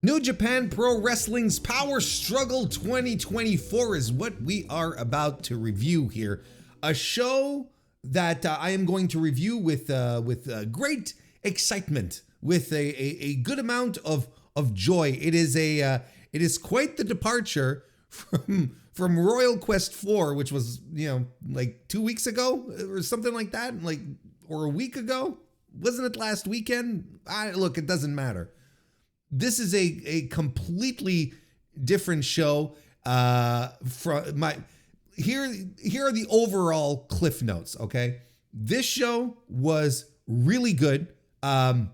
New Japan Pro Wrestling's Power Struggle 2024 is what we are about to review here. A show that I am going to review with great excitement, with a good amount of joy. It is quite the departure from Royal Quest 4, which was, like 2 weeks ago or something like that, or a week ago. Wasn't it last weekend? Look, it doesn't matter. This is a completely different show. Here are the overall cliff notes. Okay, this show was really good. I'm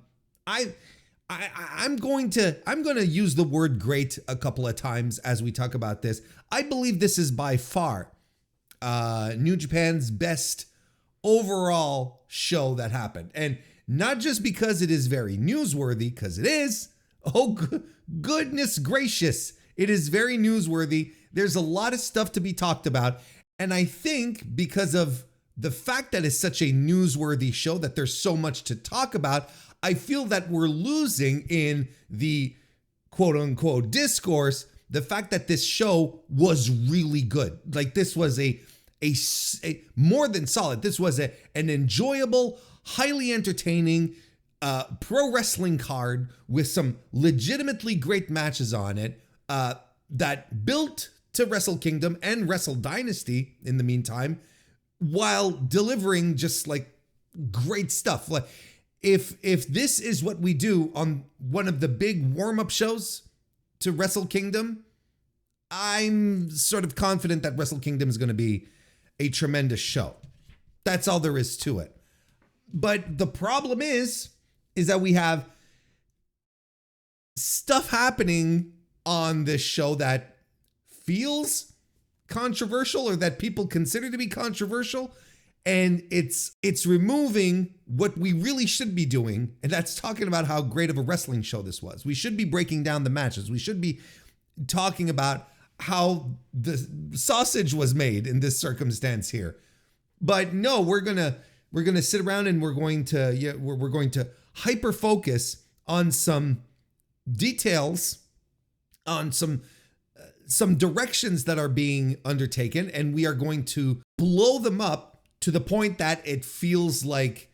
going to use the word great a couple of times as we talk about this. I believe this is by far New Japan's best overall show that happened, and not just because it is very newsworthy, because it is. Oh, goodness gracious. It is very newsworthy. There's a lot of stuff to be talked about. And I think because of the fact that it's such a newsworthy show, that there's so much to talk about, I feel that we're losing in the quote unquote discourse the fact that this show was really good. Like, this was a more than solid. This was an enjoyable, highly entertaining pro wrestling card with some legitimately great matches on it that built to Wrestle Kingdom and Wrestle Dynasty in the meantime, while delivering just like great stuff. Like, if this is what we do on one of the big warm-up shows to Wrestle Kingdom, I'm sort of confident that Wrestle Kingdom is going to be a tremendous show. That's all there is to it. But the problem is that we have stuff happening on this show that feels controversial, or that people consider to be controversial, and it's removing what we really should be doing, and that's talking about how great of a wrestling show this was. We should be breaking down the matches. We should be talking about how the sausage was made in this circumstance here. But no, we're gonna sit around and we're going to hyper focus on some details, on some directions that are being undertaken, and we are going to blow them up to the point that it feels like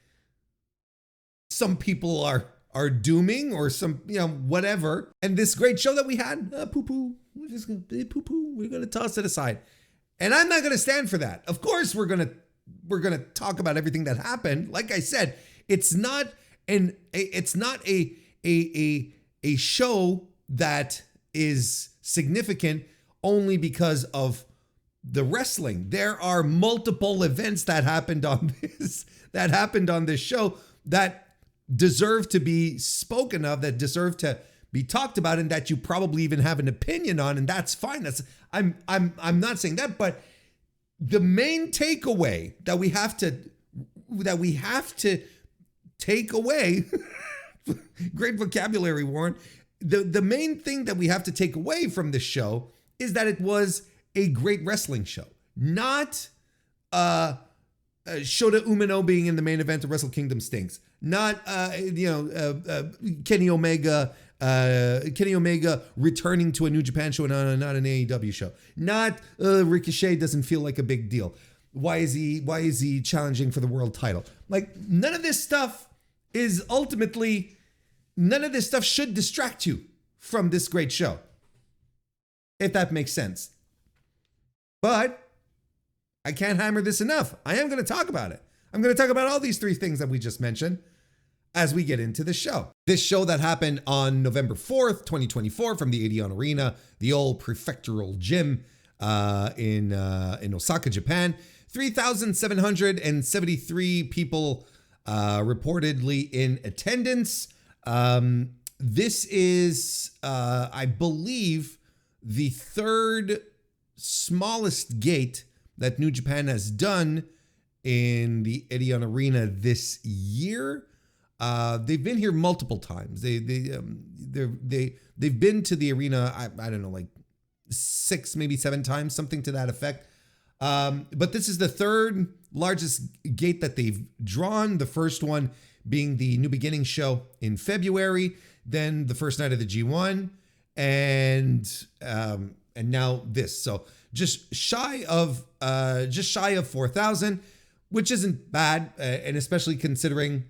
some people are dooming, or some, whatever. And this great show that we had, we're gonna toss it aside. And I'm not gonna stand for that. Of course we're gonna talk about everything that happened. Like I said, it's not a show that is significant only because of the wrestling. There are multiple events that happened on this show that deserve to be spoken of, that deserve to be talked about, and that you probably even have an opinion on, and that's fine. I'm not saying that, but the main takeaway that we have to take away, great vocabulary, Warren. The main thing that we have to take away from this show is that it was a great wrestling show, not Shota Umino being in the main event of Wrestle Kingdom stinks, not Kenny Omega returning to a New Japan show and not an AEW show, not Ricochet doesn't feel like a big deal. Why is he challenging for the world title? Like, none of this stuff should distract you from this great show, if that makes sense. But I can't hammer this enough. I am going to talk about it. I'm going to talk about all these three things that we just mentioned as we get into the show. This show that happened on November 4th, 2024, from the AEW Arena, the old prefectural gym in Osaka, Japan. 3,773 people reportedly in attendance. This is, I believe, the third smallest gate that New Japan has done in the AEW Arena this year. They've been here multiple times. They've been to the arena, I don't know, like 6, maybe 7 times, something to that effect. But this is the third largest gate that they've drawn. The first one being the New Beginning show in February, then the first night of the G1, and now this. So just shy of 4,000, which isn't bad, and especially considering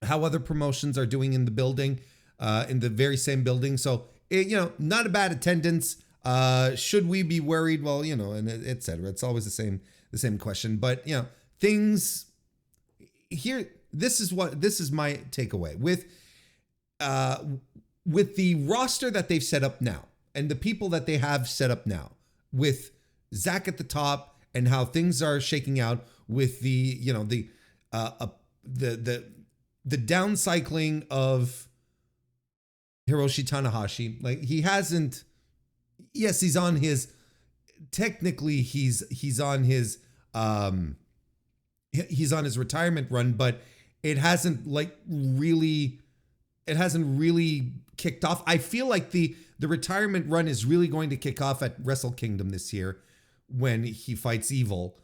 how other promotions are doing in the building, in the very same building. So not a bad attendance. Should we be worried? Well, and et cetera. It's always the same question. But things here. This is my takeaway with the roster that they've set up now and the people that they have set up now, with Zach at the top and how things are shaking out with the downcycling of Hiroshi Tanahashi. Like, he hasn't. Yes, he's on his. Technically, he's on his retirement run, but it hasn't really kicked off. I feel like the retirement run is really going to kick off at Wrestle Kingdom this year when he fights Evil.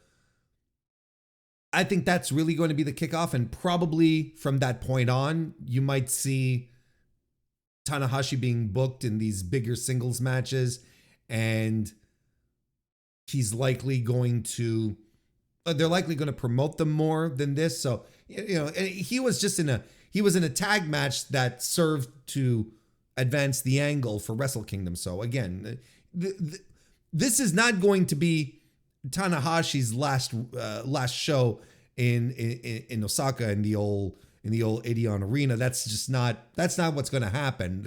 I think that's really going to be the kickoff, and probably from that point on, you might see Tanahashi being booked in these bigger singles matches, and he's likely going to. They're likely going to promote them more than this. So he was just in a tag match that served to advance the angle for Wrestle Kingdom. So again, this is not going to be Tanahashi's last show in Osaka in the old Edion Arena. That's not what's going to happen.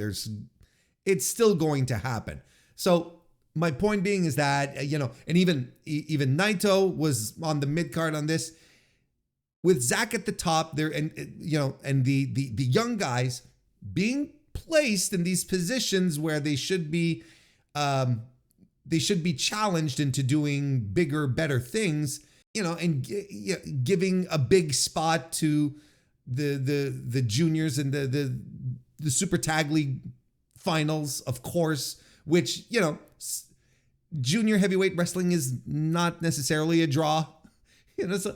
It's still going to happen. So my point being is that and even Naito was on the mid card on this, with Zach at the top there, and the young guys being placed in these positions where they should be challenged into doing bigger, better things, and giving a big spot to the juniors and the Super Tag League finals, of course, which junior heavyweight wrestling is not necessarily a draw. So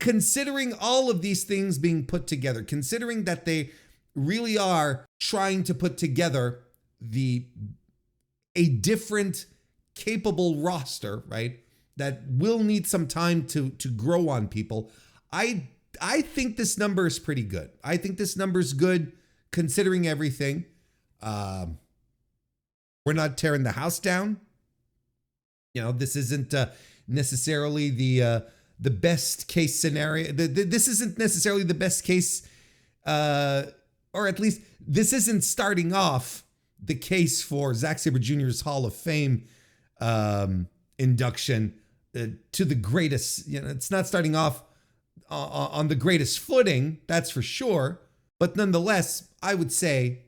considering all of these things being put together, considering that they really are trying to put together a different capable roster, right? That will need some time to grow on people. I think this number is pretty good. I think this number is good considering everything. We're not tearing the house down. This isn't necessarily the best case scenario. This isn't necessarily the best case, or at least this isn't starting off the case for Zack Sabre Jr.'s Hall of Fame induction to the greatest. It's not starting off on the greatest footing, that's for sure. But nonetheless, I would say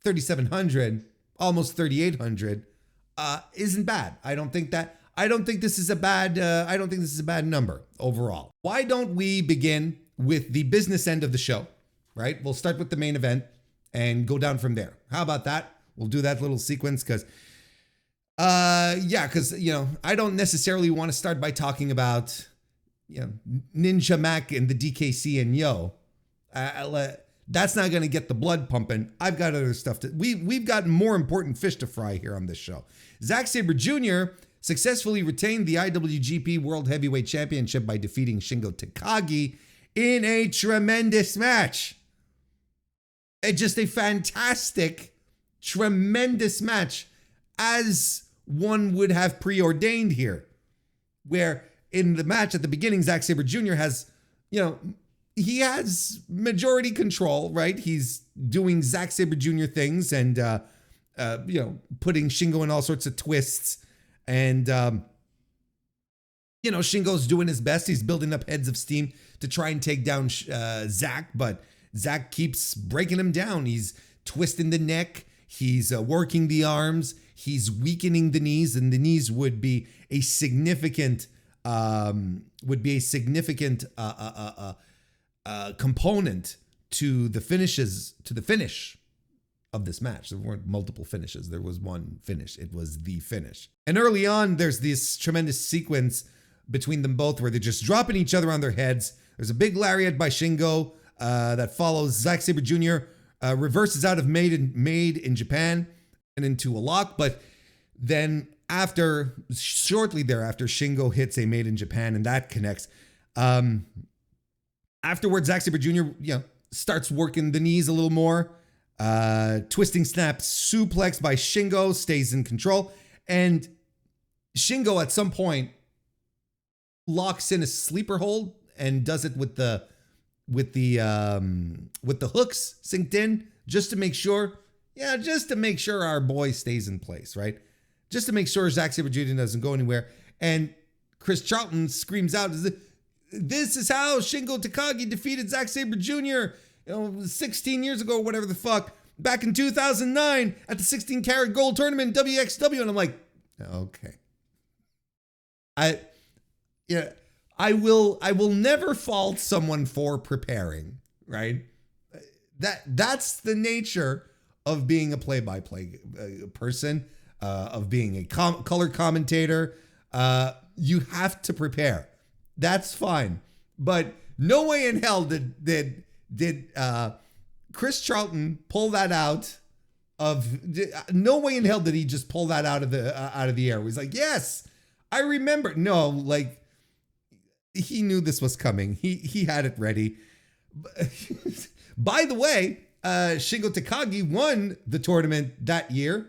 3,700, almost 3,800, isn't bad. I don't think this is a bad number overall. Why don't we begin with the business end of the show, right? We'll start with the main event and go down from there. How about that? We'll do that little sequence because I don't necessarily want to start by talking about Ninja Mac and the DKC and Yo. That's not going to get the blood pumping. I've got other stuff we've got more important fish to fry here on this show. Zack Sabre Jr. successfully retained the IWGP World Heavyweight Championship by defeating Shingo Takagi in a tremendous match. Just a fantastic, tremendous match, as one would have preordained here, where in the match at the beginning, Zack Sabre Jr. has, he has majority control, right? He's doing Zack Sabre Jr. things and, putting Shingo in all sorts of twists. And, Shingo's doing his best. He's building up heads of steam to try and take down Zack, but Zack keeps breaking him down. He's twisting the neck. He's working the arms. He's weakening the knees, and the knees would be a significant component to the finish of this match. There weren't multiple finishes. There was one finish. It was the finish. And early on, there's this tremendous sequence between them both where they're just dropping each other on their heads. There's a big lariat by Shingo that follows. Zack Sabre Jr. Reverses out of Made in Japan. and into a lock. But then shortly thereafter, Shingo hits a Made in Japan, and that connects. Afterwards, Zack Sabre Jr., starts working the knees a little more. Twisting snap suplex by Shingo, stays in control. And Shingo at some point locks in a sleeper hold and does it with the hooks synced in, just to make sure our boy stays in place, right? Just to make sure Zack Sabre Jr. doesn't go anywhere. And Chris Charlton screams out, "This is how Shingo Takagi defeated Zack Sabre Jr. 16 years ago, or whatever the fuck, back in 2009 at the 16 karat gold tournament WXW." And I'm like, okay. I will never fault someone for preparing, right? That's the nature of being a play-by-play person, of being a color commentator. You have to prepare. That's fine. But no way in hell did Chris Charlton pull that out of, no way in hell did he just pull that out of the air. He's like, yes, I remember. No, like, he knew this was coming. He had it ready. By the way, Shingo Takagi won the tournament that year.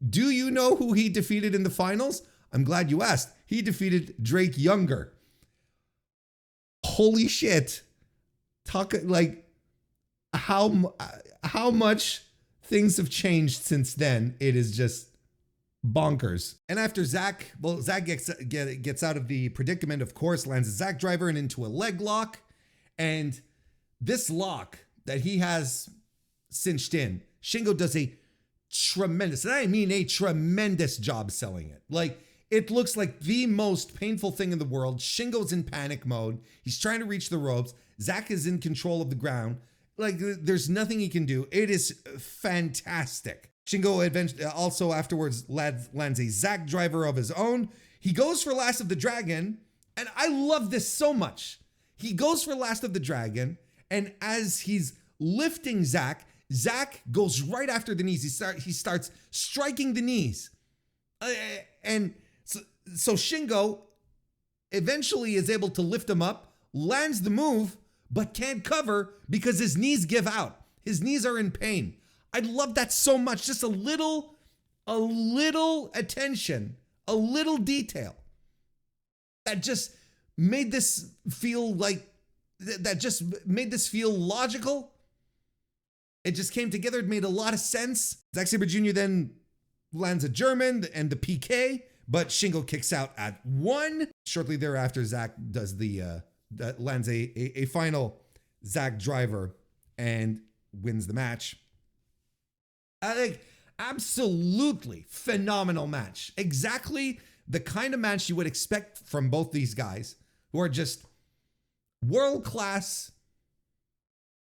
Do you know who he defeated in the finals? I'm glad you asked. He defeated Drake Younger. Holy shit. Talk like how much things have changed since then. It is just bonkers. And after Zack gets out of the predicament, of course, lands a Zack driver and into a leg lock. And this lock that he has cinched in, Shingo does a tremendous, and I mean a tremendous job selling it. Like, it looks like the most painful thing in the world. Shingo's in panic mode. He's trying to reach the ropes. Zack is in control of the ground. Like, there's nothing he can do. It is fantastic. Shingo eventually also afterwards lands a Zack driver of his own. He goes for Last of the Dragon, and I love this so much. He goes for Last of the Dragon, and as he's lifting Zack goes right after the knees. He starts striking the knees. And so Shingo eventually is able to lift him up, lands the move, but can't cover because his knees give out. His knees are in pain. I love that so much. Just a little attention, a little detail that just made this feel logical. It just came together. It made a lot of sense. Zack Sabre Jr. then lands a German and the PK, but Shingo kicks out at 1. Shortly thereafter, Zack does lands a final Zack driver and wins the match. Absolutely phenomenal match. Exactly the kind of match you would expect from both these guys, who are just world-class,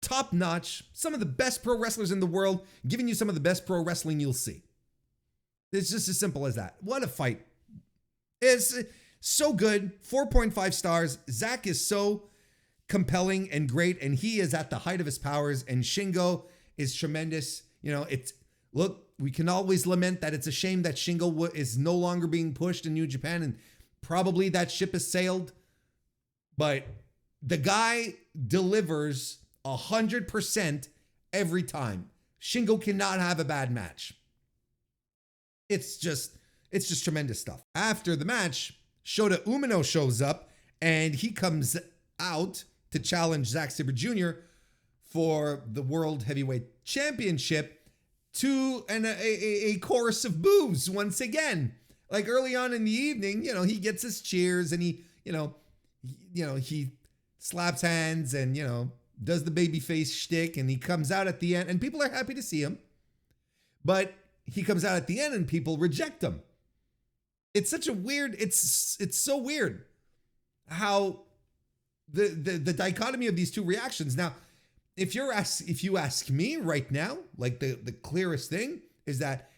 top-notch, some of the best pro wrestlers in the world, giving you some of the best pro wrestling you'll see. It's just as simple as that. What a fight. It's so good. 4.5 stars. Zack is so compelling and great, and he is at the height of his powers, and Shingo is tremendous. We can always lament that it's a shame that Shingo is no longer being pushed in New Japan, and probably that ship has sailed. But the guy delivers 100% every time. Shingo cannot have a bad match. It's just tremendous stuff. After the match, Shota Umino shows up, and he comes out to challenge Zack Sabre Jr. for the World Heavyweight Championship to a chorus of boos once again. Like early on in the evening, he gets his cheers and he slaps hands and, does the babyface shtick, and he comes out at the end and people are happy to see him. But he comes out at the end and people reject him. It's such a weird, it's so weird how the dichotomy of these two reactions. Now, if you ask me right now, like the clearest thing is that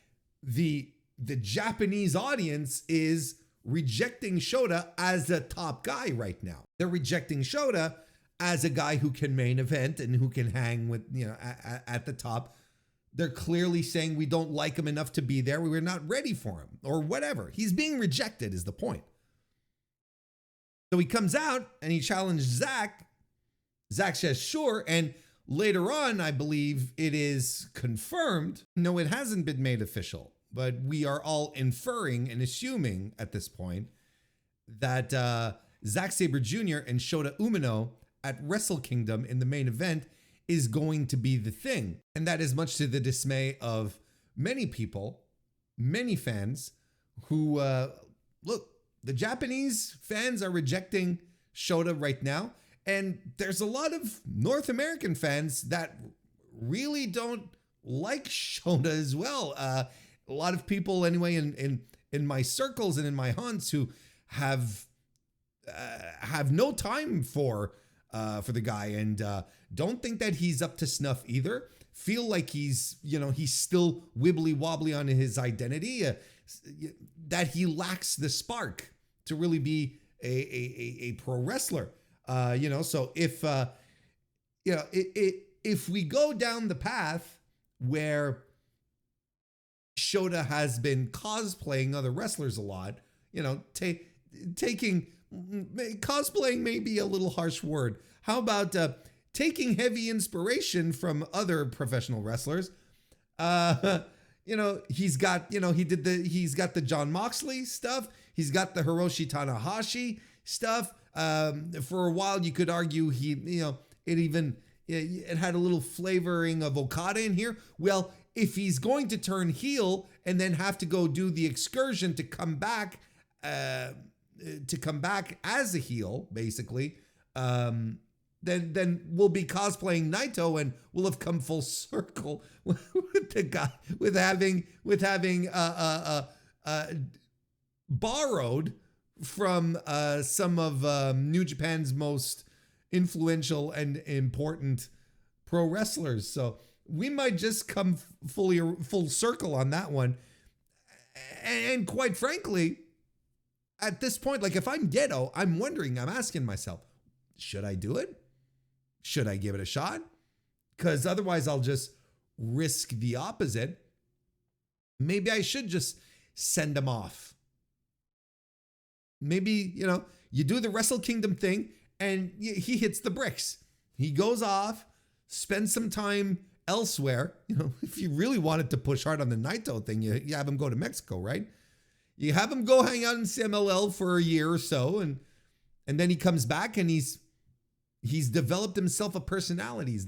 the Japanese audience is rejecting Shota as a top guy right now. They're rejecting Shota as a guy who can main event and who can hang with, at the top. They're clearly saying we don't like him enough to be there. We were not ready for him or whatever. He's being rejected is the point. So he comes out and he challenged Zack. Zack says, sure. And later on, I believe it is confirmed. No, it hasn't been made official, but we are all inferring and assuming at this point that Zack Sabre Jr. and Shota Umino at Wrestle Kingdom in the main event is going to be the thing. And that is much to the dismay of many people, many fans who, look, the Japanese fans are rejecting Shota right now. And there's a lot of North American fans that really don't like Shota as well. A lot of people anyway in my circles and in my haunts who have no time for the guy and don't think that he's up to snuff either. Feel like he's still wibbly wobbly on his identity, that he lacks the spark to really be a pro wrestler. So if if we go down the path where Shota has been cosplaying other wrestlers a lot, cosplaying may be a little harsh word. How about taking heavy inspiration from other professional wrestlers? He's got the Jon Moxley stuff. He's got the Hiroshi Tanahashi stuff. For a while, you could argue it had a little flavoring of Okada in here. Well, if he's going to turn heel and then have to go do the excursion to come back as a heel, basically, then we'll be cosplaying Naito and we'll have come full circle with the guy with having borrowed from some of New Japan's most influential and important pro wrestlers. So we might just come full circle on that one. And quite frankly, at this point, like if I'm Gedo, I'm asking myself, should I do it? Should I give it a shot? Because otherwise I'll just risk the opposite. Maybe I should just send him off. Maybe, you do the Wrestle Kingdom thing and he hits the bricks. He goes off, spends some time elsewhere. If you really wanted to push hard on the Naito thing, you have him go to Mexico, right? You have him go hang out in CMLL for a year or so, and then he comes back and he's developed himself a personality.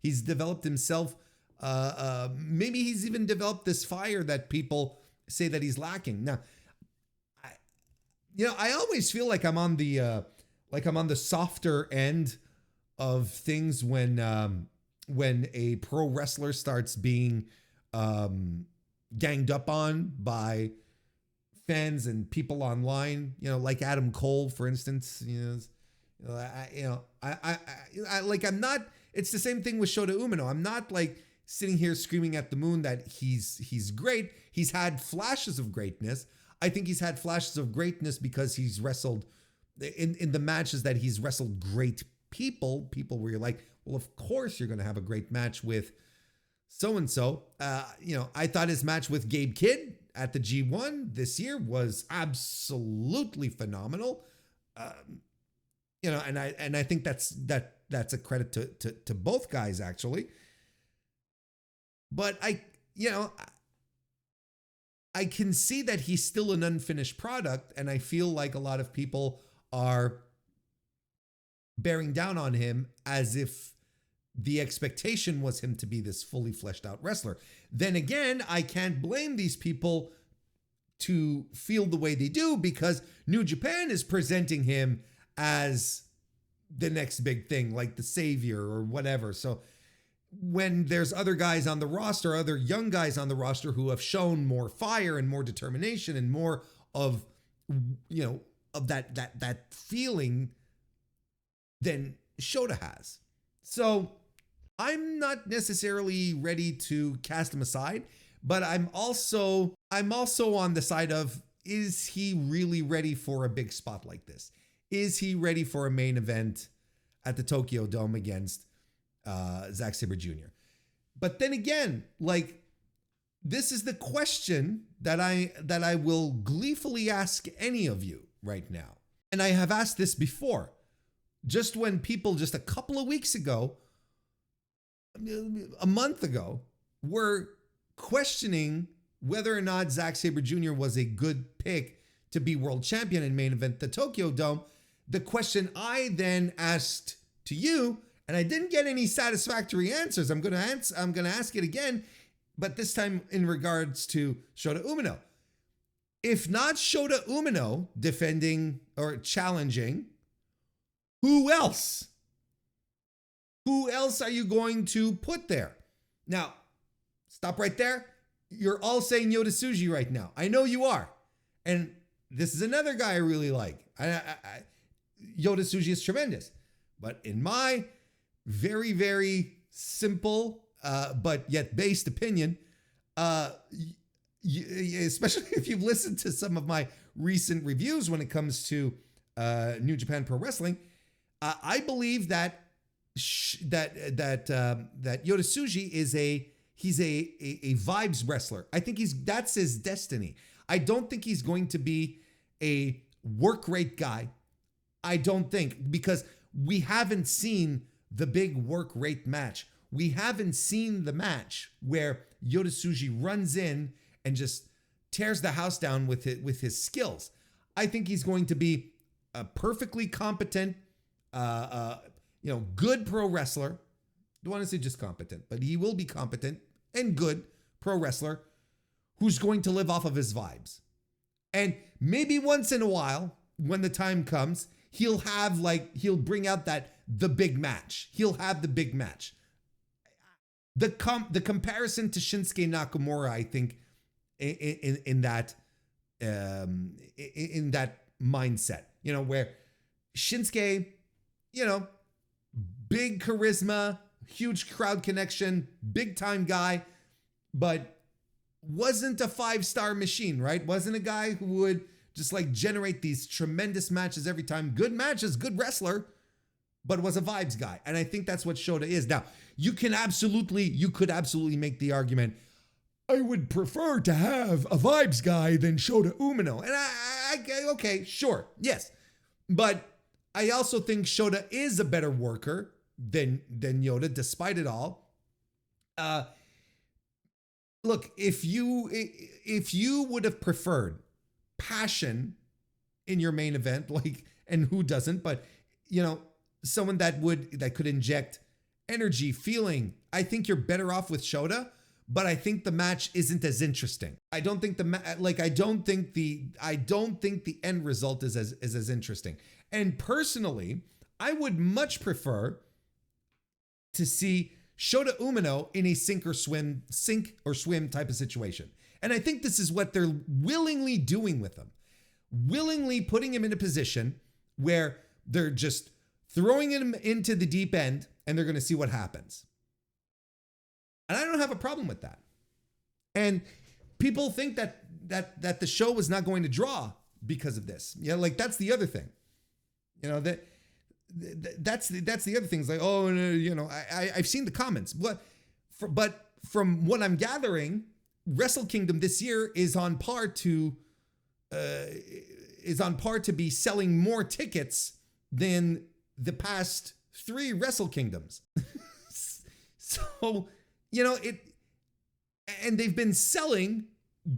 He's developed himself, maybe he's even developed this fire that people say that he's lacking. Now, I always feel like I'm on the softer end of things when a pro wrestler starts being ganged up on by fans and people online, like Adam Cole, for instance. I'm not. It's the same thing with Shota Umino. I'm not like sitting here screaming at the moon that he's great. He's had flashes of greatness. I think he's had flashes of greatness because he's wrestled in the matches that he's wrestled great people where you're like, well, of course you're going to have a great match with so-and-so. I thought his match with Gabe Kidd at the G1 this year was absolutely phenomenal. And I think that's a credit to both guys, actually. But I can see that he's still an unfinished product, and I feel like a lot of people are bearing down on him as if the expectation was him to be this fully fleshed out wrestler. Then again, I can't blame these people to feel the way they do because New Japan is presenting him as the next big thing, like the savior or whatever. So when there's other guys on the roster, other young guys on the roster who have shown more fire and more determination and more of, of that feeling than Shota has. So I'm not necessarily ready to cast him aside, but I'm also on the side of, is he really ready for a big spot like this? Is he ready for a main event at the Tokyo Dome against Zack Sabre Jr.? But then again, like, this is the question that I will gleefully ask any of you right now. And I have asked this before. Just when people just a couple of weeks ago, a month ago, were questioning whether or not Zack Sabre Jr. was a good pick to be world champion and main event the Tokyo Dome, the question I then asked to you, and I didn't get any satisfactory answers. I'm gonna ask it again, but this time in regards to Shota Umino. If not Shota Umino defending or challenging, who else? Who else are you going to put there? Now, stop right there. You're all saying Yota Tsuji right now. I know you are. And this is another guy I really like. Yota Tsuji is tremendous. But in my very, very simple but yet based opinion, especially if you've listened to some of my recent reviews when it comes to New Japan Pro Wrestling, I believe that that Yota Tsuji is a vibes wrestler. I think that's his destiny. I don't think he's going to be a work rate guy. I don't think, because we haven't seen the big work rate match. We haven't seen the match where Yota Tsuji runs in and just tears the house down with his skills. I think he's going to be a perfectly competent, good pro wrestler. Don't want to say just competent, but he will be competent and good pro wrestler who's going to live off of his vibes. And maybe once in a while, when the time comes, he'll bring out the big match. He'll have the big match. The comparison to Shinsuke Nakamura, I think, in that mindset, where Shinsuke, big charisma, huge crowd connection, big time guy, but wasn't a 5-star machine, right? Wasn't a guy who would just generate these tremendous matches every time. Good matches, good wrestler, but was a vibes guy. And I think that's what Shota is. Now, you could absolutely make the argument, I would prefer to have a vibes guy than Shota Umino. And okay, sure, yes. But I also think Shota is a better worker than Yota, despite it all. Look, if you would have preferred passion in your main event, and who doesn't, but someone that could inject energy, feeling, I think you're better off with Shota. But I think the match isn't as interesting. I don't think the end result is as interesting. And personally, I would much prefer to see Shota Umino in a sink or swim type of situation. And I think this is what they're willingly doing with him. Willingly putting him in a position where they're just throwing him into the deep end and they're going to see what happens. And I don't have a problem with that. And people think that the show was not going to draw because of this. That's the other thing. That's the other thing. It's like, oh, I've seen the comments. But from what I'm gathering, Wrestle Kingdom this year is on par to be selling more tickets than the past 3 Wrestle Kingdoms. So, and they've been selling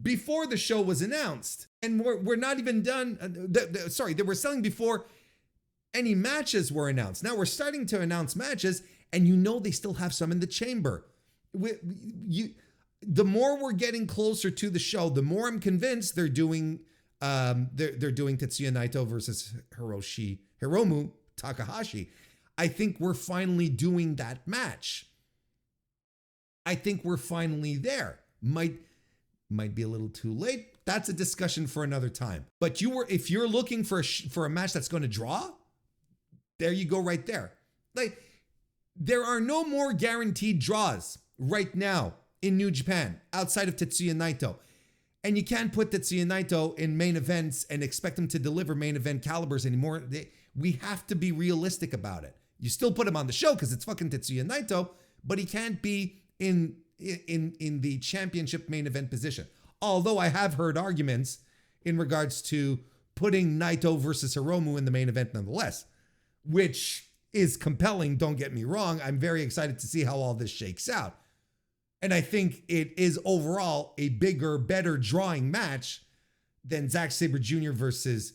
before the show was announced. And we're not even done. They were selling before any matches were announced. Now we're starting to announce matches, and they still have some in the chamber. The more we're getting closer to the show, the more I'm convinced they're doing Tetsuya Naito versus Hiromu Takahashi. I think we're finally doing that match. I think we're finally there. Might be a little too late. That's a discussion for another time. But if you're looking for a match that's going to draw, there you go right there. There are no more guaranteed draws right now in New Japan outside of Tetsuya Naito. And you can't put Tetsuya Naito in main events and expect him to deliver main event calibers anymore. We have to be realistic about it. You still put him on the show because it's fucking Tetsuya Naito, but he can't be in the championship main event position. Although I have heard arguments in regards to putting Naito versus Hiromu in the main event nonetheless, which is compelling, don't get me wrong. I'm very excited to see how all this shakes out. And I think it is overall a bigger, better drawing match than Zack Sabre Jr. versus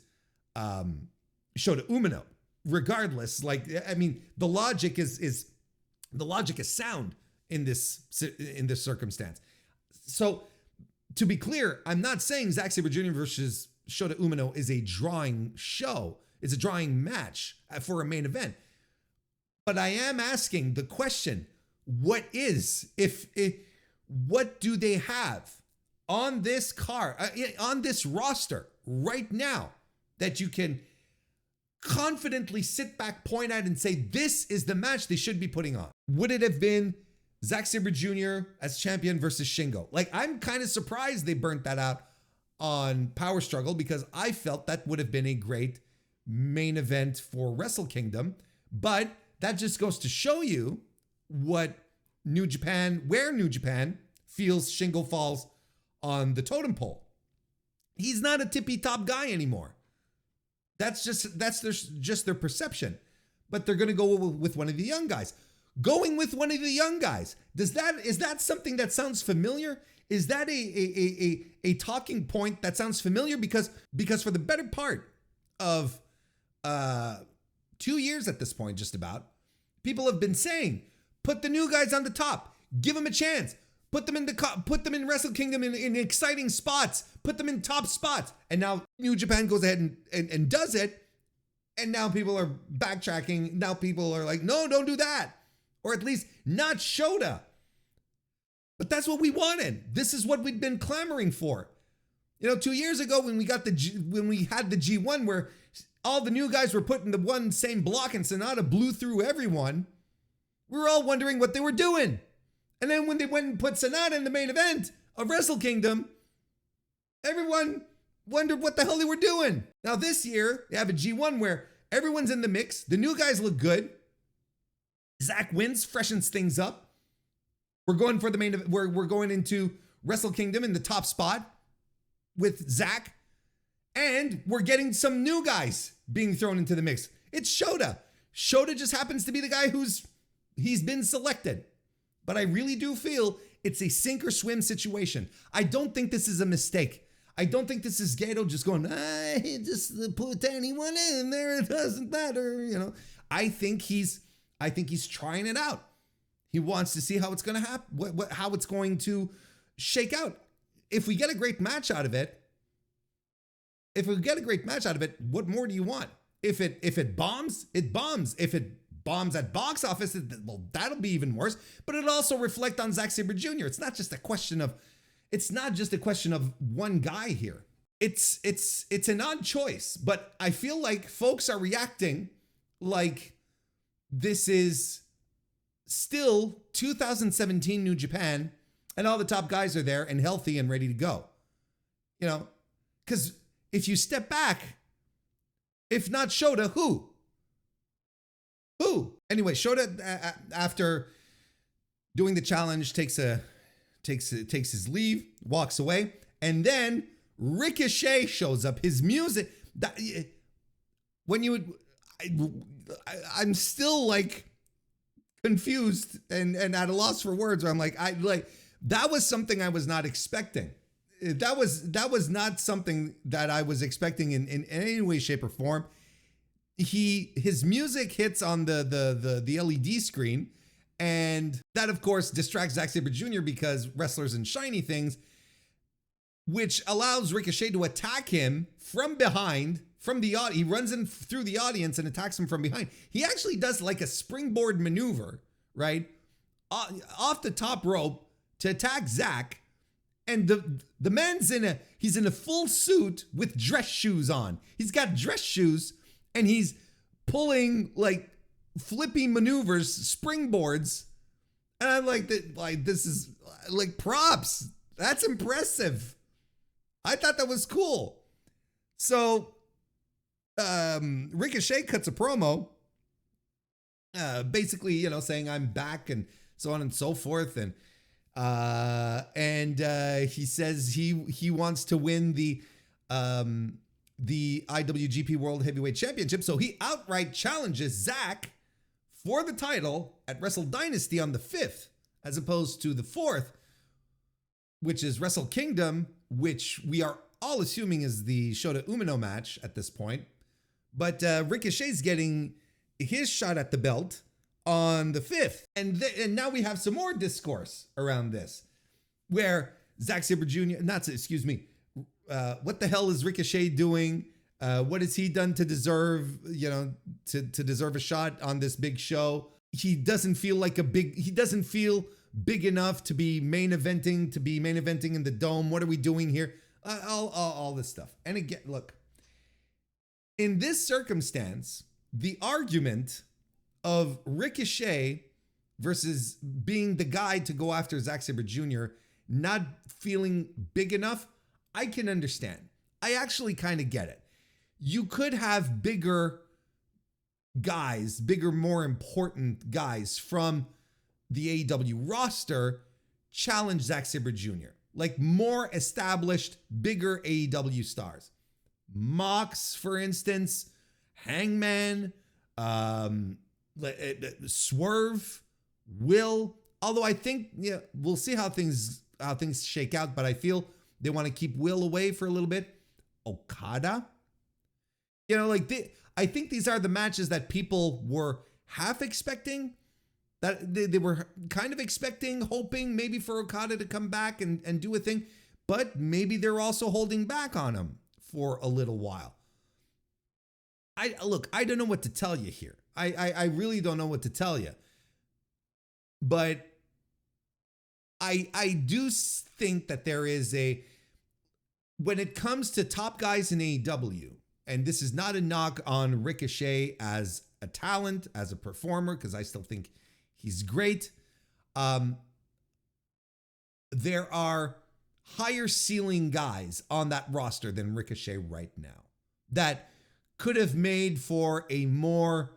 Shota Umino. Regardless, like, I mean, the logic is sound in this circumstance. So to be clear, I'm not saying Zack Sabre Jr. versus Shota Umino is a drawing show. It's a drawing match for a main event. But I am asking the question, what do they have on this card, on this roster right now that you can confidently sit back, point at, and say, this is the match they should be putting on? Would it have been Zack Sabre Jr. as champion versus Shingo? Like, I'm kind of surprised they burnt that out on Power Struggle, because I felt that would have been a great main event for Wrestle Kingdom. But that just goes to show you where New Japan feels Shingo falls on the totem pole. He's not a tippy top guy anymore. That's just their perception. But they're going to go with one of the young guys. Going with one of the young guys, is that something that sounds familiar? Is that a talking point that sounds familiar? Because for the better part of 2 years at this point, just about, people have been saying, put the new guys on the top, give them a chance, put them in Wrestle Kingdom in exciting spots, put them in top spots. And now New Japan goes ahead and does it. And now people are backtracking. Now people are like, no, don't do that. Or at least not Shota. But that's what we wanted. This is what we'd been clamoring for. 2 years ago when we had the G1 where all the new guys were put in the one same block and Sonata blew through everyone, we were all wondering what they were doing. And then when they went and put Sonata in the main event of Wrestle Kingdom, everyone wondered what the hell they were doing. Now this year, they have a G1 where everyone's in the mix. The new guys look good. Zack wins, freshens things up. We're going for the main event. We're going into Wrestle Kingdom in the top spot with Zack. And we're getting some new guys being thrown into the mix. It's Shota. Shota just happens to be the guy he's been selected. But I really do feel it's a sink or swim situation. I don't think this is a mistake. I don't think this is Gato just going, just put anyone in there. It doesn't matter. I think he's trying it out. He wants to see how it's going to happen, how it's going to shake out. If we get a great match out of it, what more do you want? If it bombs, it bombs. If it bombs at box office, that'll be even worse. But it'll also reflect on Zack Sabre Jr. It's not just a question of one guy here. It's an odd choice, but I feel like folks are reacting like this is still 2017 New Japan and all the top guys are there and healthy and ready to go. Because if you step back, if not Shota, who? Anyway, Shota, after doing the challenge, takes his leave, walks away, and then Ricochet shows up. His music, I'm still like confused and at a loss for words. Where I'm like, that was something I was not expecting. That was not something that I was expecting in any way, shape, or form. His music hits on the LED screen, and that of course distracts Zack Sabre Jr. because wrestlers and shiny things, which allows Ricochet to attack him from behind, from the audience. He runs in through the audience and attacks him from behind. He actually does like a springboard maneuver, right, off the top rope to attack Zack. And the man's he's in a full suit with dress shoes on. He's got dress shoes and he's pulling like flippy maneuvers, springboards. And I'm like, this is like props. That's impressive. I thought that was cool. So Ricochet cuts a promo, basically, saying I'm back and so on and so forth. And And he says he wants to win the IWGP World Heavyweight Championship. So he outright challenges Zack for the title at Wrestle Dynasty on the 5th, as opposed to the 4th, which is Wrestle Kingdom, which we are all assuming is the Shota Umino match at this point. But Ricochet's getting his shot at the belt on the 5th. And now we have some more discourse around this, where Zack Sabre Jr., what the hell is Ricochet doing? What has he done to deserve, to deserve a shot on this big show? He doesn't feel big enough to be main eventing in the Dome. What are we doing here? All this stuff. And again, look, in this circumstance, the argument of Ricochet versus being the guy to go after Zack Sabre Jr. not feeling big enough, I can understand. I actually kind of get it. You could have bigger, more important guys from the AEW roster challenge Zack Sabre Jr. Like more established, bigger AEW stars. Mox, for instance, Hangman, Swerve, Will. Although I think, we'll see how things shake out, but I feel they want to keep Will away for a little bit. Okada. I think these are the matches that people were half expecting, that they were kind of expecting, hoping maybe for Okada to come back and do a thing, but maybe they're also holding back on him for a little while. I don't know what to tell you here. I really don't know what to tell you. But I do think that there is when it comes to top guys in AEW, and this is not a knock on Ricochet as a talent, as a performer, because I still think he's great. There are higher ceiling guys on that roster than Ricochet right now that could have made for a more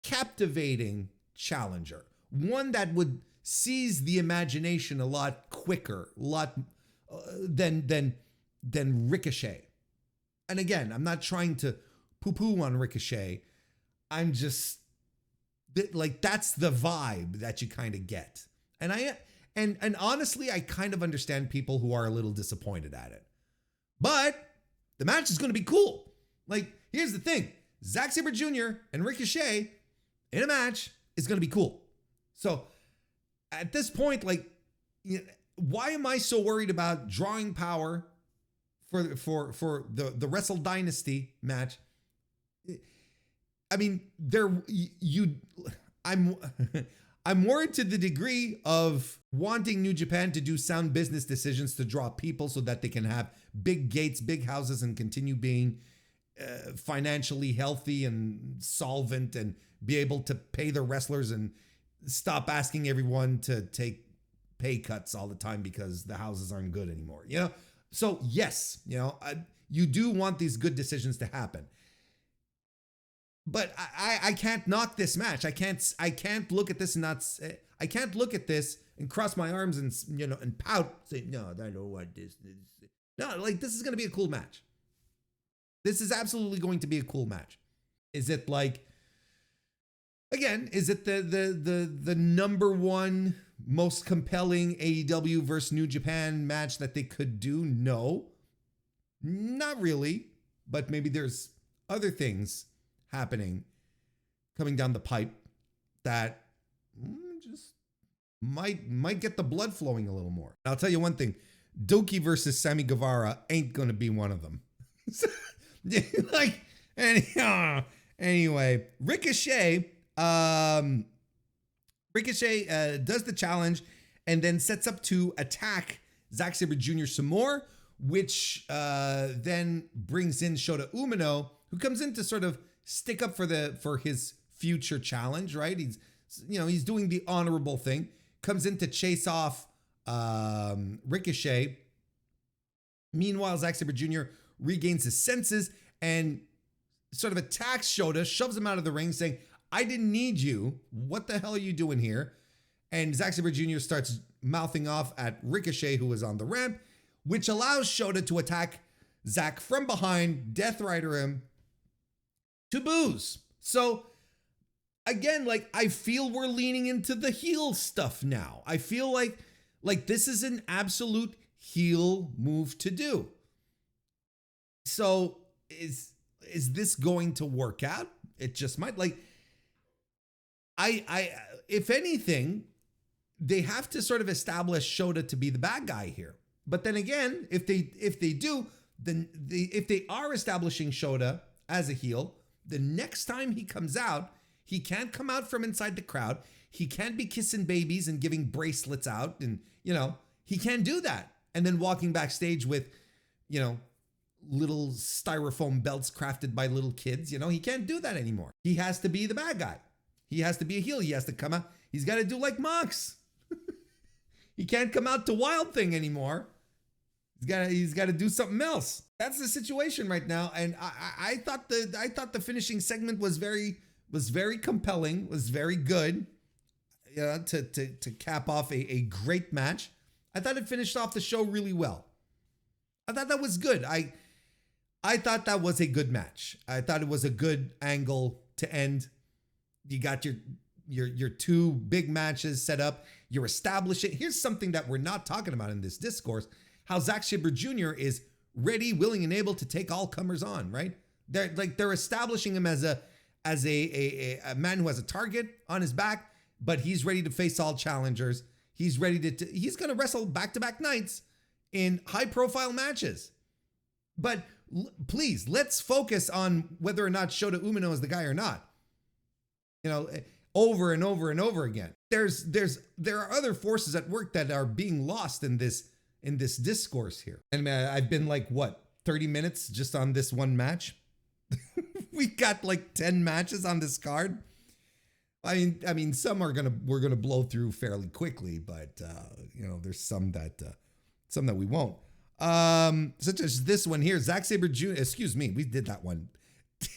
captivating challenger, one that would seize the imagination a lot quicker, than Ricochet. And again, I'm not trying to poo-poo on Ricochet. I'm just that's the vibe that you kind of get. And honestly, I kind of understand people who are a little disappointed at it. But the match is going to be cool. Here's the thing. Zack Sabre Jr. and Ricochet in a match is going to be cool. So at this point, why am I so worried about drawing power for the Wrestle Dynasty match? I mean, I'm worried to the degree of wanting New Japan to do sound business decisions to draw people so that they can have big gates, big houses, and continue being financially healthy and solvent and be able to pay their wrestlers and stop asking everyone to take pay cuts all the time because the houses aren't good anymore. So yes, you do want these good decisions to happen. But I can't knock this match. I can't look at this and I can't look at this and cross my arms and and pout, say, no, I don't want this. No, this is gonna be a cool match. This is absolutely going to be a cool match. Is it is it the number one most compelling AEW versus New Japan match that they could do? No, not really. But maybe there's other things happening coming down the pipe that just might get the blood flowing a little more. I'll tell you one thing. Doki versus Sammy Guevara ain't going to be one of them. Anyway, Ricochet does the challenge and then sets up to attack Zack Sabre Jr. some more, which then brings in Shota Umino, who comes in to sort of stick up for his future challenge, right? He's doing the honorable thing. Comes in to chase off Ricochet. Meanwhile, Zack Sabre Jr. regains his senses and sort of attacks Shota, shoves him out of the ring, saying, "I didn't need you. What the hell are you doing here?" And Zack Sabre Jr. starts mouthing off at Ricochet, who was on the ramp, which allows Shota to attack Zack from behind, Death Rider him to booze. So again, like, I feel we're leaning into the heel stuff now. I feel like this is an absolute heel move to do. So is this going to work out? It just might. Like, I if anything, they have to sort of establish Shota to be the bad guy here. But then again, if they do, then if they are establishing Shota as a heel, the next time he comes out, he can't come out from inside the crowd. He can't be kissing babies and giving bracelets out, and he can't do that. And then walking backstage with, little styrofoam belts crafted by little kids. He can't do that anymore. He has to be the bad guy. He has to be a heel. He has to come out. He's got to do like Mox. He can't come out to Wild Thing anymore. He's got to do something else. That's the situation right now. And I thought the finishing segment was very compelling, was very good. To cap off a great match. I thought it finished off the show really well. I thought that was good. I thought that was a good match. I thought it was a good angle to end. You got your two big matches set up. You're establishing. Here's something that we're not talking about in this discourse: how Zack Sabre Jr. is ready, willing, and able to take all comers on. Right? They're establishing him as a man who has a target on his back, but he's ready to face all challengers. He's ready he's going to wrestle back-to-back nights in high-profile matches. But please, let's focus on whether or not Shota Umino is the guy or not. Over and over and over again. There are other forces at work that are being lost in this discourse here. And I've been 30 minutes just on this one match. We got 10 matches on this card. I mean, some we're gonna blow through fairly quickly, but there's some that we won't. Such as this one here, Zack Sabre Jr. Excuse me, we did that one.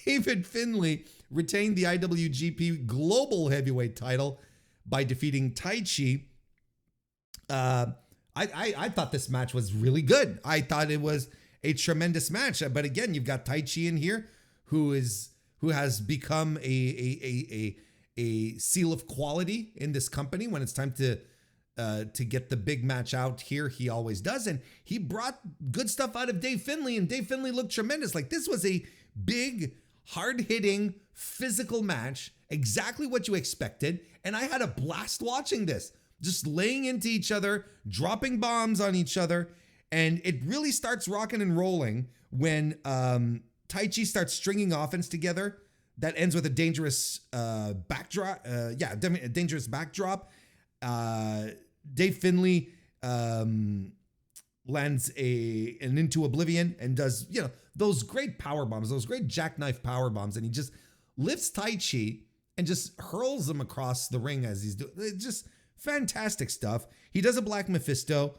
David Finlay retained the IWGP Global Heavyweight title by defeating Taichi. I thought this match was really good. I thought it was a tremendous match. But again, you've got Taichi in here, who has become a seal of quality in this company. When it's time to get the big match out here, he always does. And he brought good stuff out of Dave Finlay, and Dave Finlay looked tremendous. This was a big, hard-hitting, physical match, exactly what you expected. And I had a blast watching this, just laying into each other, dropping bombs on each other. And it really starts rocking and rolling when Taichi starts stringing offense together. That ends with a dangerous backdrop. Dangerous backdrop. Dave Finlay lands an into oblivion and does, those great power bombs, those great jackknife power bombs. And he just lifts Taichi and just hurls him across the ring as he's doing. It's just fantastic stuff. He does a Black Mephisto.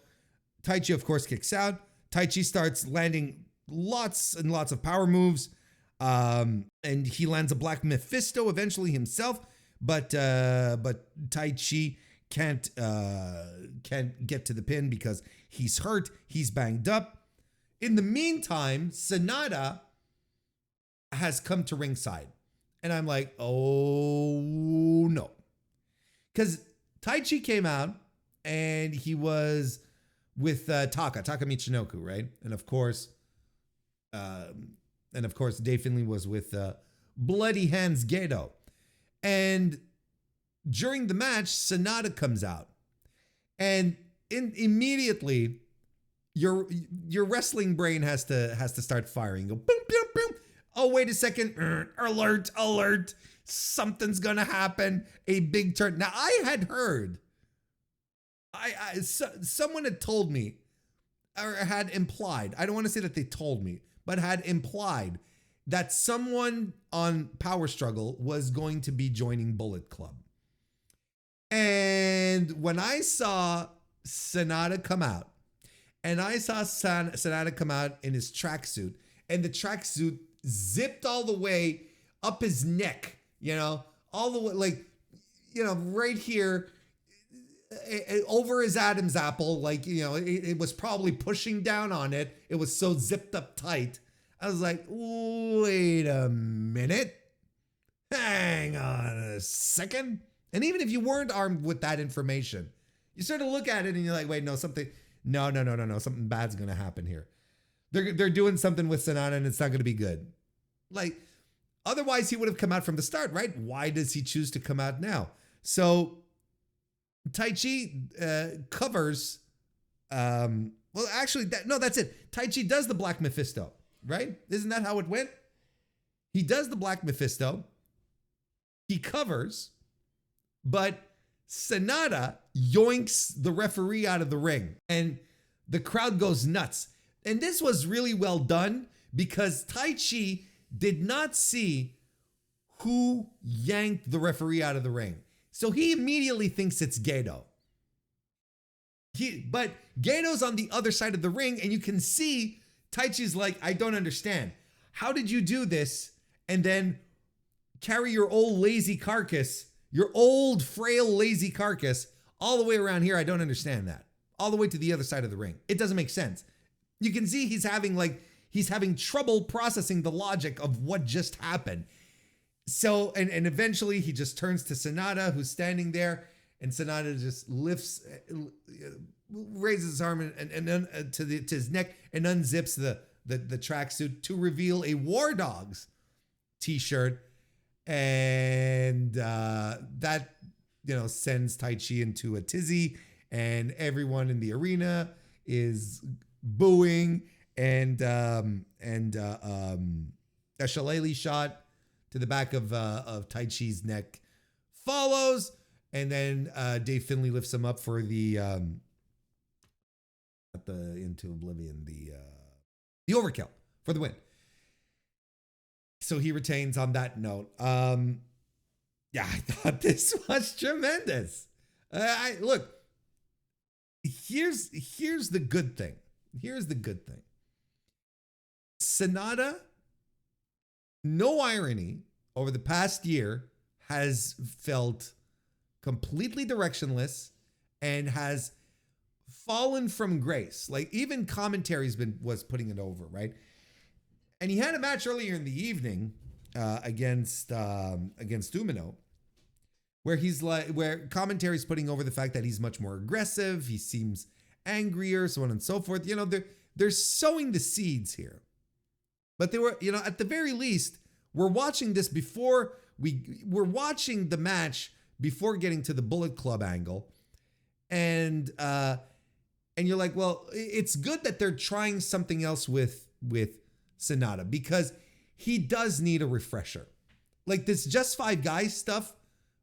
Taichi, of course, kicks out. Taichi starts landing lots and lots of power moves. And he lands a Black Mephisto eventually himself. But Taichi can't get to the pin because he's hurt. He's banged up. In the meantime, Sonata has come to ringside. And I'm like, oh no. Because Taichi came out and he was with Taka Michinoku, right? And of course, Dave Finlay was with Bloody Hands Gedo. And during the match, Sonata comes out. And immediately, your wrestling brain has to start firing. Go boom, boom, boom. Oh, wait a second. Alert. Something's going to happen. A big turn. Now, I had heard, someone had told me, or had implied, I don't want to say that they told me, but had implied that someone on Power Struggle was going to be joining Bullet Club. And when I saw Sonata come out, and I saw Sonata come out in his tracksuit, and the tracksuit zipped all the way up his neck, all the way, right here. over his Adam's apple, like, it was probably pushing down on it. It was so zipped up tight. I was like, wait a minute. Hang on a second. And even if you weren't armed with that information, you sort of look at it and you're like, wait, no, something bad's going to happen here. They're doing something with Sonata and it's not going to be good. Like, otherwise he would have come out from the start, right? Why does he choose to come out now? So Taichi covers, that's it. Taichi does the Black Mephisto, right? Isn't that how it went? He does the Black Mephisto. He covers, but Sonata yoinks the referee out of the ring and the crowd goes nuts. And this was really well done because Taichi did not see who yanked the referee out of the ring. So he immediately thinks it's Gedo. But Gedo's on the other side of the ring and you can see Taichi's like, I don't understand. How did you do this and then carry your old lazy carcass, your old frail lazy carcass all the way around here? I don't understand that. All the way to the other side of the ring. It doesn't make sense. You can see he's having trouble processing the logic of what just happened. So, and eventually he just turns to Sonata, who's standing there, and Sonata just raises his arm and to his neck and unzips the tracksuit to reveal a War Dogs t-shirt. And that, sends Taichi into a tizzy, and everyone in the arena is booing, and a shillelagh shot to the back of Taichi's neck follows, and then Dave Finlay lifts him up for the into oblivion, the overkill for the win. So he retains on that note. I thought this was tremendous. Look, here's the good thing. Here's the good thing. Sonata, no irony, over the past year has felt completely directionless and has fallen from grace. Like, even commentary's was putting it over, right? And he had a match earlier in the evening against Umino, where commentary's putting over the fact that he's much more aggressive, he seems angrier, so on and so forth. They're sowing the seeds here. But they were, at the very least, we're watching this before we're watching the match before getting to the Bullet Club angle. And you're like, well, it's good that they're trying something else with Sonata, because he does need a refresher. Like, this Just Five Guys stuff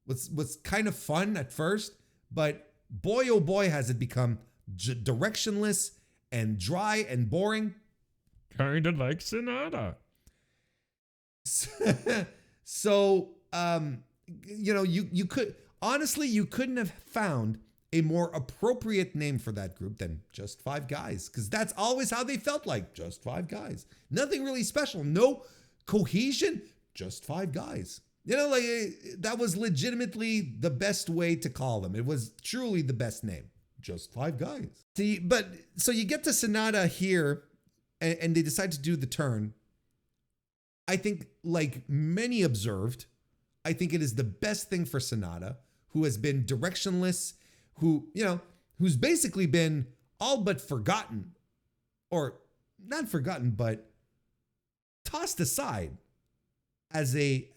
was kind of fun at first, but boy, oh boy, has it become directionless and dry and boring. Kind of like Sonata. So, you couldn't have found a more appropriate name for that group than Just Five Guys, because that's always how they felt like. Just Five Guys. Nothing really special. No cohesion. Just Five Guys. That was legitimately the best way to call them. It was truly the best name. Just Five Guys. So you get to Sonata here, and they decide to do the turn. I think, like many observed, I think it is the best thing for Sonata, who has been directionless, who's basically been all but forgotten, or not forgotten, but tossed aside as a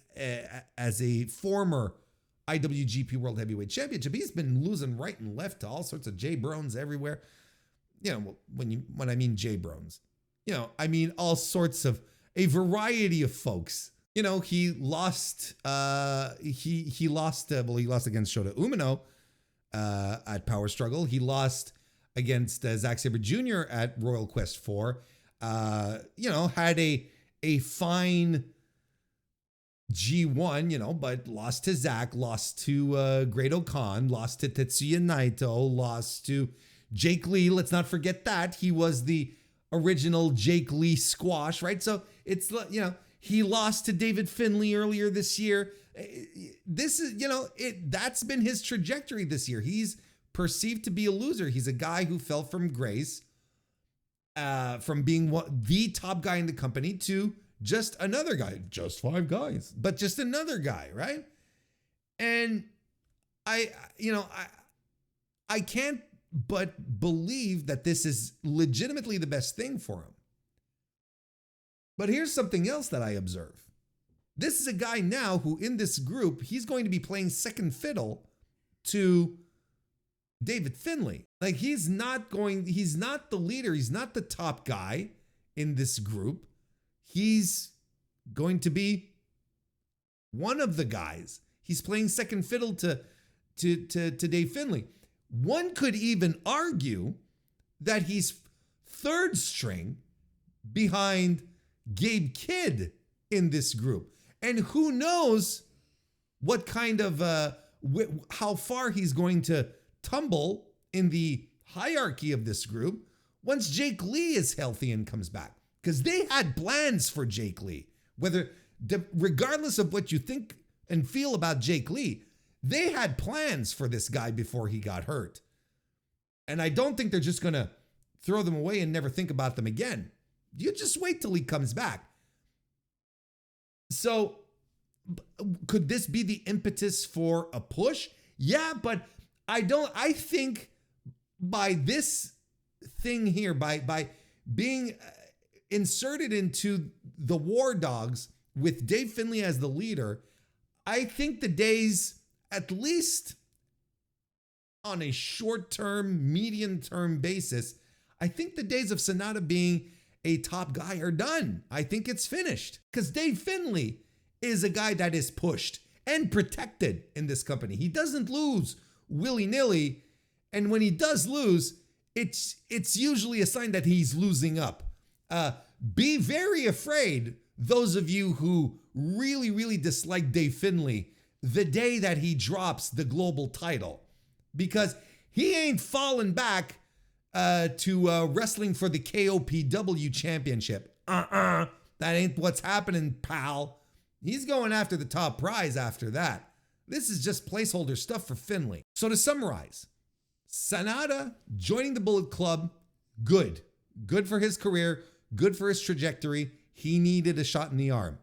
former IWGP World Heavyweight Championship. He's been losing right and left to all sorts of J Brones everywhere. When I mean J Brones, I mean all sorts of a variety of folks. He lost. He lost against Shota Umino at Power Struggle. He lost against Zack Sabre Jr. at Royal Quest 4. Had a fine G1, but lost to Zack, lost to Great O'Khan, lost to Tetsuya Naito, lost to Jake Lee. Let's not forget that. He was the original Jake Lee squash, right? So it's, he lost to David Finlay earlier this year. This is, that's been his trajectory this year. He's perceived to be a loser. He's a guy who fell from grace, from being the top guy in the company to just another guy, just 5 guys, but just another guy, right? And I can't but believe that this is legitimately the best thing for him. But here's something else that I observe. This is a guy now who in this group, he's going to be playing second fiddle to David Finlay. Like he's not the leader. He's not the top guy in this group. He's going to be one of the guys. He's playing second fiddle to Dave Finlay. One could even argue that he's third string behind Gabe Kidd in this group. And who knows what kind of, how far he's going to tumble in the hierarchy of this group once Jake Lee is healthy and comes back. Because they had plans for Jake Lee. Regardless of what you think and feel about Jake Lee, they had plans for this guy before he got hurt. And I don't think they're just going to throw them away and never think about them again. You just wait till he comes back. So could this be the impetus for a push? Yeah, but I think by this thing here, by being inserted into the War Dogs with Dave Finlay as the leader, I think the days, at least on a short-term, medium-term basis, I think the days of Sanada being a top guy are done. I think it's finished because Dave Finlay is a guy that is pushed and protected in this company. He doesn't lose willy-nilly, and when he does lose, it's usually a sign that he's losing up. Be very afraid, those of you who really, really dislike Dave Finlay, the day that he drops the global title, because he ain't falling back to wrestling for the KOPW championship. That ain't what's happening, pal. He's going after the top prize after that. This is just placeholder stuff for Finlay. So to summarize, Sanada joining the Bullet Club, good. Good for his career, good for his trajectory. He needed a shot in the arm.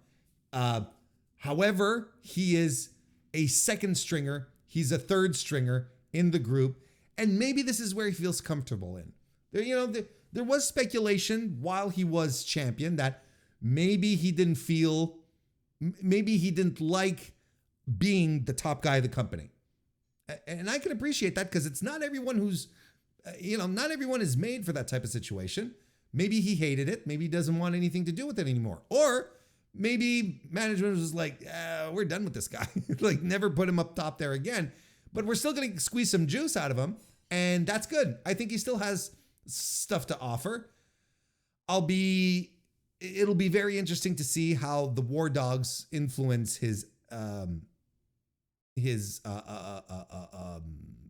However, he is a second stringer. He's a third stringer in the group. And maybe this is where he feels comfortable in. There was speculation while he was champion that maybe he didn't like being the top guy of the company. And I can appreciate that because it's not everyone who's, not everyone is made for that type of situation. Maybe he hated it. Maybe he doesn't want anything to do with it anymore. Or maybe management was like, we're done with this guy. Like never put him up top there again. But we're still going to squeeze some juice out of him. And that's good. I think he still has stuff to offer. It'll be very interesting to see how the War Dogs influence his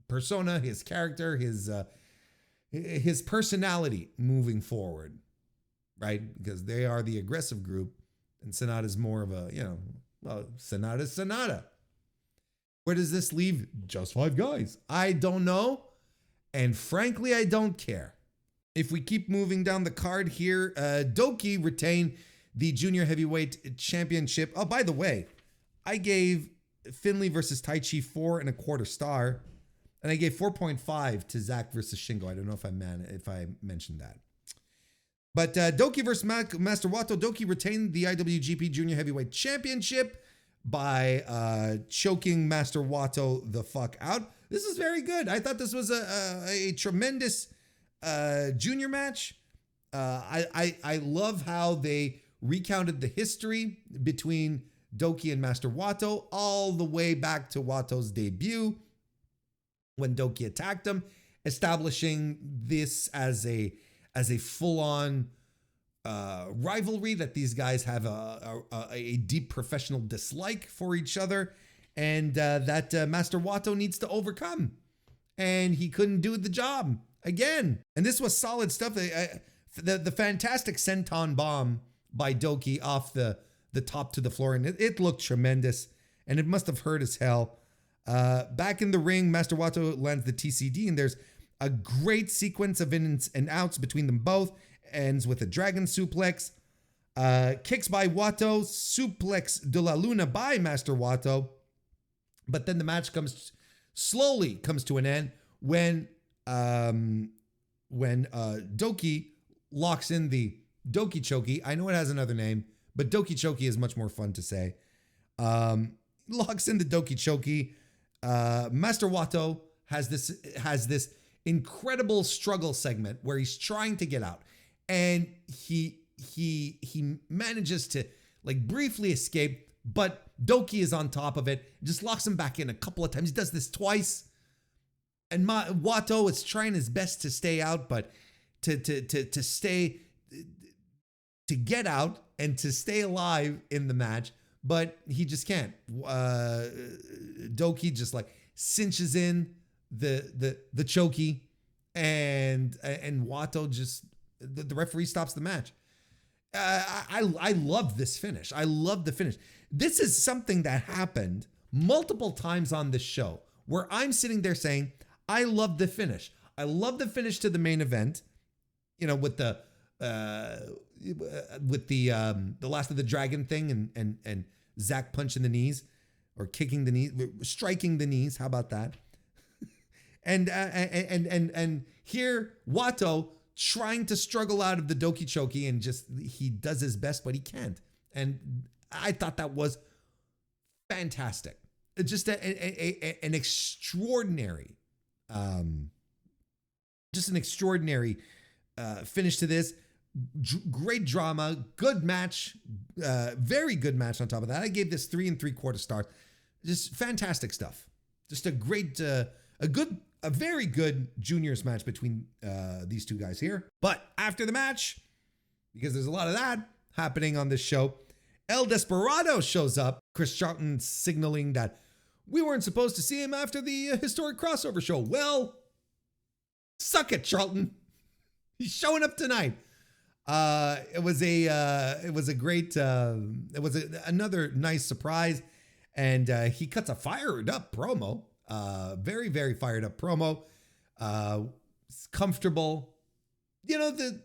persona, his character, his personality moving forward, right? Because they are the aggressive group and Sanada's more of a, Sanada's Sanada. Where does this leave just 5 guys? I don't know. And frankly, I don't care. If we keep moving down the card here, Doki retained the Junior Heavyweight Championship. Oh, by the way, I gave Finlay versus Taichi 4.25 stars, and I gave 4.5 to Zach versus Shingo. I don't know if I mentioned that. But Doki versus Master Wato. Doki retained the IWGP Junior Heavyweight Championship by choking Master Wato the fuck out. This is very good. I thought this was a tremendous junior match. I love how they recounted the history between Doki and Master Wato all the way back to Wato's debut when Doki attacked him, establishing this as a full-on rivalry that these guys have a deep professional dislike for each other, and that Master Wato needs to overcome. And he couldn't do the job again. And this was solid stuff. The fantastic senton bomb by Doki off the top to the floor, and it looked tremendous, and it must have hurt as hell. Back in the ring, Master Wato lands the TCD, and there's a great sequence of ins and outs between them both. Ends with a dragon suplex. Kicks by Wato, suplex de la Luna by Master Wato. But then the match slowly comes to an end when Doki locks in the Doki Choki. I know it has another name, but Doki Choki is much more fun to say. Locks in the Doki Choki. Master Wato has this incredible struggle segment where he's trying to get out, and he manages to like briefly escape, but Doki is on top of it, just locks him back in a couple of times. He does this twice, and Wato is trying his best to stay out, but to get out and to stay alive in the match, but he just can't. Doki just like cinches in the chokey, and Wato just the referee stops the match. I love this finish. I love the finish. This is something that happened multiple times on this show where I'm sitting there saying, I love the finish. I love the finish to the main event, with the last of the dragon thing and Zach punching the knees or kicking the knees, striking the knees. How about that? and here Wato trying to struggle out of the Doki Choki, and just he does his best, but he can't. And I thought that was fantastic. Just an extraordinary, finish to this. Great drama, good match, very good match on top of that. I gave this 3 3/4 stars. Just fantastic stuff. Just a great, a very good juniors match between these two guys here. But after the match, because there's a lot of that happening on this show, El Desperado shows up. Chris Charlton signaling that we weren't supposed to see him after the historic crossover show. Well, suck it, Charlton. He's showing up tonight. It was another nice surprise, and he cuts a fired up promo. Very, very fired up promo. Comfortable. The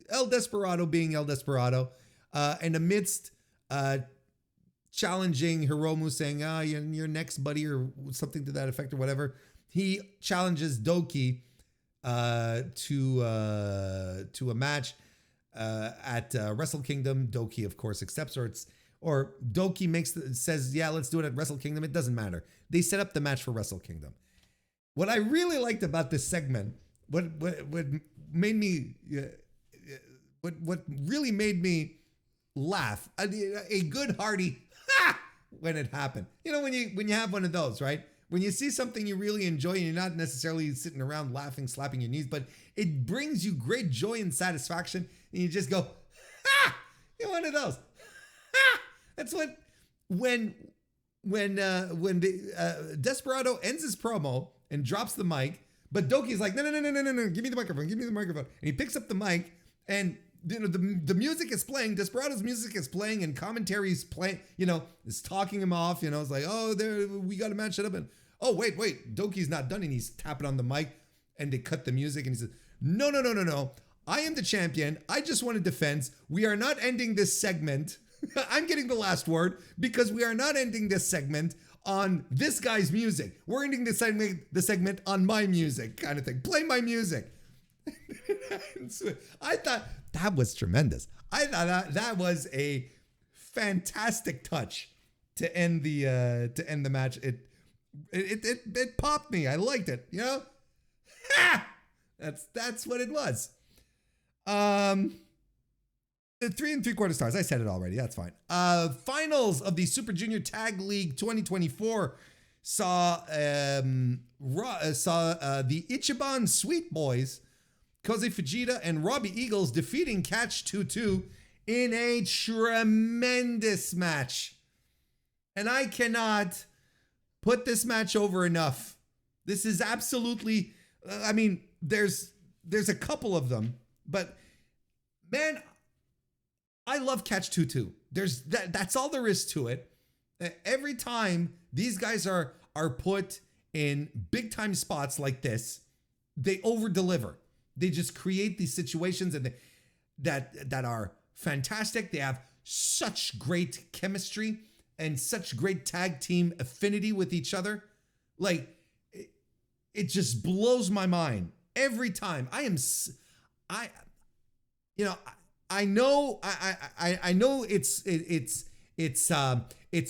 El Desperado being El Desperado. And amidst challenging Hiromu, saying, you're next, buddy, or something to that effect or whatever, he challenges Doki to a match at Wrestle Kingdom. Doki, of course, accepts, or Doki says, yeah, let's do it at Wrestle Kingdom. It doesn't matter. They set up the match for Wrestle Kingdom. What I really liked about this segment, what made me, what really made me laugh, a good hearty ha when it happened. When you have one of those, right? When you see something you really enjoy and you're not necessarily sitting around laughing, slapping your knees, but it brings you great joy and satisfaction, and you just go, ha! You're one of those. Ha! That's what when the Desperado ends his promo and drops the mic, but Doki's like, no, give me the microphone, and he picks up the mic, and the music is playing, Desperado's music is playing, and commentary's playing, is talking him off, it's like, oh, we got to match it up, and oh, wait, Doki's not done, and he's tapping on the mic, and they cut the music, and he says, no, I am the champion, I just want a defense, we are not ending this segment, I'm getting the last word, because we are not ending this segment on this guy's music, we're ending the segment on my music, kind of thing, play my music. I thought that was tremendous. I thought that was a fantastic touch to end the match. It popped me. I liked it. Ha! That's what it was. 3 3/4 stars. I said it already. That's fine. Finals of the Super Junior Tag League 2024 saw the Ichiban Sweet Boys, Koze Fujita and Robbie Eagles, defeating Catch 22 in a tremendous match. And I cannot put this match over enough. This is absolutely, there's a couple of them, but man, I love Catch 22. That's all there is to it. Every time these guys are are put in big time spots like this, they over deliver. They just create these situations and that are fantastic. They have such great chemistry and such great tag team affinity with each other. Like, it just blows my mind every time. I know it's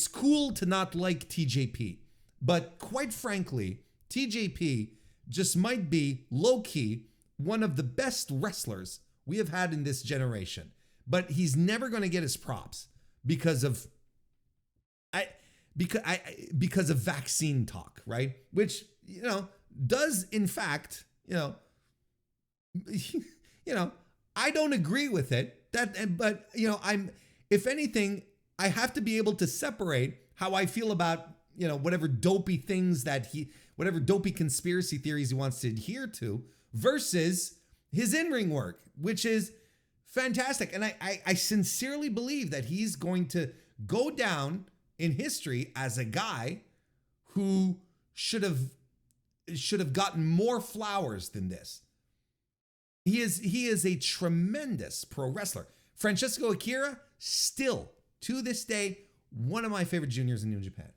cool to not like TJP, but quite frankly, TJP just might be low-key one of the best wrestlers we have had in this generation. But he's never going to get his props because of vaccine talk, right? Which, does in fact, I don't agree with it. But if anything, I have to be able to separate how I feel about, whatever dopey conspiracy theories he wants to adhere to versus his in-ring work, which is fantastic. And I sincerely believe that he's going to go down in history as a guy who should have gotten more flowers than this. He is a tremendous pro wrestler. Francesco Akira, still to this day, one of my favorite juniors in New Japan.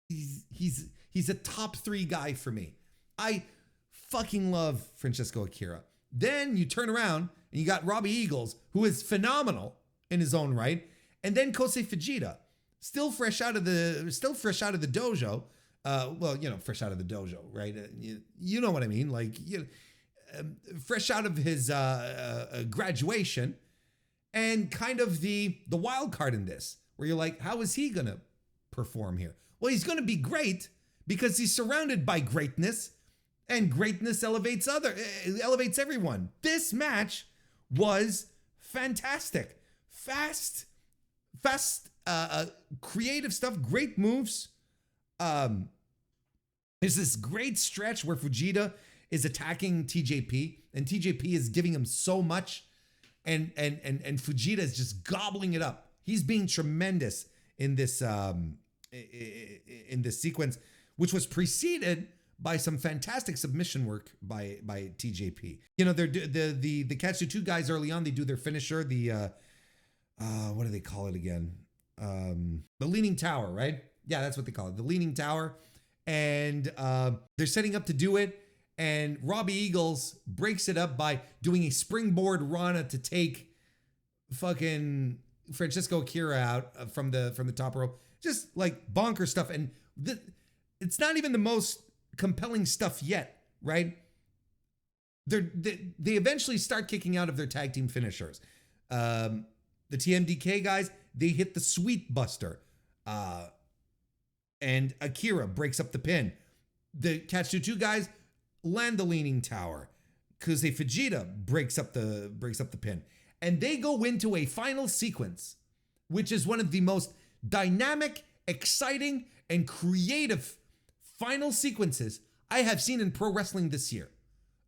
He's a top 3 guy for me. I fucking love Francesco Akira. Then you turn around and you got Robbie Eagles, who is phenomenal in his own right, and then Kosei Fujita, still fresh out of the dojo. Fresh out of the dojo, right? You know what I mean? Like, fresh out of his graduation, and kind of the wild card in this, where you're like, how is he gonna perform here? Well, he's gonna be great because he's surrounded by greatness, and greatness elevates everyone. This match was fantastic, fast, creative stuff, great moves. There's this great stretch where Fujita is attacking TJP, and TJP is giving him so much, and Fujita is just gobbling it up. He's being tremendous in this sequence, which was preceded by some fantastic submission work by TJP. They're the Katsu2 guys early on. They do their finisher, what do they call it again? The Leaning Tower, right? Yeah, that's what they call it, the Leaning Tower. And they're setting up to do it, and Robbie Eagles breaks it up by doing a springboard Rana to take fucking Francesco Akira out from the top rope. Just like bonker stuff, and it's not even the most compelling stuff yet, right? They eventually start kicking out of their tag team finishers. The TMDK guys, they hit the Sweet Buster, and Akira breaks up the pin. The Katsu2 guys land the Leaning Tower. Kosei Fujita breaks up the pin, and they go into a final sequence, which is one of the most dynamic, exciting, and creative final sequences I have seen in pro wrestling this year.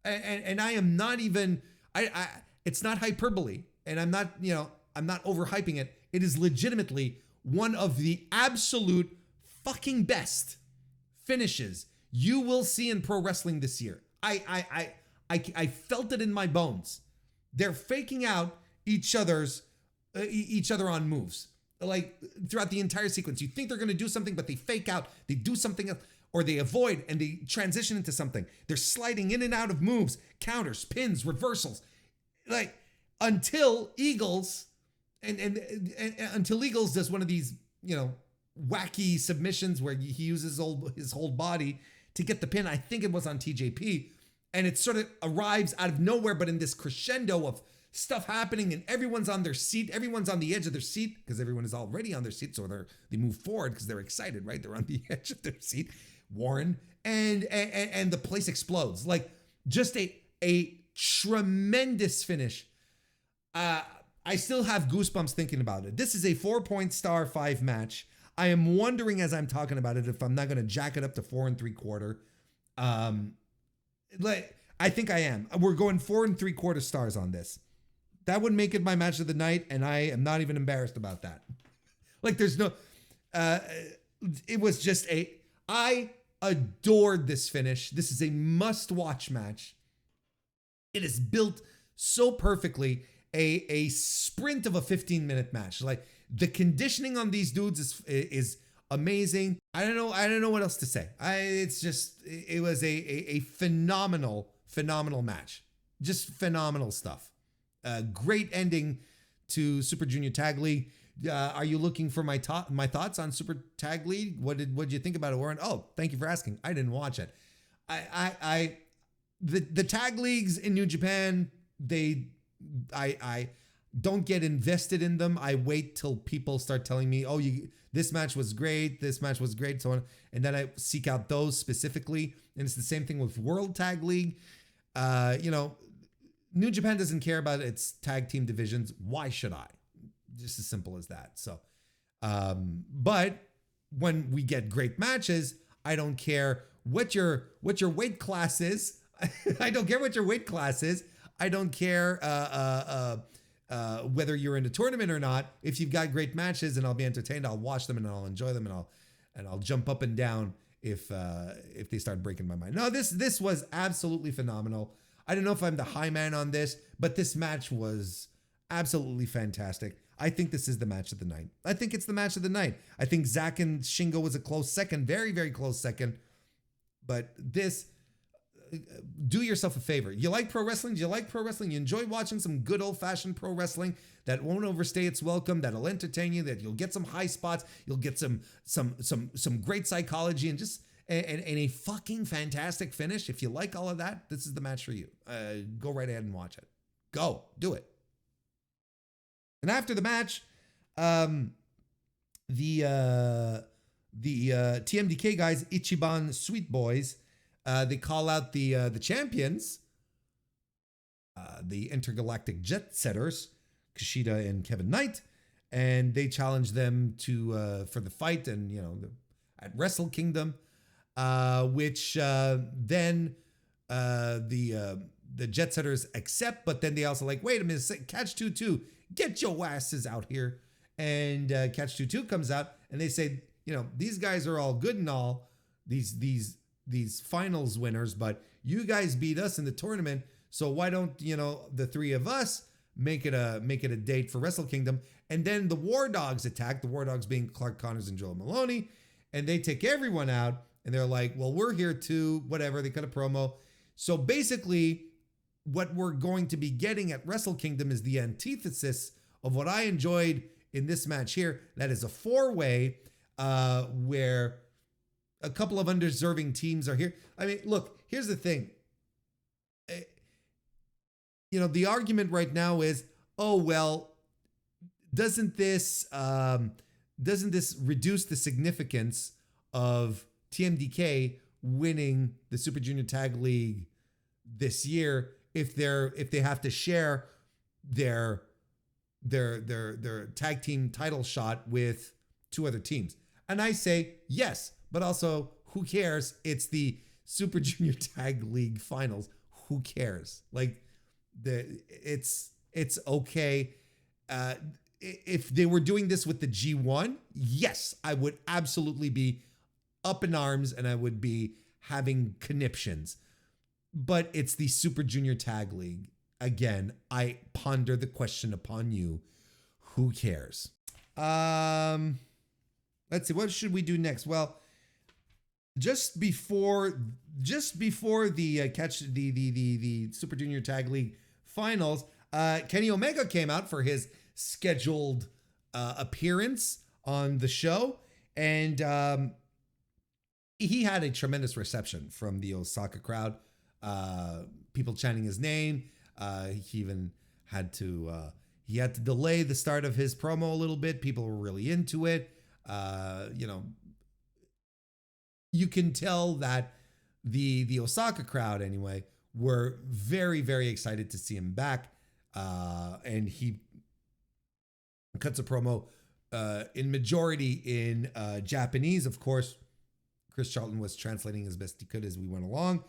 And I am not even, it's not hyperbole, and I'm not overhyping it. It is legitimately one of the absolute fucking best finishes you will see in pro wrestling this year. I felt it in my bones. They're faking out each other on moves. Like throughout the entire sequence, you think they're going to do something, but they fake out, they do something else, or they avoid and they transition into something. They're sliding in and out of moves, counters, pins, reversals, like until Eagles until Eagles does one of these, wacky submissions where he uses his whole body to get the pin. I think it was on TJP, and it sort of arrives out of nowhere, but in this crescendo of stuff happening, and everyone's on their seat. Everyone's on the edge of their seat because everyone is already on their seat. So they move forward because they're excited, right? They're on the edge of their seat. Warren and the place explodes. Like just a tremendous finish. I still have goosebumps thinking about it. This is a 4-point star 5 match. I am wondering as I'm talking about it if I'm not going to jack it up to 4 3/4. I think I am. We're going 4 3/4 stars on this. That would make it my match of the night, and I am not even embarrassed about that. Like there's no, it was just I adored this finish. This is a must-watch match. It is built so perfectly. A sprint of a 15-minute match. Like, the conditioning on these dudes is amazing. I don't know what else to say. It was a phenomenal match. Just phenomenal stuff. Great ending to Super Junior Tag League. Are you looking for my thoughts on Super Tag League? What did you think about it, Warren? Oh, thank you for asking. I didn't watch it. The tag leagues in New Japan, I don't get invested in them. I wait till people start telling me, oh, this match was great, so on, and then I seek out those specifically. And it's the same thing with World Tag League. New Japan doesn't care about its tag team divisions. Why should I? Just as simple as that. So, but when we get great matches, I don't care what your weight class is. I don't care what your weight class is. I don't care whether you're in a tournament or not. If you've got great matches, and I'll be entertained, I'll watch them and I'll enjoy them, and I'll jump up and down if they start breaking my mind. No, this was absolutely phenomenal. I don't know if I'm the high man on this, but this match was absolutely fantastic. I think this is the match of the night. I think it's the match of the night. I think Zack and Shingo was a close second, very, very close second. But this, do yourself a favor. You like pro wrestling? Do you like pro wrestling? You enjoy watching some good old-fashioned pro wrestling that won't overstay its welcome, that'll entertain you, that you'll get some high spots, you'll get some great psychology, and just and a fucking fantastic finish. If you like all of that, this is the match for you. Go right ahead and watch it. Go, do it. And after the match, the TMDK guys, Ichiban Sweet Boys, they call out the champions, the intergalactic jet setters, Kushida and Kevin Knight, and they challenge them to for the fight, and at Wrestle Kingdom, which then the jet setters accept, but then they also like, wait a minute, Catch 22, get your asses out here. And Catch 22 comes out, and they say, these guys are all good and all, these finals winners, but you guys beat us in the tournament, so why don't the three of us make it a date for Wrestle Kingdom? And then the War Dogs attack, the War Dogs being Clark Connors and Joel Maloney, and they take everyone out, and they're like, well, we're here too, whatever. They cut a promo. So basically, what we're going to be getting at Wrestle Kingdom is the antithesis of what I enjoyed in this match here. That is a four-way where a couple of undeserving teams are here. I mean, look, here's the thing. The argument right now is, oh, well, doesn't this reduce the significance of TMDK winning the Super Junior Tag League this year if they have to share their tag team title shot with two other teams? And I say yes, but also who cares? It's the Super Junior Tag League finals. Who cares? Like, it's okay. If they were doing this with the G1, yes, I would absolutely be up in arms and I would be having conniptions. But it's the Super Junior Tag League. Again, I ponder the question upon you. Who cares? Let's see. What should we do next? Well, just before the Super Junior Tag League finals, Kenny Omega came out for his scheduled appearance on the show, and he had a tremendous reception from the Osaka crowd. People chanting his name. He even had to delay the start of his promo a little bit. People were really into it. You can tell that the Osaka crowd, anyway, were very, very excited to see him back. And he cuts a promo in majority in Japanese. Of course, Chris Charlton was translating as best he could as we went along,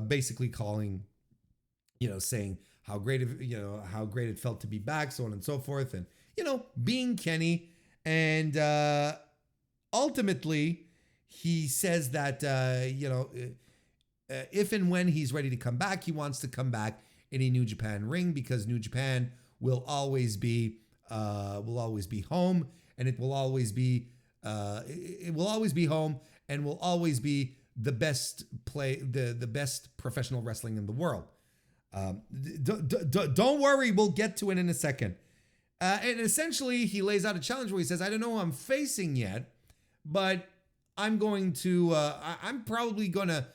basically calling, saying how great it felt to be back, so on and so forth, and being Kenny. And ultimately, he says that, if and when he's ready to come back, he wants to come back in a New Japan ring because New Japan will always be home, and it will always be home, and will always be the best professional wrestling in the world. Don't worry, we'll get to it in a second. And essentially, he lays out a challenge where he says, "I don't know who I'm facing yet, but I'm probably going to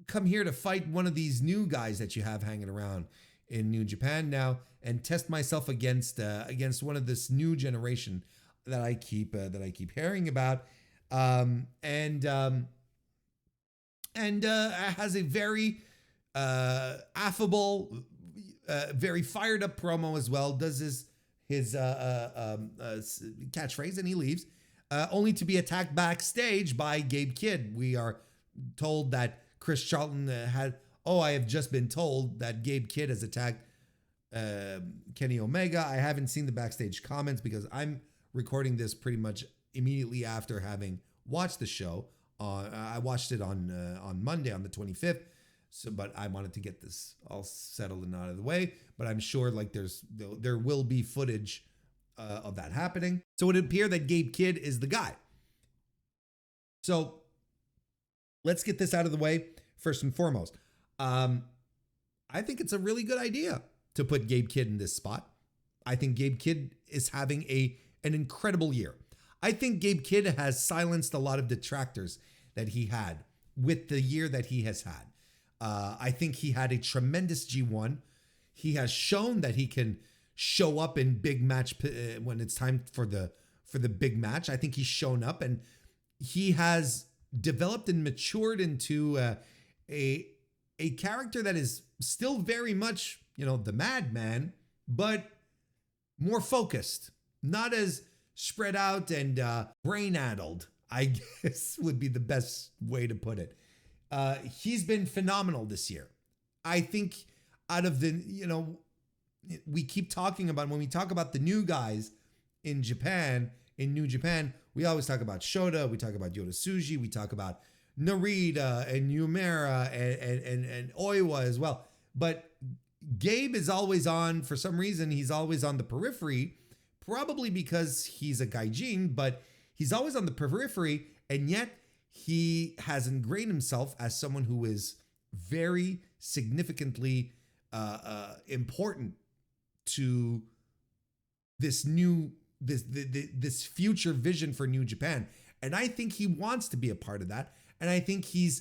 come here to fight one of these new guys that you have hanging around in New Japan now and test myself against one of this new generation that I keep hearing about." And has a very affable, very fired up promo as well. Does his catchphrase, and he leaves, only to be attacked backstage by Gabe Kidd. We are told that Chris Charlton I have just been told that Gabe Kidd has attacked Kenny Omega. I haven't seen the backstage comments because I'm recording this pretty much immediately after having watched the show. I watched it on Monday, on the 25th. But I wanted to get this all settled and out of the way. But I'm sure there will be footage of that happening. So it would appear that Gabe Kidd is the guy. So let's get this out of the way first and foremost. I think it's a really good idea to put Gabe Kidd in this spot. I think Gabe Kidd is having an incredible year. I think Gabe Kidd has silenced a lot of detractors that he had with the year that he has had. I think he had a tremendous G1. He has shown that he can show up in big match when it's time for the big match. I think he's shown up, and he has developed and matured into a character that is still very much, the madman, but more focused, not as spread out and brain-addled, I guess would be the best way to put it. He's been phenomenal this year. I think out of we keep talking about, when we talk about the new guys in New Japan, we always talk about Shota, we talk about Yota Tsuji, we talk about Narita and Yumera and Oiwa as well. But Gabe is always on, for some reason, he's always on the periphery, probably because he's a gaijin, but he's always on the periphery, and yet he has ingrained himself as someone who is very significantly important to this future vision for New Japan. And I think he wants to be a part of that. And I think he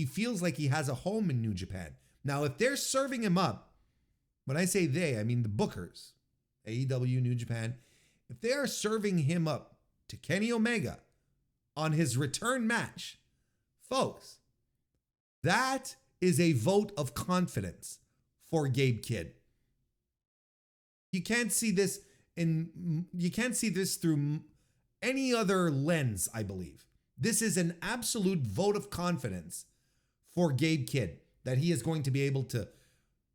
feels like he has a home in New Japan. Now, if they're serving him up, when I say they, I mean the bookers, AEW, New Japan, if they are serving him up to Kenny Omega on his return match, folks, that is a vote of confidence for Gabe Kidd. You can't see this through any other lens, I believe. This is an absolute vote of confidence for Gabe Kidd, that he is going to be able to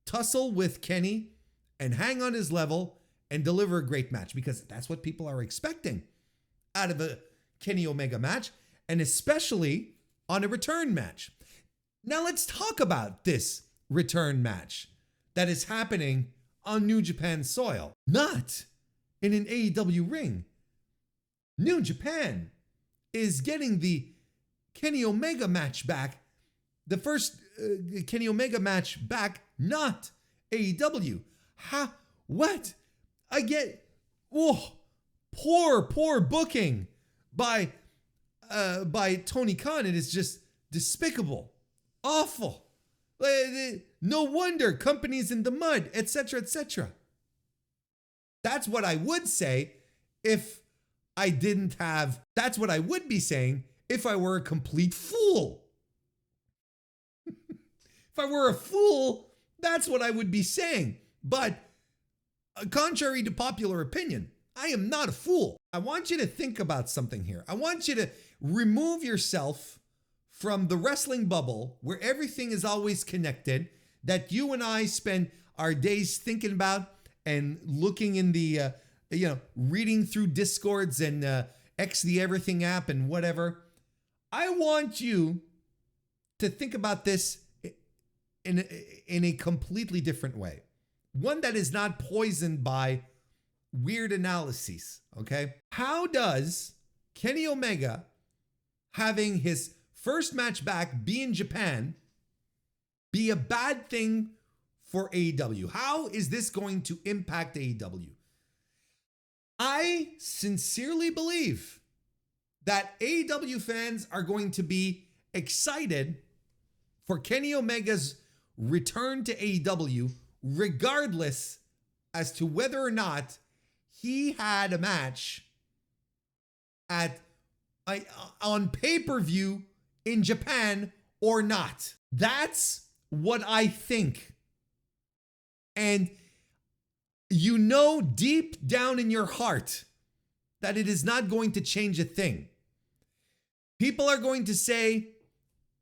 tussle with Kenny and hang on his level and deliver a great match, because that's what people are expecting out of a Kenny Omega match, and especially on a return match. Now let's talk about this return match that is happening on New Japan soil, not in an AEW ring. New Japan is getting the Kenny Omega match back, the first Kenny Omega match back, not AEW. What? I get, poor booking by Tony Khan. It is just despicable, awful. No wonder companies in the mud, etc., etc. That's what I would say if I didn't have. That's what I would be saying if I were a complete fool. If I were a fool, that's what I would be saying. But contrary to popular opinion, I am not a fool. I want you to think about something here. I want you to remove yourself from the wrestling bubble where everything is always connected, that you and I spend our days thinking about and looking in the, reading through Discords and X the Everything app and whatever. I want you to think about this in a completely different way. One that is not poisoned by weird analyses, okay? How does Kenny Omega having his first match back be in Japan be a bad thing for AEW? How is this going to impact AEW? I sincerely believe that AEW fans are going to be excited for Kenny Omega's return to AEW, regardless as to whether or not he had a match on pay-per-view in Japan or not. That's what I think. And you know deep down in your heart that it is not going to change a thing. People are going to say,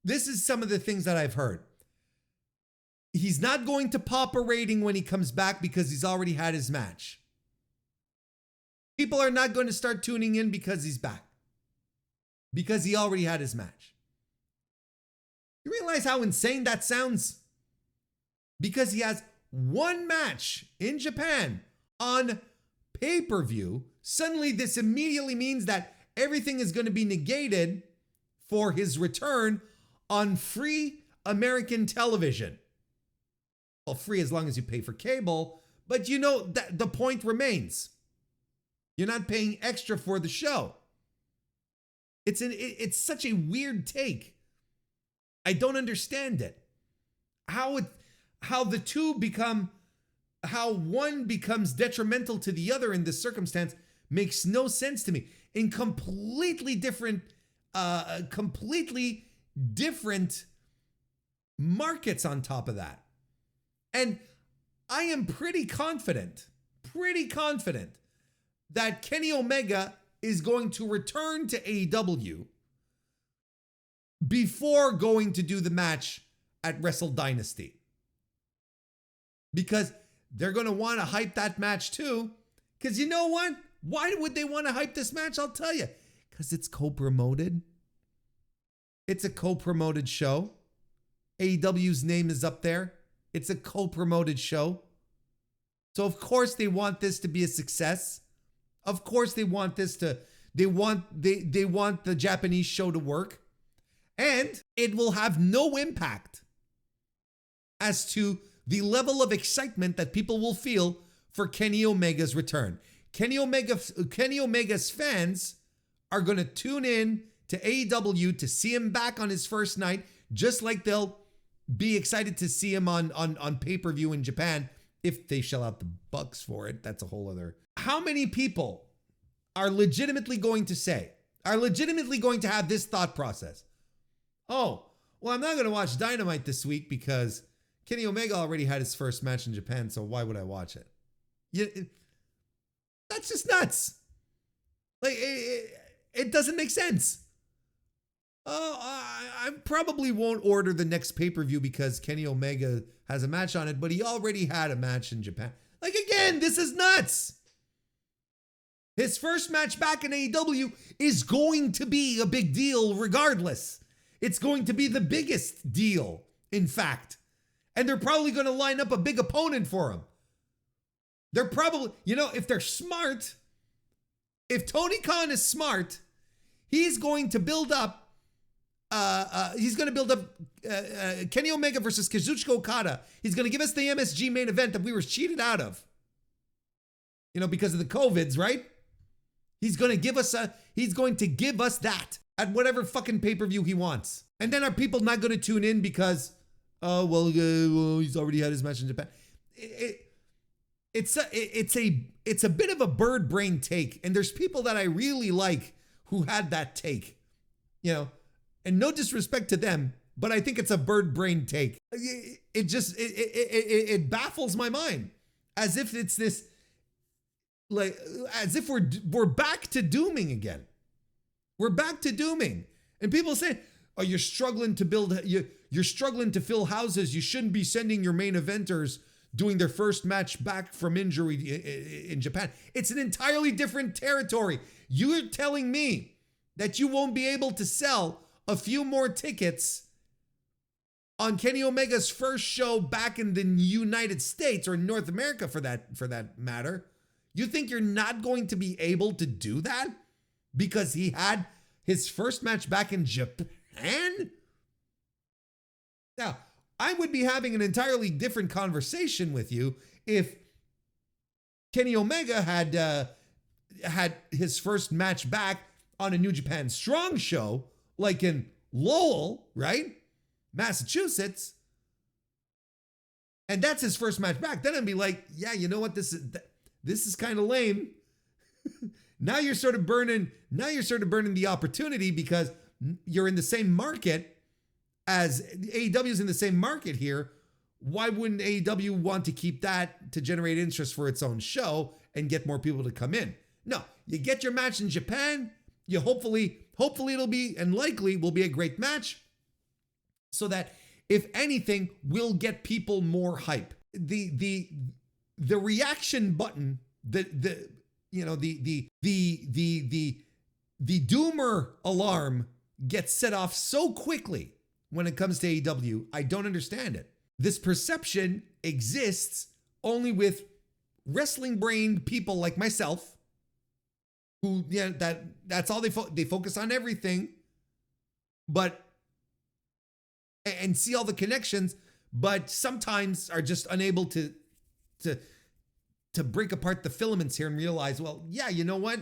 this is some of the things that I've heard. He's not going to pop a rating when he comes back because he's already had his match. People are not going to start tuning in because he's back, because he already had his match. You realize how insane that sounds? Because he has one match in Japan on pay-per-view, suddenly this immediately means that everything is going to be negated for his return on free American television. Well, free as long as you pay for cable, but you know that the point remains. You're not paying extra for the show. It's such a weird take. I don't understand it. How one becomes detrimental to the other in this circumstance makes no sense to me. In completely different markets on top of that. And I am pretty confident that Kenny Omega is going to return to AEW before going to do the match at Wrestle Dynasty. Because they're going to want to hype that match too. Because you know what? Why would they want to hype this match? I'll tell you. Because it's co-promoted. It's a co-promoted show. AEW's name is up there. It's a co-promoted show. So of course they want this to be a success. Of course they want this to, they want the Japanese show to work. And it will have no impact as to the level of excitement that people will feel for Kenny Omega's return. Kenny Omega's fans are going to tune in to AEW to see him back on his first night, just like they'll be excited to see him on pay-per-view in Japan if they shell out the bucks for it. That's a whole other. How many people are legitimately going to have this thought process? Oh, well, I'm not going to watch Dynamite this week because Kenny Omega already had his first match in Japan, so why would I watch it? That's just nuts. Like, it doesn't make sense. Oh, I probably won't order the next pay-per-view because Kenny Omega has a match on it, but he already had a match in Japan. Like, again, this is nuts. His first match back in AEW is going to be a big deal regardless. It's going to be the biggest deal, in fact. And they're probably going to line up a big opponent for him. They're probably, if they're smart, if Tony Khan is smart, he's going to build up Kenny Omega versus Kazuchika Okada. He's going to give us the MSG main event that we were cheated out of. Because of the COVIDs, right? He's going to give us that at whatever fucking pay-per-view he wants. And then are people not going to tune in because, he's already had his match in Japan? It's a bit of a bird brain take. And there's people that I really like who had that take, and no disrespect to them, but I think it's a bird brain take. It baffles my mind as if it's this, as if we're back to dooming again. We're back to dooming. And people say, oh, you're struggling to fill houses. You shouldn't be sending your main eventers doing their first match back from injury in Japan. It's an entirely different territory. You're telling me that you won't be able to sell a few more tickets on Kenny Omega's first show back in the United States, or North America for that matter, you think you're not going to be able to do that because he had his first match back in Japan? Now, I would be having an entirely different conversation with you if Kenny Omega had his first match back on a New Japan Strong show, like in Lowell, right? Massachusetts. And that's his first match back. Then I'd be like, yeah, you know what? This is kind of lame. Now you're sort of burning the opportunity because you're in the same market as AEW's in the same market here. Why wouldn't AEW want to keep that to generate interest for its own show and get more people to come in? No, you get your match in Japan. You hopefully it'll be, and likely will be, a great match, so that if anything, we'll get people more hype. The reaction button, the doomer alarm gets set off so quickly when it comes to AEW. I don't understand it. This perception exists only with wrestling-brained people like myself, who, yeah, that's all they focus on everything, and see all the connections, but sometimes are just unable to break apart the filaments here and realize, well, yeah, you know what?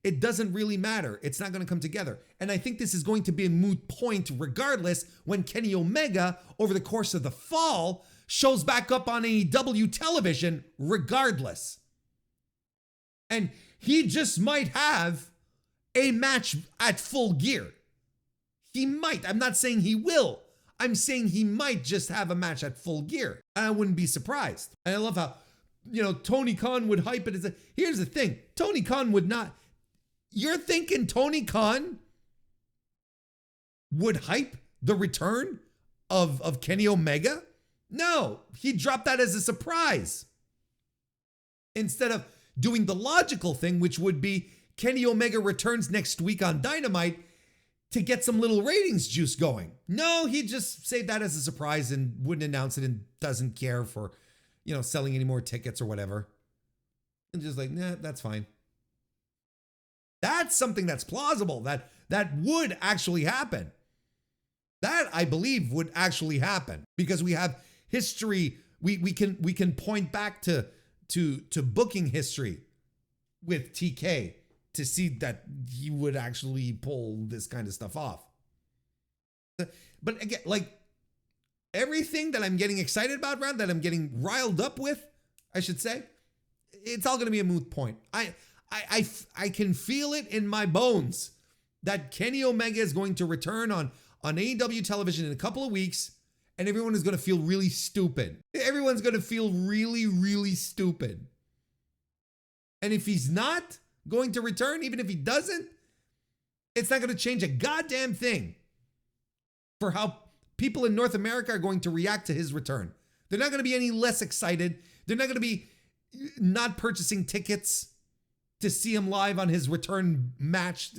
It doesn't really matter. It's not going to come together. And I think this is going to be a moot point regardless when Kenny Omega, over the course of the fall, shows back up on AEW television regardless. And he just might have a match at Full Gear. He might. I'm not saying he will. I'm saying he might just have a match at Full Gear. And I wouldn't be surprised. And I love how, Tony Khan would hype it. Here's the thing. Tony Khan would not. You're thinking Tony Khan would hype the return of Kenny Omega? No, he dropped that as a surprise. Instead of doing the logical thing, which would be Kenny Omega returns next week on Dynamite to get some little ratings juice going. No, he just saved that as a surprise and wouldn't announce it and doesn't care for, selling any more tickets or whatever. And just like, nah, that's fine. That's something that's plausible, that would actually happen. That, I believe, would actually happen because we have history. We can point back to booking history with TK to see that he would actually pull this kind of stuff off. But again, like everything that I'm getting excited about, that I'm getting riled up with, I should say, it's all going to be a moot point. I can feel it in my bones that Kenny Omega is going to return on AEW television in a couple of weeks, and everyone is going to feel really stupid. Everyone's going to feel really, really stupid. And if he's not going to return, even if he doesn't, it's not going to change a goddamn thing for how people in North America are going to react to his return. They're not going to be any less excited. They're not going to be not purchasing tickets to see him live on his return match.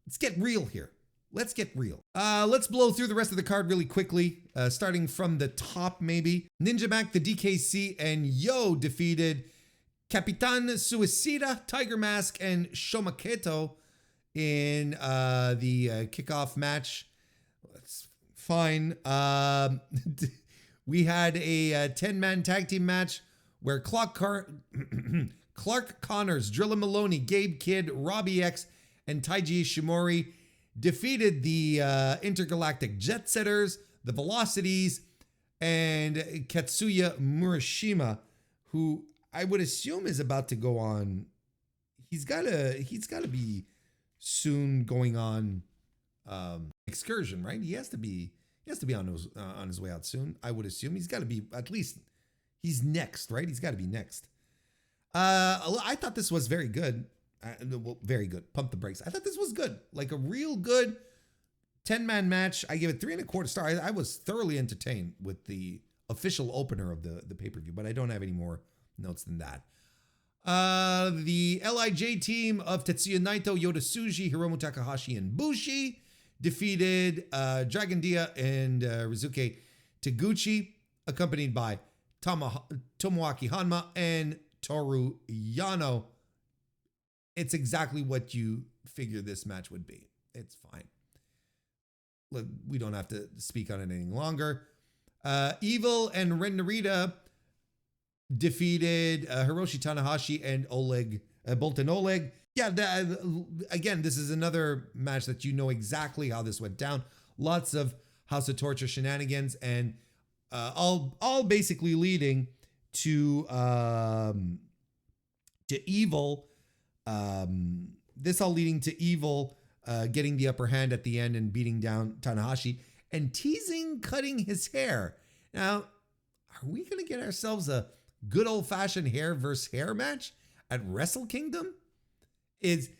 Let's get real here. Let's get real. Let's blow through the rest of the card really quickly, starting from the top maybe. Ninja Mac, the DKC, and Yo defeated Capitan Suicida, Tiger Mask, and Shomaketo in the kickoff match. That's fine. We had a 10-man tag team match where Clark Connors, Drilla Maloney, Gabe Kidd, Robbie X, and Taiji Ishimori defeated the Intergalactic Jet Setters, the Velocities, and Katsuya Murashima, who I would assume is about to go on. He's gotta be soon going on excursion, right? He has to be on his way out soon. I would assume he's got to be, at least he's next, right? He's got to be next. I thought this was very good. Well, very good. Pump the brakes. I thought this was good. Like a real good 10-man match. I give it 3.25 stars. I was thoroughly entertained with the official opener of the pay-per-view, but I don't have any more notes than that. The LIJ team of Tetsuya Naito, Yota Tsuji, Hiromu Takahashi, and Bushi defeated Dragon Dia and Rizuke Taguchi, accompanied by Tomoaki Hanma and Toru Yano. It's exactly what you figure this match would be. It's fine. Look, we don't have to speak on it any longer. Evil and Ren Narita defeated Hiroshi Tanahashi and Bolton Oleg. Yeah, again, this is another match that you know exactly how this went down. Lots of House of Torture shenanigans, and all basically leading to Evil. This all leading to Evil getting the upper hand at the end and beating down Tanahashi and teasing cutting his hair. Now, are we going to get ourselves a good old-fashioned hair versus hair match at Wrestle Kingdom? Is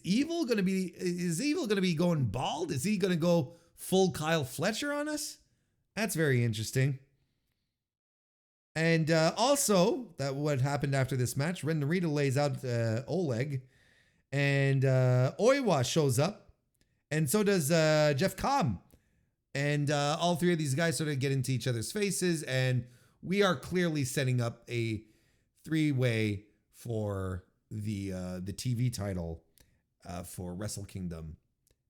Evil going to be going bald? Is he going to go full Kyle Fletcher on us? That's very interesting. And also, that what happened after this match, Ren Narita lays out Oleg, and Oiwa shows up, and so does Jeff Cobb. And all three of these guys sort of get into each other's faces, and we are clearly setting up a three-way for the TV title for Wrestle Kingdom.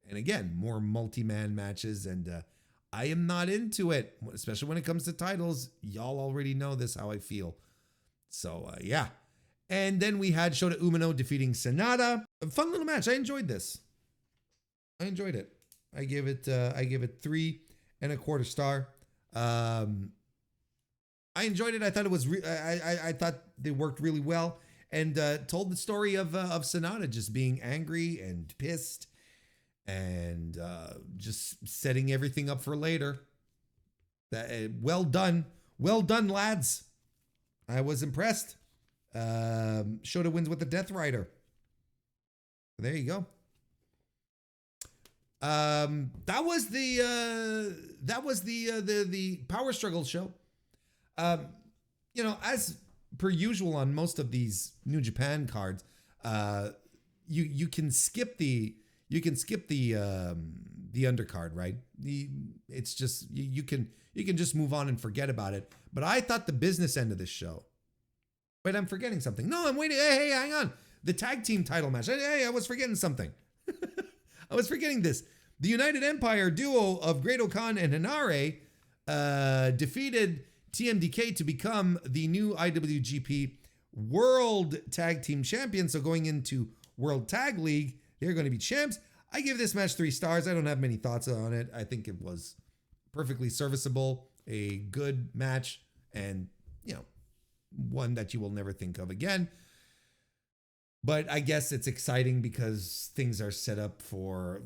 And again, more multi-man matches, and I am not into it, especially when it comes to titles. Y'all already know this, how I feel. So, yeah. And then we had Shota Umino defeating Sanada. A fun little match. I enjoyed this. I enjoyed it. I give it 3.25 stars. I enjoyed it. I thought it was. I thought they worked really well and told the story of Sanada just being angry and pissed and just setting everything up for later. Well done, lads. I was impressed. Shota wins with the Death Rider. There you go. That was the Power Struggle show. As per usual on most of these New Japan cards, you can skip the undercard, right? It's just you can just move on and forget about it. But I thought the business end of this show. Wait, I'm forgetting something. No, I'm waiting. Hey, hang on. The tag team title match. Hey, I was forgetting something. I was forgetting this. The United Empire duo of Great Okan and Hinare defeated TMDK to become the new IWGP World Tag Team Champions. So going into World Tag League, they're going to be champs. I give this match 3 stars. I don't have many thoughts on it. I think it was perfectly serviceable, a good match, and, one that you will never think of again. But I guess it's exciting because things are set up for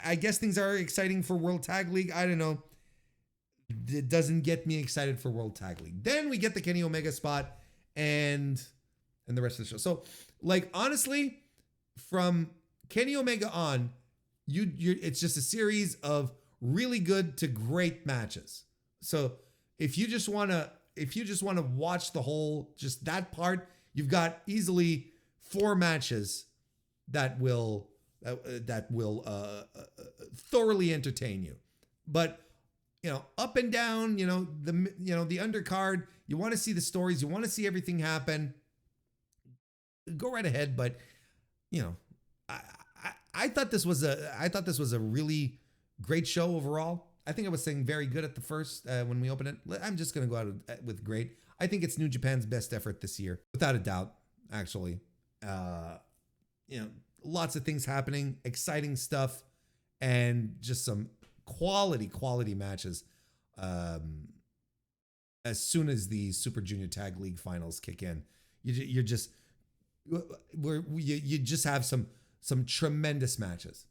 I guess things are exciting for World Tag League. I don't know. It doesn't get me excited for World Tag League. Then we get the Kenny Omega spot and the rest of the show. So, honestly, from Kenny Omega on, it's just a series of really good to great matches. So if you just want to watch the whole, just that part, you've got easily 4 matches that will thoroughly entertain you. But up and down, the undercard, you want to see the stories, you want to see everything happen. Go right ahead, but I thought this was a really great show overall. I think I was saying very good at the first when we opened it. I'm just going to go out with great. I think it's New Japan's best effort this year, without a doubt, actually. Lots of things happening, exciting stuff, and just some quality matches. As soon as the Super Junior Tag League finals kick in, you just have some tremendous matches.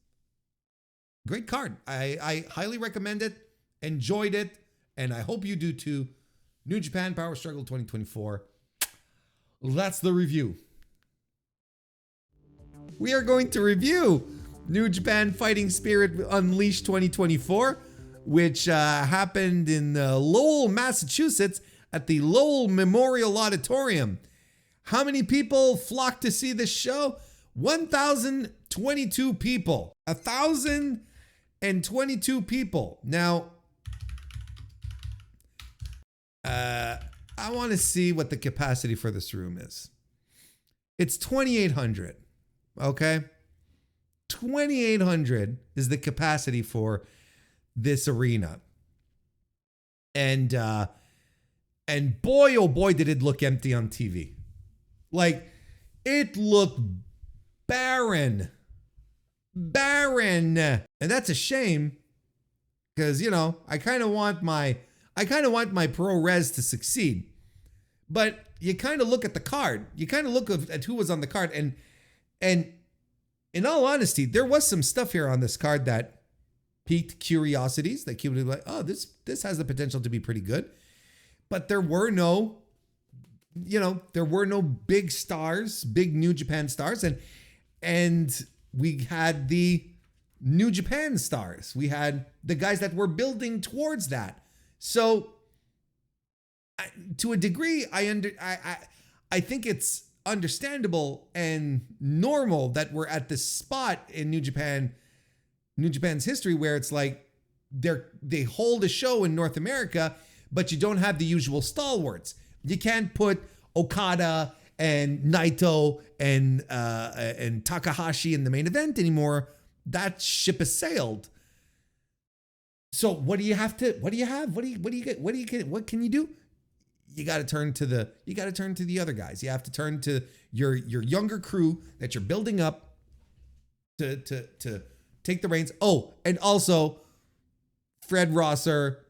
Great card. I highly recommend it. Enjoyed it. And I hope you do too. New Japan Power Struggle 2024. That's the review. We are going to review New Japan Fighting Spirit Unleashed 2024, which happened in Lowell, Massachusetts. at the Lowell Memorial Auditorium. How many people flocked to see this show? 1,022 people. 1,022 people. Now, I want to see what the capacity for this room is. It's 2,800. Okay? 2,800 is the capacity for this arena. And boy, oh boy, did it look empty on TV. Like, it looked barren. Barren. And that's a shame because, you know, I kind of want my pro res to succeed. But you kind of look at the card. You kind of look at who was on the card. And in all honesty, there was some stuff here on this card that piqued curiosities. That kept like, oh, this has the potential to be pretty good. But there were no big stars, big New Japan stars. And we had the New Japan stars. We had the guys that were building towards that. So to a degree, I think it's understandable and normal that we're at this spot in New Japan's history where it's like they hold a show in North America, but you don't have the usual stalwarts. You can't put Okada and Naito and Takahashi in the main event anymore. That ship has sailed. So what can you do? You got to turn to the other guys. You have to turn to your younger crew that you're building up to take the reins. Oh, and also Fred Rosser,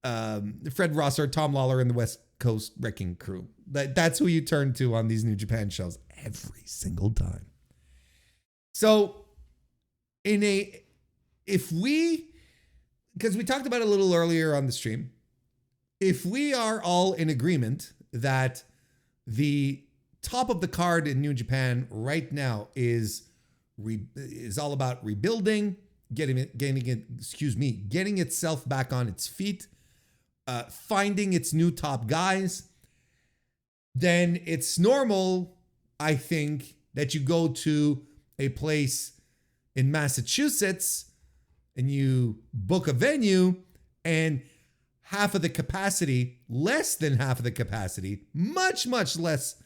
Tom Lawler, and the West Coast Wrecking Crew. That's who you turn to on these New Japan shows every single time. So because we talked about it a little earlier on the stream, if we are all in agreement that the top of the card in New Japan right now is all about rebuilding, getting itself back on its feet, finding its new top guys, then it's normal, I think, that you go to a place in Massachusetts and you book a venue and half of the capacity, less than half of the capacity, much, much less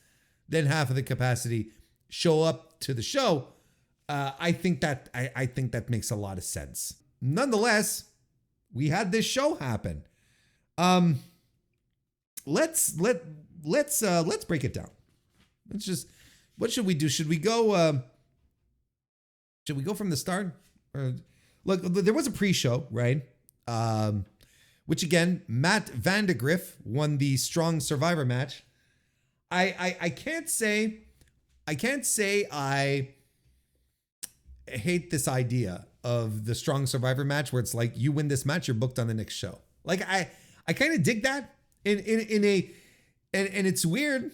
than half of the capacity show up to the show. I think that makes a lot of sense. Nonetheless, we had this show happen. Let's break it down. What should we do? Should we go from the start? Look, there was a pre-show, right? Which again, Matt Vandegrift won the Strong Survivor match. I can't say I hate this idea of the Strong Survivor match where it's like you win this match, you're booked on the next show. Like I kind of dig that and it's weird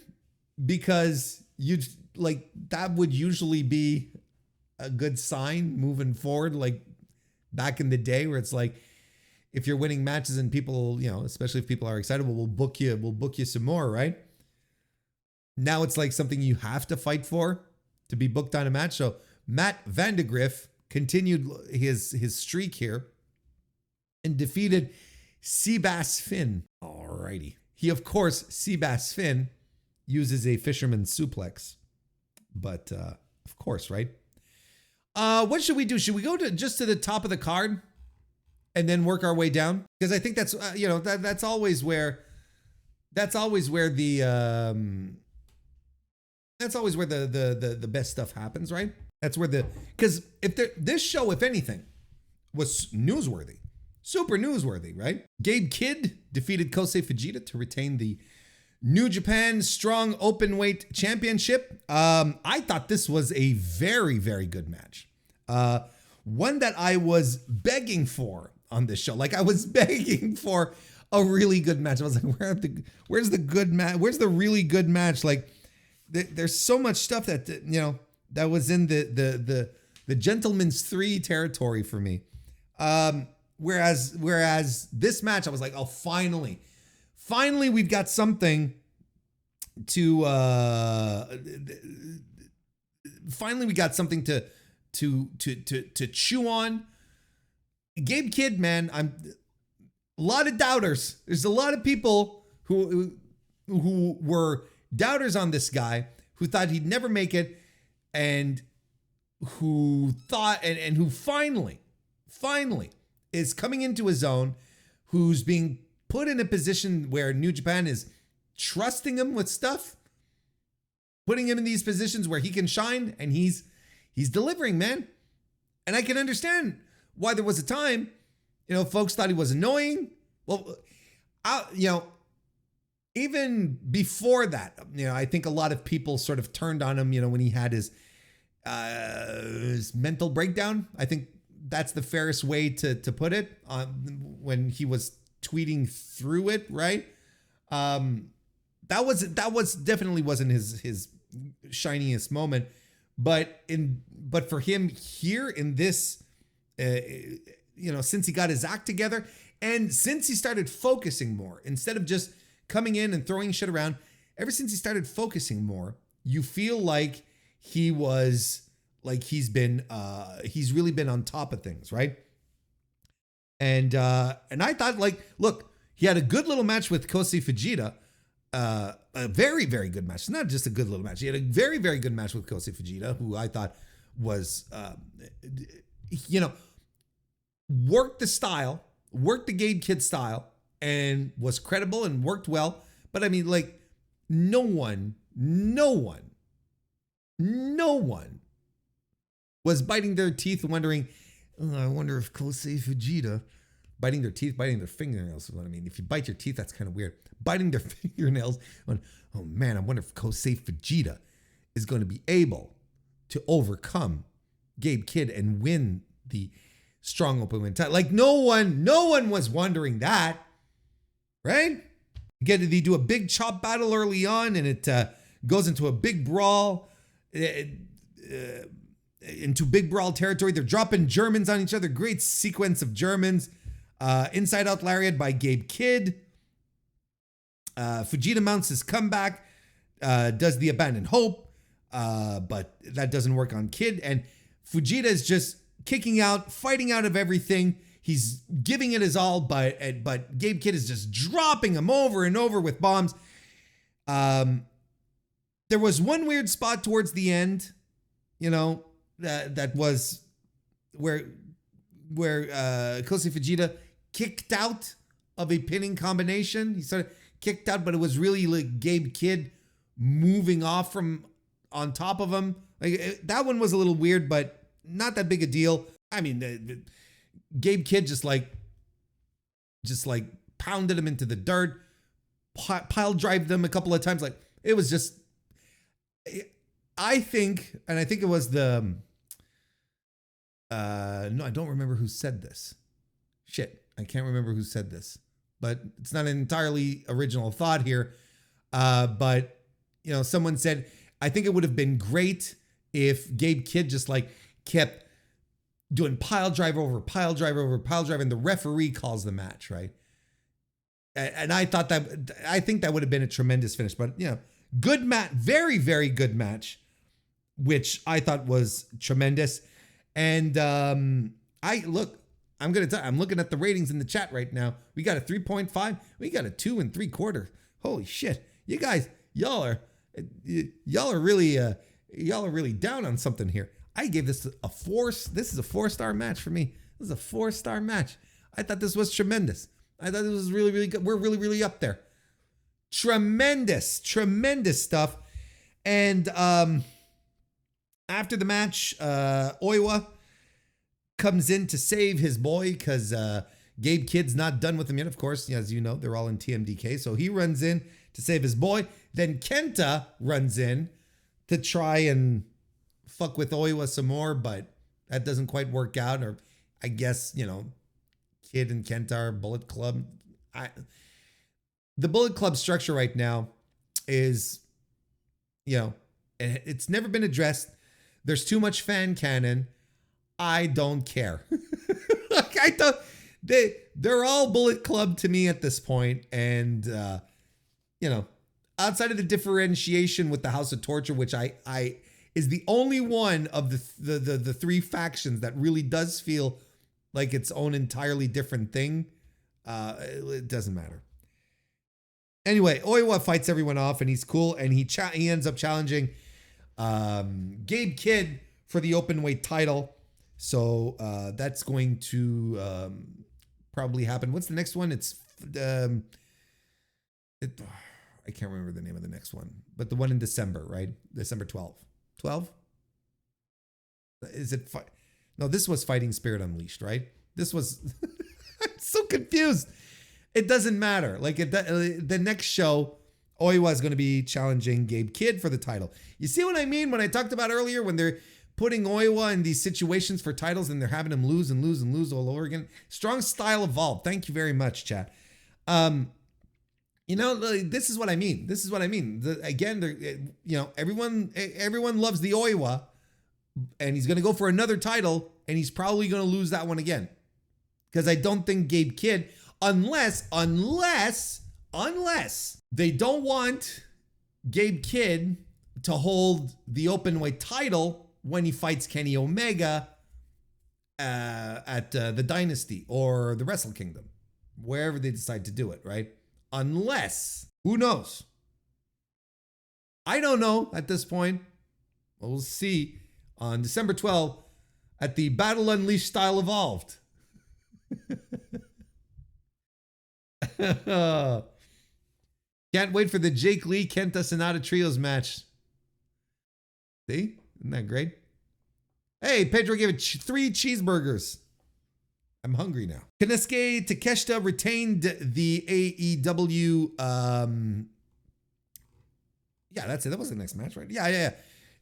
because that would usually be a good sign moving forward, like back in the day where it's like if you're winning matches and people, especially if people are excited, we'll book you some more, right? Now it's like something you have to fight for to be booked on a match. So Matt Vandegrift continued his streak here and defeated Seabass Finn. Alrighty. He, of course, Seabass Finn uses a fisherman's suplex. But, of course, right? What should we do? Should we go just to the top of the card and then work our way down? Because I think that's, that's always where the best stuff happens, right? That's where because this show, if anything, was newsworthy, super newsworthy, right? Gabe Kidd defeated Kosei Fujita to retain the New Japan Strong Openweight Championship. I thought this was a very, very good match. One that I was begging for on this show. Like I was begging for a really good match. I was like, where's the good match? Where's the really good match? Like there's so much stuff that, that was in the Gentleman's 3 territory for me. Whereas this match, I was like, oh, finally finally we've got something to to chew on. Gabe Kidd, man, a lot of doubters. There's a lot of people who were doubters on this guy, who thought he'd never make it, and who thought and who finally is coming into his own, who's being put in a position where New Japan is trusting him with stuff, putting him in these positions where he can shine, and he's delivering, man. And I can understand why there was a time, folks thought he was annoying. Well, even before that, I think a lot of people sort of turned on him, when he had his mental breakdown. I think that's the fairest way to put it, when he was tweeting through it, right? That was definitely wasn't his shiniest moment, but for him here in this, since he got his act together and since he started focusing more, instead of just coming in and throwing shit around, ever since he started focusing more, you feel like he's really been on top of things, right? And I thought, look, he had a good little match with Kosei Fujita, a very, very good match. It's not just a good little match. He had a very, very good match with Kosei Fujita, who I thought was, worked the style, worked the Gabe Kidd style, and was credible and worked well. But I mean, no one was biting their teeth wondering, I wonder if Kosei Fujita, biting their teeth, biting their fingernails is what I mean. If you bite your teeth, that's kind of weird. Biting their fingernails, oh man, I wonder if Kosei Fujita is going to be able to overcome Gabe Kidd and win the strong open win title. No one was wondering that, right? They do a big chop battle early on, and it goes into a big brawl, into big brawl territory. They're dropping Germans on each other. Great sequence of Germans. Inside out lariat by Gabe Kidd. Fujita mounts his comeback, does the abandoned hope, but that doesn't work on Kidd. And Fujita is just kicking out, fighting out of everything. He's giving it his all, but Gabe Kidd is just dropping him over and over with bombs. There was one weird spot towards the end, that was where Kosei Fujita kicked out of a pinning combination. He sort of kicked out, but it was really like Gabe Kidd moving off from on top of him. That one was a little weird, but not that big a deal. I mean, Gabe Kidd just pounded him into the dirt, pile drived them a couple of times. It was just, I think it was no, I don't remember who said this. Shit, I can't remember who said this, but it's not an entirely original thought here. But someone said, I think it would have been great if Gabe Kidd just kept doing pile driver over pile driver over pile driver, and the referee calls the match, right? And I think that would have been a tremendous finish. But good match, very, very good match, which I thought was tremendous. And I'm looking at the ratings in the chat right now. We got a 3.5. We got a 2 3/4. Holy shit. You guys, y'all are really down on something here. I gave this a 4. This is a 4-star match for me. This is a 4-star match. I thought this was tremendous. I thought this was really, really good. We're really, really up there. Tremendous stuff. And after the match, Oiwa comes in to save his boy because Gabe Kidd's not done with him yet. Of course, as you know, they're all in TMDK. So he runs in to save his boy. Then Kenta runs in to try and fuck with Oiwa some more, but that doesn't quite work out. Or I guess, Kidd and Kenta are Bullet Club. The Bullet Club structure right now is, it's never been addressed. There's too much fan canon. I don't care. they're all Bullet Club to me at this point, and you know, outside of the differentiation with the House of Torture, which I is the only one of the three factions that really does feel like its own entirely different thing. It doesn't matter. Anyway, Oiwa fights everyone off, and he's cool, and he ends up challenging Gabe Kidd for the open weight title. So that's going to probably happen. What's the next one? I can't remember the name of the next one, but the one in December, right? December 12th. 12? Is it? No, this was Fighting Spirit Unleashed, right? This was. I'm so confused. It doesn't matter. Like the next show, Oiwa is going to be challenging Gabe Kidd for the title. You see what I mean when I talked about earlier when they're putting Oiwa in these situations for titles and they're having him lose and lose and lose all over again? Strong style evolved. Thank you very much, chat. You know, this is what I mean. This is what I mean. Again, you know, everyone loves the Oiwa, and he's going to go for another title, and he's probably going to lose that one again. Because I don't think Gabe Kidd, unless they don't want Gabe Kidd to hold the openweight title when he fights Kenny Omega at the Dynasty or the Wrestle Kingdom, wherever they decide to do it, right? Unless, who knows? I don't know at this point. We'll see on December 12th at the Battle Unleashed Style Evolved. Can't wait for the Jake Lee Kenta Sonata Trios match. See? Isn't that great? Hey, Pedro gave it 3 cheeseburgers. I'm hungry now. Konosuke Takeshita retained the AEW. Yeah, that's it. That was the next match, right? Yeah.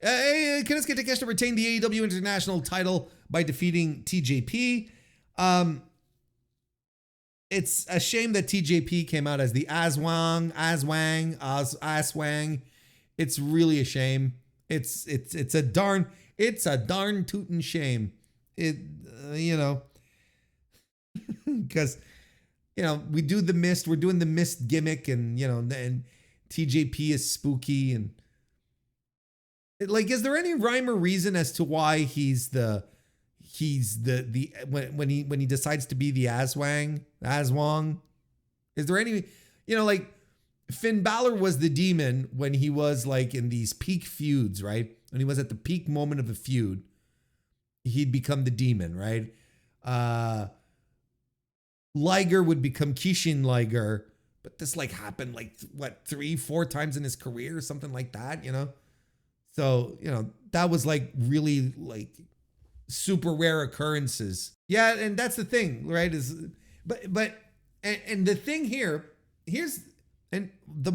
Konosuke Takeshita retained the AEW International title by defeating TJP. It's a shame that TJP came out as the Aswang. It's really a shame. It's a darn tootin' shame. Because, we do the mist. We're doing the mist gimmick, and and TJP is spooky, and is there any rhyme or reason as to why he's the when he decides to be the Aswang? Is there any, Finn Balor was the demon when he was in these peak feuds, right? When he was at the peak moment of a feud, he'd become the demon, right? Liger would become Kishin Liger, but this happened 3-4 times in his career or something like that, So, that was really super rare occurrences. Yeah, and that's the thing, right? But the thing here's the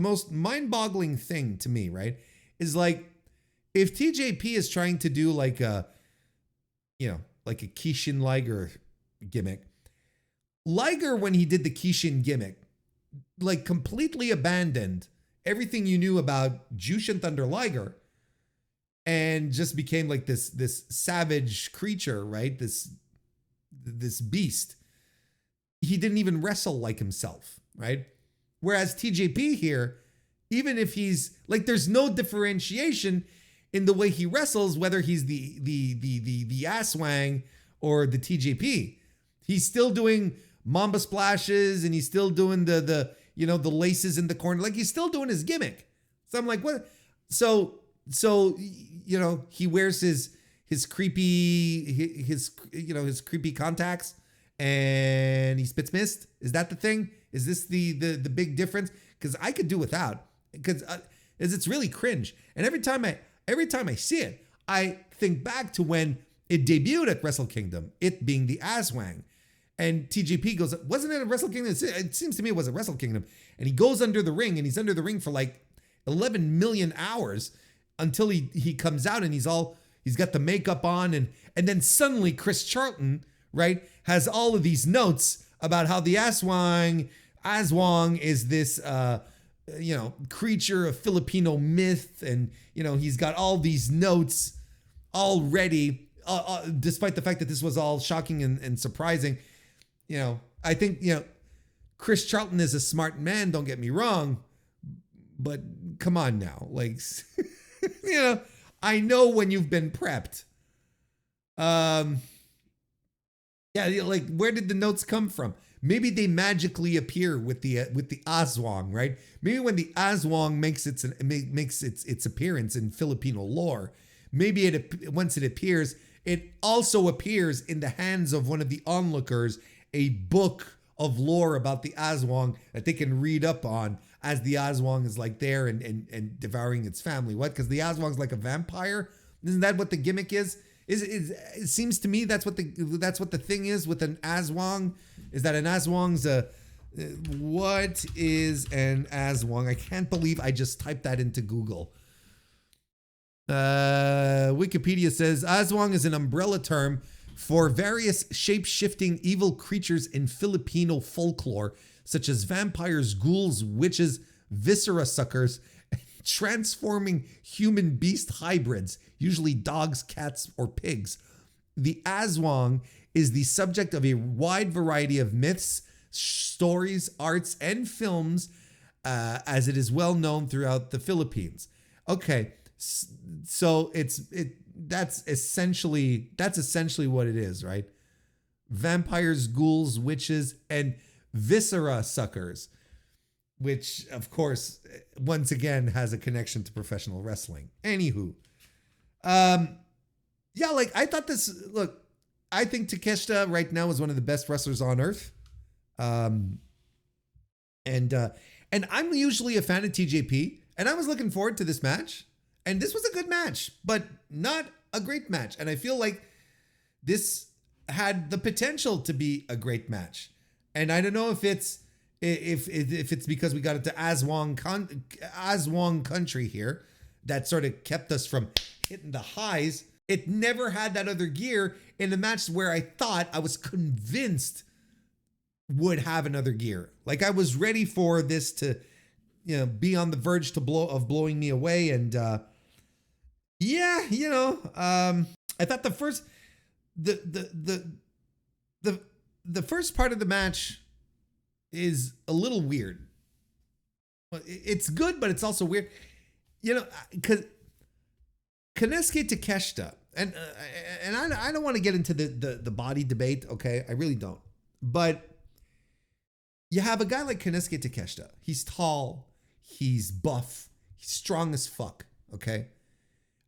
most mind-boggling thing to me, right? Is if TJP is trying to do a Kishin Liger gimmick, Liger, when he did the Kishin gimmick, completely abandoned everything you knew about Jushin Thunder Liger and just became this savage creature, right? This beast. He didn't even wrestle like himself, right? Whereas TJP here, even if he's there's no differentiation in the way he wrestles, whether he's the Aswang or the TJP. He's still doing Mamba splashes, and he's still doing the laces in the corner. He's still doing his gimmick. So I'm what? So he wears his creepy contacts, and he spits mist. Is that the thing? Is this the big difference? Because I could do without, because it's really cringe. And every time I see it, I think back to when it debuted at Wrestle Kingdom, it being the Aswang. And TJP goes, wasn't it a Wrestle Kingdom? It seems to me it was a Wrestle Kingdom. And he goes under the ring, and he's under the ring for 11 million hours until he comes out, and he's got the makeup on. And then suddenly Chris Charlton, right, has all of these notes about how the Aswang is this, creature of Filipino myth. And, he's got all these notes already, despite the fact that this was all shocking and surprising. I think, Chris Charlton is a smart man, don't get me wrong, but come on now. Like, I know when you've been prepped. Yeah, like, where did the notes come from? Maybe they magically appear with the Aswang, right? Maybe when the Aswang makes its appearance in Filipino lore, maybe once it appears, it also appears in the hands of one of the onlookers, a book of lore about the Aswang that they can read up on as the Aswang is like there and devouring its family. What? Because the Aswang's like a vampire? Isn't that what the gimmick is? It seems to me that's what the thing is with an Aswang, is that an Aswang's what is an Aswang? I can't believe I just typed that into Google. Wikipedia says Aswang is an umbrella term for various shape-shifting evil creatures in Filipino folklore, such as vampires, ghouls, witches, viscera suckers, and transforming human-beast hybrids, usually dogs, cats, or pigs. The Aswang is the subject of a wide variety of myths, stories, arts, and films, as it is well known throughout the Philippines. Okay, so that's essentially what it is, right? Vampires, ghouls, witches, and viscera suckers, which of course once again has a connection to professional wrestling. Anywho, yeah, like I thought I think Takeshita right now is one of the best wrestlers on earth. And I'm usually a fan of TJP, and I was looking forward to this match. And this was a good match, but not a great match. And I feel like this had the potential to be a great match. And I don't know if it's because we got into Aswang country here that sort of kept us from hitting the highs. It never had that other gear in the match where I thought, I was convinced would have another gear. Like I was ready for this to, be on the verge of blowing me away. And yeah, I thought the first part of the match is a little weird. It's good, but it's also weird. Because Konosuke Takeshita, and I don't want to get into the body debate, okay? I really don't. But you have a guy like Konosuke Takeshita. He's tall, he's buff, he's strong as fuck, okay?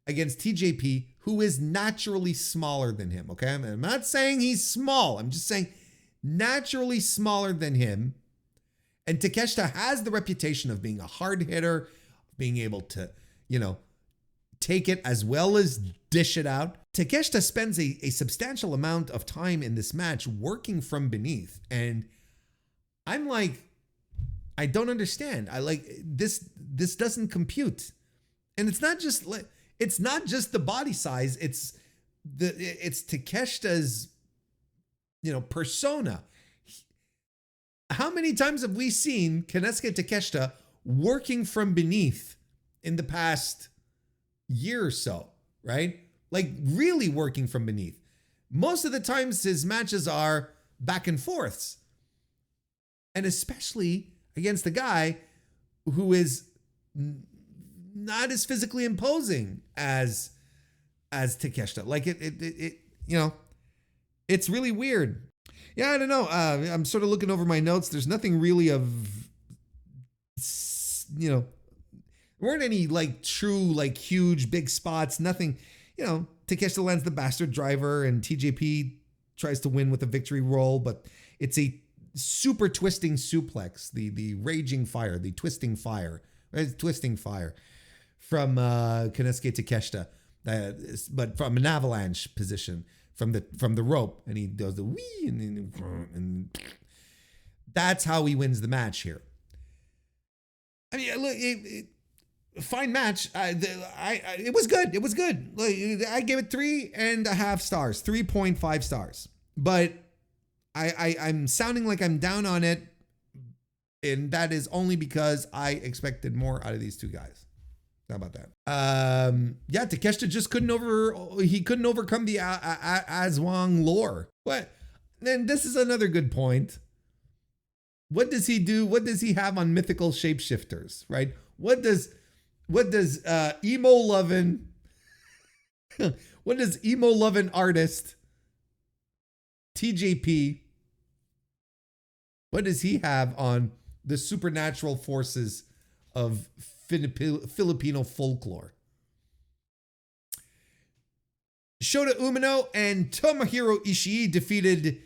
Against TJP, who is naturally smaller than him, okay? I'm not saying he's small. I'm just saying naturally smaller than him. And Takeshita has the reputation of being a hard hitter, being able to, take it as well as dish it out. Takeshita spends a substantial amount of time in this match working from beneath. And I'm like, I don't understand. I like this doesn't compute. And it's not just the body size, it's Takeshita's, persona. How many times have we seen Konosuke Takeshita working from beneath in the past year or so, right? Like really working from beneath. Most of the times his matches are back and forths. And especially against a guy who is not as physically imposing as Takeshita. Like it's really weird. Yeah, I don't know. I'm sort of looking over my notes. There's nothing really of, there weren't any like true, like huge, big spots. Nothing, Takeshita lands the bastard driver and TJP tries to win with a victory roll, but it's a super twisting suplex, the raging fire, the twisting fire, right? Twisting fire from Konosuke Takeshita, but from an avalanche position. From the rope, and he does the wee, and that's how he wins the match here. I mean, look, fine match. It was good. It was good. I gave it 3.5 stars, 3.5 stars. But I'm sounding like I'm down on it, and that is only because I expected more out of these two guys. How about that? Yeah, Takeshita just couldn't overcome the Aswang lore. What? then this is another good point. What does he do? What does he have on mythical shapeshifters, right? What does emo lovin' what does emo lovin' artist TJP, what does he have on the supernatural forces of Filipino folklore? Shota Umino and Tomohiro Ishii defeated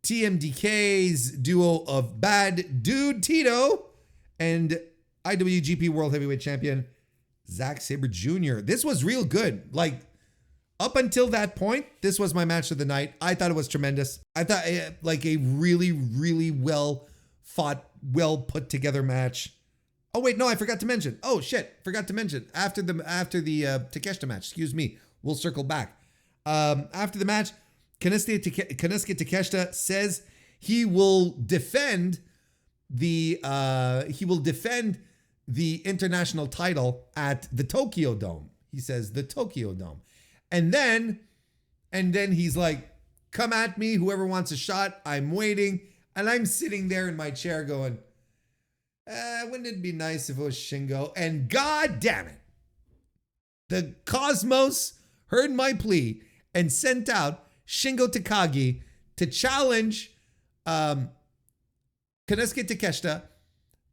TMDK's duo of Bad Dude Tito and IWGP World Heavyweight Champion Zack Sabre Jr. This was real good. Like, up until that point, this was my match of the night. I thought it was tremendous. I thought like a really, really well fought, well put together match. Oh wait, no, I forgot to mention. Oh shit, forgot to mention. After the Takeshita match, excuse me. We'll circle back. After the match, Konosuke Takeshita says he will defend the international title at the Tokyo Dome. He says the Tokyo Dome. And then he's like, come at me, whoever wants a shot. I'm waiting. And I'm sitting there in my chair going, wouldn't it be nice if it was Shingo? And god damn it, the Cosmos heard my plea and sent out Shingo Takagi to challenge Konosuke Takeshita,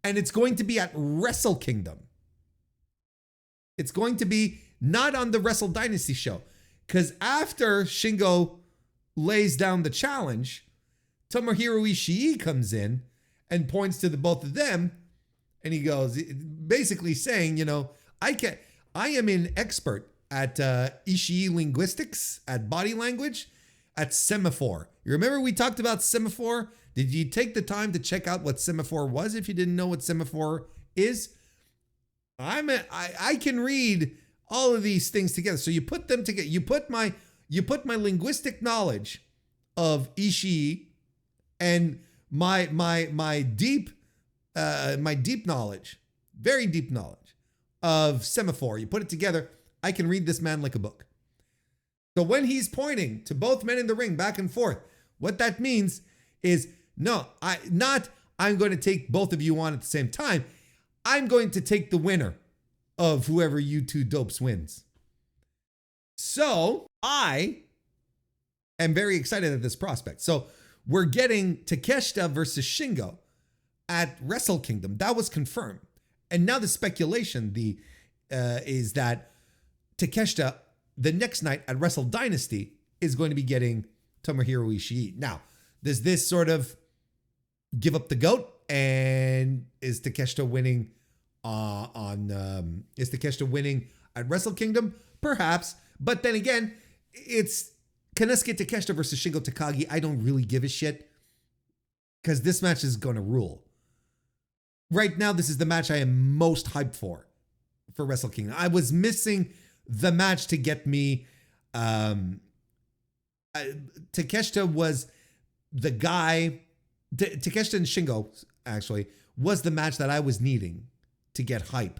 and it's going to be at Wrestle Kingdom. It's going to be not on the Wrestle Dynasty show, because after Shingo lays down the challenge, Tomohiro Ishii comes in and points to the both of them, and he goes, basically saying, you know, I am an expert at Ishii linguistics, at body language, at semaphore. You remember we talked about semaphore? Did you take the time to check out what semaphore was if you didn't know what semaphore is? I can read all of these things together. So you put them together. You put my linguistic knowledge of Ishii and my deep knowledge, very deep knowledge of semaphore. You put it together, I can read this man like a book. So when he's pointing to both men in the ring back and forth, what that means is I'm going to take both of you on at the same time. I'm going to take the winner of whoever you two dopes wins. So I am very excited at this prospect. So we're getting Takeshita versus Shingo at Wrestle Kingdom. That was confirmed. And now the speculation is that Takeshita, the next night at Wrestle Dynasty, is going to be getting Tomohiro Ishii. Now, does this sort of give up the goat? And is Takeshita winning at Wrestle Kingdom? Perhaps. But then again, it's Konosuke Takeshita versus Shingo Takagi. I don't really give a shit, because this match is going to rule. Right now, this is the match I am most hyped for Wrestle Kingdom. I was missing the match to get me. Takeshita was the guy. Takeshita and Shingo actually was the match that I was needing to get hype.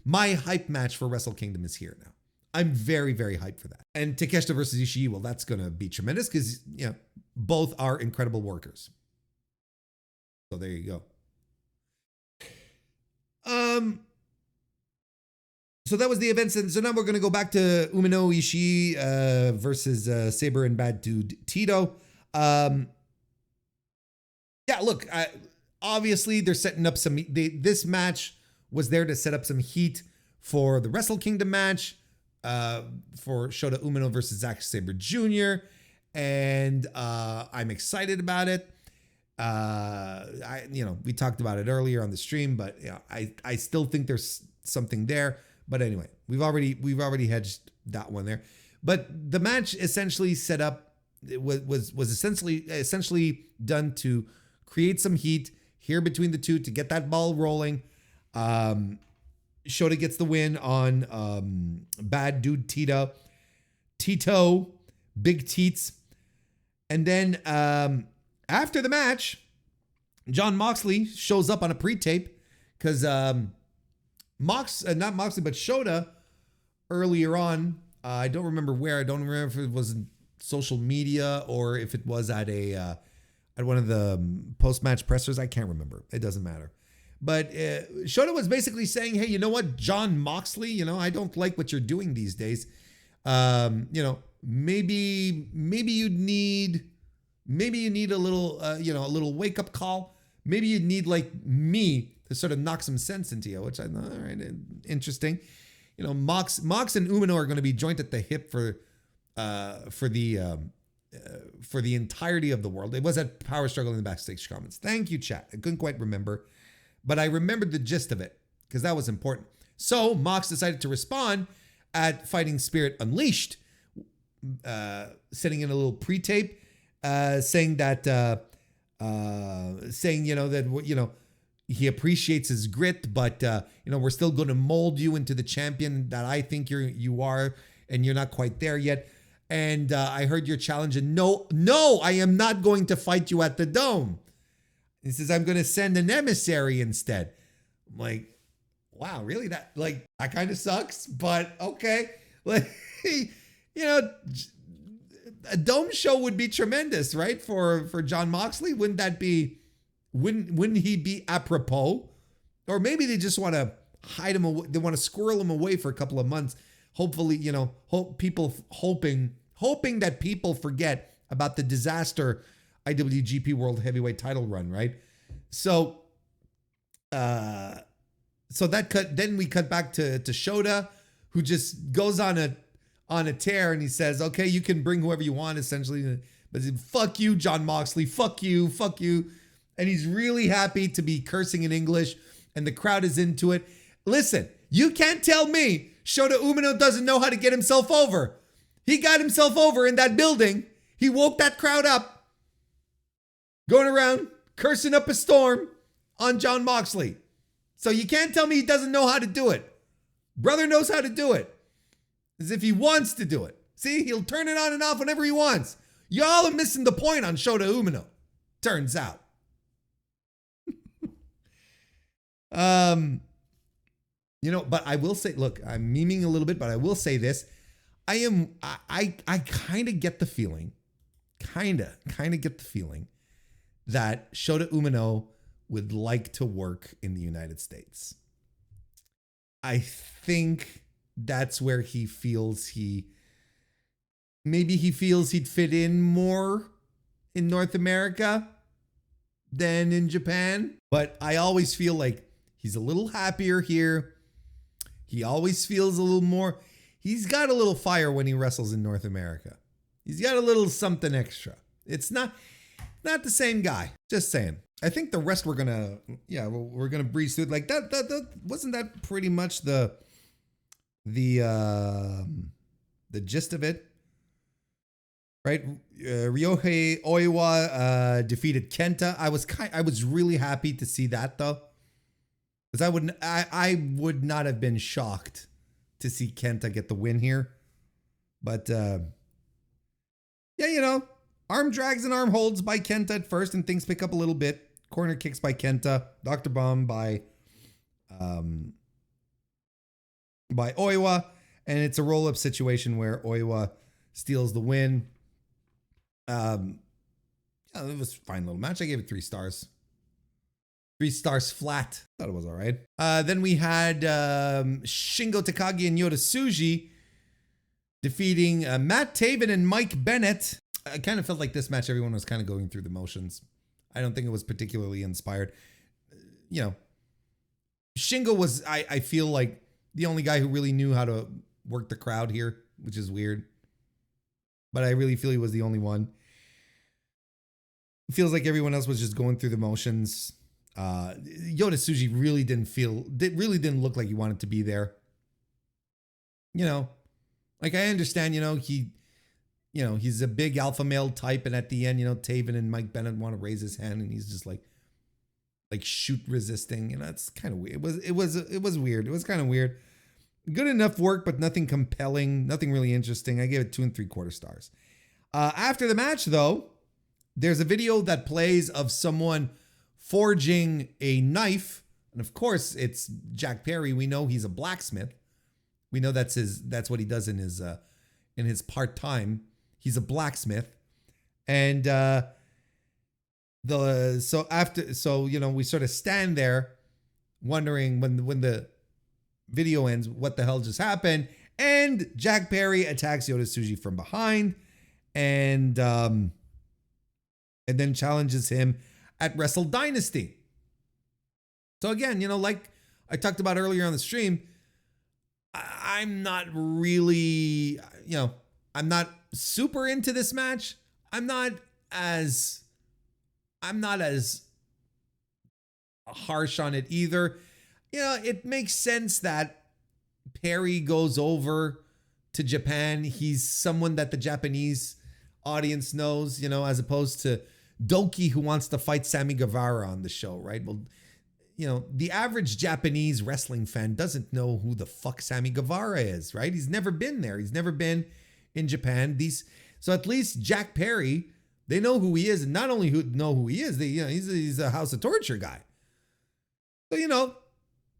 My hype match for Wrestle Kingdom is here now. I'm very, very hyped for that. And Takeshita versus Ishii, well, that's going to be tremendous because, you know, both are incredible workers. So there you go. So that was the events. And so now we're going to go back to Umino Ishii versus Sabre and Bad Dude Tito. Yeah, look, obviously they're setting up some, this match was there to set up some heat for the Wrestle Kingdom match, for Shota Umino versus Zack Sabre Jr. And I'm excited about it. We talked about it earlier on the stream, but you know, I still think there's something there. But anyway, we've already hedged that one there. But the match essentially set up, it was essentially done to create some heat here between the two to get that ball rolling. Shota gets the win on Bad Dude Tito, Big Teats. And then after the match, Jon Moxley shows up on a pre-tape because not Moxley, but Shota earlier on, I don't remember where. I don't remember if it was social media or if it was at at one of the post-match pressers. I can't remember. It doesn't matter. But Shota was basically saying, hey, you know what, Jon Moxley, I don't like what you're doing these days. Maybe you need a little, a little wake up call. Maybe you need like me to sort of knock some sense into you, which I thought, all right, interesting. Mox and Umino are going to be joint at the hip for the entirety of the world. It was at Power Struggle in the backstage comments. Thank you, chat. I couldn't quite remember, but I remembered the gist of it because that was important. So Mox decided to respond at Fighting Spirit Unleashed, sending in a little pre-tape, saying that he appreciates his grit, but we're still going to mold you into the champion that I think you are, and you're not quite there yet. And I heard your challenge, and no, I am not going to fight you at the Dome. He says, I'm going to send an emissary instead. I'm like, wow, really? That kind of sucks, but okay. A Dome show would be tremendous, right? For Jon Moxley. Wouldn't he be apropos? Or maybe they just want to hide him away. They want to squirrel him away for a couple of months. Hopefully, hoping that people forget about the disaster IWGP World Heavyweight title run, right? So then we cut back to Shota, who just goes on a tear, and he says, okay, you can bring whoever you want, essentially, but fuck you, Jon Moxley, fuck you. And he's really happy to be cursing in English, and the crowd is into it. Listen, you can't tell me Shota Umino doesn't know how to get himself over. He got himself over in that building. He woke that crowd up, going around cursing up a storm on Jon Moxley. So you can't tell me he doesn't know how to do it. Brother knows how to do it. As if he wants to do it. See, he'll turn it on and off whenever he wants. Y'all are missing the point on Shota Umino, turns out. But I will say, look, I'm memeing a little bit, but I will say this. I kind of get the feeling, that Shota Umino would like to work in the United States. I think that's where he feels he'd fit in more in North America than in Japan. But I always feel like he's a little happier here. He always feels a little more. He's got a little fire when he wrestles in North America. He's got a little something extra. It's not the same guy. Just saying. I think the rest we're gonna breeze through. Like that wasn't that pretty much the gist of it, right? Ryohei Oiwa defeated Kenta. I was really happy to see that though. Because I would not have been shocked to see Kenta get the win here. But arm drags and arm holds by Kenta at first, and things pick up a little bit. Corner kicks by Kenta. Dr. Bomb by Oiwa. And it's a roll-up situation where Oiwa steals the win. It was a fine little match. I gave it 3 stars. 3 stars flat. Thought it was all right. Then we had Shingo Takagi and Yota Tsuji defeating Matt Taven and Mike Bennett. I kind of felt like this match, everyone was kind of going through the motions. I don't think it was particularly inspired. Shingo was, I feel like, the only guy who really knew how to work the crowd here, which is weird. But I really feel he was the only one. It feels like everyone else was just going through the motions. Yota Tsuji really didn't look like he wanted to be there. Like I understand, he's a big alpha male type, and at the end, Taven and Mike Bennett want to raise his hand, and he's just like shoot resisting, it's kind of weird. It was weird. It was kind of weird. Good enough work, but nothing compelling, nothing really interesting. I gave it 2 3/4 stars. After the match, though, there's a video that plays of someone forging a knife, and of course, it's Jack Perry. We know he's a blacksmith. We know that's what he does in his part-time. He's a blacksmith. And we sort of stand there wondering when the video ends, what the hell just happened. And Jack Perry attacks Yota Tsuji from behind and then challenges him at Wrestle Dynasty. So again, like I talked about earlier on the stream, I'm not really, I'm not super into this match. I'm not as harsh on it either. It makes sense that Perry goes over to Japan. He's someone that the Japanese audience knows, as opposed to Doki, who wants to fight Sammy Guevara on the show, right? Well, the average Japanese wrestling fan doesn't know who the fuck Sammy Guevara is, right? He's never been there. He's never been in Japan. So at least Jack Perry, they know who he is, and not only know who he is, he's a House of Torture guy. So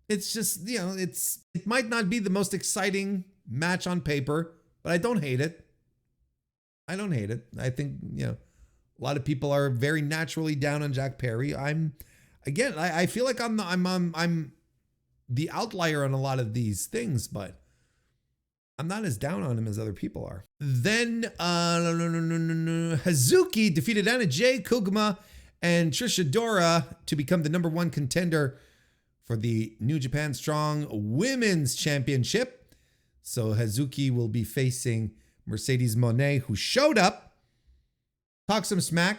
it's just it might not be the most exciting match on paper, but I don't hate it. I think a lot of people are very naturally down on Jack Perry. I feel like I'm the outlier on a lot of these things, but I'm not as down on him as other people are. Then Hazuki defeated Anna Jay, Koguma, and Trish Adora to become the number 1 contender for the New Japan Strong Women's Championship. So Hazuki will be facing Mercedes Moné, who showed up, talked some smack,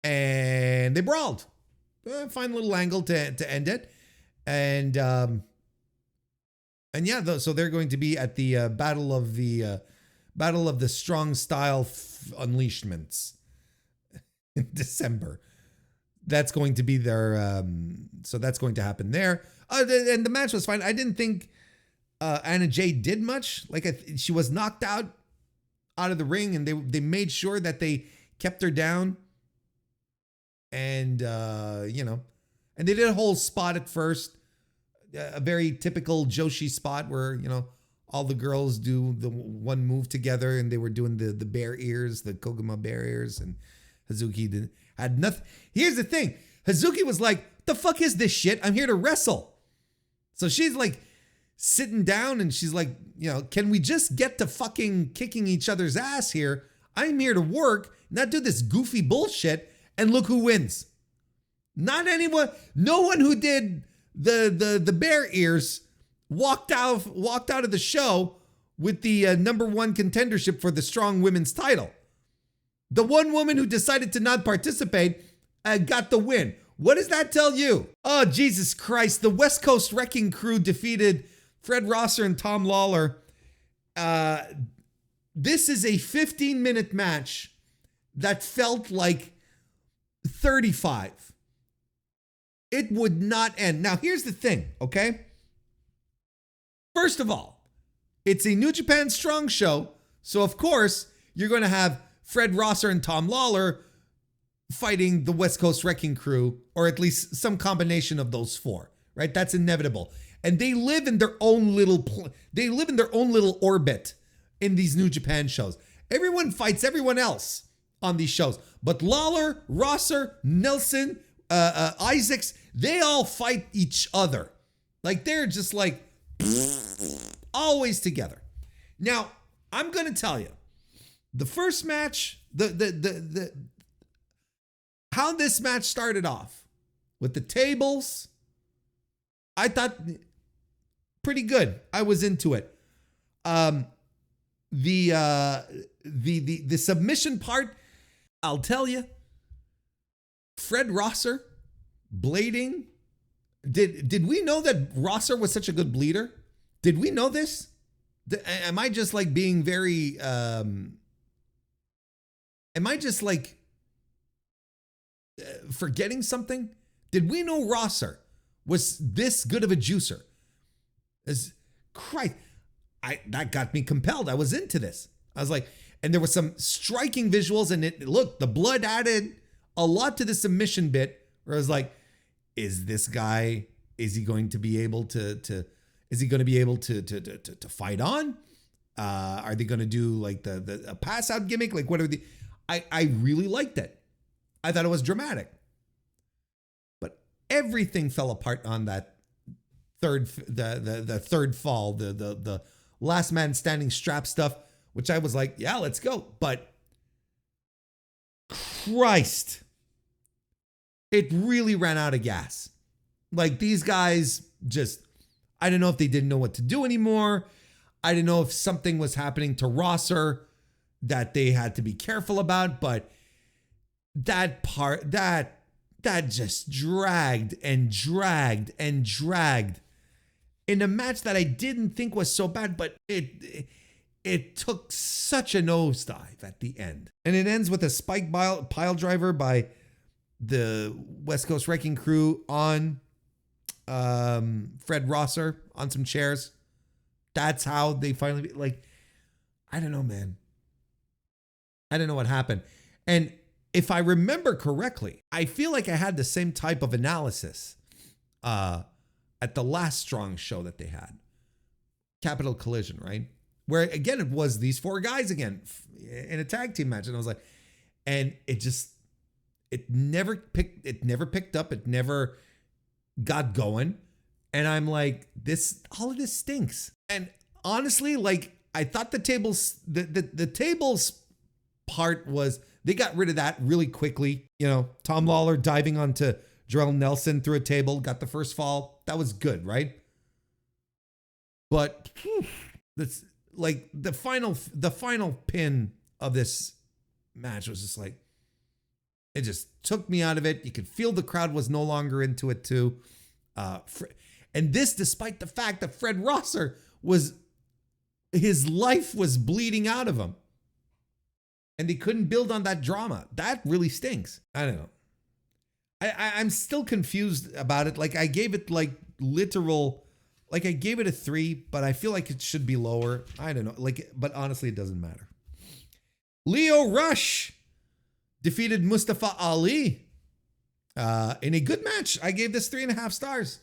and they brawled. Fine little angle to end it. And yeah, so they're going to be at the Battle of the Strong Style Unleashments in December. That's going to be their, so that's going to happen there. And the match was fine. I didn't think Anna Jay did much. She was knocked out of the ring, and they made sure that they kept her down. And, and they did a whole spot at first, a very typical Joshi spot where, all the girls do the one move together, and they were doing the bear ears, the Koguma bear ears, and Hazuki had nothing. Here's the thing. Hazuki was like, the fuck is this shit? I'm here to wrestle. So she's like sitting down, and she's like, can we just get to fucking kicking each other's ass here? I'm here to work, not do this goofy bullshit. And look who wins. Not anyone. No one who did the bear ears walked out of the show with the number 1 contendership for the Strong Women's title. The one woman who decided to not participate got the win. What does that tell you? Oh, Jesus Christ. The West Coast Wrecking Crew defeated Fred Rosser and Tom Lawler. This is a 15-minute match that felt like 35. It would not end. Now, here's the thing, okay? First of all, it's a New Japan Strong show, so of course, you're going to have Fred Rosser and Tom Lawler fighting the West Coast Wrecking Crew, or at least some combination of those 4, right? That's inevitable. And they live in their own little orbit in these New Japan shows. Everyone fights everyone else on these shows. But Lawler, Rosser, Nelson, Isaacs, they all fight each other. They're just always together. Now, I'm going to tell you, the first match, how this match started off with the tables, I thought pretty good. I was into it. The submission part, I'll tell you, Fred Rosser blading. Did we know that Rosser was such a good bleeder? Did we know this? Am I just being very, forgetting something? Did we know Rosser was this good of a juicer? Christ, that got me compelled. I was into this. I was like, and there were some striking visuals, and the blood added a lot to the submission bit, where I was like, is this guy, is he going to be able to fight on? Are they going to do like a pass out gimmick? Like what are the? I really liked it. I thought it was dramatic, but everything fell apart on that the third fall, the last man standing strap stuff, which I was like, yeah, let's go. But Christ, it really ran out of gas. Like these guys just, I don't know if they didn't know what to do anymore. I didn't know if something was happening to Rosser that they had to be careful about, but that part, that just dragged and dragged and dragged in a match that I didn't think was so bad, but it took such a nosedive at the end. And it ends with a spike pile driver by the West Coast Wrecking Crew on Fred Rosser on some chairs. That's how they finally, like, I don't know, man. I don't know what happened. And if I remember correctly, I feel like I had the same type of analysis at the last Strong show that they had. Capital Collision, right? Where again, it was these four guys again in a tag team match. And I was like, and it never picked up. It never got going. And I'm like, all of this stinks. And honestly, like I thought the tables part was, they got rid of that really quickly. You know, Tom Lawler diving onto Jarrell Nelson through a table, got the first fall. That was good, right? But that's like the final pin of this match was just like, it just took me out of it. You could feel the crowd was no longer into it too. And this, despite the fact that Fred Rosser his life was bleeding out of him. And they couldn't build on that drama. That really stinks. I don't know. I'm still confused about it. Like I gave it like I gave it a 3, but I feel like it should be lower. I don't know. Like, but honestly, it doesn't matter. Lio Rush defeated Mustafa Ali in a good match. I gave this 3.5 stars.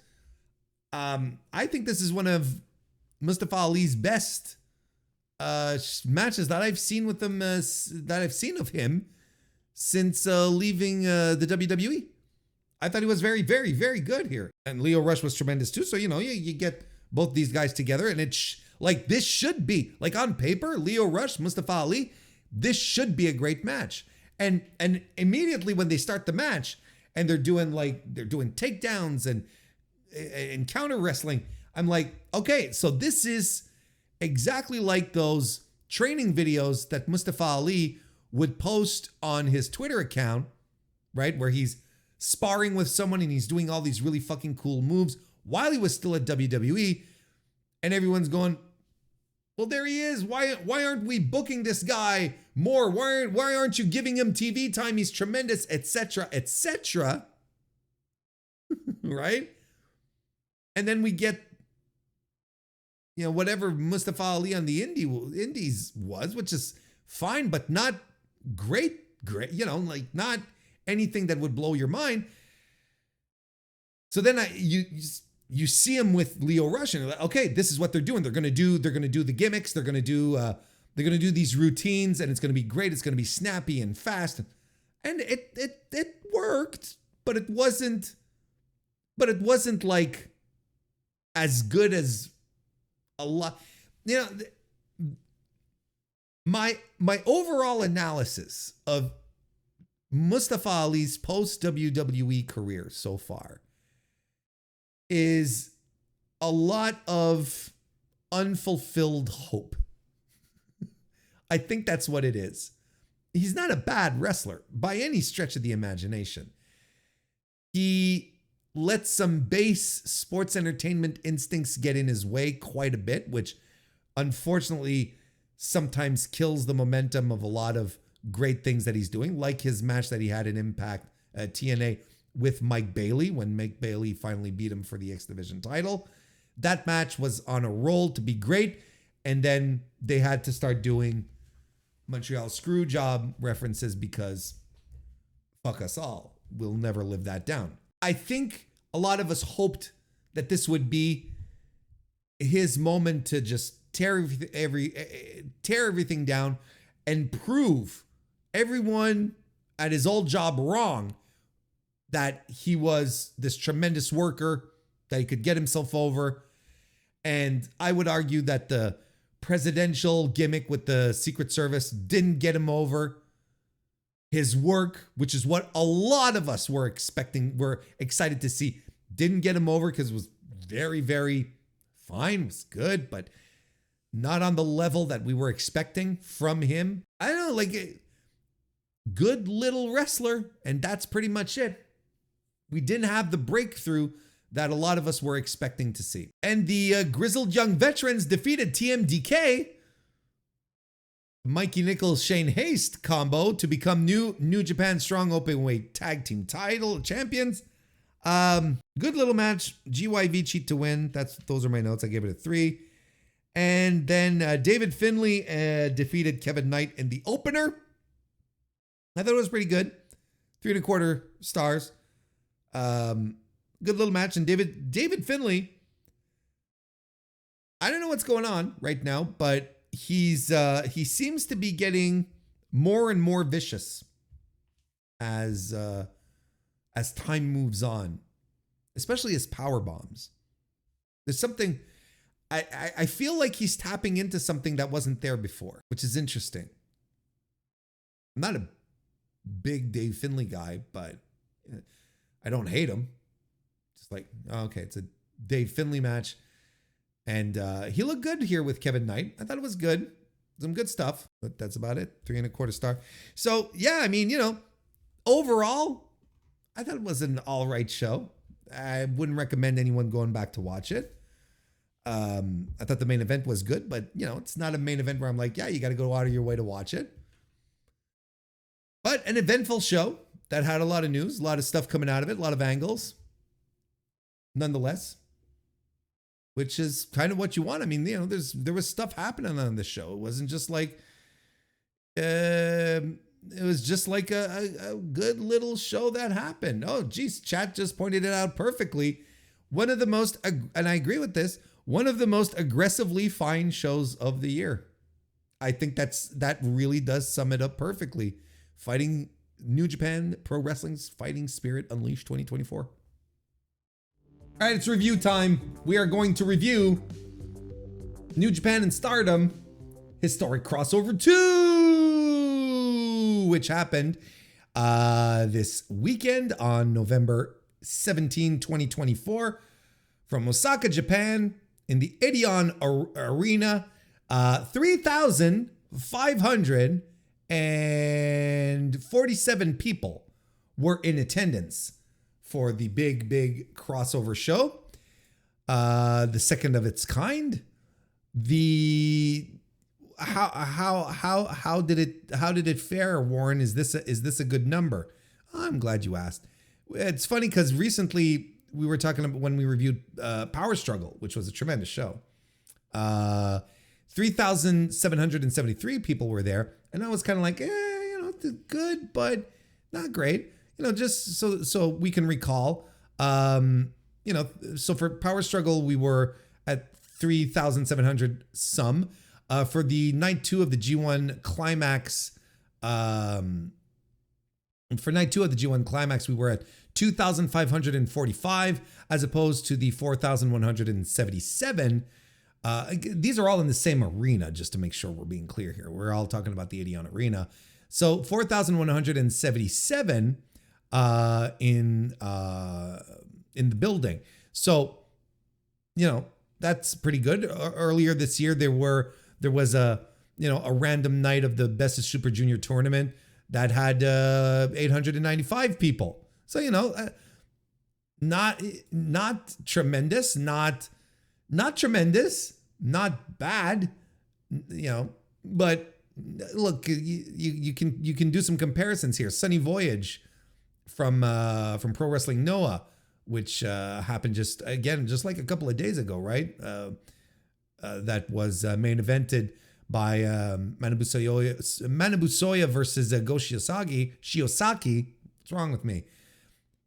I think this is one of Mustafa Ali's best matches that I've seen with him, that I've seen of him since leaving the WWE. I thought he was very, very, very good here. And Lio Rush was tremendous too. So, you know, you get both these guys together and like this should be, like on paper, Lio Rush, Mustafa Ali, this should be a great match. And immediately when they start the match and they're doing takedowns and counter wrestling, I'm like, okay, so this is exactly like those training videos that Mustafa Ali would post on his Twitter account, right? Where he's sparring with someone and he's doing all these really fucking cool moves while he was still at WWE. And everyone's going, well, there he is. Why aren't we booking this guy more? Why aren't you giving him TV time? He's tremendous, etc., etc. Right? And then we get, you know, whatever Mustafa Ali on the indies was, which is fine, but not great, you know, like not anything that would blow your mind. So then you see him with Lio Rush and you're like, okay, this is what they're doing. They're going to do the gimmicks. They're going to do these routines and it's going to be great. It's going to be snappy and fast. And it worked, but it wasn't like as good as a lot. You know, my overall analysis of Mustafa Ali's post WWE career so far is a lot of unfulfilled hope. I think that's what it is. He's not a bad wrestler by any stretch of the imagination. He let some base sports entertainment instincts get in his way quite a bit, which unfortunately sometimes kills the momentum of a lot of great things that he's doing, like his match that he had in Impact TNA with Mike Bailey when Mike Bailey finally beat him for the X Division title. That match was on a roll to be great, and then they had to start doing Montreal Screwjob references because fuck us all. We'll never live that down. I think a lot of us hoped that this would be his moment to just tear everything down and prove everyone at his old job wrong, that he was this tremendous worker, that he could get himself over. And I would argue that the presidential gimmick with the Secret Service didn't get him over. His work, which is what a lot of us were excited to see, didn't get him over because it was very, very fine, was good, but not on the level that we were expecting from him. I don't know, like, good little wrestler, and that's pretty much it. We didn't have the breakthrough that a lot of us were expecting to see. And the grizzled young veterans defeated TMDK, Mikey Nichols, Shane Haste combo to become New Japan Strong Openweight Tag Team Title champions. Good little match. GYV cheat to win. Those are my notes. I gave it a 3. And then David Finlay defeated Kevin Knight in the opener. I thought it was pretty good. 3.25 stars. Good little match. And David Finlay, I don't know what's going on right now, but he seems to be getting more and more vicious as time moves on, especially his power bombs. There's something, I feel like he's tapping into something that wasn't there before, which is interesting. I'm not a big Dave Finlay guy, but I don't hate him. Just like, okay, it's a Dave Finlay match. And he looked good here with Kevin Knight. I thought it was good. Some good stuff, but that's about it. 3.25 star. So yeah, I mean, overall, I thought it was an all right show. I wouldn't recommend anyone going back to watch it. I thought the main event was good, but it's not a main event where I'm like, yeah, you got to go out of your way to watch it. But an eventful show that had a lot of news, a lot of stuff coming out of it, a lot of angles. Nonetheless, which is kind of what you want. I mean, there was stuff happening on this show. It wasn't just like, it was just like a good little show that happened. Oh, geez, chat just pointed it out perfectly. One of the most, and I agree with this, one of the most aggressively fine shows of the year. I think that really does sum it up perfectly. Fighting New Japan Pro Wrestling's Fighting Spirit Unleashed 2024. All right, it's review time. We are going to review New Japan and Stardom Historic Crossover 2, which happened this weekend on November 17, 2024 from Osaka, Japan in the Edion Arena. 3,547 people were in attendance for the big crossover show, the second of its kind. How did it fare, Warren? Is this a good number? I'm glad you asked. It's funny because recently we were talking about when we reviewed Power Struggle, which was a tremendous show. 3,773 people were there, and I was kind of like, good, but not great. Just so we can recall, so for Power Struggle, we were at 3,700 some. For the night 2 of the G1 Climax, we were at 2,545 as opposed to the 4,177. These are all in the same arena, just to make sure we're being clear here. We're all talking about the Edion Arena. So 4,177 in the building. So, that's pretty good. Earlier this year, there was a random night of the Best of Super Junior tournament that had 895 people. So, not tremendous, not tremendous, not bad, but look, you can do some comparisons here. Sunny Voyage from Pro Wrestling Noah, which happened just like a couple of days ago, right? That was main evented by Manabu Soya versus Go Shiosaki. What's wrong with me?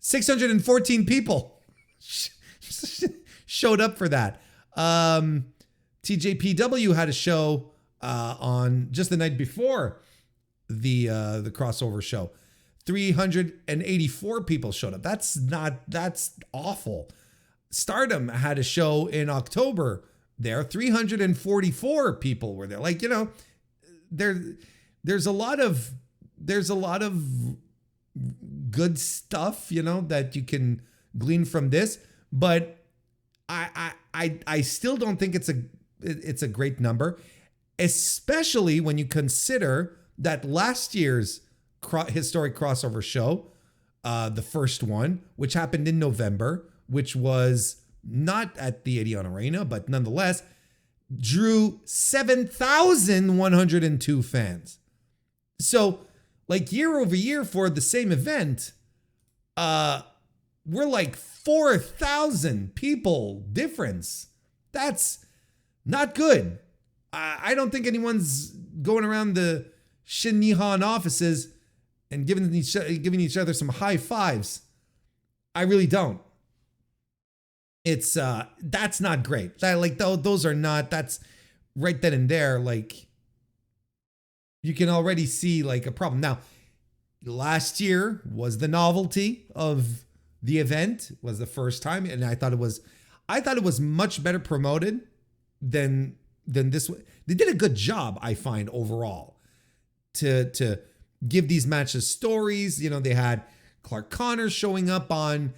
614 people showed up for that. TJPW had a show on just the night before the crossover show. 384 people showed up. That's awful. Stardom had a show in October there. 344 people were there. Like, you know, there's a lot of good stuff, you know, that you can glean from this, but I still don't think it's a great number, especially when you consider that last year's historic crossover show, the first one, which happened in November, which was not at the Adion Arena, but nonetheless drew 7,102 fans. So, like, year over year for the same event, we're like 4,000 people difference. That's not good. I don't think anyone's going around the Shin Nihon offices and giving each other some high fives. I really don't. It's that's not great. Those are not. That's right then and there. Like, you can already see like a problem. Now, last year was the novelty of the event, was the first time, and I thought it was much better promoted than this. They did a good job, I find, overall, to give these matches stories. You know, they had Clark Connors showing up on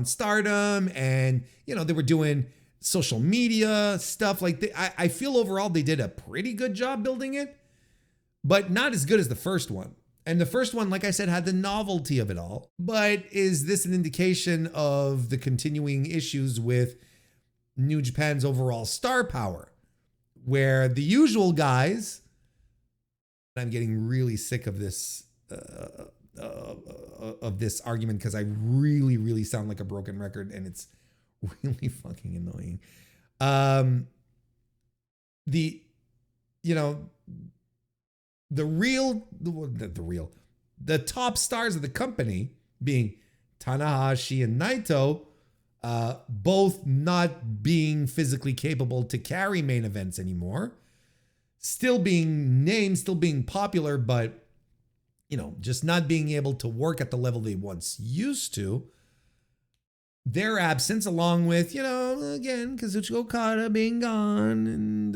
Stardom, and you know, they were doing social media stuff. Like, I feel overall they did a pretty good job building it, but not as good as the first one. And the first one, like I said, had the novelty of it all. But is this an indication of the continuing issues with New Japan's overall star power, where the usual guys, I'm getting really sick of this argument because I really, really sound like a broken record, and it's really fucking annoying. The top stars of the company, being Tanahashi and Naito, both not being physically capable to carry main events anymore, still being named, still being popular, but, you know, just not being able to work at the level they once used to. Their absence, along with, you know, again, Kazuchika Okada being gone, and,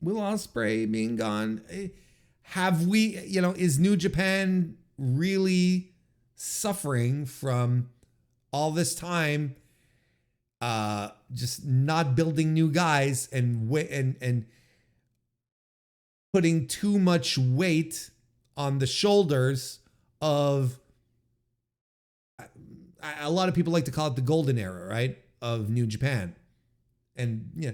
Will Ospreay being gone. Is New Japan really suffering from all this time just not building new guys and putting too much weight on the shoulders of, a lot of people like to call it the golden era, right, of New Japan. And yeah,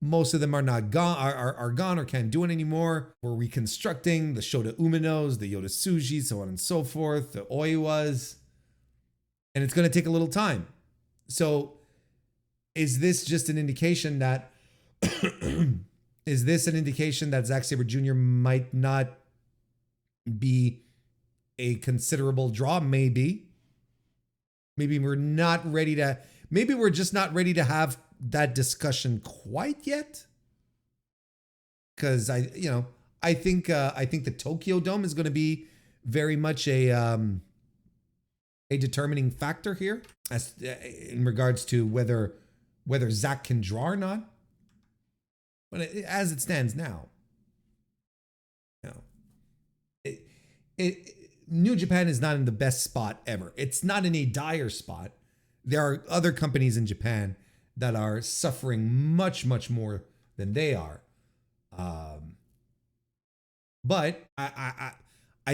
most of them are not gone, are gone or can't do it anymore. We're reconstructing the Shota Uminos, the Yota Tsuji, so on and so forth, the Oiwas. And it's going to take a little time. So is this just an indication that Zack Sabre Jr. might not be a considerable draw? Maybe we're just not ready to have that discussion quite yet. Because I think the Tokyo Dome is going to be very much a determining factor here as in regards to whether Zack can draw or not. But as it stands now, New Japan is not in the best spot ever. It's not in a dire spot. There are other companies in Japan that are suffering much, much more than they are. But I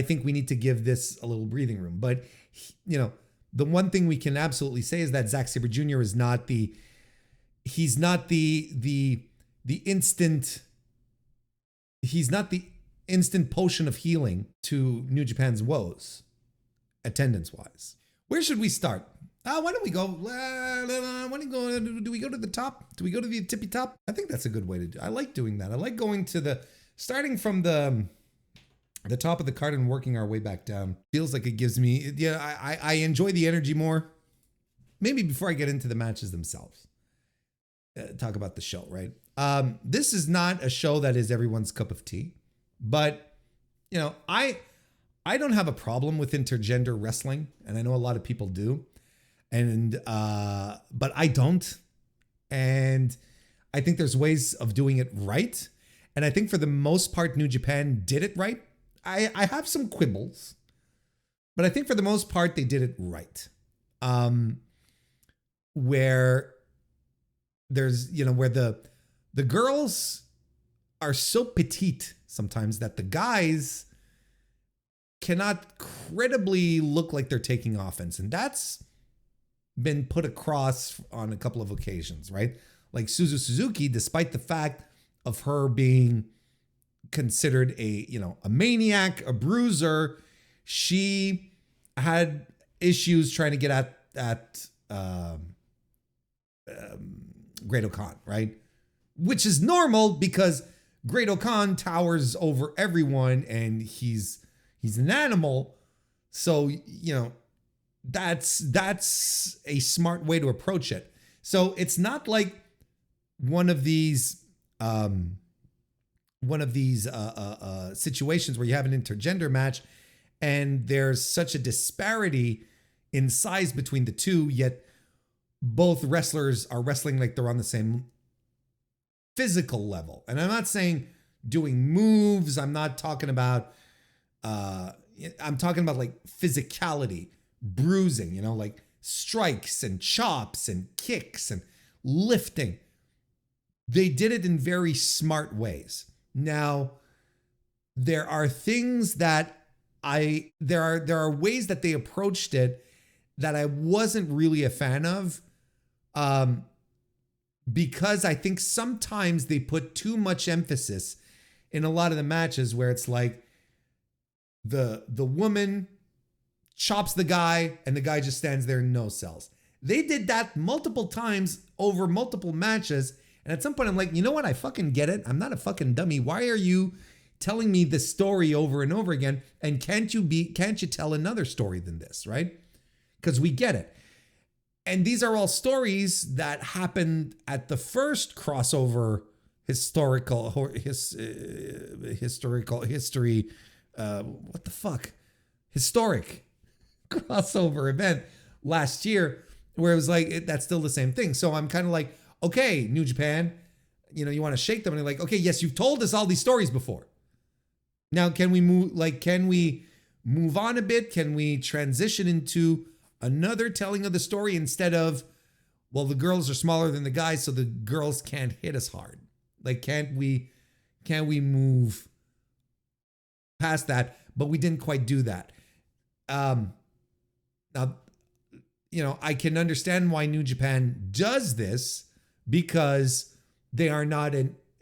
think we need to give this a little breathing room. But, you know, the one thing we can absolutely say is that Zack Sabre Jr. is not the instant potion of healing to New Japan's woes, attendance-wise. Where should we start? Why don't we go? Do we go to the top? Do we go to the tippy top? I think that's a good way to do. I like doing that. I like going to starting from the top of the card and working our way back down. Feels like it gives me, I enjoy the energy more. maybe before I get into the matches themselves, talk about the show, right? This is not a show that is everyone's cup of tea, but you know, I don't have a problem with intergender wrestling, and I know a lot of people do, and but I don't, and I think there's ways of doing it right, and I think for the most part, New Japan did it right. I have some quibbles, but I think for the most part, they did it right. Where there's, you know, where the girls are so petite sometimes that the guys cannot credibly look like they're taking offense. And that's been put across on a couple of occasions, right? Like Suzu Suzuki, despite the fact of her being considered a maniac, a bruiser, she had issues trying to get at Great O'Khan, right? Which is normal because Great O'Khan towers over everyone and he's an animal. So, you know, that's a smart way to approach it. So it's not like one of these situations where you have an intergender match and there's such a disparity in size between the two, yet both wrestlers are wrestling like they're on the same physical level. And I'm not saying doing moves. I'm not talking about, I'm talking about like physicality, bruising, you know, like strikes and chops and kicks and lifting. They did it in very smart ways. Now, there are things that there are ways that they approached it that I wasn't really a fan of, because I think sometimes they put too much emphasis in a lot of the matches where it's like the woman chops the guy and the guy just stands there and no sells. They did that multiple times over multiple matches. And at some point I'm like, you know what? I fucking get it. I'm not a fucking dummy. Why are you telling me this story over and over again? And can't you tell another story than this, right? Because we get it. And these are all stories that happened at the first crossover historic crossover event last year, where it was like, that's still the same thing. So I'm kind of like, okay, New Japan, you know, you want to shake them and they're like, okay, yes, you've told us all these stories before. Now, can we move on a bit? Can we transition into another telling of the story instead of, well, the girls are smaller than the guys, so the girls can't hit us hard? Like, can't we move past that? But we didn't quite do that. Now, you know, I can understand why New Japan does this, because they are not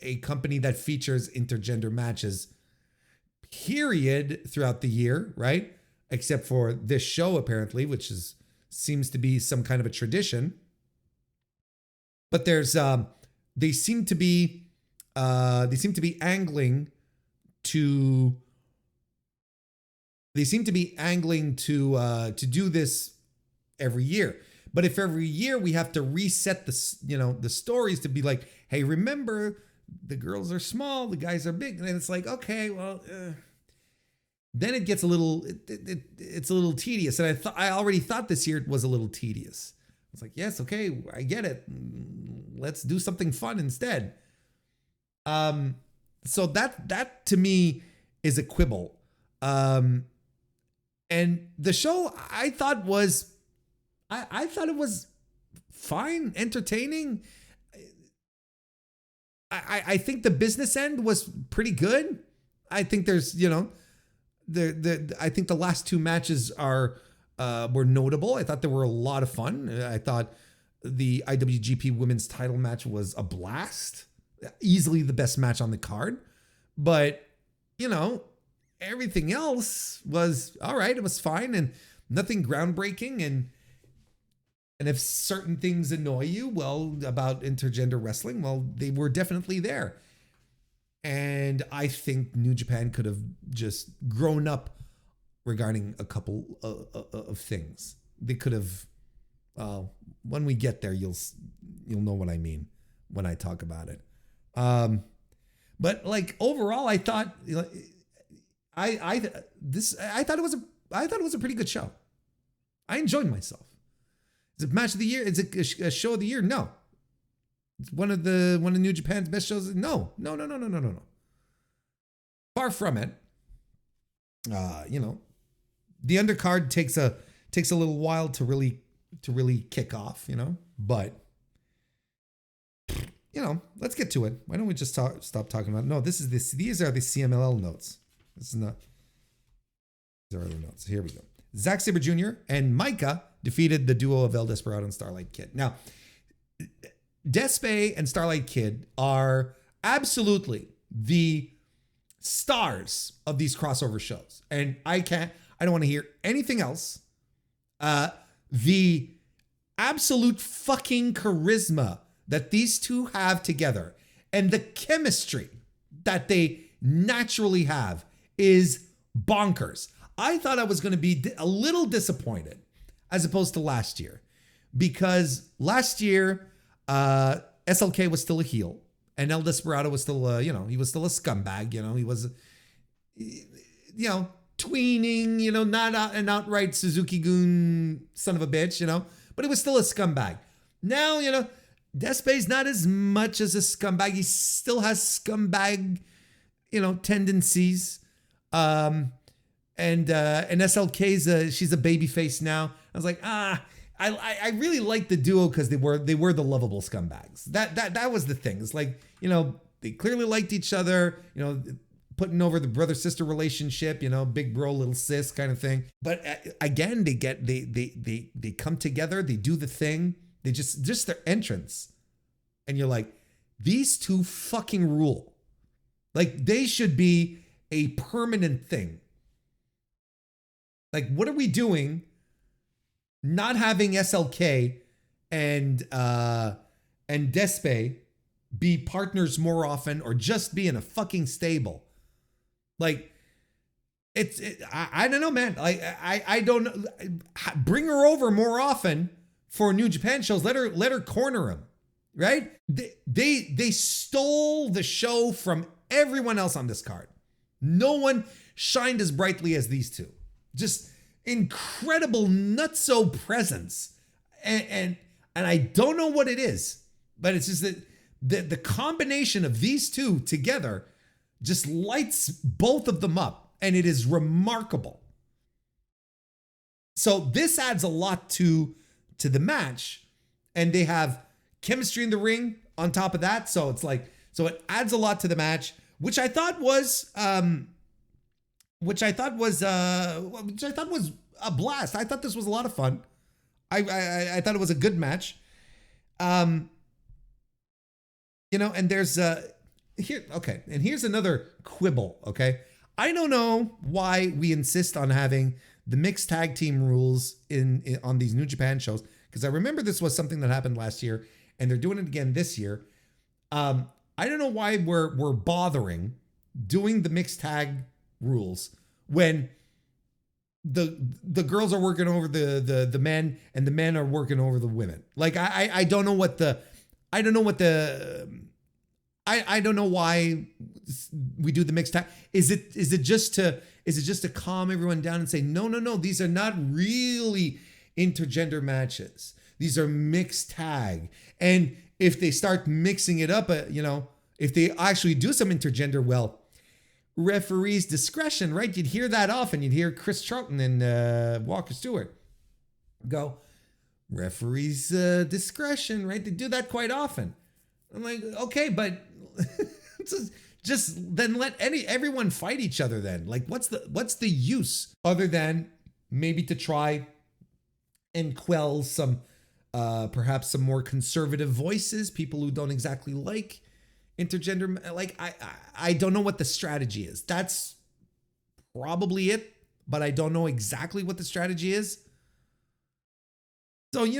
a company that features intergender matches, period, throughout the year, right? Except for this show, apparently, which seems to be some kind of a tradition. But there's they seem to be angling to do this every year. But if every year we have to reset the stories to be like, hey, remember, the girls are small, the guys are big, and then it's like, okay, well, then it gets a little it's a little tedious. And I already thought this year was a little tedious. It's like, yes, okay, I get it. Let's do something fun instead. So that to me is a quibble. And the show I thought it was fine, entertaining. I think the business end was pretty good. I think there's, you know, I think the last two matches were notable. I thought they were a lot of fun. I thought the IWGP Women's Title match was a blast, easily the best match on the card. But, you know, everything else was all right. It was fine and nothing groundbreaking. And if certain things annoy you, well, about intergender wrestling, well, they were definitely there. And I think New Japan could have just grown up regarding a couple of things. They could have When we get there, you'll know what I mean when I talk about it. But like overall, I thought I thought it was a pretty good show. I enjoyed myself. Is it match of the year? Is it a show of the year? No. It's one of New Japan's best shows. No. Far from it. The undercard takes a little while to really kick off, but let's get to it. Why don't we just stop talking about it? No, these are the CMLL notes. This is not, these are other notes. Here we go. Zack Sabre Jr. and Micah defeated the duo of El Desperado and Starlight Kid. Now, Despe and Starlight Kid are absolutely the stars of these crossover shows. And I don't want to hear anything else. The absolute fucking charisma that these two have together and the chemistry that they naturally have is bonkers. I thought I was going to be a little disappointed as opposed to last year, because last year SLK was still a heel and El Desperado was still he was still a scumbag. He was tweening, not an outright Suzuki-gun son of a bitch, but it was still a scumbag. Now, Despe's not as much as a scumbag. He still has scumbag, tendencies. And SLK's she's a baby face now. I was like, I really liked the duo because they were the lovable scumbags. That was the thing. It's like, they clearly liked each other, putting over the brother-sister relationship, big bro, little sis kind of thing. But again, they come together, they do the thing. They just their entrance. And you're like, these two fucking rule. Like, they should be a permanent thing. Like, what are we doing not having SLK and Despe be partners more often, or just be in a fucking stable? Like, I don't know, man. Like, I don't know. Bring her over more often for New Japan shows. Let her corner him, right? They stole the show from everyone else on this card. No one shined as brightly as these two. Just incredible nutso presence, and I don't know what it is, but it's just that the combination of these two together just lights both of them up, and it is remarkable. So this adds a lot to the match, and they have chemistry in the ring on top of that. So it's like, so it adds a lot to the match, which I thought was a blast. I thought this was a lot of fun. I thought it was a good match. And there's and here's another quibble, okay? I don't know why we insist on having the mixed tag team rules on these New Japan shows, because I remember this was something that happened last year, and they're doing it again this year. I don't know why we're bothering doing the mixed tag rules when the girls are working over the men and the men are working over the women. Like, I don't know why we do the mixed tag. Is it just to calm everyone down and say, no, these are not really intergender matches. These are mixed tag. And if they start mixing it up, if they actually do some intergender, well, referee's discretion, right? You'd hear that often. You'd hear Chris Charlton and Walker Stewart go, referee's discretion, right? They do that quite often. I'm like, okay, but just then let everyone fight each other then. Like, what's the use other than maybe to try and quell some perhaps some more conservative voices, people who don't exactly like intergender. Like, I don't know what the strategy is. That's probably it, but I don't know exactly what the strategy is. So, it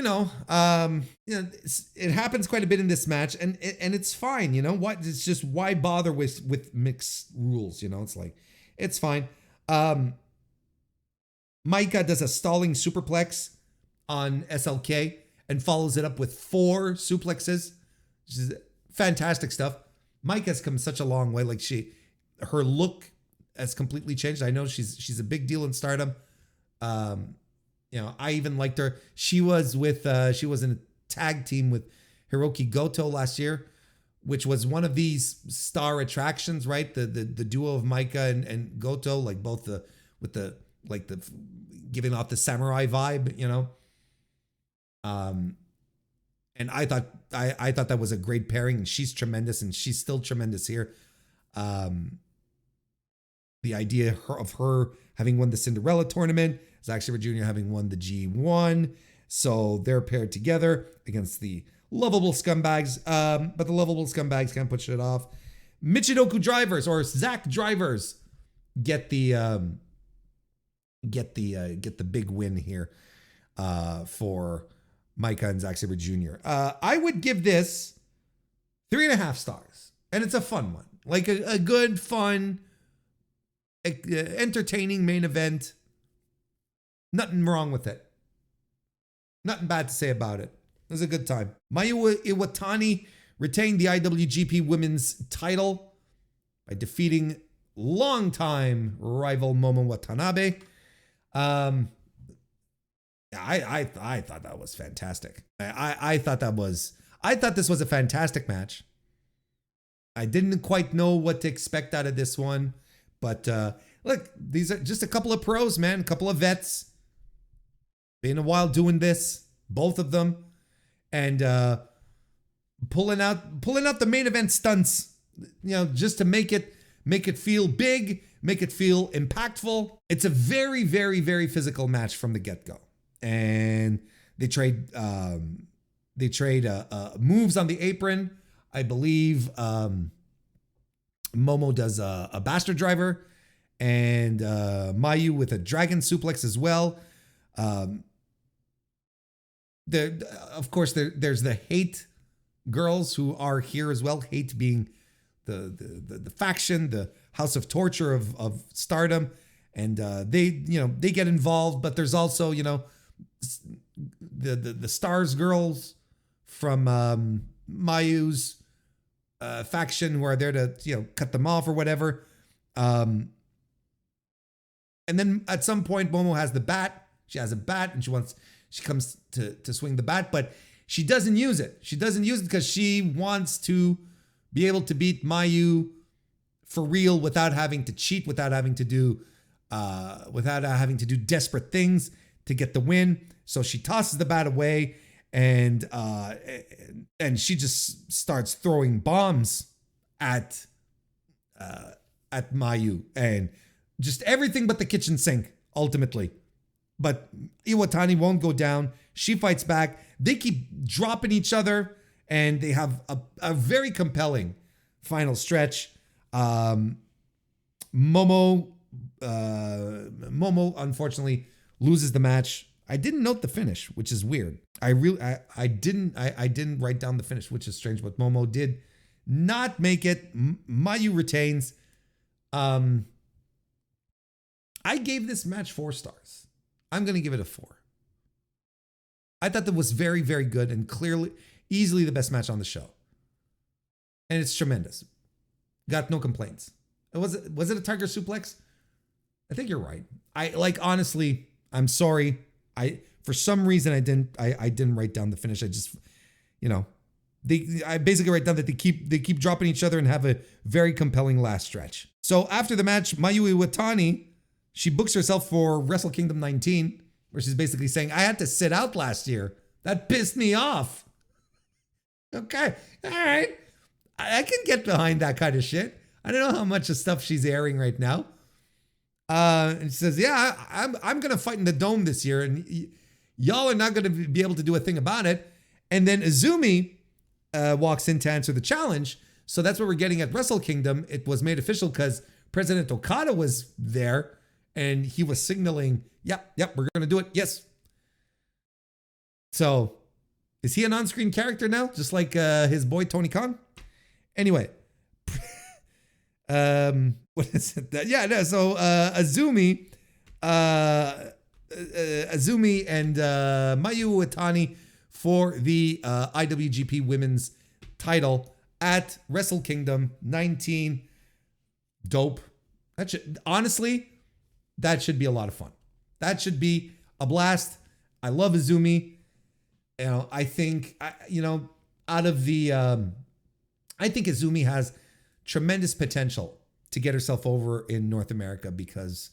happens quite a bit in this match, and it's fine. What? It's just, why bother with mixed rules? It's like, it's fine. Micah does a stalling superplex on SLK, and follows it up with 4 suplexes. Which is fantastic stuff. Mike has come such a long way. Like her look has completely changed. I know she's a big deal in Stardom. I even liked her. She was in a tag team with Hiroki Goto last year, which was one of these star attractions, right? The duo of Maika and Goto, like both with the giving off the samurai vibe, And I thought that was a great pairing, and she's tremendous, and she's still tremendous here. The idea of her having won the Cinderella tournament, Zack Sabre Jr. having won the G1, so they're paired together against the lovable scumbags. But the lovable scumbags can't put shit off. Michinoku Drivers or Zack Drivers get the big win here for Micah and Zack Sabre Jr. I would give this 3.5 stars, and it's a fun one, like a good, fun, entertaining main event. Nothing wrong with it. Nothing bad to say about it. It was a good time. Mayu Iwatani retained the IWGP Women's title by defeating longtime rival Momo Watanabe. I thought that was fantastic. I thought this was a fantastic match. I didn't quite know what to expect out of this one, but look, these are just a couple of pros, man, a couple of vets. Been a while doing this, both of them, and pulling out the main event stunts, just to make it feel big, make it feel impactful. It's a very, very, very physical match from the get-go. And they trade moves on the apron. I believe Momo does a bastard driver, and Mayu with a dragon suplex as well. Of course, there's the Hate girls who are here as well. Hate being the faction, the House of Torture of Stardom, and they get involved. But there's also the Stars girls from Mayu's faction who are there to cut them off or whatever. And then at some point, Momo has the bat. She has a bat, and she comes to swing the bat, but she doesn't use it. She doesn't use it because she wants to be able to beat Mayu for real without having to cheat, without having to do desperate things to get the win. So she tosses the bat away, and she just starts throwing bombs at Mayu, and just everything but the kitchen sink ultimately. But Iwatani won't go down. She fights back. They keep dropping each other, and they have a very compelling final stretch. Momo unfortunately loses the match. I didn't note the finish, which is weird. I didn't write down the finish, which is strange, but Momo did not make it. Mayu retains. I gave this match 4 stars. I'm going to give it a 4. I thought that was very, very good and easily the best match on the show. And it's tremendous. Got no complaints. Was it a Tiger Suplex? I think you're right. Honestly, I'm sorry. For some reason I didn't write down the finish. I just, I basically write down that they keep dropping each other and have a very compelling last stretch. So after the match, Mayu Iwatani, she books herself for Wrestle Kingdom 19, where she's basically saying, I had to sit out last year. That pissed me off. Okay. All right. I can get behind that kind of shit. I don't know how much of stuff she's airing right now. And she says, yeah, I'm going to fight in the Dome this year, and y'all are not going to be able to do a thing about it. And then Izumi walks in to answer the challenge. So that's what we're getting at Wrestle Kingdom. It was made official because President Okada was there, and he was signaling, yep, we're going to do it. Yes. So is he an on-screen character now? Just like his boy, Tony Khan? Anyway. What is it? Yeah, no, so Azumi and Mayu Iwatani for the IWGP Women's title at Wrestle Kingdom 19. Dope. Honestly, that should be a lot of fun. That should be a blast. I love Izumi. I think, out of the, I think Izumi has tremendous potential to get herself over in North America because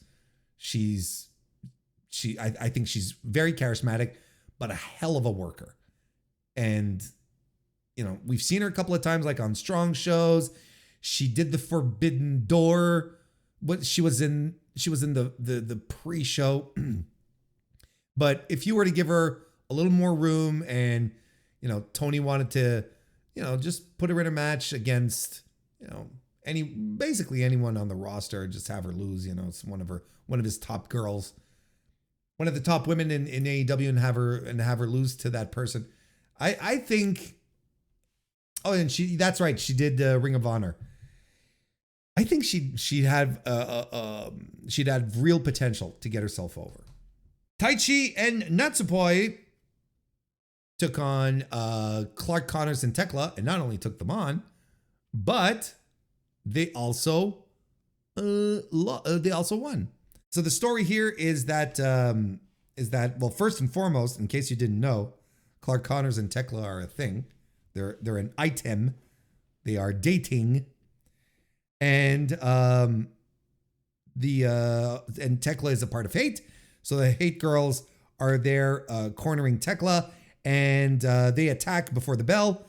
I think she's very charismatic, but a hell of a worker. And, we've seen her a couple of times, like on Strong shows. She did the Forbidden Door. She was in the pre-show. But if you were to give her a little more room and, Tony wanted to, just put her in a match against, basically anyone on the roster, just have her lose, it's one of his top girls, one of the top women in AEW, and have her lose to that person. I think, and that's right. She did Ring of Honor. I think she'd have real potential to get herself over. Taichi and Natsupoi took on Clark Connors and Tekla, and not only took them on, but they also won. So the story here is that well, first and foremost, in case you didn't know, Clark Connors and Tekla are a thing. They're an item. They are dating. And and Tekla is a part of Hate. So the Hate girls are there cornering Tekla, and they attack before the bell.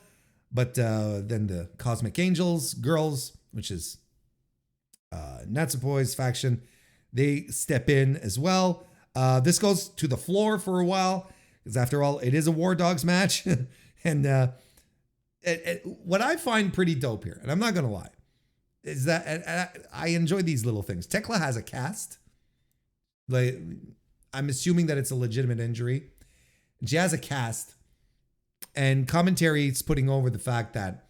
But then the Cosmic Angels girls, which is Natsupoi's faction, they step in as well. This goes to the floor for a while, because after all, it is a War Dogs match. And what I find pretty dope here, and I'm not going to lie, is that I enjoy these little things. Tekla has a cast. Like, I'm assuming that it's a legitimate injury. She has a cast, and commentary is putting over the fact that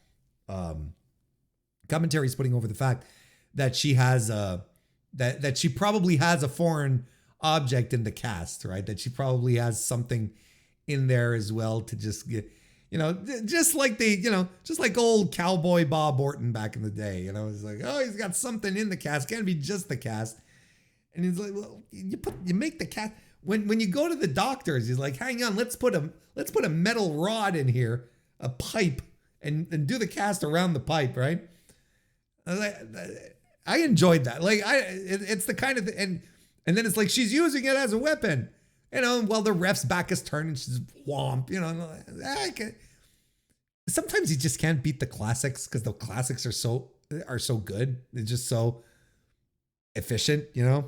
she has that she probably has a foreign object in the cast, right? That she probably has something in there as well to just get, just like old cowboy Bob Orton back in the day, it's like, oh, he's got something in the cast. Can't be just the cast. And he's like, well, you make the cast. When you go to the doctors, he's like, hang on, let's put a metal rod in here, a pipe, and do the cast around the pipe, right? I enjoyed that. Like, it's the kind of and then it's like she's using it as a weapon, while the ref's back is turned and she's whomp, Sometimes you just can't beat the classics because the classics are so good. They're just so efficient, Yeah,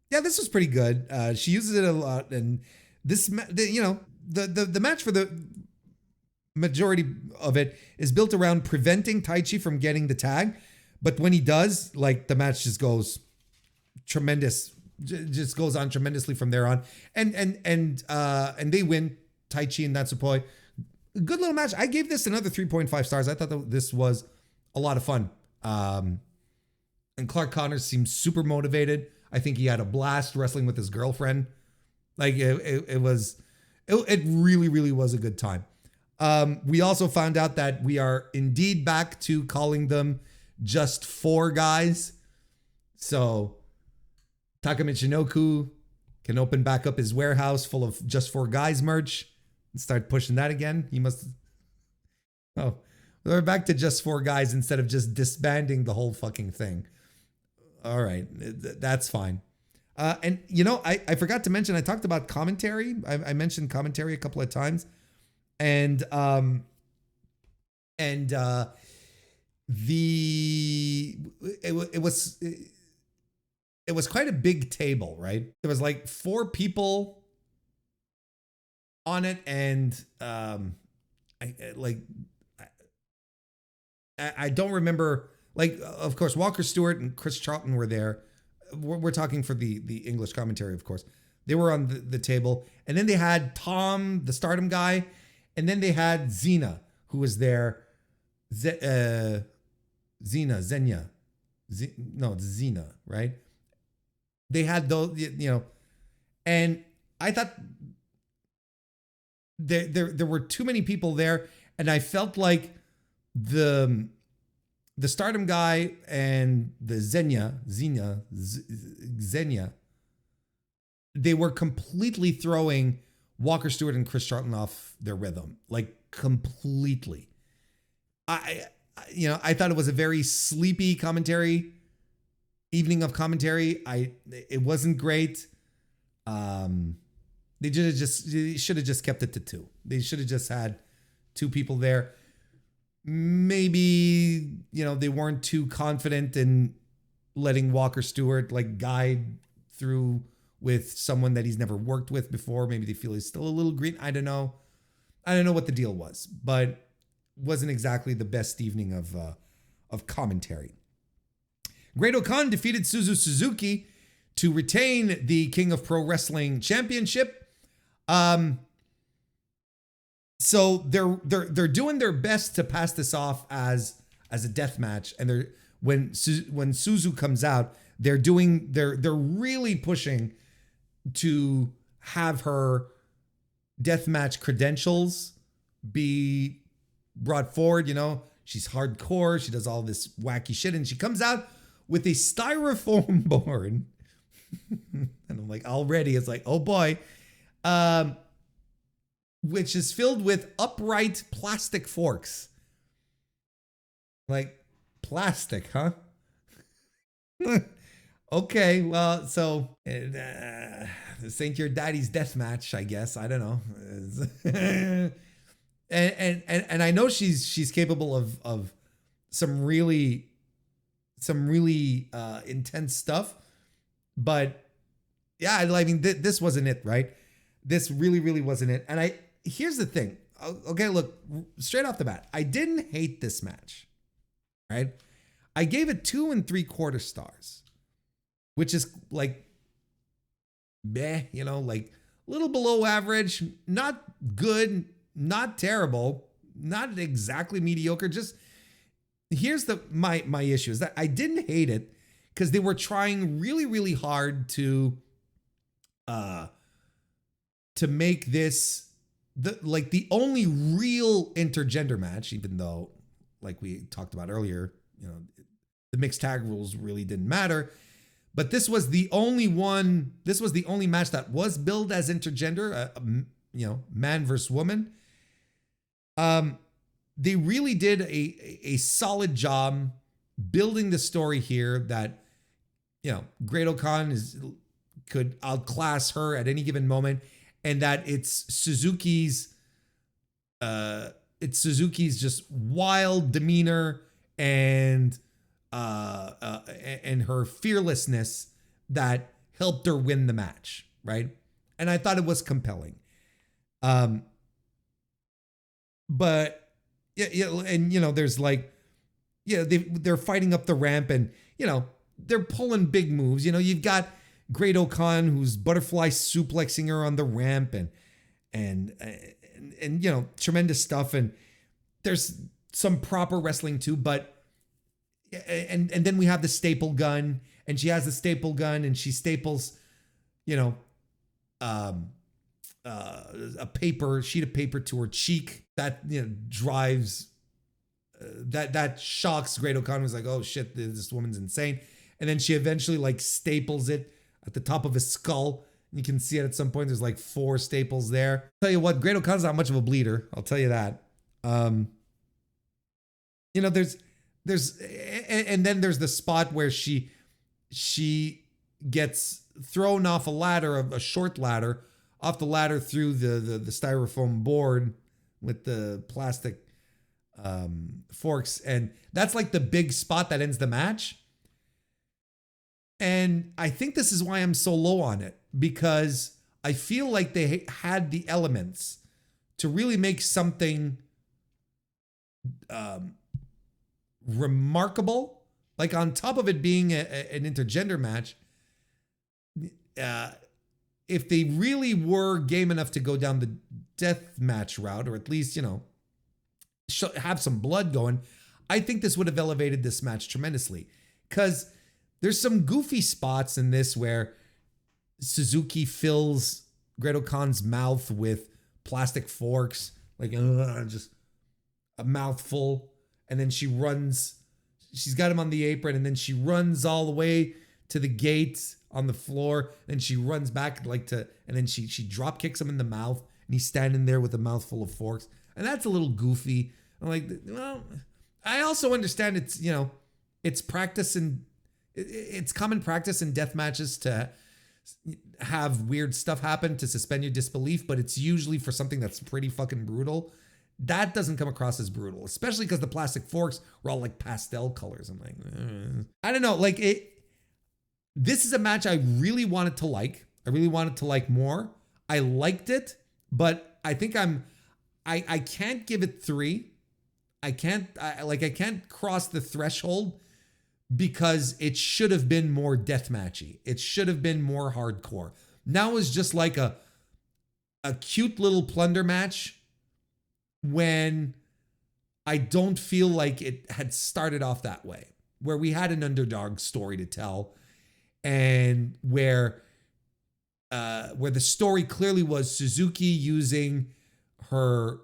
this was pretty good. She uses it a lot, and this, the match for the majority of it is built around preventing Taichi from getting the tag. But when he does, like, the match just goes tremendous, just goes on tremendously from there on. And they win, Taichi and Natsupoi. Good little match. I gave this another 3.5 stars. I thought that this was a lot of fun. And Clark Connors seems super motivated. I think he had a blast wrestling with his girlfriend. Like, it really, really was a good time. We also found out that we are indeed back to calling them Just 4 Guys. So Taka Michinoku can open back up his warehouse full of Just 4 Guys merch and start pushing that again. He must. Oh, we're back to Just 4 Guys instead of just disbanding the whole fucking thing. All right, that's fine. And I forgot to mention, I talked about commentary. I mentioned commentary a couple of times, and it was quite a big table, right? There was like 4 people on it, and I don't remember. Like, of course, Walker Stewart and Chris Charlton were there. We're talking for the English commentary, of course. They were on the table. And then they had Tom, the Stardom guy. And then they had Xena, who was there. Xena, right? They had those, and I thought there were too many people there, and I felt like the Stardom guy and the Xenia, they were completely throwing Walker Stewart and Chris Charlton off their rhythm, like completely. I thought it was a very sleepy commentary, evening of commentary. It wasn't great. They should have just kept it to two. They should have just had two people there. Maybe, they weren't too confident in letting Walker Stewart like guide through with someone that he's never worked with before. Maybe they feel he's still a little green. I don't know what the deal was, but wasn't exactly the best evening of commentary. Great-O-Khan defeated Suzuki to retain the King of Pro Wrestling Championship. So they're doing their best to pass this off as a death match, and when Suzu comes out, they're really pushing to have her death match credentials be brought forward. She's hardcore, she does all this wacky shit, and she comes out with a styrofoam board. And I'm like, already it's like, oh boy. Which is filled with upright plastic forks. Like, plastic, huh? Okay, well, so this ain't your daddy's death match, I guess. I don't know. and I know she's capable of some really intense stuff, but yeah, I mean, this wasn't it, right? This really wasn't it. And here's the thing. Okay, look, straight off the bat, I didn't hate this match, right? I gave it 2 3/4 stars, which is like, meh, like a little below average, not good, not terrible, not exactly mediocre. Just here's my issue is that I didn't hate it because they were trying really hard to make this the only real intergender match, even though, like we talked about earlier, the mixed tag rules really didn't matter. But this was the only one. This was the only match that was billed as intergender, man versus woman. They really did a solid job building the story here that, Great-O-Khan could outclass her at any given moment, and that it's Suzuki's just wild demeanor and her fearlessness that helped her win the match, right? And I thought it was compelling. But yeah, and there's like, they're fighting up the ramp, and they're pulling big moves. You've got Great-O-Khan who's butterfly suplexing her on the ramp, and tremendous stuff. And there's some proper wrestling too, but and then we have the staple gun, and she has the staple gun, and she staples, a sheet of paper to her cheek. That drives that shocks Great-O-Khan, who's like, oh shit, this woman's insane. And then she eventually like staples it at the top of his skull. You can see it at some point. There's like 4 staples there. I'll tell you what, Great-O-Khan's not much of a bleeder. I'll tell you that. There's and then there's the spot where she gets thrown off a short ladder, off the ladder through the styrofoam board with the plastic forks, and that's like the big spot that ends the match. And I think this is why I'm so low on it, because I feel like they had the elements to really make something remarkable. Like, on top of it being an intergender match, if they really were game enough to go down the death match route, or at least, have some blood going, I think this would have elevated this match tremendously. Because there's some goofy spots in this where Suzuki fills Great-O-Khan's mouth with plastic forks, like just a mouthful. And then she's got him on the apron, and then she runs all the way to the gate on the floor. And she runs back and then she drop kicks him in the mouth, and he's standing there with a mouthful of forks. And that's a little goofy. I'm like, well, I also understand it's practice, and it's common practice in death matches to have weird stuff happen to suspend your disbelief, but it's usually for something that's pretty fucking brutal. That doesn't come across as brutal, especially because the plastic forks were all like pastel colors. I'm like, I don't know. Like this is a match I really wanted to like. I really wanted to like more. I liked it, but I think I can't give it 3. I can't cross the threshold because it should have been more deathmatchy. It should have been more hardcore. Now it's just like a cute little plunder match when I don't feel like it had started off that way, where we had an underdog story to tell, and where the story clearly was Suzuki using her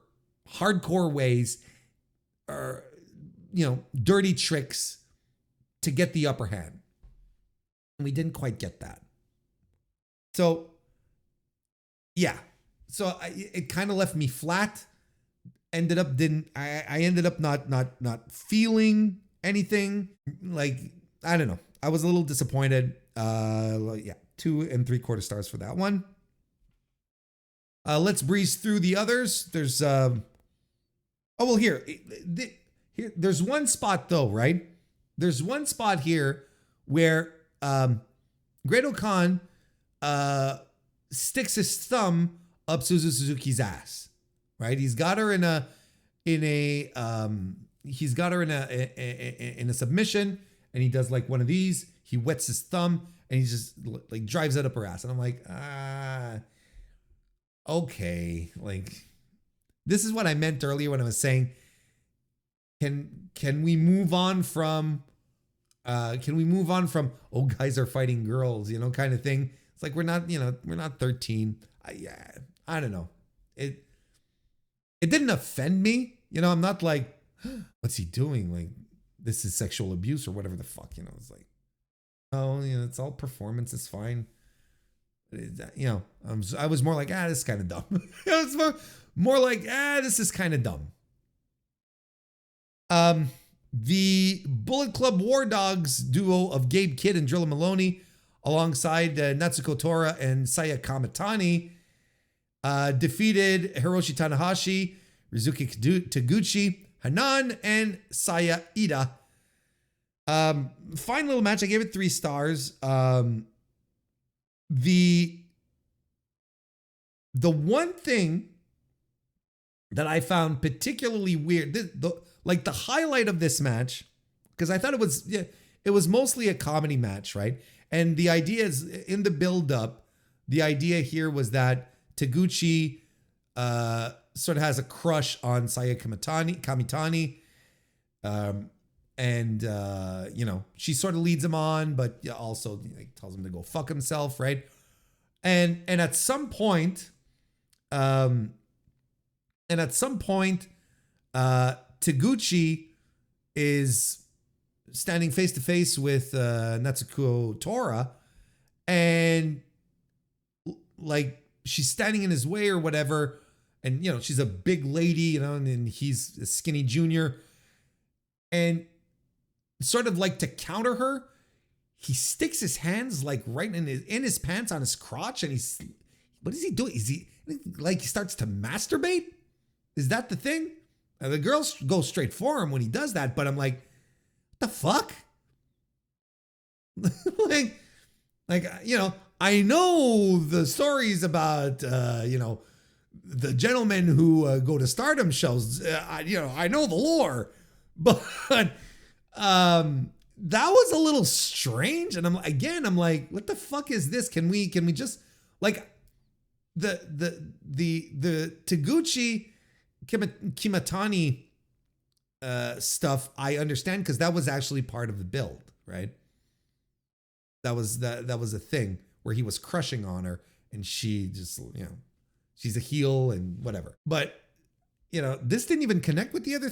hardcore ways, or dirty tricks to get the upper hand. And we didn't quite get that. So yeah, so it kind of left me flat. I ended up not feeling anything. Like, I don't know. I was a little disappointed. 2 3/4 stars for that one. Let's breeze through the others. There's there's one spot though, right? There's one spot here where Great Khan sticks his thumb up Suzuki's ass, right? He's got her in a submission, and he does like one of these. He wets his thumb, and he just like drives it up her ass, and I'm like, okay, like this is what I meant earlier when I was saying, can we move on from oh, guys are fighting girls, kind of thing. It's like we're not 13. I don't know. It didn't offend me. I'm not like, what's he doing? Like, this is sexual abuse or whatever the fuck, it's like, oh, it's all performance. It's fine. I was more like, this is kind of dumb. I was more like, this is kind of dumb. The Bullet Club War Dogs duo of Gabe Kidd and Drilla Maloney, alongside Natsuko Tora and Saya Kamitani, defeated Hiroshi Tanahashi, Rizuki Taguchi, Hanan, and Saya Ida. Fine little match. I gave it 3 stars. The one thing that I found particularly weird, the highlight of this match, because I thought it was mostly a comedy match, right? And the idea is, in the build-up, the idea here was that Taguchi sort of has a crush on Saya Kamitani. She sort of leads him on, but also tells him to go fuck himself, right? And at some point, Taguchi is standing face to face with Natsuko Tora, and like she's standing in his way or whatever, and she's a big lady, and he's a skinny junior, and sort of like to counter her, he sticks his hands like right in his pants on his crotch, and what is he doing? Is he like, he starts to masturbate? Is that the thing? The girls go straight for him when he does that, but I'm like, what the fuck? I know the stories about the gentlemen who go to Stardom shows. I know the lore, but that was a little strange. And I'm like, what the fuck is this? Can we just like the Taguchi Kimitani stuff? I understand, because that was actually part of the build, right? That was a thing where he was crushing on her, and she just she's a heel and whatever. But this didn't even connect with the other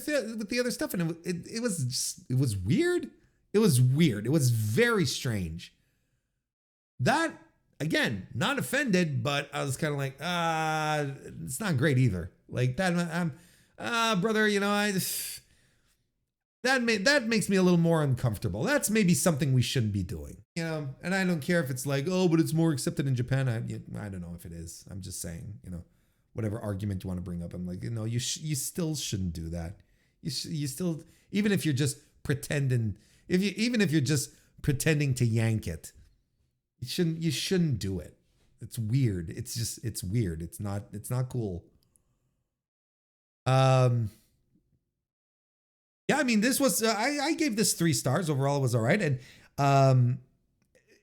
stuff, and it was weird. It was weird. It was very strange. That, again, not offended, but I was kind of like, it's not great either. Like that, brother, that makes me a little more uncomfortable. That's maybe something we shouldn't be doing, and I don't care if it's like, oh, but it's more accepted in Japan. I don't know if it is. I'm just saying, whatever argument you want to bring up. I'm like, you still shouldn't do that. You still, even if you're just pretending, even if you're just pretending to yank it, you shouldn't do it. It's weird. It's weird. It's not cool. Yeah, I mean, this was, I gave this 3 stars. Overall, it was all right. And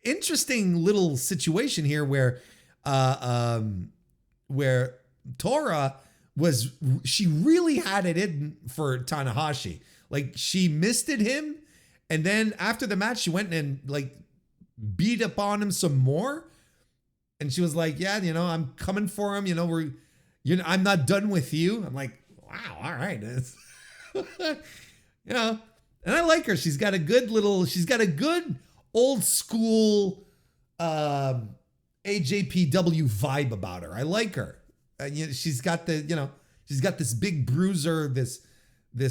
interesting little situation here where Tora she really had it in for Tanahashi. Like, she misted him, and then after the match, she went and like beat up on him some more. And she was like, yeah, I'm coming for him. I'm not done with you. I'm like, wow, all right. And I like her. She's got a good old school AJPW vibe about her. I like her. She's got this big bruiser, this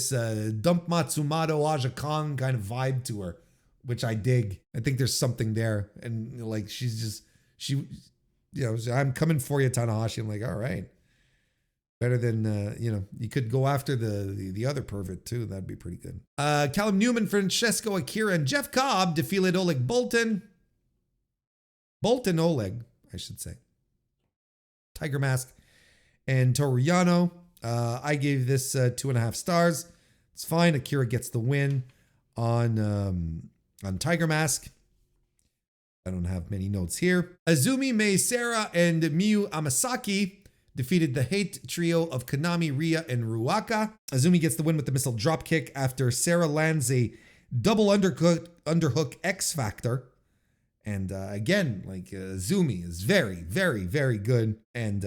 Dump Matsumoto Aja Kong kind of vibe to her, which I dig. I think there's something there. And like, I'm coming for you, Tanahashi. I'm like, all right. Better than, you could go after the other pervert too. That'd be pretty good. Callum Newman, Francesco Akira, and Jeff Cobb defeated Oleg Boltin, Oleg, I should say. Tiger Mask and Toru Yano. I gave this 2.5 stars. It's fine. Akira gets the win on Tiger Mask. I don't have many notes here. Azumi Meisera and Miyu Amasaki defeated the Hate trio of Konami, Rhea, and Ruaka. Azumi gets the win with the missile dropkick after Sarah lands a double underhook X Factor. And again, like, Azumi is very, very, very good. And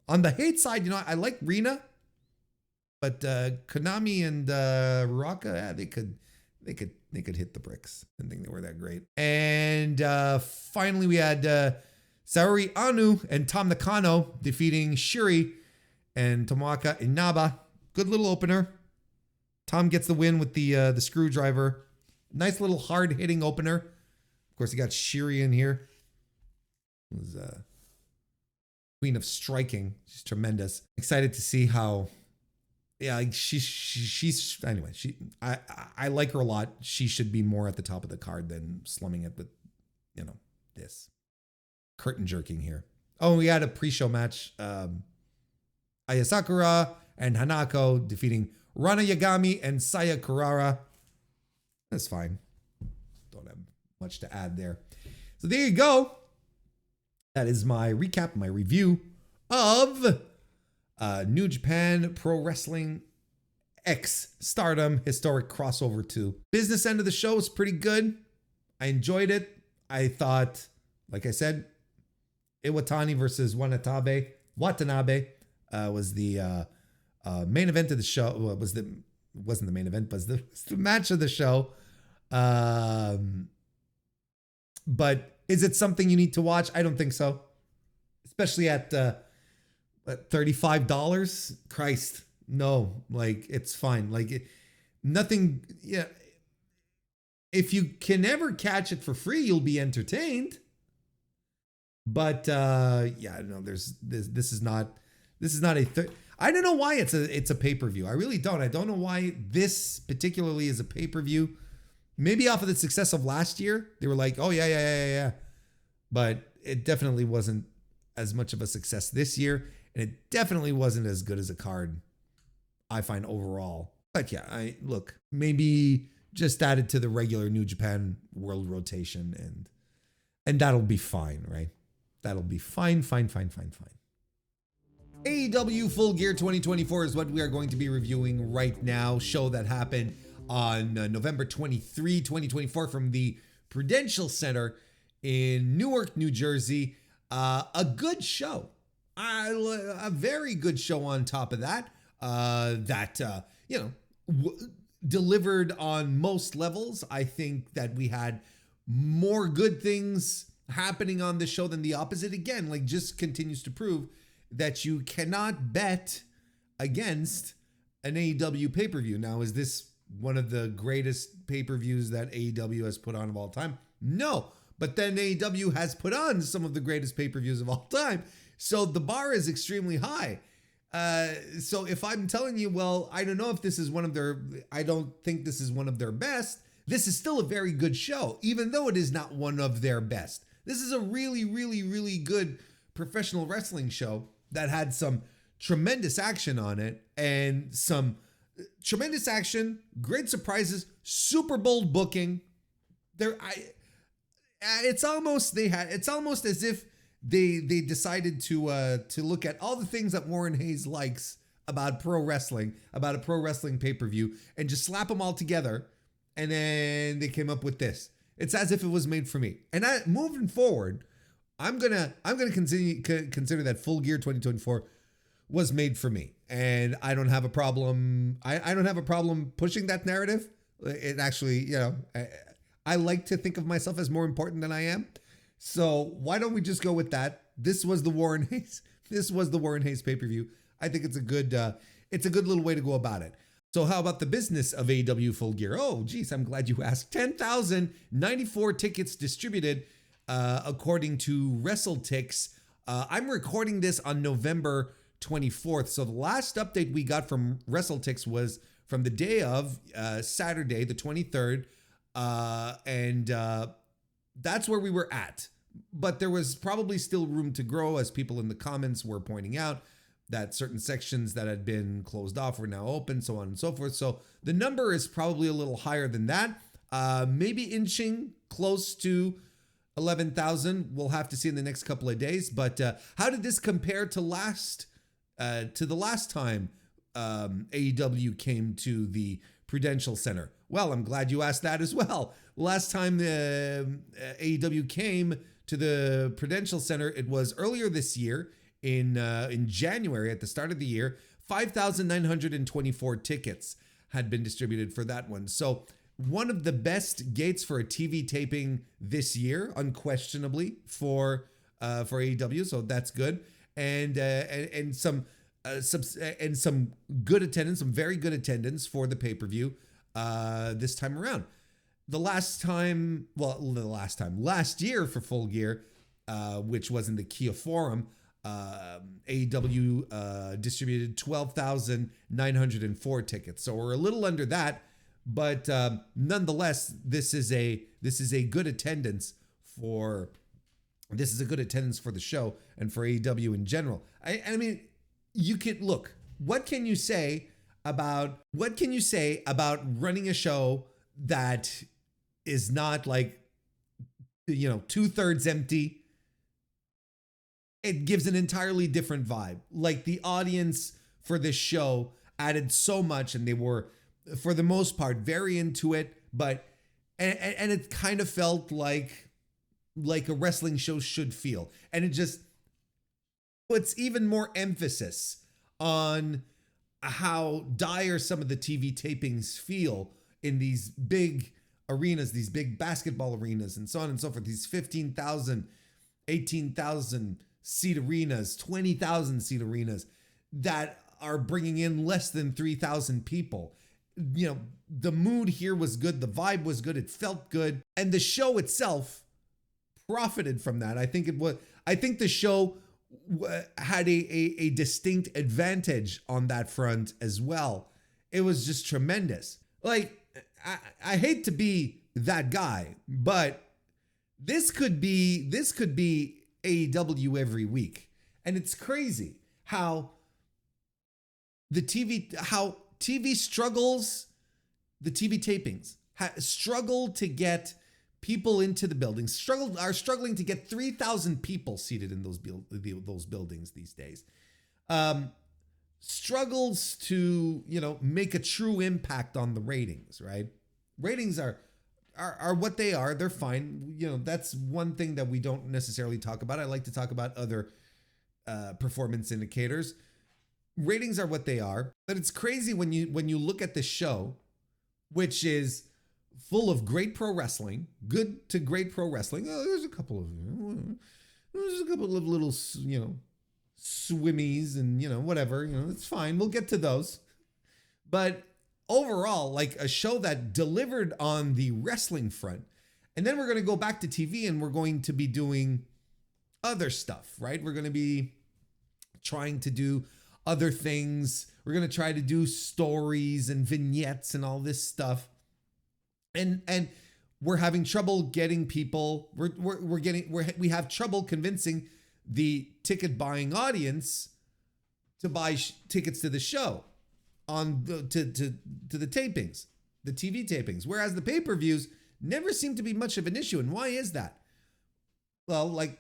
on the Hate side, I like Rina, but Konami and Ruaka, they could hit the bricks. Didn't think they were that great. And finally, we had Saori Anu and Tam Nakano defeating Shuri and Tomoaka Inaba. Good little opener. Tom gets the win with the screwdriver. Nice little hard-hitting opener. Of course, you got Shuri in here. It was Queen of Striking. She's tremendous. Excited to see how. Yeah, like she's anyway. I like her a lot. She should be more at the top of the card than slumming it with, this. Curtain jerking here. Oh, we had a pre-show match. Aya Sakura and Hanako defeating Rana Yagami and Saya Kurara. That's fine. Don't have much to add there. So there you go. That is my recap, my review of New Japan Pro Wrestling X Stardom Historic Crossover 2. Business end of the show was pretty good. I enjoyed it. I thought, like I said, Iwatani versus Watanabe was the main event of the show. Well, wasn't the main event, but it was the match of the show. But is it something you need to watch? I don't think so. Especially at $35. Christ, no. Like, it's fine. Like, nothing. Yeah. If you can ever catch it for free, you'll be entertained. But yeah, no, this is not a I don't know why it's a pay-per-view. I really don't. I don't know why this particularly is a pay-per-view. Maybe off of the success of last year, they were like, oh yeah. But it definitely wasn't as much of a success this year, and it definitely wasn't as good as a card, I find, overall. But yeah, maybe just add it to the regular New Japan World rotation, and that'll be fine, right? That'll be fine. AEW Full Gear 2024 is what we are going to be reviewing right now. Show that happened on November 23, 2024 from the Prudential Center in Newark, New Jersey. A good show. A very good show on top of that. Delivered on most levels. I think that we had more good things happening on the show than the opposite. Again, like just continues to prove that you cannot bet against an AEW pay-per-view. Now, is this one of the greatest pay-per-views that AEW has put on of all time? No, but then AEW has put on some of the greatest pay-per-views of all time. So the bar is extremely high. So if I'm telling you, well, I don't know if this is I don't think this is one of their best. This is still a very good show, even though it is not one of their best. This is a really, really, really good professional wrestling show that had some tremendous action on it and some tremendous action, great surprises, super bold booking. It's almost as if they decided to look at all the things that Warren Hayes likes about pro wrestling, about a pro wrestling pay-per-view, and just slap them all together. And then they came up with this. It's as if it was made for me. And moving forward, I'm gonna consider that Full Gear 2024 was made for me, and I don't have a problem. I don't have a problem pushing that narrative. It actually, I like to think of myself as more important than I am. So why don't we just go with that? This was the Warren Hayes. This was the Warren Hayes pay-per-view. I think it's a good little way to go about it. So how about the business of AEW Full Gear? Oh, geez, I'm glad you asked. 10,094 tickets distributed, according to WrestleTix. I'm recording this on November 24th. So the last update we got from WrestleTix was from the day of Saturday, the 23rd. And that's where we were at. But there was probably still room to grow, as people in the comments were pointing out, that certain sections that had been closed off were now open, so on and so forth. So the number is probably a little higher than that. Maybe inching close to 11,000. We'll have to see in the next couple of days. But how did this compare to the last time AEW came to the Prudential Center? Well, I'm glad you asked that as well. Last time AEW came to the Prudential Center, it was earlier this year in January, at the start of the year. 5,924 tickets had been distributed for that one. So one of the best gates for a TV taping this year, unquestionably, for AEW. So that's good, and some good attendance, some very good attendance for the pay-per-view this time around. Last year for Full Gear, which was in the Kia Forum, AEW distributed 12,904 tickets. So we're a little under that, but nonetheless, this is a good attendance for the show and for AEW in general. I mean, you can look. What can you say about running a show that is not like 2/3 empty? It gives an entirely different vibe. Like, the audience for this show added so much, and they were, for the most part, very into it. But and it kind of felt like a wrestling show should feel, and it just puts even more emphasis on how dire some of the TV tapings feel in these big arenas, these big basketball arenas, and so on and so forth. These 15,000, 18,000 seat arenas, 20,000 seat arenas that are bringing in less than 3,000 people. The mood here was good. The vibe was good. It felt good. And the show itself profited from that. I think the show had a distinct advantage on that front as well. It was just tremendous. Like, I hate to be that guy, but this could be AEW every week. And it's crazy how TV struggles, the TV tapings struggle to get people into the buildings, are struggling to get 3,000 people seated in those buildings these days. Struggles to, make a true impact on the ratings, right? Ratings are what they are. They're fine. That's one thing that we don't necessarily talk about. I like to talk about other performance indicators. Ratings are what they are, but it's crazy when you look at the show, which is full of great pro wrestling, good to great pro wrestling. Oh, there's a couple of little, swimmies and whatever. It's fine. We'll get to those. But overall, like a show that delivered on the wrestling front. And then we're going to go back to TV and we're going to be doing other stuff, right? We're going to be trying to do other things. We're going to try to do stories and vignettes and all this stuff. And we're having trouble getting people, we have trouble convincing the ticket buying audience to buy tickets to the show to the tapings, the TV tapings, whereas the pay-per-views never seem to be much of an issue. And why is that? Well, like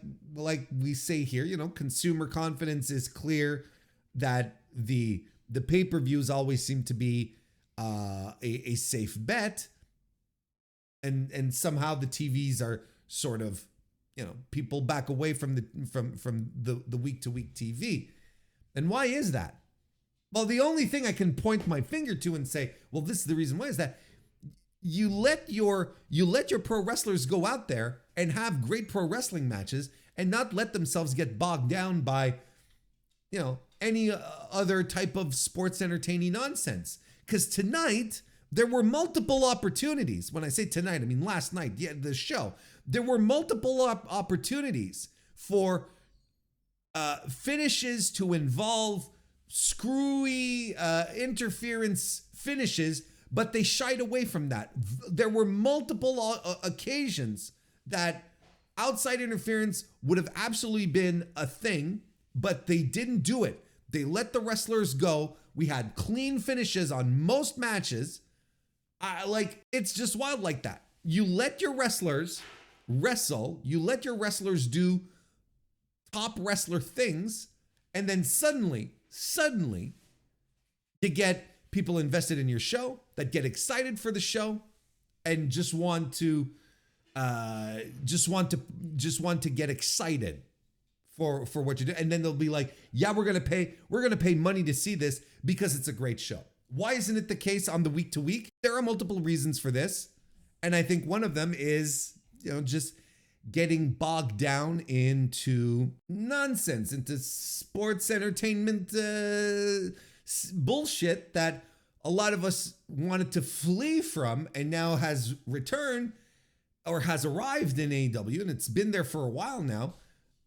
we say here, consumer confidence is clear that the pay-per-views always seem to be a safe bet. And somehow the TVs are sort of, people back away from the week to week TV. And why is that? Well, the only thing I can point my finger to and say, well, this is the reason why is that you let your pro wrestlers go out there and have great pro wrestling matches and not let themselves get bogged down by, any other type of sports entertaining nonsense. Because tonight, there were multiple opportunities. When I say tonight, I mean last night, the show. There were multiple opportunities for finishes to involve screwy interference finishes, but they shied away from that. There were multiple occasions that outside interference would have absolutely been a thing, but they didn't do it. They let the wrestlers go. We had clean finishes on most matches. It's just wild like that. You let your wrestlers wrestle. You let your wrestlers do top wrestler things. And then suddenly, you get people invested in your show that get excited for the show and just want to get excited for what you do. And then they'll be like, yeah, we're going to pay money to see this because it's a great show. Why isn't it the case on the week to week? There are multiple reasons for this. And I think one of them is, just getting bogged down into nonsense, into sports entertainment bullshit that a lot of us wanted to flee from and now has returned or has arrived in AEW, and it's been there for a while now,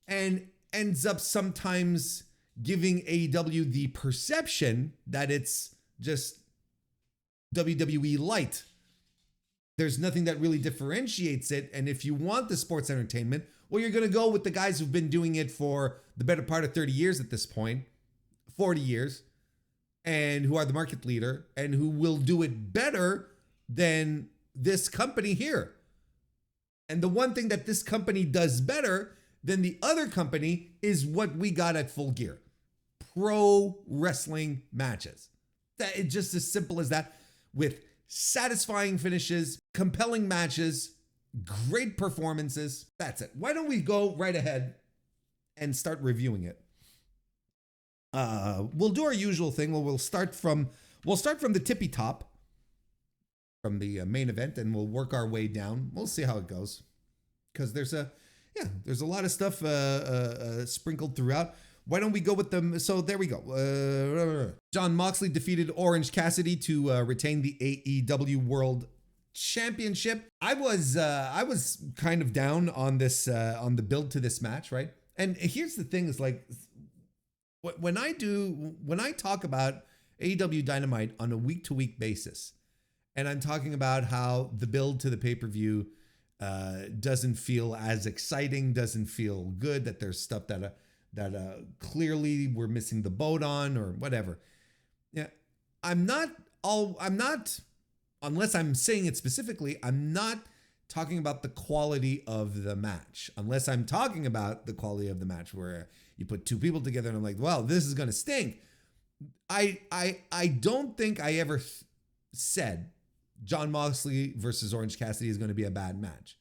and ends up sometimes giving AEW the perception that it's just WWE light. There's nothing that really differentiates it. And if you want the sports entertainment, well, you're going to go with the guys who've been doing it for the better part of 30 years at this point, 40 years, and who are the market leader and who will do it better than this company here. And the one thing that this company does better than the other company is what we got at Full Gear: pro wrestling matches. That it's just as simple as that, with satisfying finishes, compelling matches, great performances. That's it. Why don't we go right ahead and start reviewing it? We'll do our usual thing. We'll start from the tippy top, from the main event, and we'll work our way down. We'll see how it goes, because there's a lot of stuff sprinkled throughout. Why don't we go with them? So there we go. Jon Moxley defeated Orange Cassidy to retain the AEW World Championship. I was kind of down on this on the build to this match, right? And here's the thing: is like when I talk about AEW Dynamite on a week to week basis, and I'm talking about how the build to the pay-per-view doesn't feel as exciting, doesn't feel good, that there's stuff that clearly we're missing the boat on or whatever. Yeah, I'm not, unless I'm saying it specifically, I'm not talking about the quality of the match. Unless I'm talking about the quality of the match where you put two people together and I'm like, well, this is going to stink. I don't think I ever said Jon Moxley versus Orange Cassidy is going to be a bad match.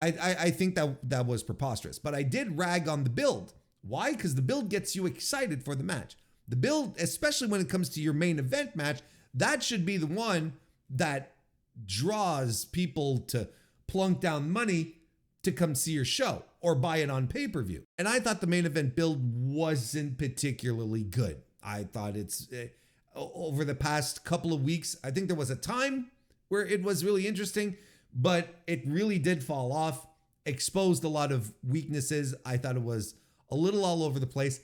I think that was preposterous, but I did rag on the build. Why? Because the build gets you excited for the match. The build, especially when it comes to your main event match, that should be the one that draws people to plunk down money to come see your show or buy it on pay-per-view. And I thought the main event build wasn't particularly good. I thought it's over the past couple of weeks, I think there was a time where it was really interesting, but it really did fall off, exposed a lot of weaknesses. I thought it was a little all over the place.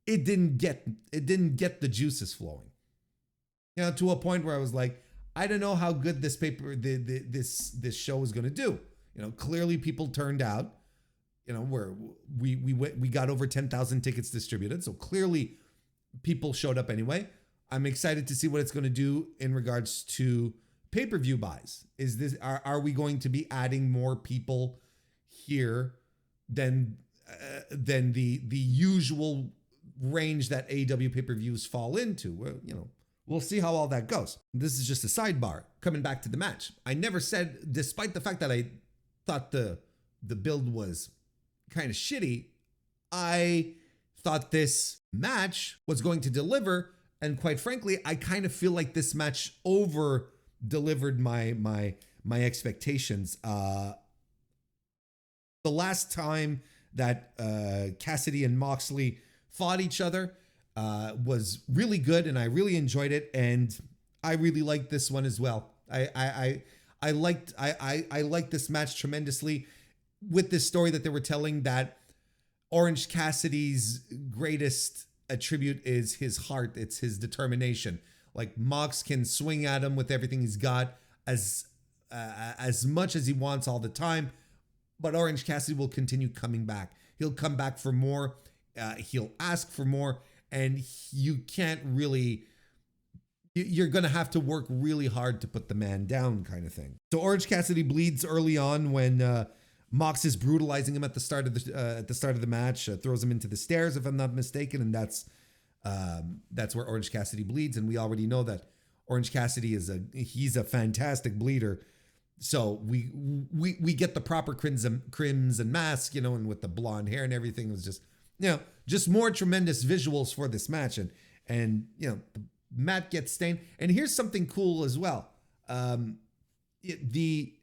It didn't get the juices flowing. You know, to a point where I was like, I don't know how good this this show is going to do. You know, clearly people turned out. You know, where we got over 10,000 tickets distributed, so clearly people showed up anyway. I'm excited to see what it's going to do in regards to pay-per-view buys. Are we going to be adding more people here than the usual range that AEW pay-per-views fall into? Well, you know, we'll see how all that goes. This is just a sidebar. Coming back to the match, I never said, despite the fact that I thought the build was kind of shitty, I thought this match was going to deliver, and quite frankly, I kind of feel like this match over delivered my expectations. The last time that Cassidy and Moxley fought each other was really good, and I really enjoyed it, and I really liked this one as well. I liked this match tremendously, with this story that they were telling, that Orange Cassidy's greatest attribute is his heart. It's his determination. Like, Mox can swing at him with everything he's got as much as he wants all the time, but Orange Cassidy will continue coming back. He'll come back for more. He'll ask for more, and you can't really. You're going to have to work really hard to put the man down, kind of thing. So Orange Cassidy bleeds early on when Mox is brutalizing him at the start of the match, throws him into the stairs, if I'm not mistaken, and that's where Orange Cassidy bleeds. And we already know that Orange Cassidy he's a fantastic bleeder. So we get the proper crimson mask, you know, and with the blonde hair and everything. It was just, you know, just more tremendous visuals for this match, and you know, the mat gets stained. And here's something cool as well. The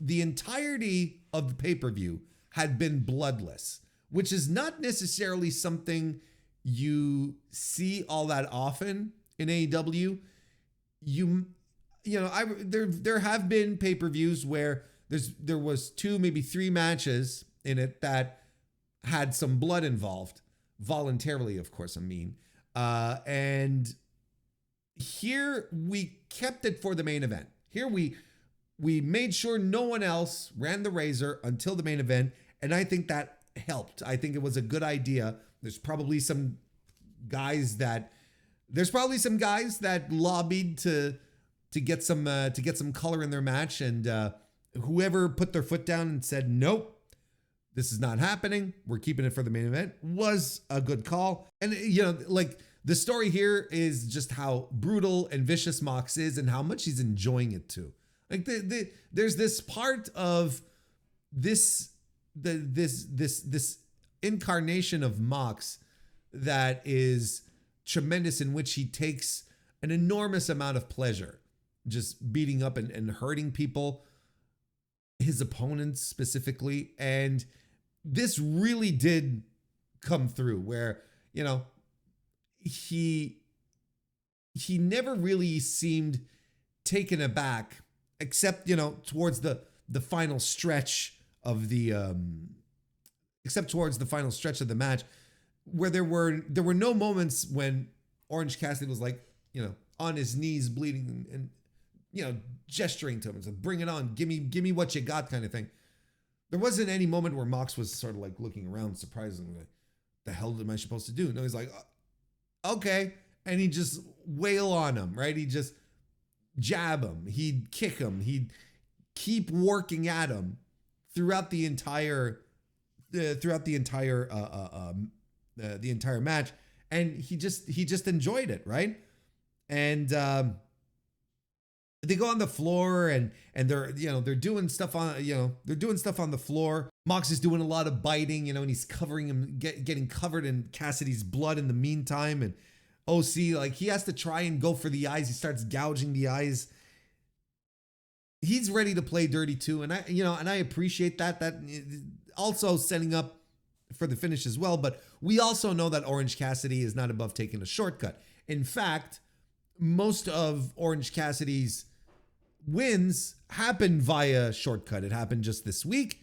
entirety of the pay-per-view had been bloodless, which is not necessarily something you see all that often in AEW. You know, there have been pay-per-views where there was 2, maybe 3 matches in it that had some blood involved, voluntarily, of course, I mean. And here we kept it for the main event. Here we made sure no one else ran the razor until the main event, and I think that helped. I think it was a good idea. There's probably some guys that lobbied to get some color in their match, and whoever put their foot down and said, nope, this is not happening, we're keeping it for the main event, was a good call. And you know, like, the story here is just how brutal and vicious Mox is, and how much he's enjoying it too. Like, there's this part of this incarnation of Mox that is tremendous, in which he takes an enormous amount of pleasure just beating up and hurting people, his opponents specifically. And this really did come through, where, you know, he never really seemed taken aback, except, you know, towards the final stretch of the match, where there were no moments when Orange Cassidy was like, you know, on his knees bleeding and you know, gesturing to him and said, bring it on, give me what you got, kind of thing. There wasn't any moment where Mox was sort of like looking around surprisingly, like, the hell am I supposed to do? No, he's like, okay. And he'd just wail on him, right? He'd just jab him, he'd kick him, he'd keep working at him throughout the entire match, and he just enjoyed it, right? And they go on the floor and they're they're doing stuff on the floor. Mox is doing a lot of biting, and he's covering him, getting covered in Cassidy's blood in the meantime. And OC, like, he has to try and go for the eyes. He starts gouging the eyes. He's ready to play dirty too, and I appreciate that. That also setting up for the finish as well. But we also know that Orange Cassidy is not above taking a shortcut. In fact, most of Orange Cassidy's wins happen via shortcut. It happened just this week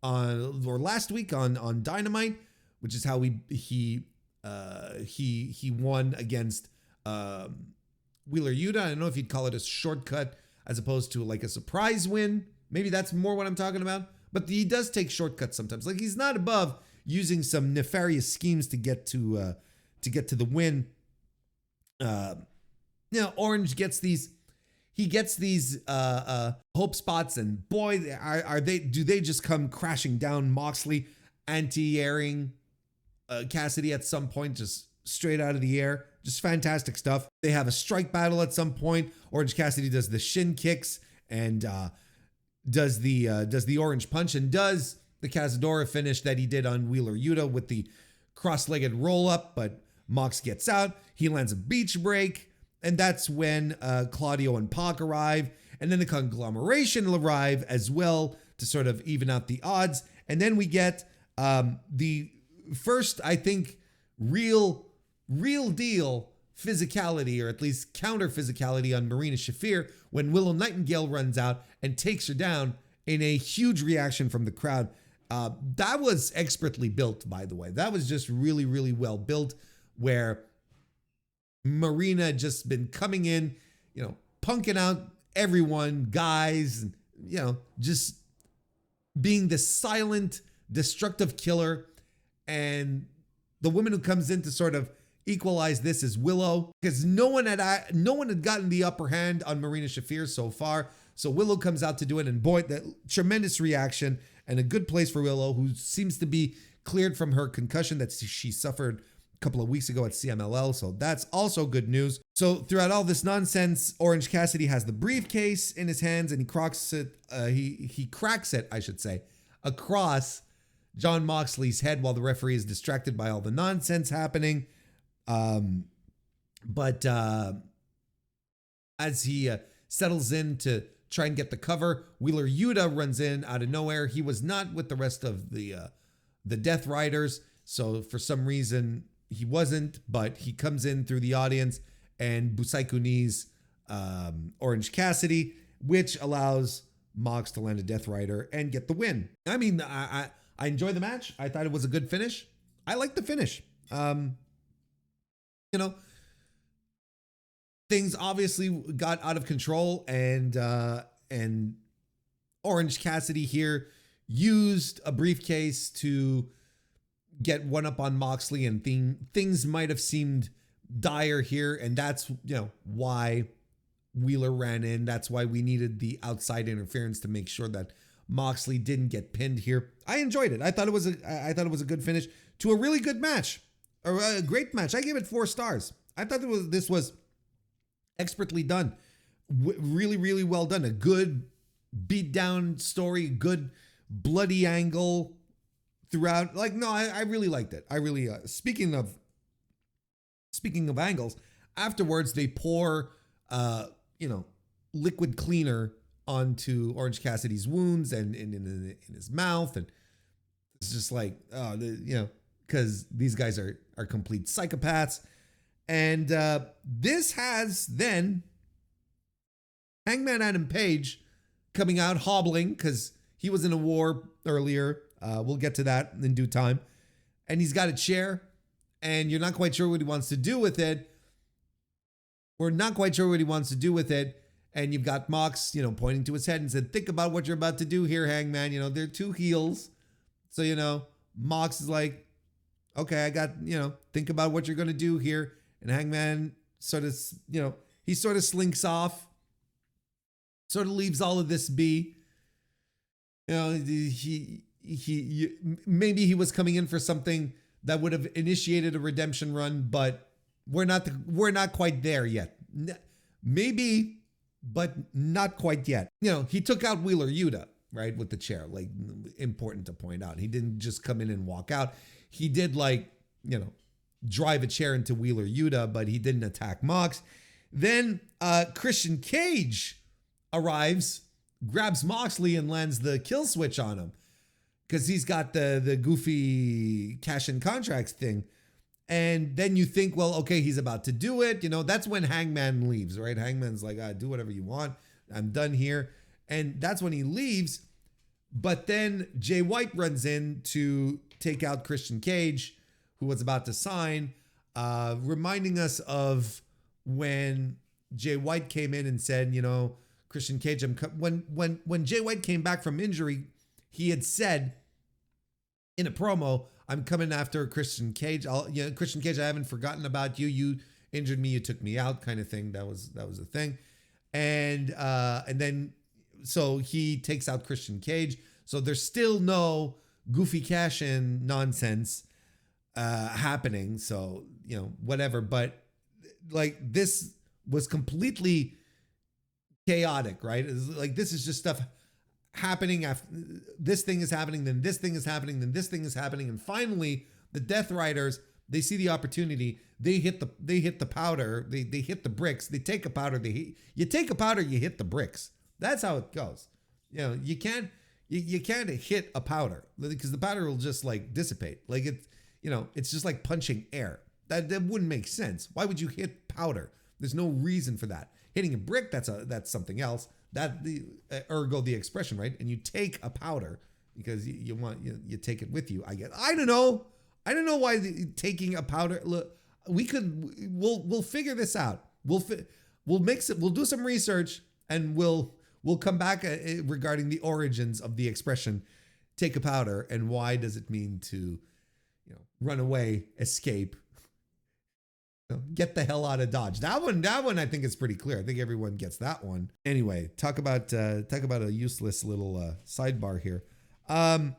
or last week on Dynamite, which is how he won against Wheeler Yuta. I don't know if you'd call it a shortcut as opposed to like a surprise win. Maybe that's more what I'm talking about. But he does take shortcuts sometimes. Like, he's not above using some nefarious schemes to get to the win. Orange gets these. He gets these hope spots, and boy, do they just come crashing down. Moxley anti-airing Cassidy at some point, just straight out of the air. Just fantastic stuff. They have a strike battle at some point. Orange Cassidy does the shin kicks and does the orange punch and does the Cazadora finish that he did on Wheeler Yuta with the cross-legged roll-up, but Mox gets out. He lands a beach break. And that's when Claudio and Pac arrive. And then the conglomeration will arrive as well to sort of even out the odds. And then we get the first, I think, real deal physicality, or at least counter physicality on Marina Shafir when Willow Nightingale runs out and takes her down in a huge reaction from the crowd. That was expertly built, by the way. That was just really, really well built, where Marina had just been coming in, punking out everyone, guys, and, just being the silent, destructive killer. And the woman who comes in to sort of equalize this is Willow, because no one had gotten the upper hand on Marina Shafir so far. So Willow comes out to do it, and boy, that tremendous reaction and a good place for Willow, who seems to be cleared from her concussion that she suffered couple of weeks ago at CMLL, so that's also good news. So throughout all this nonsense, Orange Cassidy has the briefcase in his hands, and he cracks it. He cracks it, I should say, across Jon Moxley's head while the referee is distracted by all the nonsense happening. But as he settles in to try and get the cover, Wheeler Yuta runs in out of nowhere. He was not with the rest of the Death Riders, so for some reason he wasn't, but he comes in through the audience and Busaiku knees Orange Cassidy, which allows Mox to land a Death Rider and get the win. I mean, I enjoyed the match. I thought it was a good finish. I liked the finish. Things obviously got out of control, and Orange Cassidy here used a briefcase to get one up on Moxley, and things might have seemed dire here, and that's why Wheeler ran in. That's why we needed the outside interference to make sure that Moxley didn't get pinned here. I enjoyed it. I thought it was a good finish to a really good match, or a great match. I gave it 4 stars. I thought this was expertly done, really, really well done. A good beat down story, good bloody angle throughout. Like, no, I really liked it. I really, speaking of angles, afterwards they pour, liquid cleaner onto Orange Cassidy's wounds and in his mouth. And it's just like, because these guys are complete psychopaths. And this has then Hangman Adam Page coming out hobbling, because he was in a war earlier. We'll get to that in due time. And he's got a chair, and you're not quite sure what he wants to do with it. We're not quite sure what he wants to do with it. And you've got Mox, pointing to his head and said, think about what you're about to do here, Hangman. They're 2 heels. So, Mox is like, okay, I got, think about what you're going to do here. And Hangman sort of, he sort of slinks off, sort of leaves all of this be. Maybe he was coming in for something that would have initiated a redemption run, but we're not quite there yet. Maybe but not quite yet. You know, he took out Wheeler Yuta, right, with the chair, like important to point out. He didn't just come in and walk out. He did like, you know, drive a chair into Wheeler Yuta, but he didn't attack Mox. Then Christian Cage arrives, grabs Moxley and lands the kill switch on him because he's got the goofy cash in contracts thing. And then you think, well, okay, he's about to do it. You know, that's when Hangman leaves, right? Hangman's like, do whatever you want. I'm done here. And that's when he leaves. But then Jay White runs in to take out Christian Cage, who was about to sign, reminding us of when Jay White came in and said, you know, Christian Cage, when Jay White came back from injury, he had said in a promo, I'm coming after Christian Cage. Christian Cage, I haven't forgotten about you. You injured me, you took me out, kind of thing. That was the thing. And then so he takes out Christian Cage. So there's still no goofy cash-in nonsense happening. So, you know, whatever. But like this was completely chaotic, right? It's like this is just stuff happening after this thing is happening, then this thing is happening, then this thing is happening, and finally the Death Riders, they see the opportunity, they hit the powder, they hit the bricks, they take a powder, you take a powder, you hit the bricks. That's how it goes. You know, you can't hit a powder because the powder will just like dissipate. Like it, you know, it's just like punching air. That wouldn't make sense. Why would you hit powder? There's no reason for that. Hitting a brick, that's something else. That the ergo the expression, right? And you take a powder because you take it with you. I guess I don't know why taking a powder. Look, we'll figure this out. We'll mix it. We'll do some research and we'll come back regarding the origins of the expression "take a powder" and why does it mean to, you know, run away, escape. Get the hell out of Dodge. That one I think is pretty clear. I think everyone gets that one. Anyway, talk about a useless little sidebar here. But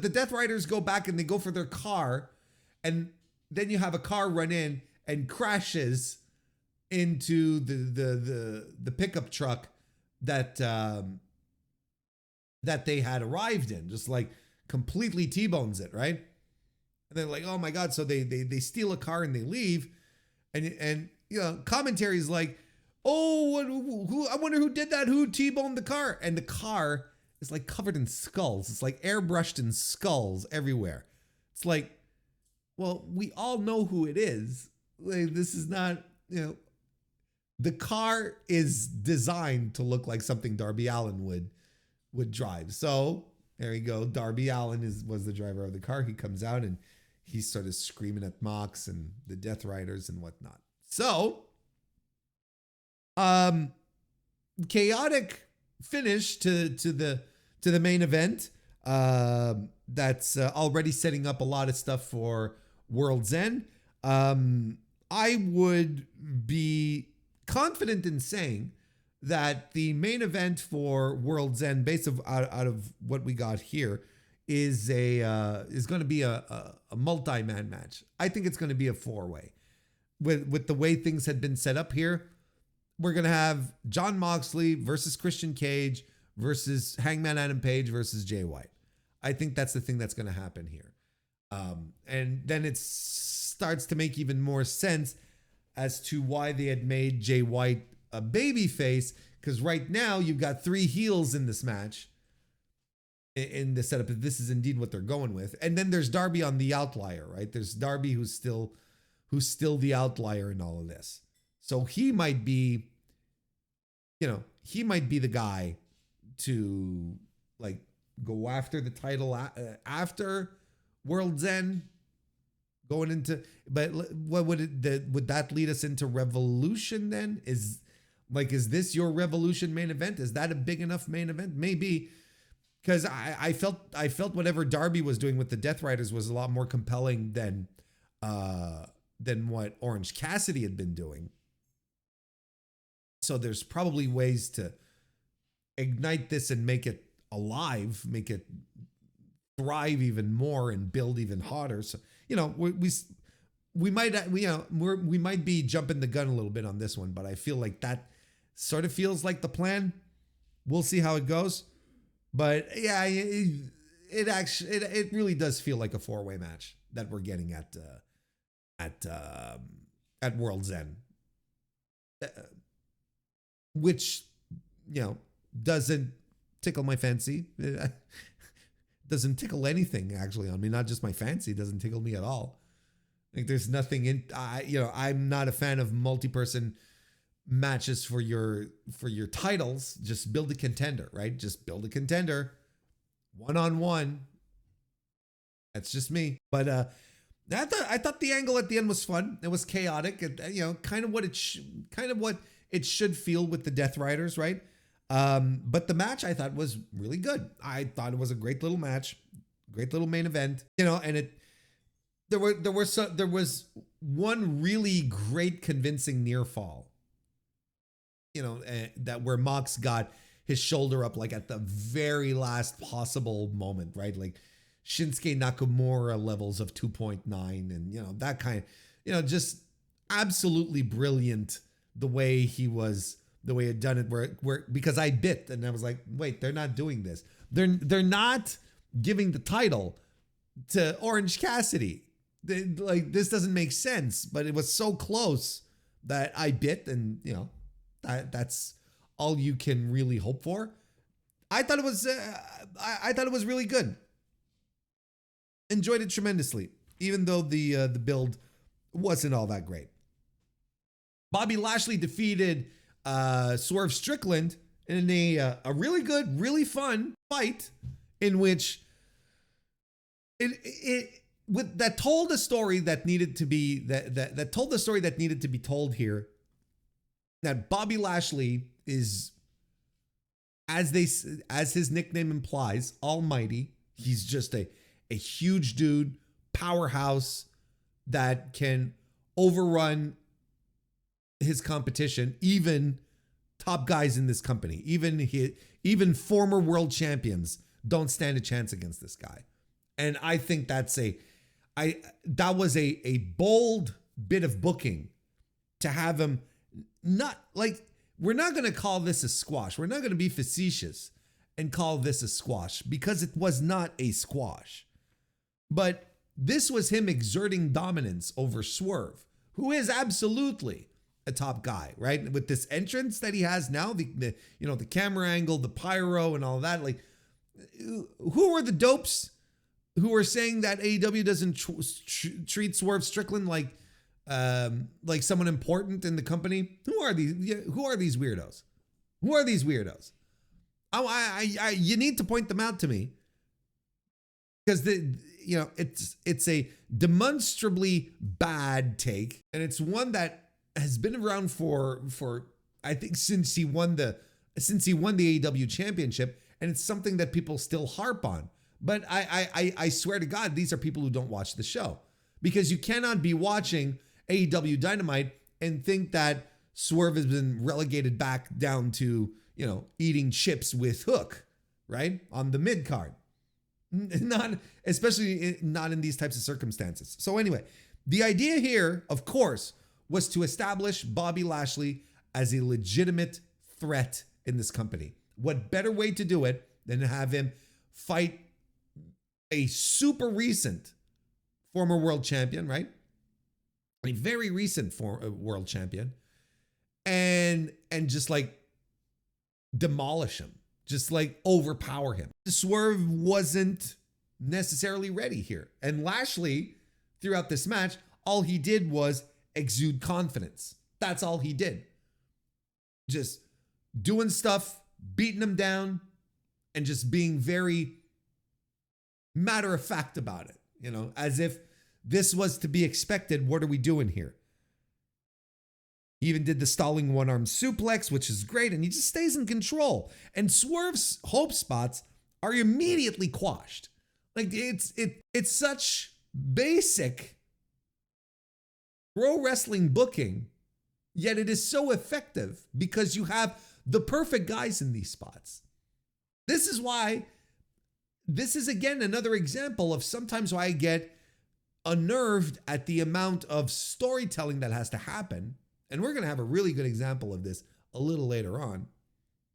the Death Riders go back and they go for their car, and then you have a car run in and crashes into the pickup truck that they had arrived in, just like completely T-bones it, right? And they're like, oh my God. So they steal a car and they leave. And you know, commentary is like, oh, who I wonder who did that? Who T-boned the car? And the car is like covered in skulls. It's like airbrushed in skulls everywhere. It's like, well, we all know who it is. Like, this is not, you know, the car is designed to look like something Darby Allin would drive. So there you go. Darby Allin was the driver of the car. He comes out and he started screaming at Mox and the Death Riders and whatnot. So, chaotic finish to the main event. That's already setting up a lot of stuff for World's End. I would be confident in saying that the main event for World's End, based out of what we got here, is going to be a multi-man match. I think it's going to be a 4-way. With the way things had been set up here, we're going to have Jon Moxley versus Christian Cage versus Hangman Adam Page versus Jay White. I think that's the thing that's going to happen here. And then it starts to make even more sense as to why they had made Jay White a babyface, because right now you've got 3 heels in this match in the setup, if this is indeed what they're going with. And then there's Darby on the outlier, right? There's Darby who's still the outlier in all of this. So he might be, you know, the guy to like go after the title after World's End, going into, but what would that lead us into Revolution then? Is this your Revolution main event? Is that a big enough main event? Maybe, because I felt whatever Darby was doing with the Death Riders was a lot more compelling than what Orange Cassidy had been doing. So there's probably ways to ignite this and make it alive, make it thrive even more and build even hotter. So, you know, we might be jumping the gun a little bit on this one, but I feel like that Sort of feels like the plan. We'll see how it goes. But yeah, it really does feel like a 4-way match that we're getting at World's End, which doesn't tickle my fancy. It doesn't tickle anything actually on me. Not just my fancy. It doesn't tickle me at all. Like there's nothing in. I'm not a fan of multi-person matches for your titles. Just build a contender, right? Just build a contender, 1-on-1. That's just me. But I thought the angle at the end was fun. It was chaotic. Kind of what it should feel with the Death Riders, right? But the match I thought was really good. I thought it was a great little match, great little main event. And there was one really great convincing near fall. That where Mox got his shoulder up like at the very last possible moment, right? Like Shinsuke Nakamura levels of 2.9 and that kind of, just absolutely brilliant the way he had done it where because I bit and I was like, wait, they're not doing this. They're not giving the title to Orange Cassidy. This doesn't make sense, but it was so close that I bit and that's all you can really hope for. I thought it was really good. Enjoyed it tremendously, even though the build wasn't all that great. Bobby Lashley defeated Swerve Strickland in a really good, really fun fight in which that told a story that needed to be that told the story that needed to be told here. That Bobby Lashley is, as his nickname implies, almighty. He's just a huge dude, powerhouse that can overrun his competition, even top guys in this company, even former world champions don't stand a chance against this guy. And I think that was a bold bit of booking to have him. Not like, we're not going to call this a squash. We're not going to be facetious and call this a squash because it was not a squash. But this was him exerting dominance over Swerve, who is absolutely a top guy, right? With this entrance that he has now, the camera angle, the pyro and all that. Like, who are the dopes who are saying that AEW doesn't treat Swerve Strickland like someone important in the company? Who are these weirdos? Who are these weirdos? You need to point them out to me because it's a demonstrably bad take, and it's one that has been around for I think since he won the AEW championship, and it's something that people still harp on. But I swear to God, these are people who don't watch the show, because you cannot be watching AEW Dynamite and think that Swerve has been relegated back down to, eating chips with Hook, right? On the mid card. Especially not in these types of circumstances. So anyway, the idea here, of course, was to establish Bobby Lashley as a legitimate threat in this company. What better way to do it than to have him fight a super recent former world champion, right? A very recent world champion, and just like demolish him, just like overpower him. Swerve wasn't necessarily ready here. And Lashley, throughout this match, all he did was exude confidence. That's all he did. Just doing stuff, beating him down, and just being very matter of fact about it, as if this was to be expected. What are we doing here? He even did the stalling one-arm suplex, which is great, and he just stays in control. And Swerve's hope spots are immediately quashed. Like, it's such basic pro wrestling booking, yet it is so effective because you have the perfect guys in these spots. This is why, this is again another example of sometimes why I get unnerved at the amount of storytelling that has to happen And we're going to have a really good example of this a little later on.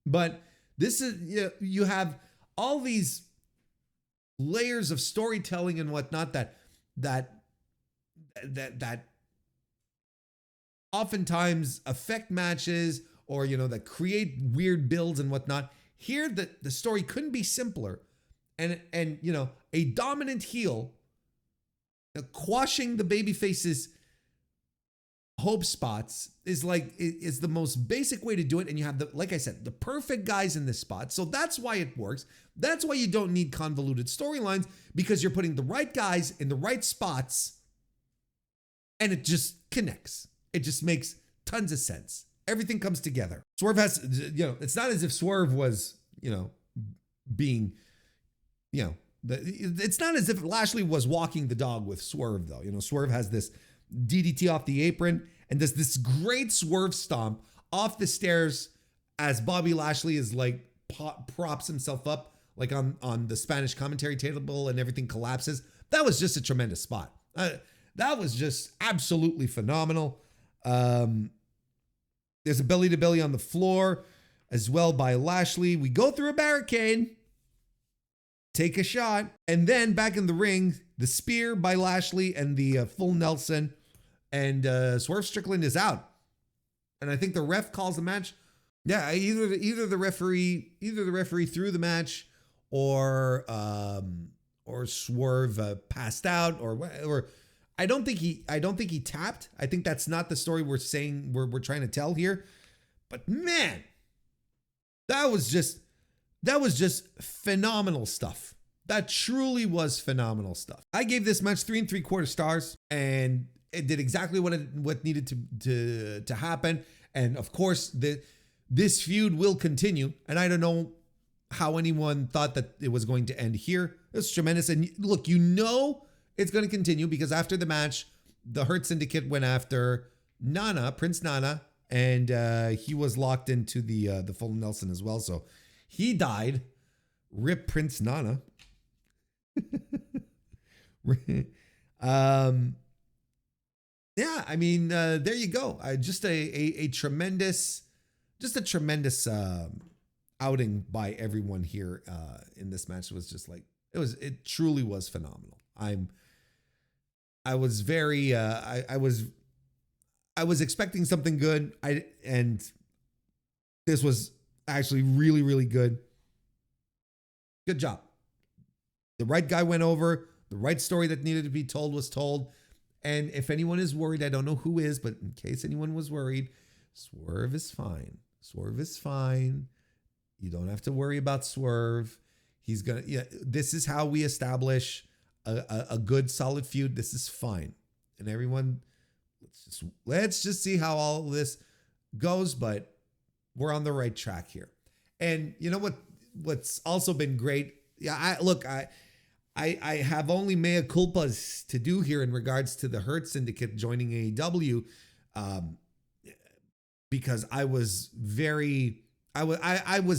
But this is, you have all these layers of storytelling and whatnot that oftentimes affect matches, or that create weird builds and whatnot. Here, the story couldn't be simpler, and a dominant heel quashing the babyface's hope spots is the most basic way to do it. And you have like I said, the perfect guys in this spot. So that's why it works. That's why you don't need convoluted storylines, because you're putting the right guys in the right spots and it just connects. It just makes tons of sense. Everything comes together. Swerve has, it's not as if Swerve was, being, it's not as if Lashley was walking the dog with Swerve though. Swerve has this DDT off the apron and does this great Swerve stomp off the stairs as Bobby Lashley is props himself up on the Spanish commentary table and everything collapses. That was just a tremendous spot. That was just absolutely phenomenal. There's a belly to belly on the floor as well by Lashley. We go through a barricade, take a shot, and then back in the ring, the spear by Lashley and the full Nelson, and Swerve Strickland is out. And I think the ref calls the match. Yeah, either the referee threw the match, or Swerve passed out, or I don't think he tapped. I think that's not the story we're trying to tell here. But man, that was just phenomenal stuff. That truly was phenomenal stuff. I gave this match 3 3/4 stars, and it did exactly what needed to happen. And of course, this feud will continue. And I don't know how anyone thought that it was going to end here. It was tremendous. And look, it's going to continue, because after the match, the Hurt Syndicate went after Prince Nana, and he was locked into the full Nelson as well. So he died. Rip Prince Nana. Yeah, I mean, there you go. Just a tremendous outing by everyone here in this match. It was just it truly was phenomenal. I was very I was expecting something good. And this was actually really, really good. Good job. The right guy went over. The right story that needed to be told was told. And if anyone is worried, I don't know who is, but in case anyone was worried, Swerve is fine. Swerve is fine. You don't have to worry about Swerve. This is how we establish a good, solid feud. This is fine. And everyone, let's just see how all of this goes, but we're on the right track here. And you know what's also been great? Yeah, I have only mea culpas to do here in regards to the Hurt Syndicate joining AEW, because I was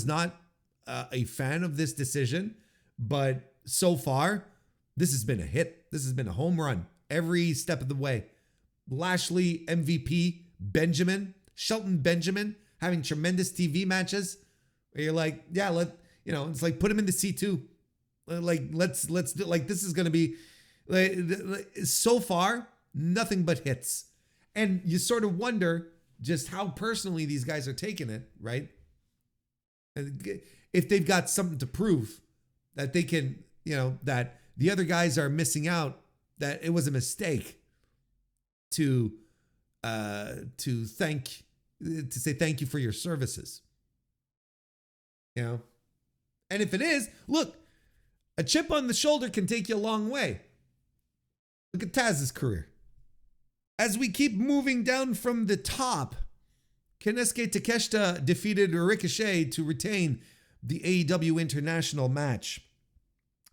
not a fan of this decision, but so far this has been a hit. This has been a home run every step of the way. Lashley, MVP, Shelton Benjamin having tremendous TV matches where you're like, yeah, it's like put him in the C2. Let's do, this is going to be so far, nothing but hits. And you sort of wonder just how personally these guys are taking it, right? If they've got something to prove that they can, that the other guys are missing out, that it was a mistake to say thank you for your services. And if it is, look, a chip on the shoulder can take you a long way. Look at Taz's career. As we keep moving down from the top, Kensuke Takeshita defeated Ricochet to retain the AEW International match.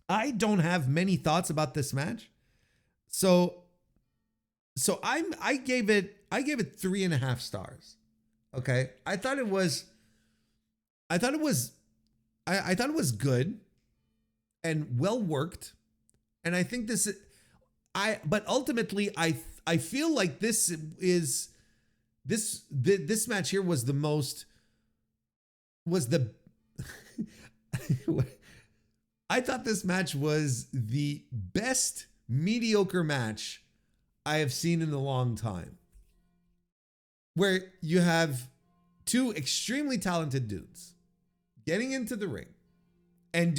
I don't have many thoughts about this match. So I gave it 3.5 stars. Okay. I thought it was good and well worked. And I think but ultimately I feel like this is This match here was the I thought this match was the best mediocre match I have seen in a long time. Where you have two extremely talented dudes getting into the ring and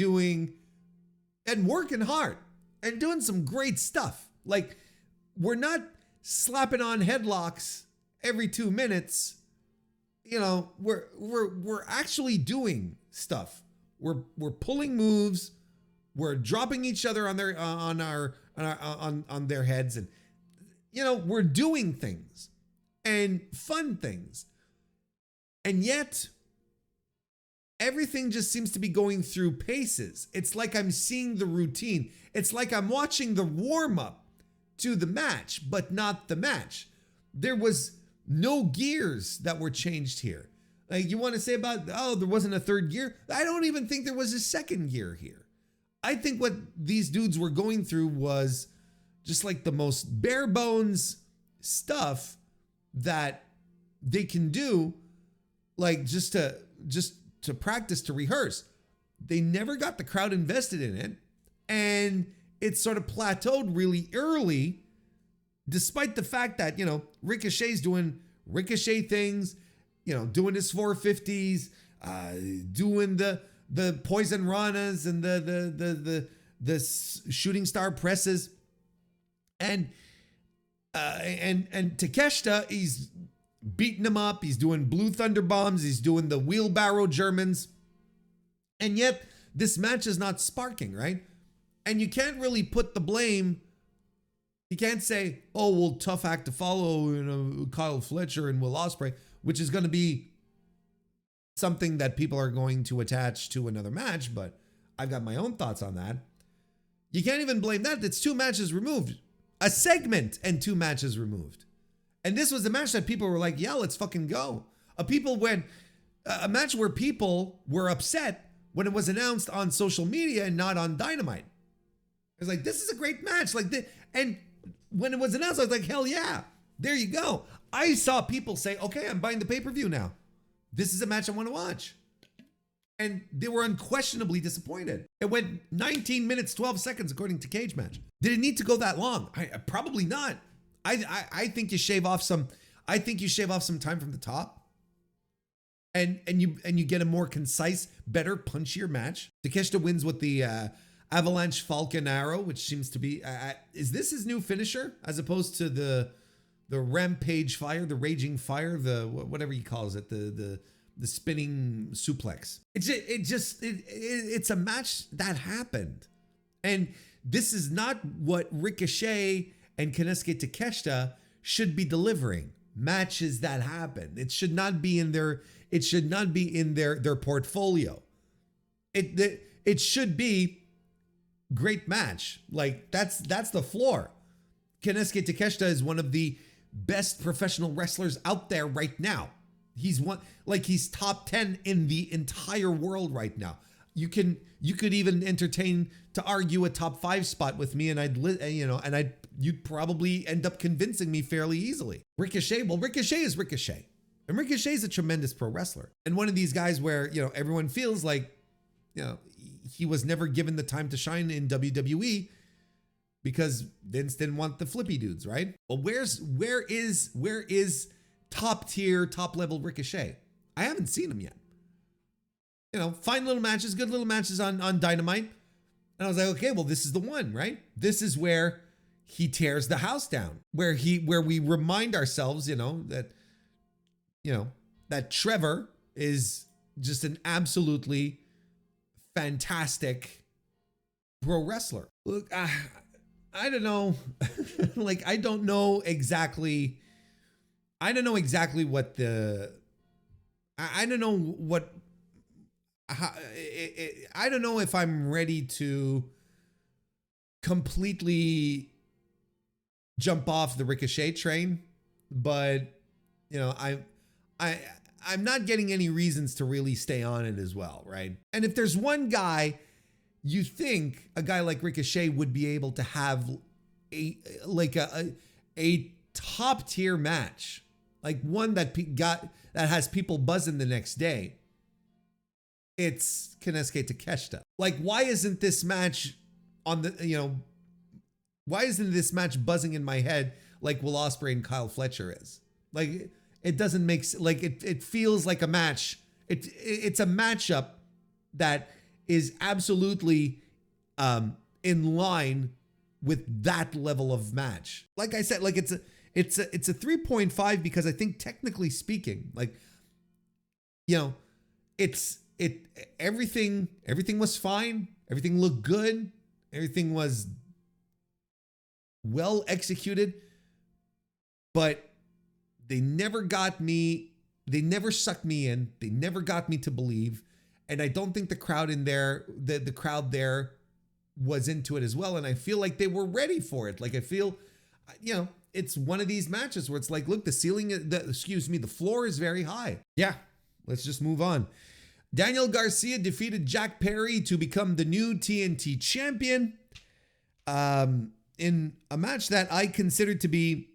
working hard and doing some great stuff. Like, we're not slapping on headlocks every 2 minutes. You know, we're actually doing stuff. We're pulling moves. We're dropping each other on their heads, and you know, we're doing things and fun things. And yet everything just seems to be going through paces. It's like I'm seeing the routine. It's like I'm watching the warm-up to the match, but not the match. There was no gears that were changed here. Like, you want to say about, oh, there wasn't a third gear? I don't even think there was a second gear here. I think what these dudes were going through was just like the most bare bones stuff that they can do, like just to practice, to rehearse. They never got the crowd invested in it, and it sort of plateaued really early, despite the fact that, you know, Ricochet's doing Ricochet things, you know, doing his 450s, doing the poison ranas and the shooting star presses, and Takeshita, he's beating him up. He's doing blue thunder bombs. He's doing the wheelbarrow Germans, and yet this match is not sparking, right? And you can't really put the blame. You can't say, oh, well, tough act to follow, you know, Kyle Fletcher and Will Ospreay, which is going to be something that people are going to attach to another match, but I've got my own thoughts on that. You can't even blame that. It's 2 matches removed. A segment and 2 matches removed. And this was a match that people were like, yeah, let's fucking go. A match where people were upset when it was announced on social media and not on Dynamite. I was like, this is a great match. Like this. And when it was announced, I was like, hell yeah, there you go. I saw people say, okay, I'm buying the pay-per-view now. This is a match I want to watch. And they were unquestionably disappointed. It went 19 minutes, 12 seconds, according to Cage Match. Did it need to go that long? Probably not. I think you shave off some time from the top. And you get a more concise, better, punchier match. Takeshita wins with the Avalanche Falcon Arrow, which seems to be, is this his new finisher? As opposed to the Rampage Fire, the Raging Fire, the whatever he calls it, the spinning suplex. It's a match that happened. And this is not what Ricochet and Konosuke Takeshita should be delivering. Matches that happen. It should not be in their portfolio. It should be great match. Like that's the floor. Konosuke Takeshita is one of the best professional wrestlers out there right now. He's top 10 in the entire world right now. You could even entertain to argue a top 5 spot with me, and you'd probably end up convincing me fairly easily. Ricochet is Ricochet. And Ricochet is a tremendous pro wrestler. And one of these guys where, you know, everyone feels like, you know, he was never given the time to shine in WWE because Vince didn't want the flippy dudes, right? Well, where is top tier, top level Ricochet? I haven't seen him yet. You know, fine little matches, good little matches on Dynamite. And I was like, okay, well, this is the one, right? This is where he tears the house down, where we remind ourselves, that Trevor is just an absolutely fantastic pro wrestler. Look, I don't know. I don't know exactly what I don't know if I'm ready to completely jump off the Ricochet train, but I'm not getting any reasons to really stay on it as well, right? And if there's one guy you think a guy like Ricochet would be able to have a top tier match, like one that that has people buzzing the next day, it's Konosuke Takeshita. Like, why isn't this match on the, why isn't this match buzzing in my head like Will Ospreay and Kyle Fletcher is? Like, it doesn't make, like, it feels like a match. It's a matchup that is absolutely in line with that level of match. Like I said, like it's a 3.5 because I think technically speaking, like, everything was fine. Everything looked good. Everything was well executed, but they never got me. They never sucked me in. They never got me to believe. And I don't think the crowd in there, the crowd there was into it as well. And I feel like they were ready for it. Like, I feel, it's one of these matches where it's like, look, the floor is very high. Yeah, let's just move on. Daniel Garcia defeated Jack Perry to become the new TNT champion in a match that I considered to be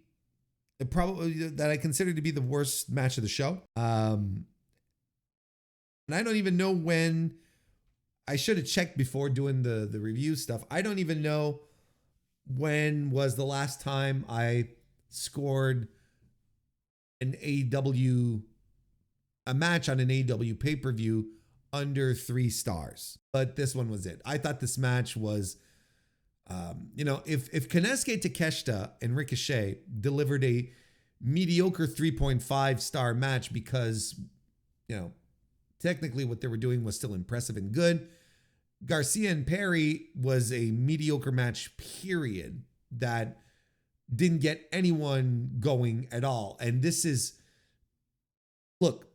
the worst match of the show. And I don't even know when. I should have checked before doing the review stuff. I don't even know when was the last time I scored a match on an AEW pay-per-view under 3 stars. But this one was it. I thought this match was, if Konosuke Takeshita and Ricochet delivered a mediocre 3.5 star match because, technically what they were doing was still impressive and good, Garcia and Perry was a mediocre match, period, that didn't get anyone going at all. And this is, look,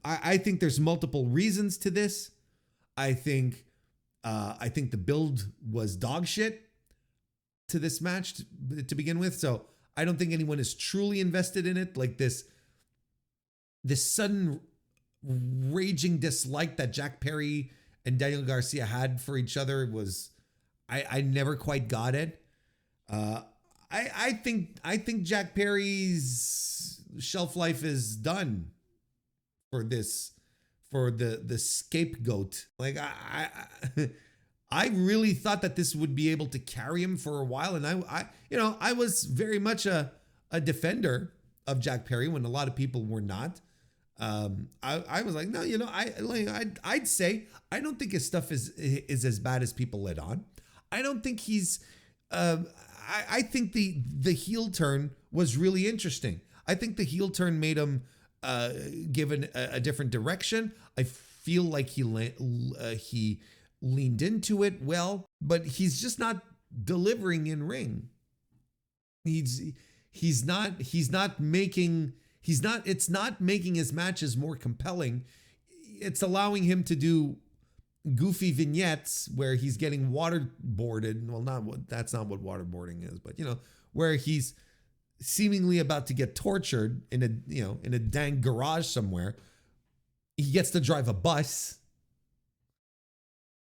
I think there's multiple reasons to this. I think the build was dog shit to this match to begin with. So I don't think anyone is truly invested in it. Like this sudden raging dislike that Jack Perry and Daniel Garcia had for each other was, I never quite got it. I think Jack Perry's shelf life is done for the scapegoat. Like, I really thought that this would be able to carry him for a while, and I was very much a defender of Jack Perry when a lot of people were not. I was like, no, I'd say I don't think his stuff is as bad as people let on. I don't think he's. I think the heel turn was really interesting. I think the heel turn made him given a different direction. I feel like he leaned into it well, but he's just not delivering in ring. It's not making his matches more compelling. It's allowing him to do goofy vignettes where he's getting waterboarded. Well, that's not what waterboarding is, but where he's seemingly about to get tortured in a dang garage somewhere. He gets to drive a bus.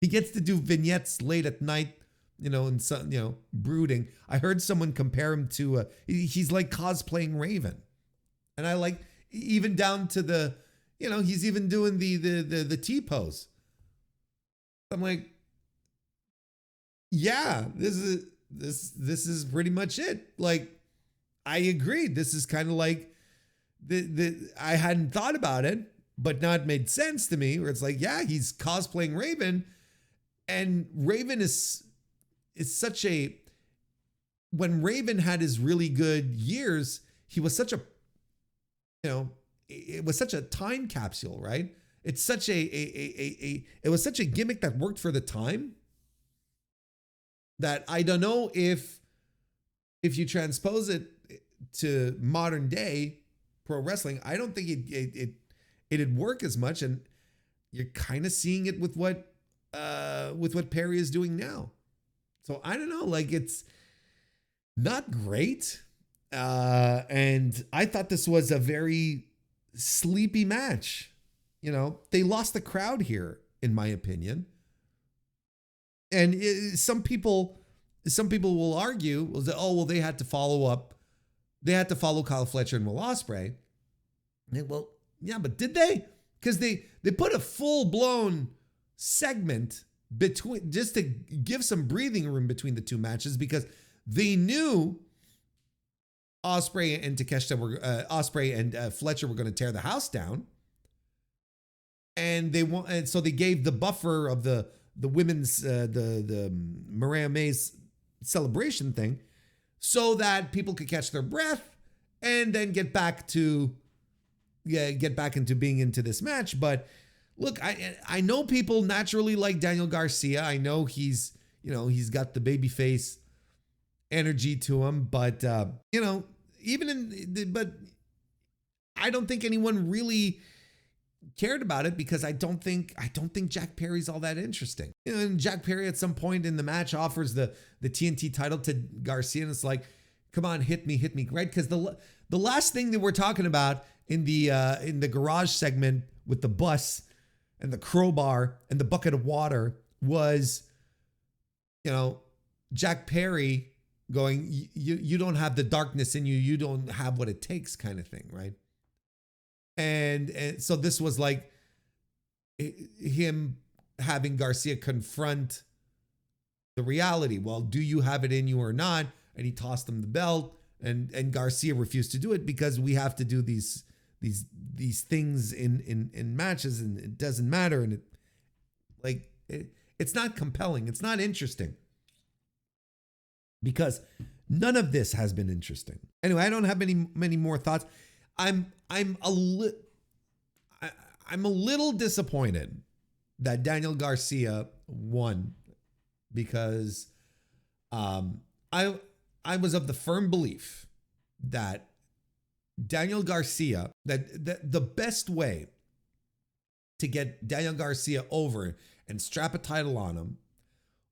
He gets to do vignettes late at night, and some, brooding. I heard someone compare him to he's like cosplaying Raven. And I like, even down to the, he's even doing the T-pose. I'm like, yeah, this is pretty much it. Like, I agree. This is kind of like I hadn't thought about it, but now it made sense to me, where it's like, yeah, he's cosplaying Raven, and Raven is such a, when Raven had his really good years, he was such a, it was such a time capsule, right? It's such it was such a gimmick that worked for the time that I don't know if you transpose it to modern day pro wrestling, I don't think it'd work as much. And you're kind of seeing it with what Perry is doing now. So I don't know, like, it's not great. And I thought this was a very sleepy match. They lost the crowd here, in my opinion. And some people will argue, they had to follow up they had to follow Kyle Fletcher and Will Ospreay. Well, yeah, but did they? Because they put a full-blown segment between, just to give some breathing room between the two matches, because they knew Ospreay and Ospreay and Fletcher were going to tear the house down, and so they gave the buffer of the women's the Mariah May's celebration thing, so that people could catch their breath and then get back into being into this match. But look, I know people naturally like Daniel Garcia. I know he's got the babyface energy to him, but but I don't think anyone really cared about it, because I don't think Jack Perry's all that interesting. And Jack Perry at some point in the match offers the TNT title to Garcia, and it's like, come on, hit me, right? Because the last thing that we're talking about in the garage segment with the bus and the crowbar and the bucket of water was, Jack Perry going, you don't have the darkness in you, you don't have what it takes, kind of thing, right? And so this was like him having Garcia confront the reality. Well, do you have it in you or not? And he tossed him the belt, and Garcia refused to do it, because we have to do these things in matches, and it doesn't matter. And it's not compelling. It's not interesting, because none of this has been interesting. Anyway, I don't have many more thoughts. I'm a little disappointed that Daniel Garcia won, because I was of the firm belief that Daniel Garcia, that the best way to get Daniel Garcia over and strap a title on him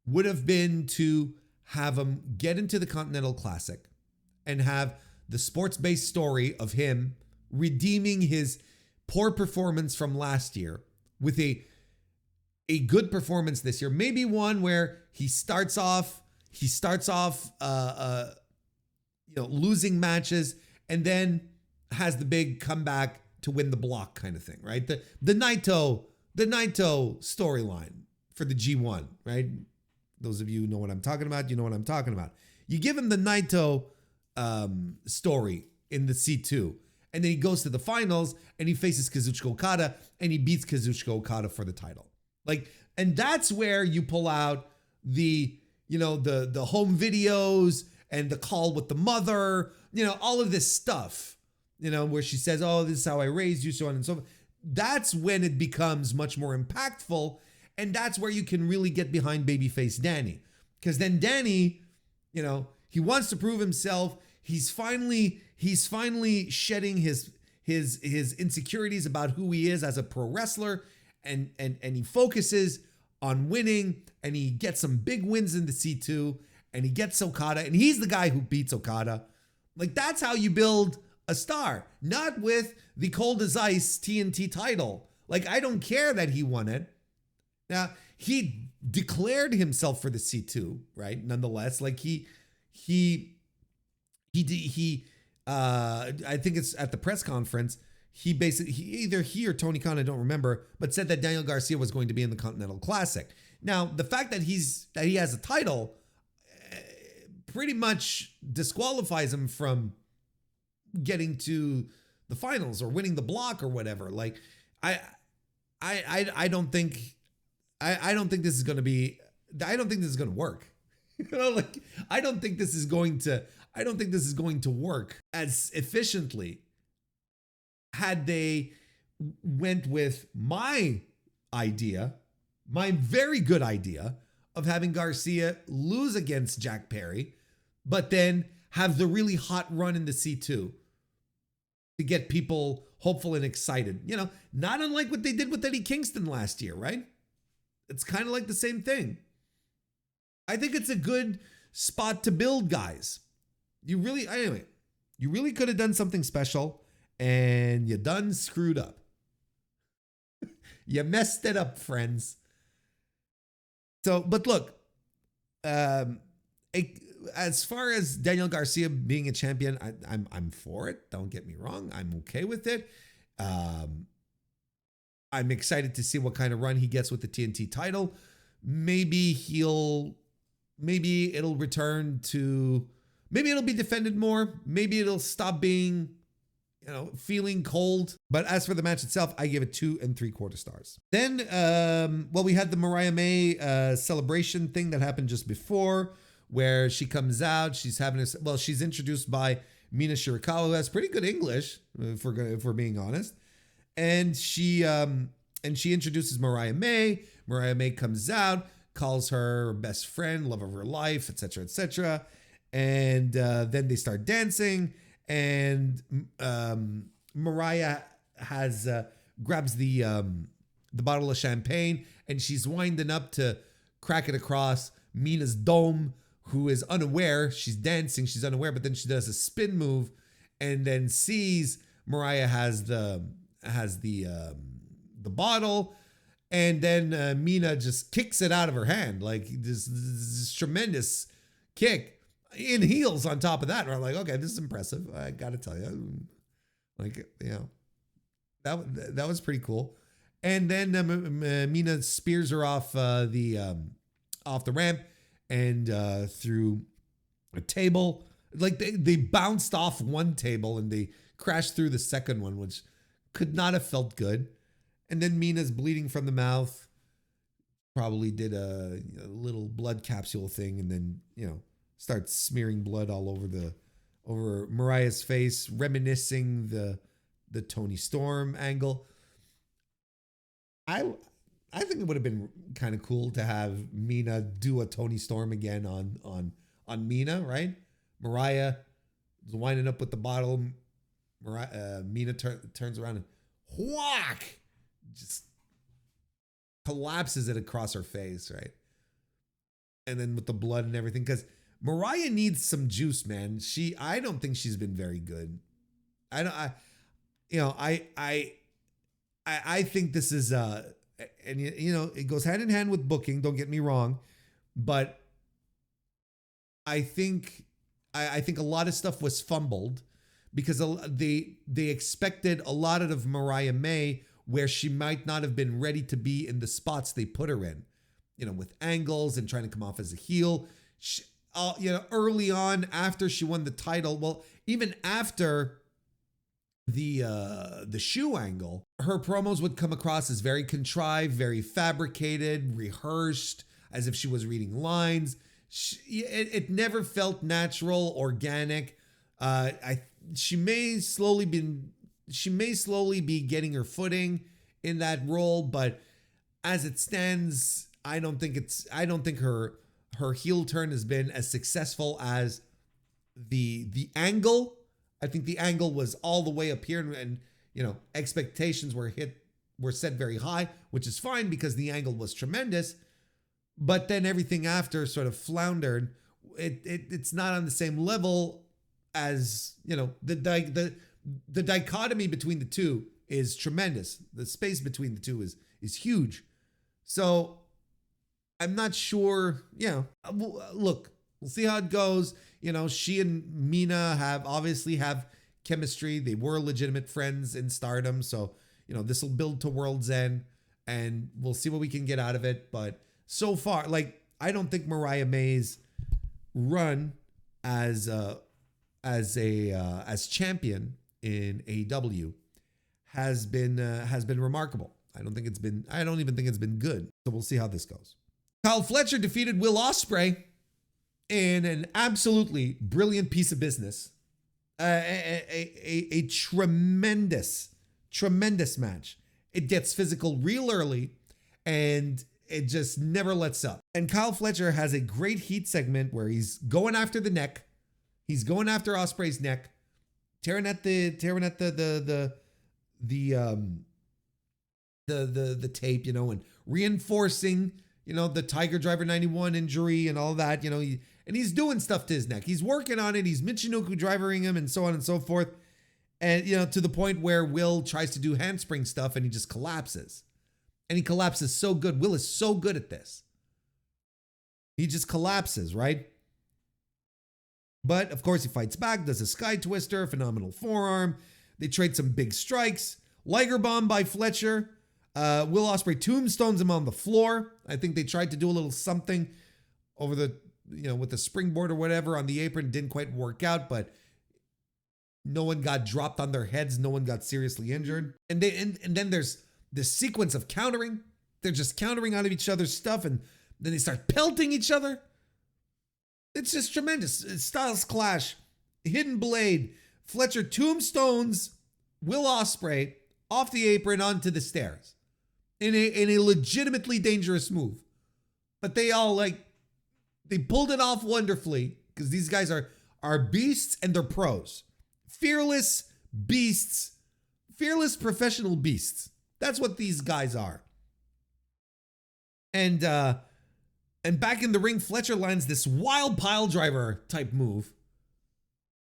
would have been to have him get into the Continental Classic and have the sports-based story of him redeeming his poor performance from last year with a good performance this year. Maybe one where he starts off losing matches, and then has the big comeback to win the block, kind of thing, right? The Naito storyline for the G1, right? Those of you who know what I'm talking about, you know what I'm talking about. You give him the Naito story in the C2, and then he goes to the finals and he faces Kazuchika Okada and he beats Kazuchika Okada for the title. And that's where you pull out the home videos and the call with the mother, all of this stuff, where she says, oh, this is how I raised you, so on and so forth. That's when it becomes much more impactful. And that's where you can really get behind babyface Danny. Because then Danny, he wants to prove himself. He's finally shedding his insecurities about who he is as a pro wrestler, and he focuses on winning, and he gets some big wins in the C2, and he gets Okada, and he's the guy who beats Okada. That's how you build a star, not with the cold as ice TNT title. I don't care that he won it. Now, he declared himself for the C2, right? Nonetheless, I think it's at the press conference, either he or Tony Khan, I don't remember, but said that Daniel Garcia was going to be in the Continental Classic. Now, the fact that he has a title pretty much disqualifies him from getting to the finals or winning the block or whatever. I don't think this is going to be, I don't think this is going to work. I don't think this is going to work as efficiently had they went with my very good idea of having Garcia lose against Jack Perry, but then have the really hot run in the C2 to get people hopeful and excited. Not unlike what they did with Eddie Kingston last year, right? It's kind of like the same thing. I think it's a good spot to build, guys. You really could have done something special, and you done screwed up. You messed it up, friends. So, but look, as far as Daniel Garcia being a champion, I'm for it. Don't get me wrong. I'm okay with it. I'm excited to see what kind of run he gets with the TNT title. Maybe it'll return to, maybe it'll be defended more. Maybe it'll stop being, feeling cold. But as for the match itself, I give it 2 3/4 stars. Then, we had the Mariah May celebration thing that happened just before, where she comes out. She's she's introduced by Mina Shirakawa, who has pretty good English, if we're being honest. And she introduces Mariah May. Mariah May comes out, calls her best friend, love of her life, etc., etc. And then they start dancing, and Mariah grabs the bottle of champagne, and she's winding up to crack it across Mina's dome, who is unaware. She's dancing, she's unaware, but then she does a spin move, and then sees Mariah has the bottle, and then Mina just kicks it out of her hand, like this tremendous kick in heels on top of that. And I'm like, okay, this is impressive. I gotta tell you, that was pretty cool. And then Mina spears her off the ramp and through a table. Like they bounced off one table and they crashed through the second one, which could not have felt good. And then Mina's bleeding from the mouth. Probably did a little blood capsule thing, and then starts smearing blood all over Mariah's face, reminiscing the Toni Storm angle. I think it would have been kind of cool to have Mina do a Toni Storm again on Mina, right? Mariah is winding up with the bottle. Mina turns around and whack, just collapses it across her face, right? And then with the blood and everything, because Mariah needs some juice, man. I don't think she's been very good. I think this is and it goes hand in hand with booking. Don't get me wrong, but I think a lot of stuff was fumbled because they expected a lot of Mariah May where she might not have been ready to be in the spots they put her in, with angles and trying to come off as a heel. Early on after she won the title, well, even after the shoe angle, her promos would come across as very contrived, very fabricated, rehearsed, as if she was reading lines. It never felt natural, organic. She may slowly be getting her footing in that role, but as it stands, I don't think her heel turn has been as successful as the angle. I think the angle was all the way up here, and expectations were set very high, which is fine because the angle was tremendous. But then everything after sort of floundered. It's not on the same level as the dichotomy between the two is tremendous. The space between the two is huge. So I'm not sure. Look, we'll see how it goes. She and Mina obviously have chemistry. They were legitimate friends in Stardom. So, this will build to World's End, and we'll see what we can get out of it. But so far, I don't think Mariah May's run as champion in AEW has been remarkable. I don't even think it's been good. So we'll see how this goes. Kyle Fletcher defeated Will Ospreay in an absolutely brilliant piece of business. A tremendous match. It gets physical real early, and it just never lets up. And Kyle Fletcher has a great heat segment where he's going after the neck. He's going after Ospreay's neck, tearing at the tape, and reinforcing, the Tiger Driver 91 injury and all that, and he's doing stuff to his neck. He's working on it. He's Michinoku drivering him and so on and so forth. And, to the point where Will tries to do handspring stuff and he just collapses. And he collapses so good. Will is so good at this. He just collapses, right? But of course, he fights back, does a sky twister, phenomenal forearm. They trade some big strikes. Liger bomb by Fletcher. Will Ospreay tombstones him on the floor. I think they tried to do a little something over the, with the springboard or whatever on the apron. Didn't quite work out, but no one got dropped on their heads. No one got seriously injured. And then there's this sequence of countering. They're just countering out of each other's stuff, and then they start pelting each other. It's just tremendous. Styles clash, hidden blade. Fletcher tombstones Will Ospreay off the apron onto the stairs in a legitimately dangerous move. But they all they pulled it off wonderfully because these guys are beasts and they're pros. Fearless beasts, fearless professional beasts. That's what these guys are. And back in the ring, Fletcher lands this wild pile driver type move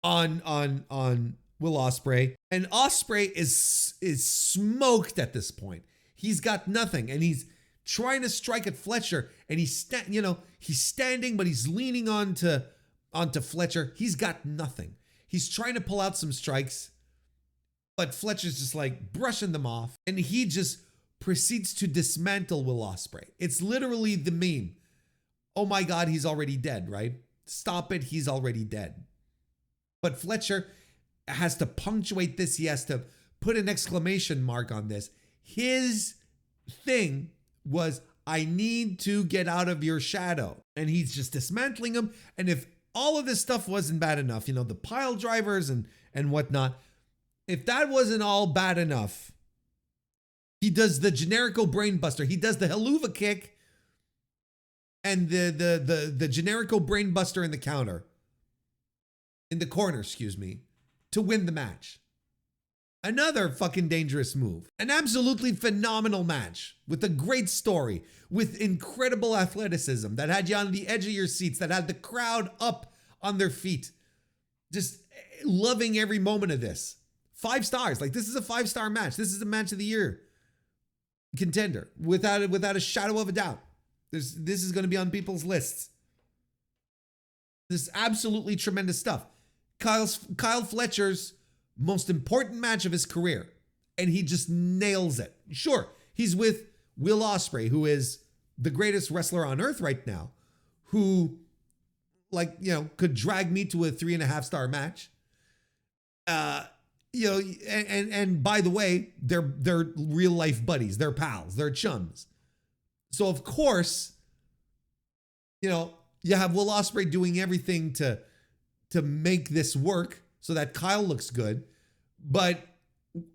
on Will Ospreay, and Ospreay is smoked at this point. He's got nothing, and he's trying to strike at Fletcher, and he's standing, but he's leaning onto Fletcher. He's got nothing. He's trying to pull out some strikes, but Fletcher's just brushing them off, and he just proceeds to dismantle Will Ospreay. It's literally the meme. Oh my God, he's already dead, right? Stop it, he's already dead. But Fletcher has to punctuate this. He has to put an exclamation mark on this. His thing was, I need to get out of your shadow. And he's just dismantling him. And if all of this stuff wasn't bad enough, the pile drivers and whatnot, if that wasn't all bad enough, he does the generico brainbuster. He does the haluva kick and the generico brainbuster in the corner, to win the match. Another fucking dangerous move. An absolutely phenomenal match with a great story, with incredible athleticism that had you on the edge of your seats, that had the crowd up on their feet. Just loving every moment of this. 5 stars. This is a 5-star match. This is a match of the year contender without a shadow of a doubt. This is going to be on people's lists. This is absolutely tremendous stuff. Kyle Fletcher's most important match of his career, and he just nails it. Sure, he's with Will Ospreay, who is the greatest wrestler on earth right now, who could drag me to a 3.5-star match. And by the way, they're real life buddies, they're pals, they're chums. So of course, you have Will Ospreay doing everything to make this work so that Kyle looks good, but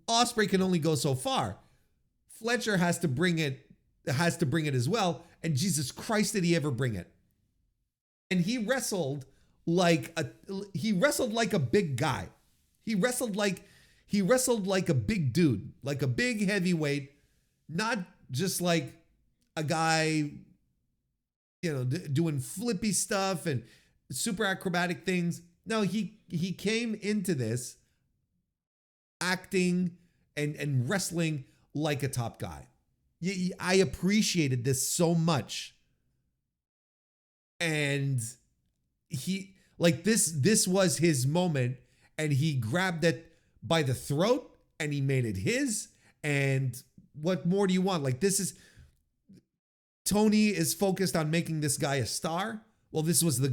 Ospreay can only go so far. Fletcher has to bring it as well, and Jesus Christ, did he ever bring it? And he wrestled like a big guy. He wrestled like a big dude, like a big heavyweight, not just like a guy, doing flippy stuff and super acrobatic things. No, he came into this acting and wrestling like a top guy. I appreciated this so much. And he this was his moment, and he grabbed it by the throat and he made it his. And what more do you want? Tony is focused on making this guy a star. Well, this was the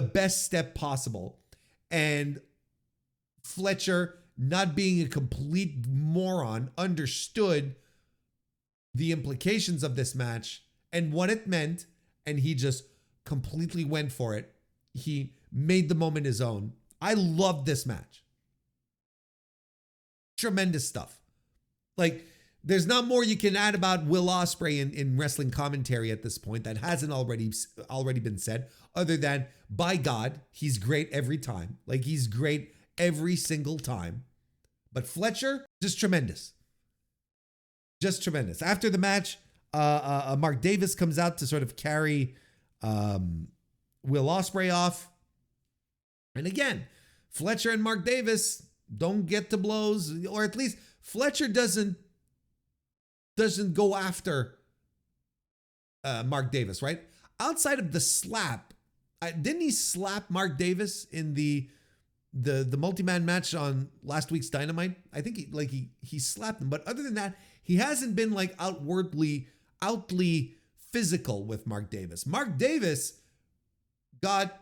best step possible. And Fletcher, not being a complete moron, understood the implications of this match and what it meant, and he just completely went for it. He made the moment his own. I loved this match. Tremendous stuff. There's not more you can add about Will Ospreay in wrestling commentary at this point that hasn't already been said, other than, by God, he's great every time. He's great every single time. But Fletcher, just tremendous. Just tremendous. After the match, Mark Davis comes out to sort of carry Will Ospreay off. And again, Fletcher and Mark Davis don't get to blows, or at least Fletcher doesn't go after Mark Davis, right? Outside of the slap Didn't he slap Mark Davis in the multi-man match on last week's Dynamite? I think he slapped him, but other than that, he hasn't been like outly physical with Mark Davis. Mark Davis got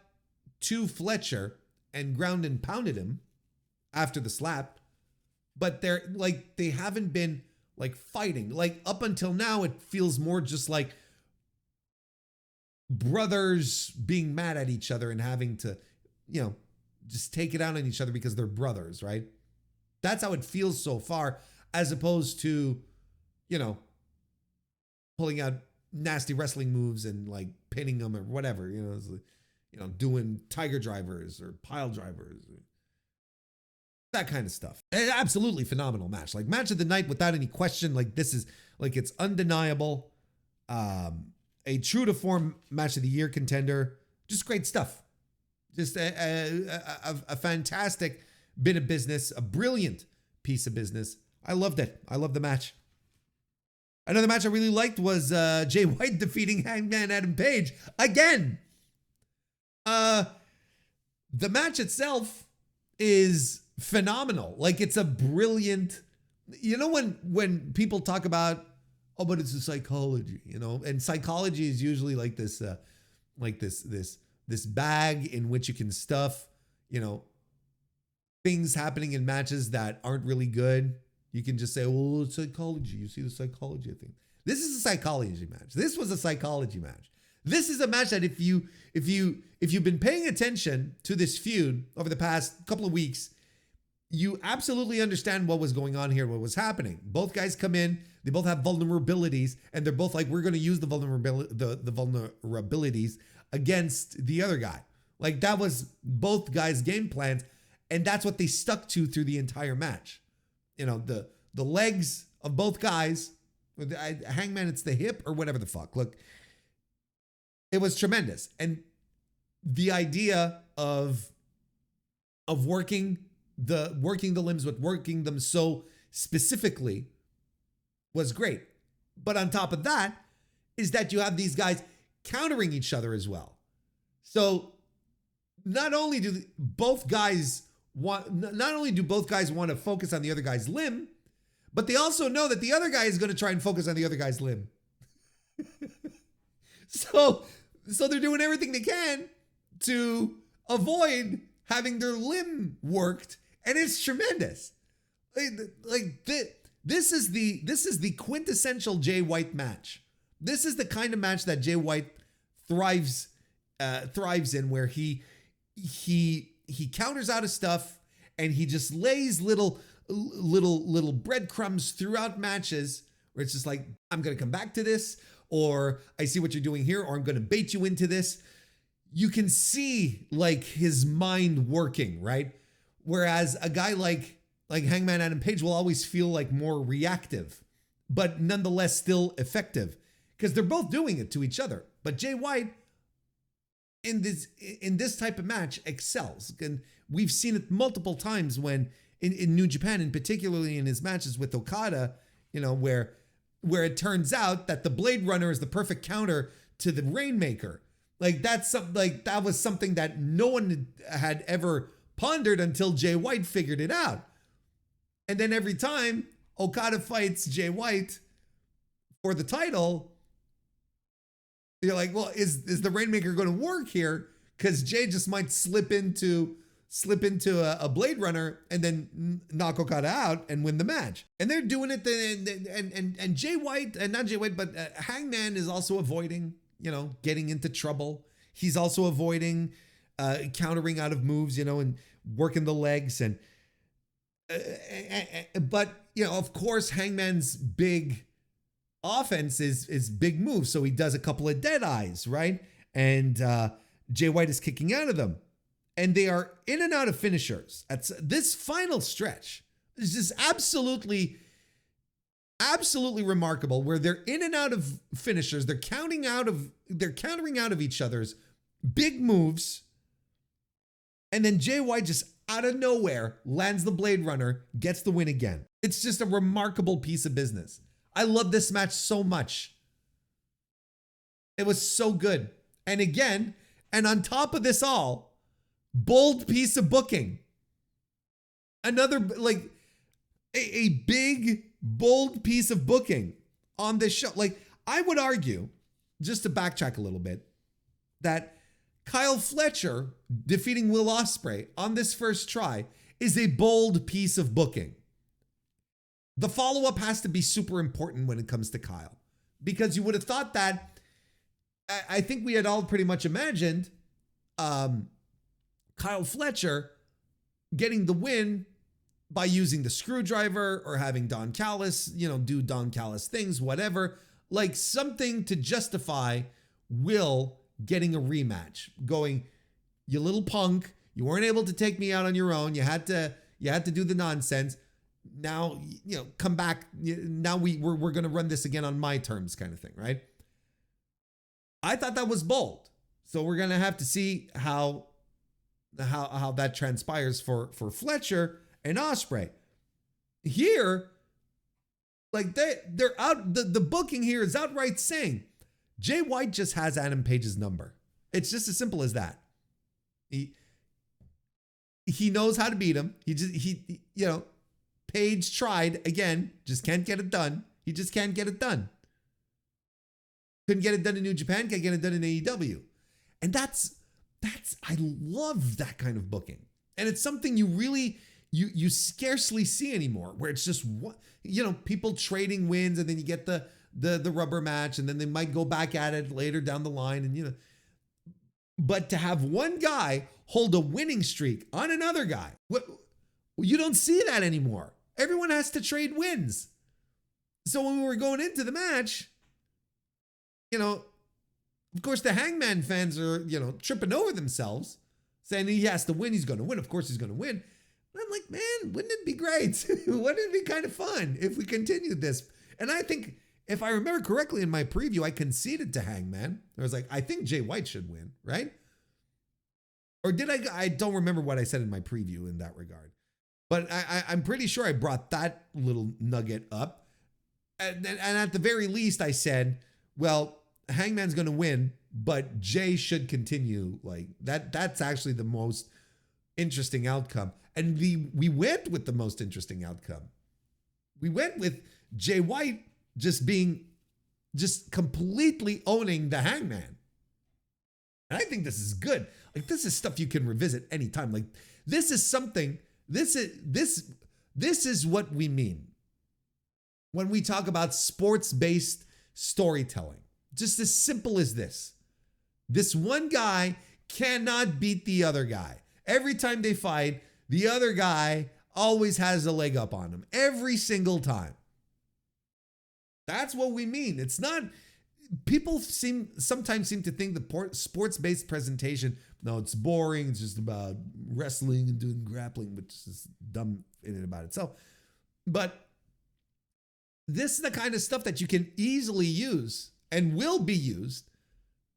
to Fletcher and ground and pounded him after the slap, but they haven't been like fighting. Like up until now, it feels more just like brothers being mad at each other and having to, just take it out on each other because they're brothers, right? That's how it feels so far, as opposed to, pulling out nasty wrestling moves and like pinning them or whatever, doing tiger drivers or pile drivers, that kind of stuff. An absolutely phenomenal match, like match of the night without any question. Like this is like, it's undeniable. A true to form match of the year contender. Just great stuff. Just a fantastic bit of business, a brilliant piece of business. I loved it. I loved the match. Another match I really liked was Jay White defeating Hangman Adam Page again. The match itself is phenomenal. Like it's a brilliant, when people talk about, oh, but it's a psychology, and psychology is usually like this bag in which you can stuff, things happening in matches that aren't really good. You can just say, well, it's psychology. You see the psychology of things. This is a psychology match. This was a psychology match. This is a match that if you've been paying attention to this feud over the past couple of weeks, you absolutely understand what was going on here, what was happening. Both guys come in, they both have vulnerabilities, and they're both like, we're going to use the vulnerabilities against the other guy. Like that was both guys' game plans, and that's what they stuck to through the entire match. The legs of both guys, Hangman, it's the hip or whatever the fuck. Look, it was tremendous. And the idea of working the limbs, but working them so specifically was great. But on top of that is that you have these guys countering each other as well. So not only do both guys want to focus on the other guy's limb, but they also know that the other guy is going to try and focus on the other guy's limb. So they're doing everything they can to avoid having their limb worked, and it's tremendous. This is the quintessential Jay White match. This is the kind of match that Jay White thrives in, where he counters out of stuff and he just lays little breadcrumbs throughout matches where it's just like, I'm going to come back to this, or I see what you're doing here, or I'm going to bait you into this. You can see like his mind working, right? Whereas a guy like Hangman Adam Page will always feel like more reactive, but nonetheless still effective because they're both doing it to each other. But Jay White in this type of match excels. And we've seen it multiple times when in New Japan, and particularly in his matches with Okada, where it turns out that the Blade Runner is the perfect counter to the Rainmaker. Like that was something that no one had ever pondered until Jay White figured it out. And then every time Okada fights Jay White for the title, you're like, well, is the Rainmaker going to work here? Because Jay just might slip into a Blade Runner and then knock Okada out and win the match. And they're doing it. And Jay White, and not Jay White, but Hangman is also avoiding, getting into trouble. He's also avoiding countering out of moves, and working the legs. But of course, Hangman's big offense is big moves. So he does a couple of dead eyes, right? And Jay White is kicking out of them. And they are in and out of finishers. This final stretch is just absolutely remarkable, where they're in and out of finishers. They're countering out of each other's big moves. And then Jay White just out of nowhere lands the Blade Runner, gets the win again. It's just a remarkable piece of business. I love this match so much. It was so good. And again, And on top of this all, bold piece of booking. Another, like, a big, bold piece of booking on this show. Like, I would argue, just to backtrack a little bit, that Kyle Fletcher defeating Will Ospreay on this first try is a bold piece of booking. The follow-up has to be super important when it comes to Kyle, because you would have thought that, I think we had all pretty much imagined Kyle Fletcher getting the win by using the screwdriver or having Don Callis, do Don Callis things, whatever, like something to justify Will getting a rematch, going, you little punk, you weren't able to take me out on your own. You had to do the nonsense. Now, come back. Now we're going to run this again on my terms, kind of thing, right? I thought that was bold. So we're going to have to see how that transpires for Fletcher and Ospreay. Here, like they're out, the booking here is outright saying Jay White just has Adam Page's number. It's just as simple as that. He knows how to beat him. Page tried again, just can't get it done. He just can't get it done. Couldn't get it done in New Japan, can't get it done in AEW. And that's I love that kind of booking. And it's something you really you scarcely see anymore, where it's just people trading wins, and then you get the rubber match, and then they might go back at it later down the line, and but to have one guy hold a winning streak on another guy, you don't see that anymore. Everyone has to trade wins. So when we were going into the match, of course the Hangman fans are, tripping over themselves, saying he has to win, he's going to win. Of course he's going to win. And I'm like, man, wouldn't it be great? Wouldn't it be kind of fun if we continued this? And I think, if I remember correctly in my preview, I conceded to Hangman. I was like, I think Jay White should win, right? Or did I don't remember what I said in my preview in that regard. But I'm pretty sure I brought that little nugget up. And at the very least, I said, well, Hangman's going to win, but Jay should continue. Like that's actually the most interesting outcome. And we went with the most interesting outcome. We went with Jay White just completely owning the Hangman. And I think this is good. Like, this is stuff you can revisit anytime. Like, this is something, this is what we mean when we talk about sports-based storytelling. Just as simple as this. This one guy cannot beat the other guy. Every time they fight, the other guy always has a leg up on him. Every single time. That's what we mean. It's not, people sometimes seem to think the sports-based presentation, no, it's boring. It's just about wrestling and doing grappling, which is dumb in and about itself. But this is the kind of stuff that you can easily use and will be used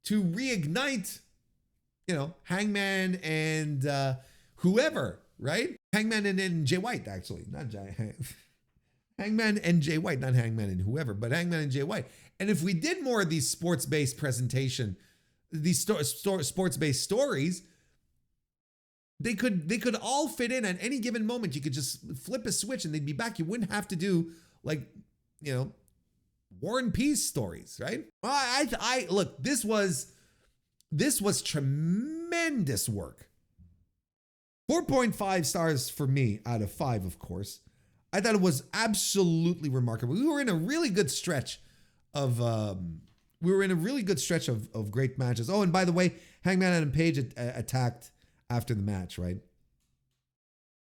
to reignite, Hangman and whoever, right? Hangman and Jay White, actually, not Jay. Hangman and Jay White, not Hangman and whoever, but Hangman and Jay White. And if we did more of these sports-based presentation, these sports-based stories, they could all fit in at any given moment. You could just flip a switch and they'd be back. You wouldn't have to do War and Peace stories, right? I look, this was tremendous work. 4.5 stars for me out of 5, of course. I thought it was absolutely remarkable. We were in a really good stretch of great matches. Oh, and by the way, Hangman Adam Page attacked after the match, right?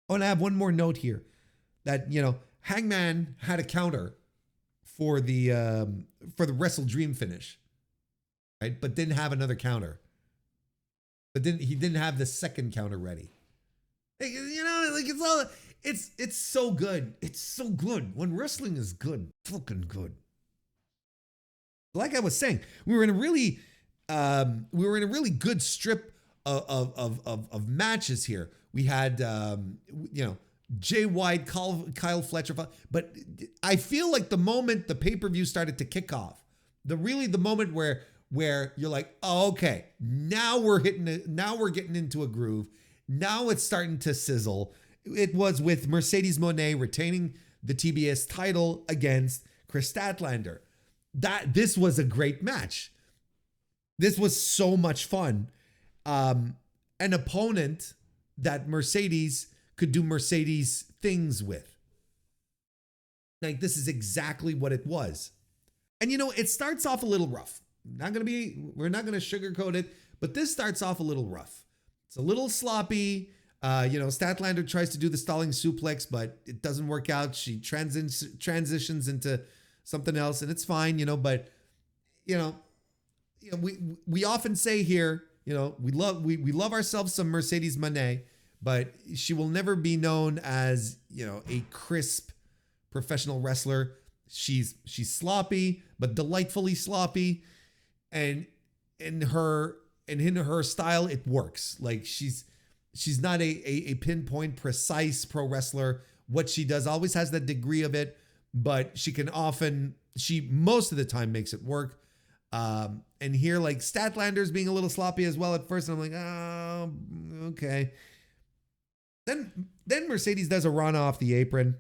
Oh, and I have one more note here that, Hangman had a counter for the Wrestle Dream finish, right? But didn't have another counter. But he didn't have the second counter ready. It's so good. It's so good. When wrestling is good, fucking good. Like I was saying, we were in a really good strip of matches here. We had Jay White, Kyle Fletcher, but I feel like the moment the pay-per-view started to kick off, the moment where where you're like, oh, okay, now we're getting into a groove. Now it's starting to sizzle. It was with Mercedes Moné retaining the TBS title against Chris Statlander. This was a great match. This was so much fun. An opponent that Mercedes could do Mercedes things with. Like, this is exactly what it was. And it starts off a little rough. We're not gonna sugarcoat it, but this starts off a little rough. It's a little sloppy. Statlander tries to do the stalling suplex, but it doesn't work out. She transitions into something else, and it's fine, but we often say here, we love ourselves some Mercedes Moné, but she will never be known as, a crisp professional wrestler. She's sloppy, but delightfully sloppy. And in her style, it works. Like, she's not a pinpoint precise pro wrestler. What she does always has that degree of it, but she most of the time makes it work. And here, like, Statlander's being a little sloppy as well at first. And I'm like, oh, okay. Then Mercedes does a run off the apron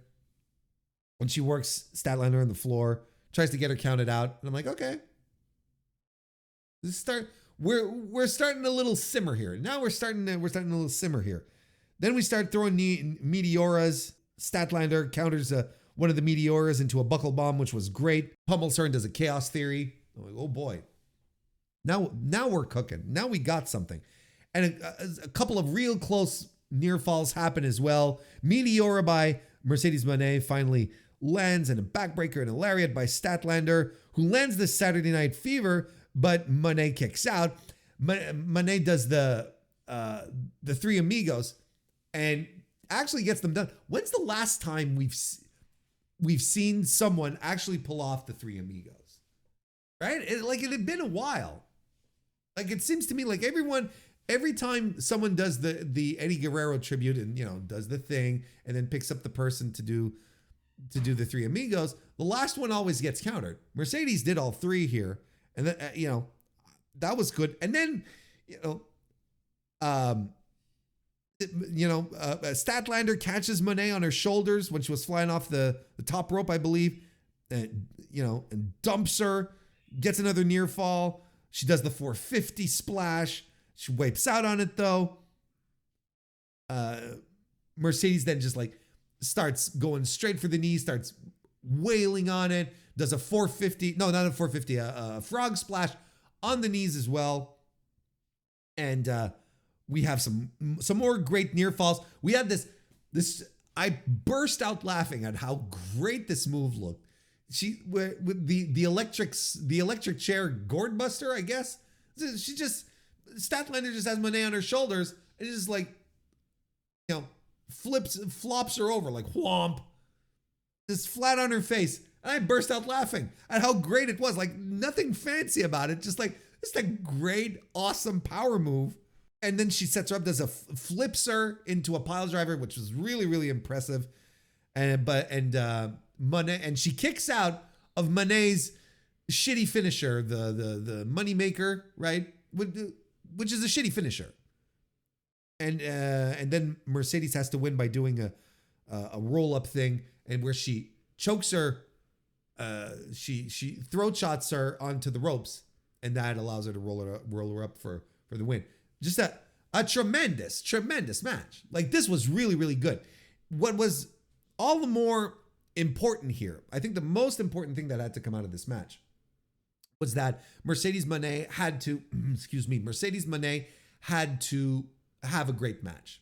when she works Statlander on the floor, tries to get her counted out. And I'm like, okay. We're starting a little simmer here. Now we're starting a little simmer here. Then we start throwing Meteoras. Statlander counters one of the Meteoras into a buckle bomb, which was great. Pummels her and does a chaos theory. I'm like, oh boy. Now we're cooking. Now we got something. And a couple of real close near falls happen as well. Meteora by Mercedes Moné finally lands, and a backbreaker and a lariat by Statlander, who lands the Saturday Night Fever, but Moné kicks out. Moné does the Three Amigos and actually gets them done. When's the last time we've seen someone actually pull off the Three Amigos? Right? It had been a while. Like, it seems to me like every time someone does the Eddie Guerrero tribute and does the thing and then picks up the person to do the Three Amigos, the last one always gets countered. Mercedes did all three here, and then that was good. And then Statlander catches Moné on her shoulders when she was flying off the top rope, I believe, and dumps her, gets another near fall. She does the 450 splash. She wipes out on it though. Mercedes then just starts going straight for the knee, starts wailing on it, does a 450, no, not a 450, a frog splash on the knees as well. And we have some more great near falls. We had this, I burst out laughing at how great this move looked. With the electric chair gourd buster, I guess. Statlander just has Moné on her shoulders and just flops her over like whomp, just flat on her face. And I burst out laughing at how great it was. Like, nothing fancy about it. Just a great, awesome power move. And then she sets her up, does flips her into a pile driver, which was really, really impressive. Moné, and she kicks out of Moné's shitty finisher, the money maker, right? Which is a shitty finisher. And then Mercedes has to win by doing a roll up thing, and where she chokes her, she throat shots her onto the ropes, and that allows her to roll her up for the win. Just a tremendous match. Like, this was really, really good. What was all the more important here, I think the most important thing that had to come out of this match was that Mercedes Moné had to have a great match.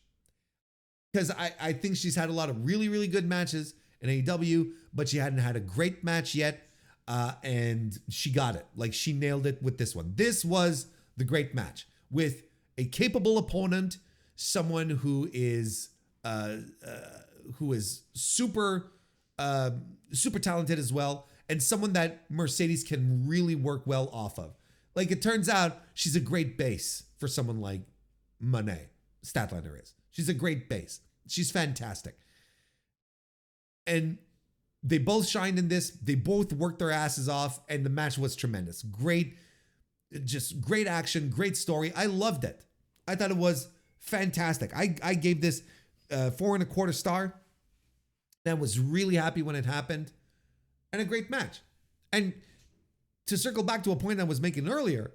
Because I think she's had a lot of really, really good matches in AEW, but she hadn't had a great match yet. And she got it. Like, she nailed it with this one. This was the great match with a capable opponent, someone who is super talented as well, and someone that Mercedes can really work well off of. Like, it turns out she's a great base for someone like Moné. Statlander is. She's a great base. She's fantastic. And they both shined in this. They both worked their asses off, and the match was tremendous. Great Just great action, great story. I loved it. I thought it was fantastic. I gave this 4.25 star. I was really happy when it happened, and a great match. And to circle back to a point I was making earlier,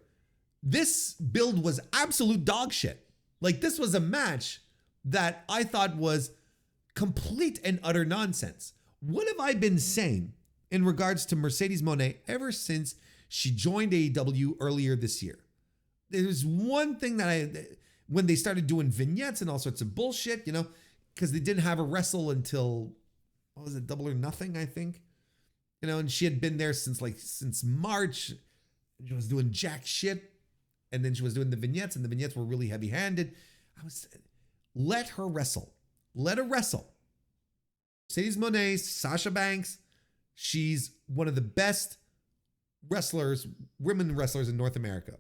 this build was absolute dog shit. Like, this was a match that I thought was complete and utter nonsense. What have I been saying in regards to Mercedes Moné ever since she joined AEW earlier this year? There's one thing that when they started doing vignettes and all sorts of bullshit, because they didn't have her wrestle until, what was it, Double or Nothing, I think? And she had been there since March. She was doing jack shit. And then she was doing the vignettes, and the vignettes were really heavy-handed. Let her wrestle. Let her wrestle. Mercedes Moné, Sasha Banks, she's one of the best wrestlers, women wrestlers in North America.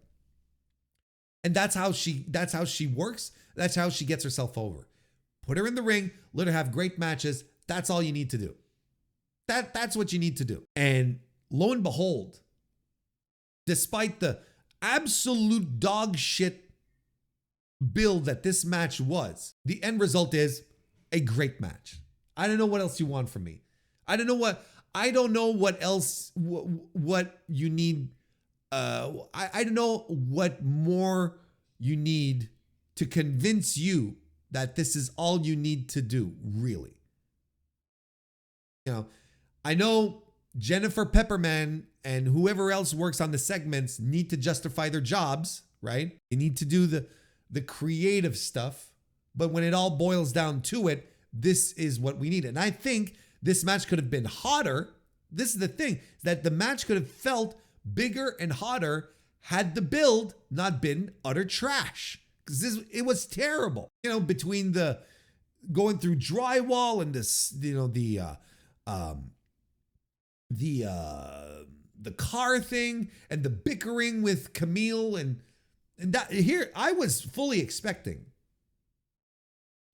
And that's how she works. That's how she gets herself over. Put her in the ring, let her have great matches. That's all you need to do. That's what you need to do. And lo and behold, despite the absolute dog shit build that this match was, the end result is a great match. I don't know what else you want from me. I don't know what else, what you need. I don't know what more you need to convince you that this is all you need to do, really. I know Jennifer Pepperman and whoever else works on the segments need to justify their jobs, right? They need to do the creative stuff. But when it all boils down to it, this is what we need. And I think this match could have been hotter. This is the thing, that the match could have felt bigger and hotter had the build not been utter trash. Because it was terrible. Between the going through drywall and this, the car thing and the bickering with Camille and that here, I was fully expecting.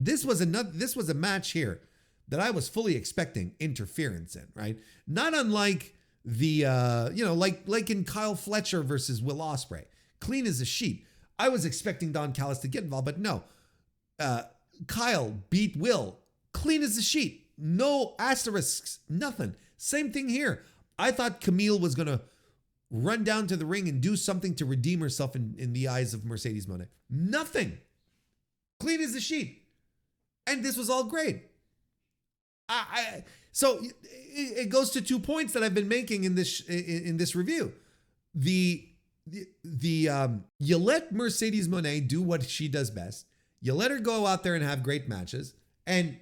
This was a match here that I was fully expecting interference in, right? Not unlike the like in Kyle Fletcher versus Will Ospreay. Clean as a sheet. I was expecting Don Callis to get involved, but no. Kyle beat Will. Clean as a sheet. No asterisks, nothing. Same thing here. I thought Camille was going to run down to the ring and do something to redeem herself in the eyes of Mercedes Moné. Nothing. Clean as a sheet. And this was all great. So it goes to 2 points that I've been making in this review. You let Mercedes Moné do what she does best. You let her go out there and have great matches, and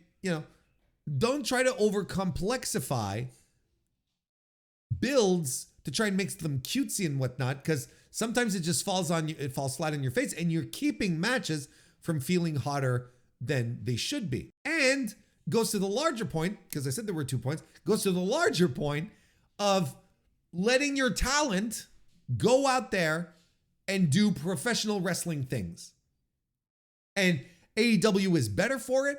don't try to overcomplexify builds to try and make them cutesy and whatnot, because sometimes it just falls on you. It falls flat on your face, and you're keeping matches from feeling hotter than they should be. And goes to the larger point, because I said there were 2 points, goes to the larger point of letting your talent go out there and do professional wrestling things. And AEW is better for it.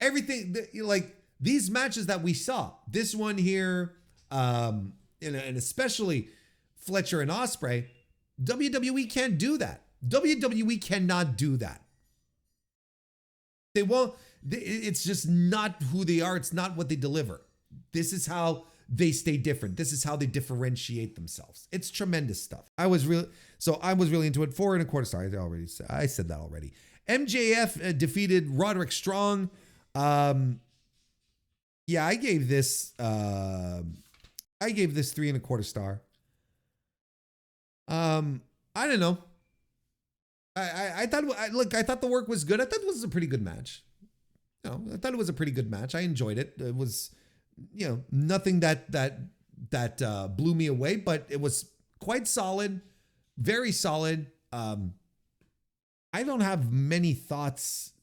Everything, like these matches that we saw, this one here, and especially Fletcher and Ospreay, WWE can't do that. WWE cannot do that. They won't. It's just not who they are. It's not what they deliver. This is how they stay different. This is how they differentiate themselves. It's tremendous stuff. I was really into it. 4.25 stars. I said that already. MJF defeated Roderick Strong. I gave this 3.25 star. I don't know. I thought the work was good. I thought it was a pretty good match. I thought it was a pretty good match. I enjoyed it. It was, nothing that blew me away, but it was quite solid, very solid. I don't have many thoughts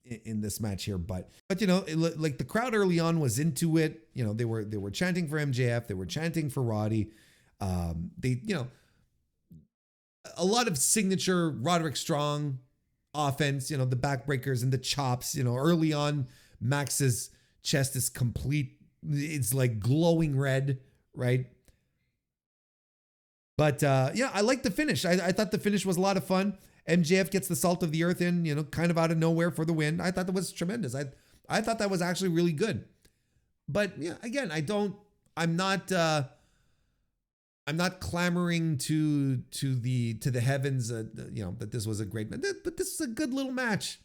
in this match here, but like the crowd early on was into it. They were chanting for MJF. They were chanting for Roddy. A lot of signature Roderick Strong offense, the backbreakers and the chops. Early on, Max's chest is complete. It's like glowing red, right? But yeah, I like the finish. I thought the finish was a lot of fun. MJF gets the salt of the earth in, kind of out of nowhere for the win. I thought that was tremendous. I thought that was actually really good. But yeah, again, I'm not clamoring to the heavens, that this was a great match. But this is a good little match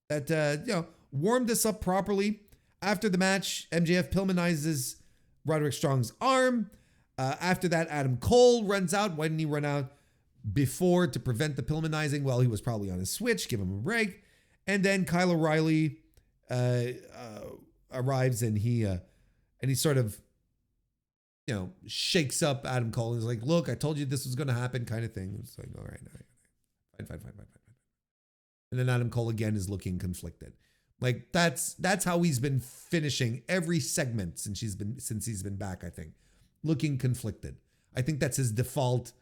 that warmed us up properly. After the match, MJF Pillmanizes Roderick Strong's arm. After that, Adam Cole runs out. Why didn't he run out before to prevent the Pillmanizing? Well, he was probably on his switch. Give him a break. And then Kyle O'Reilly arrives, and he sort of shakes up Adam Cole and is like, "Look, I told you this was going to happen," kind of thing. It's like, all right, fine. And then Adam Cole again is looking conflicted. Like that's how he's been finishing every segment since he's been back, I think. Looking conflicted. I think that's his default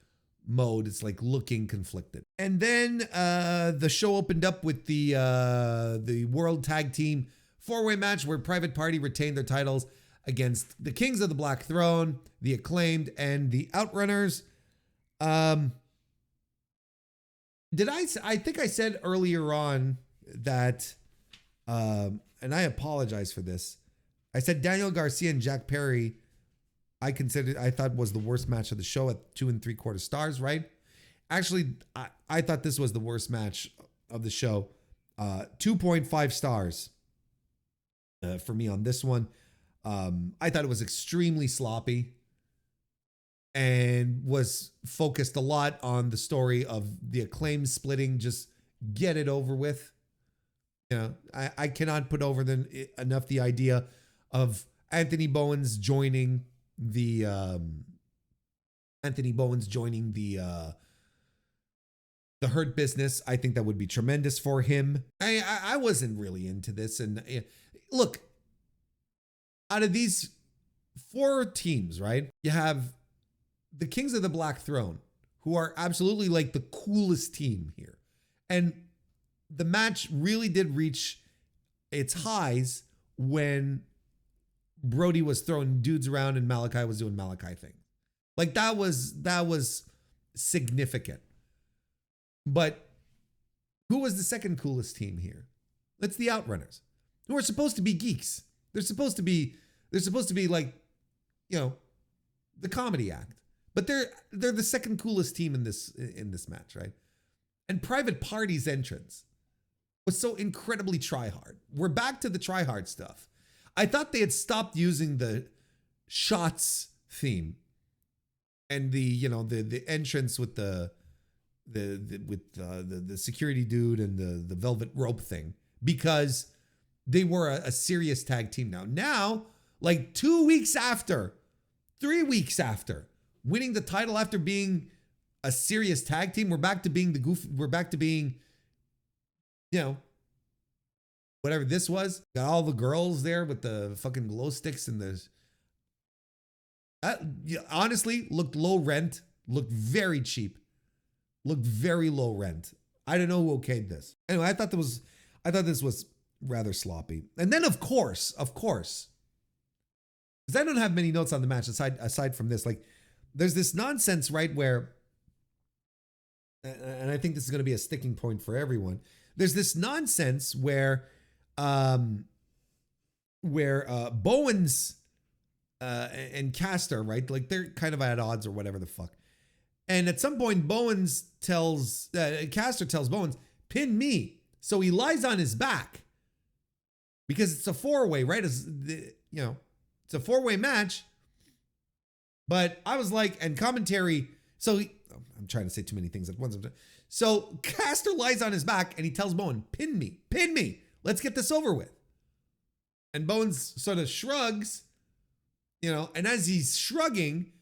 mode. It's like looking conflicted. And then the show opened up with the World Tag Team 4-way match where Private Party retained their titles against the Kings of the Black Throne, the Acclaimed, and the Outrunners. I think I said earlier on that, and I apologize for this. I said Daniel Garcia and Jack Perry, I thought was the worst match of the show at 2 3/4 stars, right? Actually, I thought this was the worst match of the show. 2.5 stars for me on this one. I thought it was extremely sloppy and was focused a lot on the story of the Acclaim splitting. Just get it over with. I cannot put over enough the idea of Anthony Bowens joining the Hurt Business. I think that would be tremendous for him. I wasn't really into this. And look, out of these 4 teams, right? You have the Kings of the Black Throne, who are absolutely like the coolest team here. And the match really did reach its highs when Brody was throwing dudes around and Malachi was doing Malachi thing. Like that was significant. But who was the second coolest team here? That's the Outrunners, who are supposed to be geeks. They're supposed to be like, the comedy act. But they're the second coolest team in this match, right? And Private Party's entrance was so incredibly try-hard. We're back to the try-hard stuff. I thought they had stopped using the shots theme and the entrance with the security dude and the velvet rope thing, because they were a serious tag team now. Now, like 2 weeks after, 3 weeks after winning the title after being a serious tag team, we're back to being we're back to being, whatever this was. Got all the girls there with the fucking glow sticks and honestly looked low rent, looked very cheap, looked very low rent. I don't know who okayed this. Anyway, I thought this was rather sloppy. And then of course, because I don't have many notes on the match aside from this, like there's this nonsense, right, where, and I think this is going to be a sticking point for everyone. There's this nonsense where Bowens and Caster, right, like they're kind of at odds or whatever the fuck. And at some point, Caster tells Bowens, "Pin me." So he lies on his back because it's a 4-way, right? It's a 4-way match. But I was like, and commentary. I'm trying to say too many things at once. So Caster lies on his back and he tells Bowen, "Pin me, pin me. Let's get this over with." And Bowens sort of shrugs, and as he's shrugging,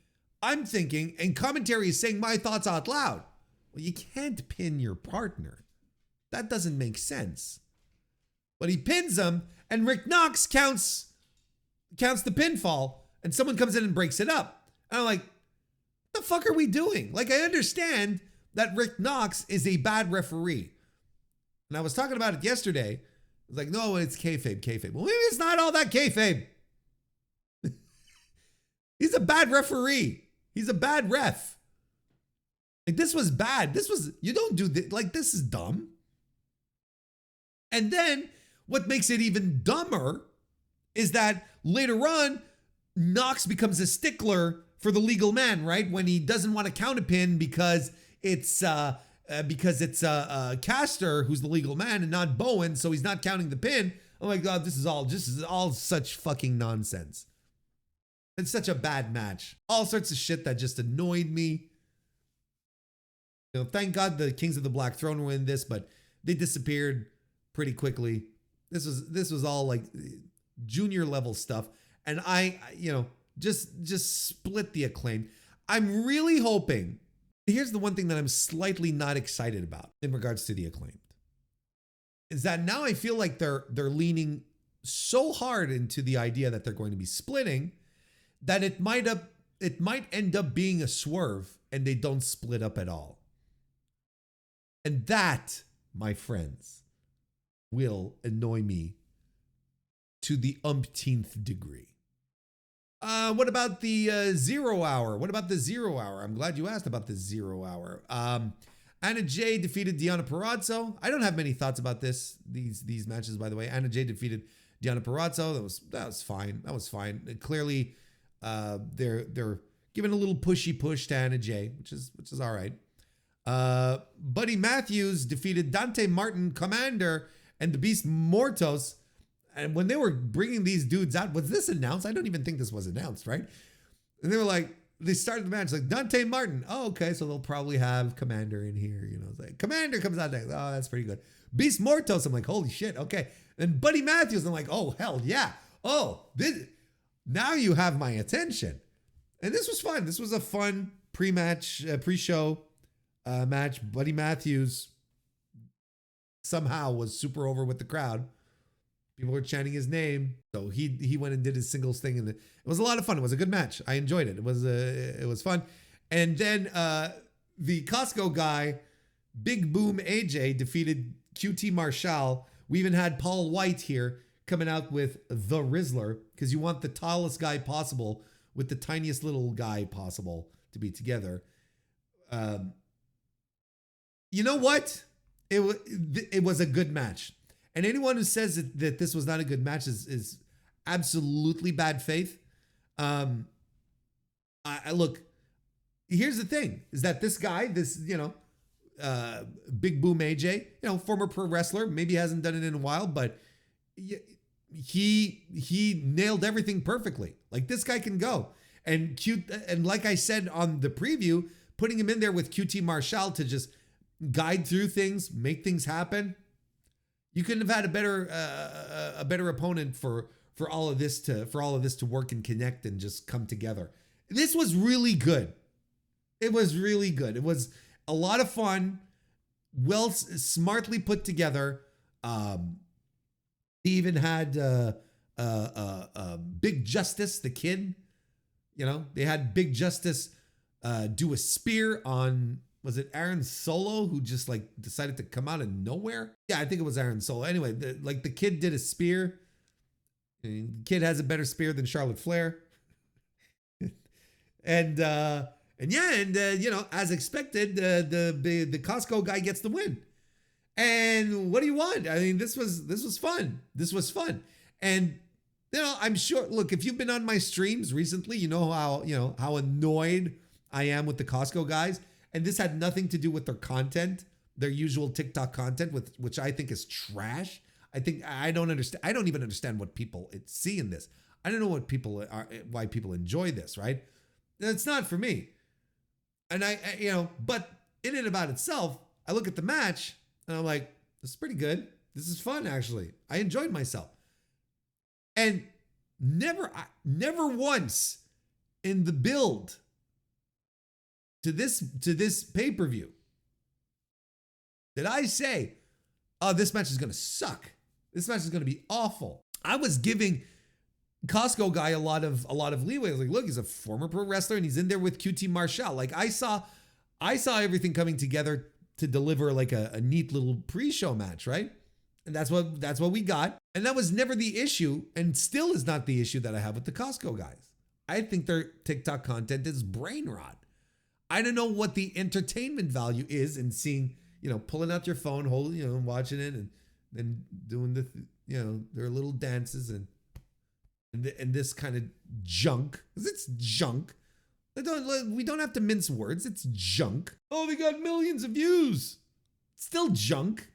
I'm thinking, and commentary is saying my thoughts out loud. Well, you can't pin your partner. That doesn't make sense. But he pins him, and Rick Knox counts the pinfall, and someone comes in and breaks it up. And I'm like, what the fuck are we doing? Like, I understand that Rick Knox is a bad referee. And I was talking about it yesterday. I was like, no, it's kayfabe. Well, maybe it's not all that kayfabe. He's a bad referee. He's a bad ref. Like, this was bad. You don't do this. Like, this is dumb. And then what makes it even dumber is that later on, Knox becomes a stickler for the legal man, right? When he doesn't want to count a pin because it's Caster who's the legal man and not Bowen, so he's not counting the pin. Oh my God, this is all such fucking nonsense. It's such a bad match. All sorts of shit that just annoyed me. You know, thank God the Kings of the Black Throne were in this, but they disappeared pretty quickly. This was all like junior level stuff, and I just split the Acclaim. I'm really hoping. Here's the one thing that I'm slightly not excited about in regards to the Acclaimed, is that now I feel like they're leaning so hard into the idea that they're going to be splitting that it might end up being a swerve and they don't split up at all. And that, my friends, will annoy me to the umpteenth degree. What about the 0 hour? What about the 0 hour? I'm glad you asked about the 0 hour. Anna Jay defeated Deonna Purrazzo. I don't have many thoughts about these matches, by the way. Anna Jay defeated Deonna Purrazzo. That was fine. That was fine. Clearly, they're giving a little pushy push to Anna Jay, which is all right. Buddy Matthews defeated Dante Martin, Commander, and the Beast Mortos. And when they were bringing these dudes out, was this announced? I don't even think this was announced, right? And they were like, they started the match like Dante Martin. Oh, okay, so they'll probably have Commander in here. You know, it's like Commander comes out next. Oh, that's pretty good. Beast Mortos. I'm like, holy shit. Okay. And Buddy Matthews. I'm like, oh hell yeah. Oh, now you have my attention. And this was fun. This was a fun pre-show match. Buddy Matthews somehow was super over with the crowd. People were chanting his name, so he went and did his singles thing, and it was a lot of fun. It was a good match. I enjoyed it. It was fun. And then the Costco guy, Big Boom AJ, defeated QT Marshall. We even had Paul White here coming out with the Rizzler, because you want the tallest guy possible with the tiniest little guy possible to be together. You know what? It was a good match. And anyone who says that this was not a good match is absolutely bad faith. Look, here's the thing, is that this guy, Big Boom AJ, former pro wrestler, maybe hasn't done it in a while, but he nailed everything perfectly. Like, this guy can go. And like I said on the preview, putting him in there with QT Marshall to just guide through things, make things happen. You couldn't have had a better opponent for all of this to work and connect and just come together. This was really good. It was really good. It was a lot of fun, smartly put together. He even had Big Justice, the kid. They had Big Justice do a spear on. Was it Aaron Solo who just like decided to come out of nowhere? Yeah, I think it was Aaron Solo. Anyway, the kid did a spear. The kid has a better spear than Charlotte Flair. And as expected, the Costco guy gets the win. And what do you want? I mean, this was fun. This was fun. And I'm sure. Look, if you've been on my streams recently, you know how annoyed I am with the Costco guys. And this had nothing to do with their content, their usual TikTok content, which I think is trash. I don't understand. I don't even understand what people see in this. I don't know why people enjoy this, right? It's not for me. And but in and about itself, I look at the match and I'm like, this is pretty good. This is fun, actually. I enjoyed myself. And never once in the build to this pay-per-view did I say, oh, this match is going to suck. This match is going to be awful. I was giving Costco guy a lot of leeway. I was like, look, he's a former pro wrestler and he's in there with QT Marshall. Like, I saw everything coming together to deliver like a neat little pre-show match, right? And that's what we got. And that was never the issue, and still is not the issue that I have with the Costco guys. I think their TikTok content is brain rot. I don't know what the entertainment value is in seeing, pulling out your phone, holding, watching it, and then doing their little dances and this kind of junk. 'Cause it's junk. We don't have to mince words. It's junk. Oh, they got millions of views. It's still junk.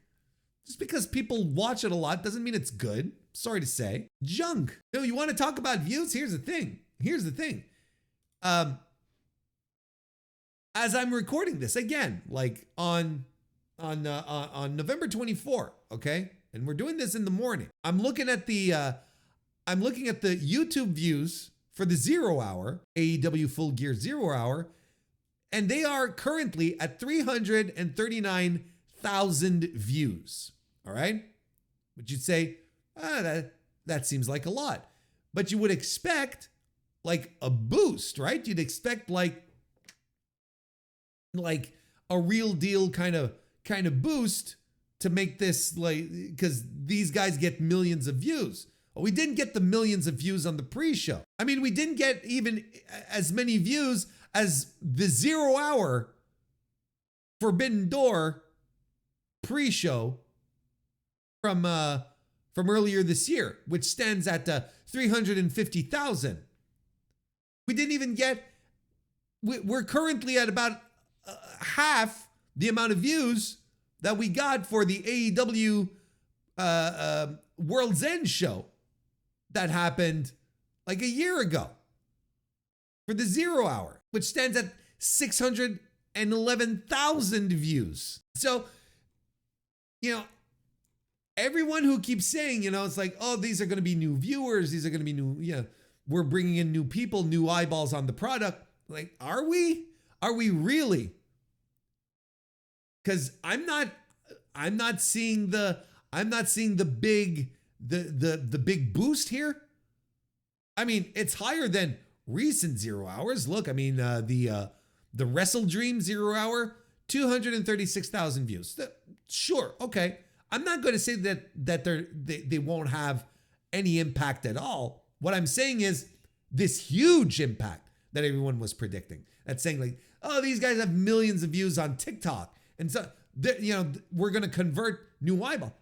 Just because people watch it a lot doesn't mean it's good. Sorry to say. Junk. You want to talk about views? Here's the thing. As I'm recording this again, like on November 24, okay? And we're doing this in the morning. I'm looking at the YouTube views for the 0 hour, AEW Full Gear 0 hour, and they are currently at 339,000 views. All right? But you'd say, that seems like a lot. But you would expect like a boost, right? You'd expect like a real deal kind of boost to make this, like, because these guys get millions of views. We didn't get the millions of views on the pre-show. I mean, we didn't get even as many views as the 0 hour Forbidden Door pre-show from earlier this year, which stands at 350,000. We didn't even get, we're currently at about half the amount of views that we got for the AEW World's End show that happened like a year ago for the 0 hour, which stands at 611,000 views. So, everyone who keeps saying, it's like, oh, these are going to be new viewers. These are going to be new, we're bringing in new people, new eyeballs on the product. Like, are we? Are we really? Because I'm not seeing the big boost here. I mean, it's higher than recent 0 hours. Look, I mean, the Wrestle Dream 0 hour, 236,000 views. Sure, okay. I'm not going to say that they won't have any impact at all. What I'm saying is this huge impact that everyone was predicting. That's saying like, oh, these guys have millions of views on TikTok, and so we're going to convert new eyeball.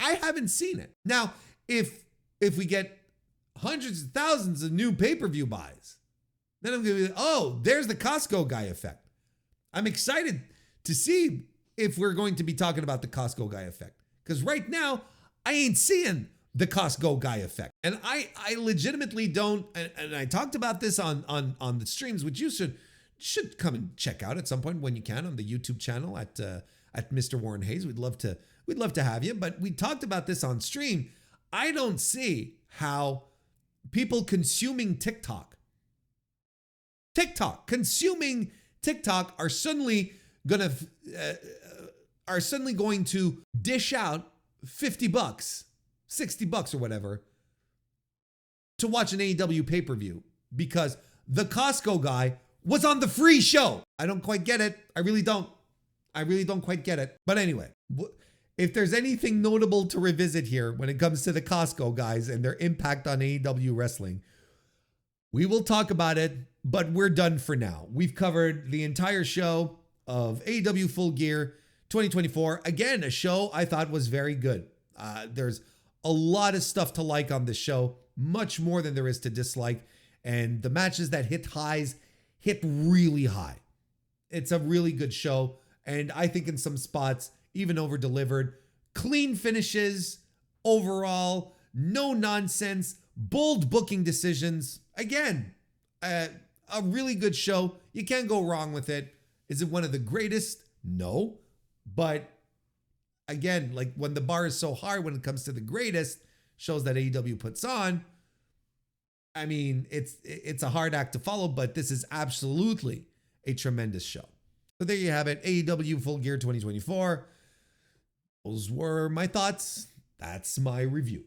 I haven't seen it. Now, if we get hundreds of thousands of new pay-per-view buys, then I'm going to be, oh, there's the Costco guy effect. I'm excited to see if we're going to be talking about the Costco guy effect. Because right now, I ain't seeing the Costco guy effect. And I legitimately don't, and I talked about this on the streams, which you should come and check out at some point when you can on the YouTube channel at Mr. Warren Hayes. We'd love to have you. But we talked about this on stream. I don't see how people consuming TikTok are suddenly going to dish out $50, $60 or whatever to watch an AEW pay-per-view because the Costco guy was on the free show. I don't quite get it. I really don't quite get it. But anyway, if there's anything notable to revisit here when it comes to the Costco guys and their impact on AEW wrestling, we will talk about it, but we're done for now. We've covered the entire show of AEW Full Gear 2024. Again, a show I thought was very good. There's a lot of stuff to like on this show, much more than there is to dislike. And the matches that hit highs hit really high. It's a really good show. And I think in some spots, even over-delivered. Clean finishes overall, no nonsense, bold booking decisions. Again, a really good show. You can't go wrong with it. Is it one of the greatest? No. But again, like when the bar is so high when it comes to the greatest shows that AEW puts on, I mean, it's a hard act to follow, but this is absolutely a tremendous show. So there you have it, AEW Full Gear 2024. Those were my thoughts. That's my review.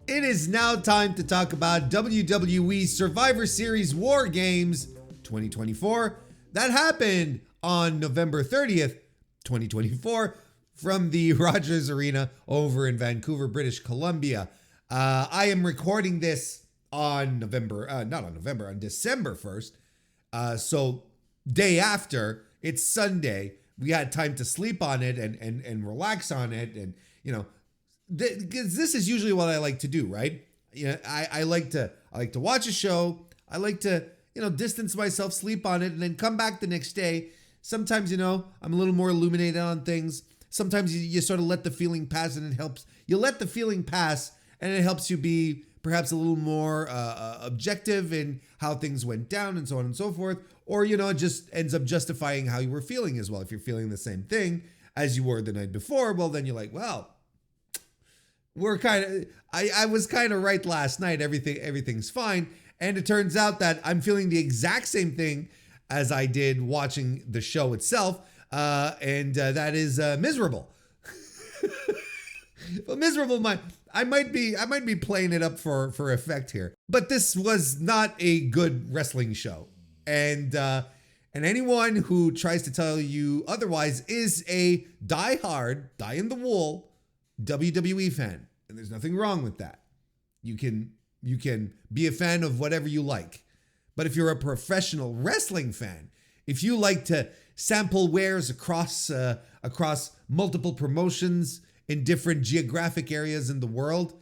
It is now time to talk about WWE Survivor Series War Games 2024 that happened on November 30th, 2024 from the Rogers Arena over in Vancouver, British Columbia. I am recording this on December 1st. So day after, it's Sunday. We had time to sleep on it and relax on it. And, you know, because this is usually what I like to do, right? Yeah, I like to watch a show. I like to, distance myself, sleep on it, and then come back the next day. Sometimes, I'm a little more illuminated on things. Sometimes you sort of let the feeling pass, and it helps. You let the feeling pass, and it helps you be perhaps a little more objective in how things went down and so on and so forth. Or, it just ends up justifying how you were feeling as well. If you're feeling the same thing as you were the night before, well, then you're like, well, I was kind of right last night. Everything's fine. And it turns out that I'm feeling the exact same thing as I did watching the show itself. And that is miserable. But miserable, I might be playing it up for effect here. But this was not a good wrestling show. And anyone who tries to tell you otherwise is a die-hard, die-in-the-wool WWE fan. And there's nothing wrong with that. You can be a fan of whatever you like. But if you're a professional wrestling fan, if you like to sample wares across multiple promotions in different geographic areas in the world,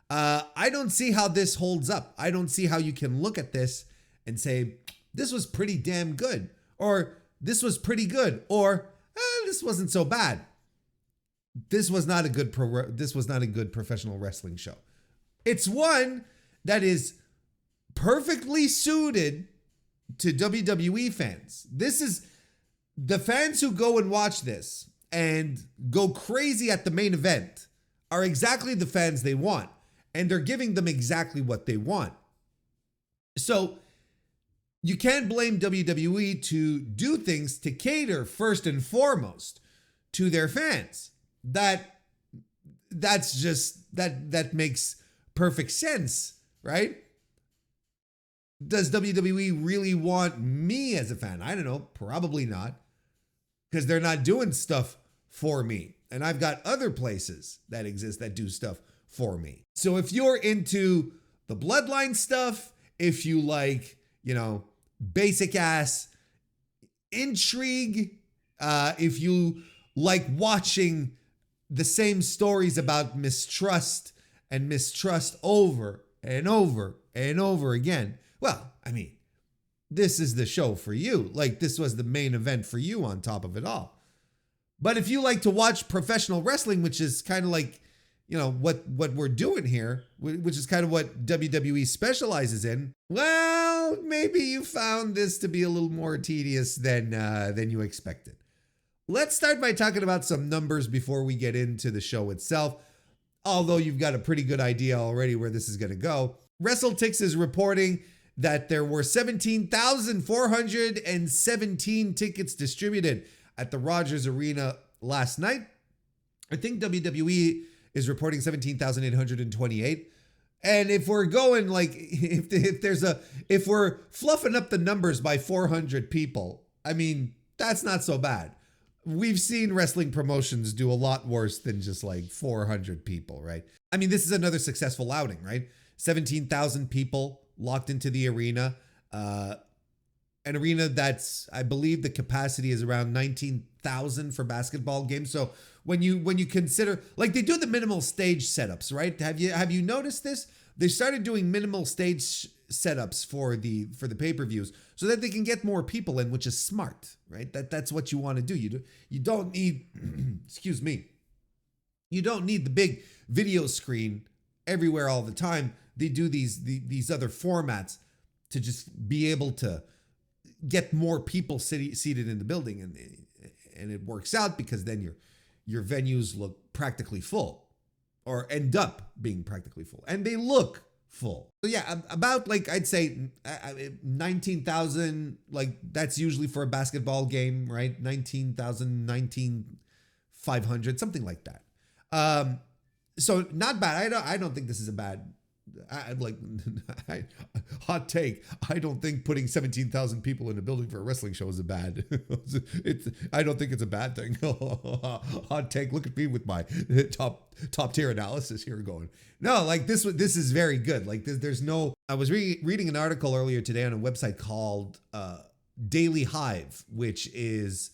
I don't see how this holds up. I don't see how you can look at this and say, this was pretty damn good, or this was pretty good, or this wasn't so bad. This was not a good professional wrestling show. It's one that is perfectly suited to WWE fans. This is the fans who go and watch this and go crazy at the main event are exactly the fans they want, and they're giving them exactly what they want. So you can't blame WWE to do things to cater first and foremost to their fans. That makes perfect sense, right? Does WWE really want me as a fan? I don't know, probably not, because they're not doing stuff for me. And I've got other places that exist that do stuff for me. So if you're into the bloodline stuff, if you like, basic ass intrigue, if you like watching the same stories about mistrust and mistrust over and over and over again, well, this is the show for you. Like, this was the main event for you on top of it all. But if you like to watch professional wrestling, which is kind of like, what we're doing here, which is kind of what WWE specializes in, well, maybe you found this to be a little more tedious than you expected. Let's start by talking about some numbers before we get into the show itself. Although you've got a pretty good idea already where this is going to go. WrestleTix is reporting that there were 17,417 tickets distributed at the Rogers Arena last night. I think WWE is reporting 17,828. And if we're going if we're fluffing up the numbers by 400 people, that's not so bad. We've seen wrestling promotions do a lot worse than just 400 people, right? This is another successful outing, right? 17,000 people locked into the arena. An arena that's, I believe the capacity is around 19,000 for basketball games. So when you consider, they do the minimal stage setups, right? Have you noticed this? They started doing minimal stage setups for the pay-per-views so that they can get more people in, which is smart, right? That's what you want to do. You don't need, excuse me, you don't need the big video screen everywhere all the time. They do these other formats to just be able to get more people seated in the building, and it works out because then your venues look practically full, or end up being practically full, and they look full. So yeah, about I'd say 19,000, that's usually for a basketball game, right? 19,000, 19,500, something like that. So not bad. I don't think this is a bad. Hot take. I don't think putting 17,000 people in a building for a wrestling show is a bad. I don't think it's a bad thing. Hot take. Look at me with my top tier analysis here going. No, this is very good. There's no. I was reading an article earlier today on a website called Daily Hive, which is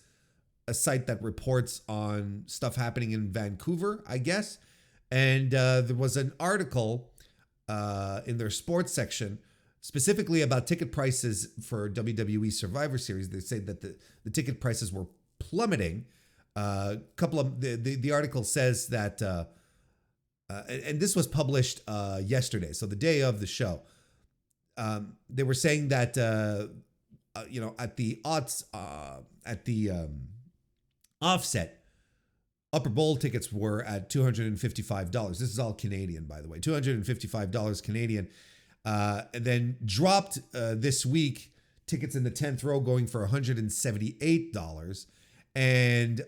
a site that reports on stuff happening in Vancouver, I guess. And there was an article in their sports section specifically about ticket prices for WWE Survivor Series. They say that the ticket prices were plummeting. The article says that, and this was published yesterday, so the day of the show. They were saying that at the offset, Upper Bowl tickets were at $255. This is all Canadian, by the way, $255 Canadian. And then dropped this week, tickets in the 10th row going for $178. And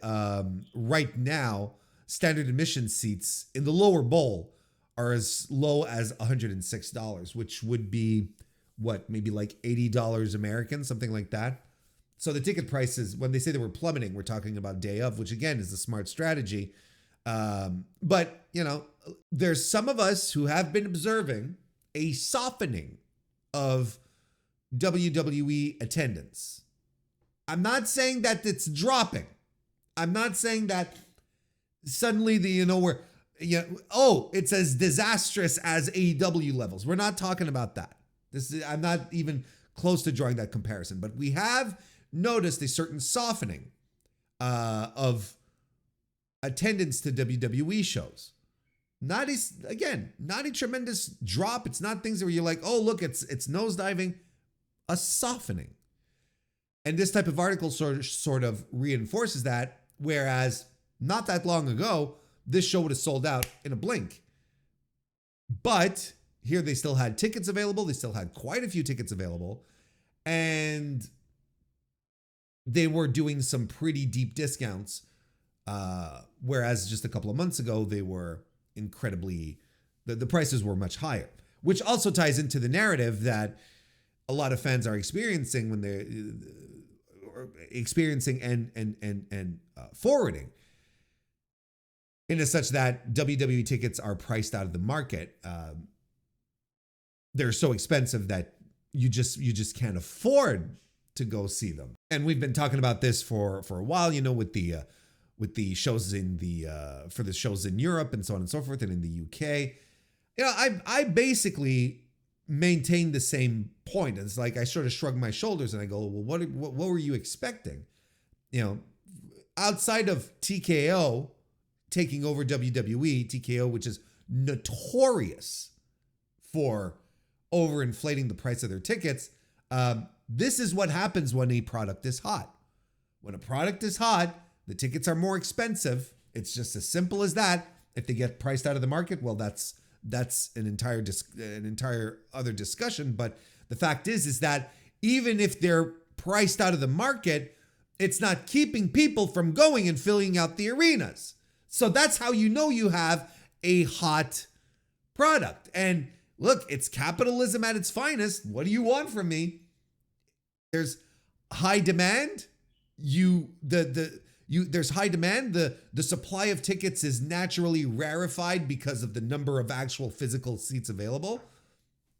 right now, standard admission seats in the lower bowl are as low as $106, which would be maybe like $80 American, something like that. So the ticket prices, when they say they were plummeting, we're talking about day of, which again is a smart strategy. But, there's some of us who have been observing a softening of WWE attendance. I'm not saying that it's dropping. I'm not saying that suddenly it's as disastrous as AEW levels. We're not talking about that. I'm not even close to drawing that comparison, but we have noticed a certain softening of attendance to WWE shows. Not a tremendous drop. It's not things where you're like, oh, look, it's nosediving. A softening. And this type of article sort of reinforces that, whereas not that long ago, this show would have sold out in a blink. But here they still had tickets available. They still had quite a few tickets available. And they were doing some pretty deep discounts. Whereas just a couple of months ago, they were incredibly, the prices were much higher, which also ties into the narrative that a lot of fans are experiencing when they're experiencing and forwarding, in as such that WWE tickets are priced out of the market. They're so expensive that you just can't afford to go see them. And we've been talking about this for a while, with the shows for the shows in Europe and so on and so forth, and in the UK. I basically maintain the same point. It's like I sort of shrug my shoulders and I go, well, what were you expecting? Outside of TKO taking over WWE, TKO, which is notorious for overinflating the price of their tickets, this is what happens when a product is hot. When a product is hot, the tickets are more expensive. It's just as simple as that. If they get priced out of the market, well, that's an entire other discussion. But the fact is that even if they're priced out of the market, it's not keeping people from going and filling out the arenas. So that's how you have a hot product. And look, it's capitalism at its finest. What do you want from me? There's high demand. There's high demand. The supply of tickets is naturally rarefied because of the number of actual physical seats available.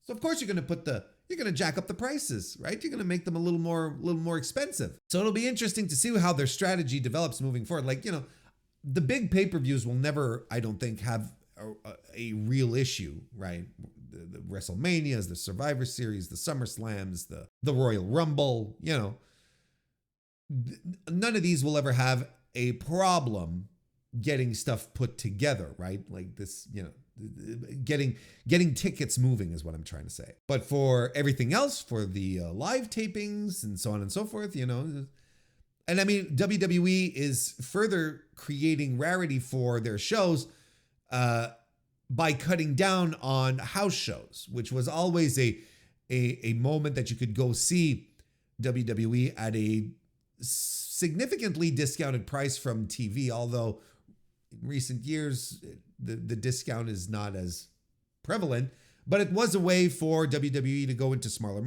So of course you're going to jack up the prices, right? You're going to make them a little more expensive. So it'll be interesting to see how their strategy develops moving forward. The big pay-per-views will never, I don't think, have a real issue, right? The WrestleManias, the Survivor Series, the SummerSlams, the Royal Rumble, none of these will ever have a problem getting stuff put together, right? Like this, getting tickets moving is what I'm trying to say. But for everything else, for the live tapings and so on and so forth, and I mean, WWE is further creating rarity for their shows by cutting down on house shows, which was always a moment that you could go see WWE at a significantly discounted price from TV, although in recent years the discount is not as prevalent. But it was a way for WWE to go into smaller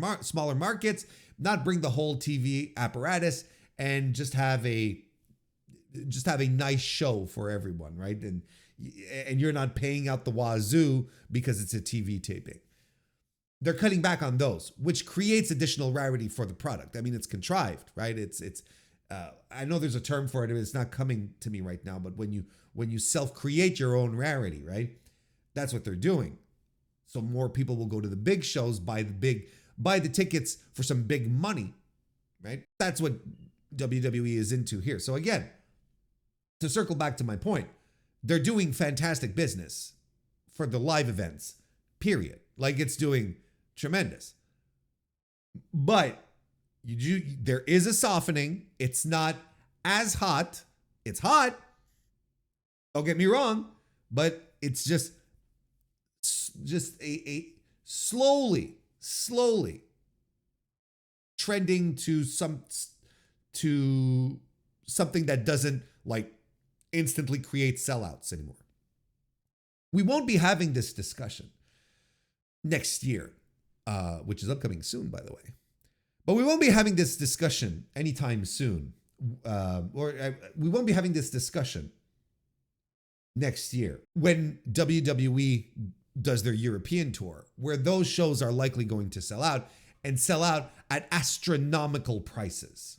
markets, not bring the whole TV apparatus, and just have a nice show for everyone, right? And you're not paying out the wazoo because it's a TV taping. they're cutting back on those, which creates additional rarity for the product. I mean, it's contrived, right? I know there's a term for it. It's not coming to me right now, but when you self-create your own rarity, right? That's what they're doing. So more people will go to the big shows, buy the tickets for some big money, right? That's what WWE is into here. So again, to circle back to my point, they're doing fantastic business for the live events, period. Like, it's doing tremendous. But there is a softening. It's not as hot. It's hot. Don't get me wrong, but it's just a slowly trending to something that doesn't like instantly create sellouts anymore. We won't be having this discussion next year, which is upcoming soon, by the way. But we won't be having this discussion anytime soon. We won't be having this discussion next year when WWE does their European tour, where those shows are likely going to sell out and sell out at astronomical prices,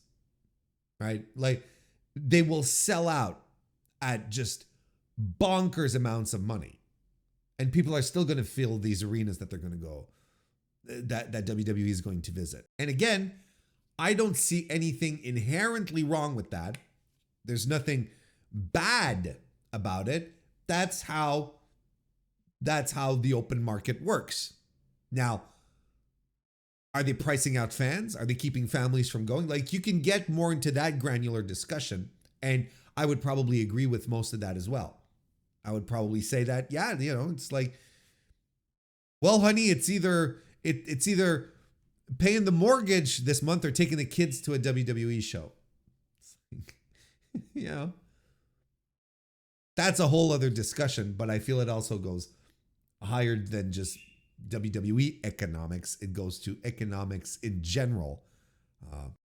right? Like, they will sell out at just bonkers amounts of money. And people are still going to fill these arenas that they're going to go, that WWE is going to visit. And again, I don't see anything inherently wrong with that. There's nothing bad about it. That's how the open market works. Now, are they pricing out fans? Are they keeping families from going? Like, you can get more into that granular discussion. And I would probably agree with most of that as well. I would probably say that, yeah, it's like, well, honey, it's either paying the mortgage this month or taking the kids to a WWE show. That's a whole other discussion, but I feel it also goes higher than just WWE economics. It goes to economics in general.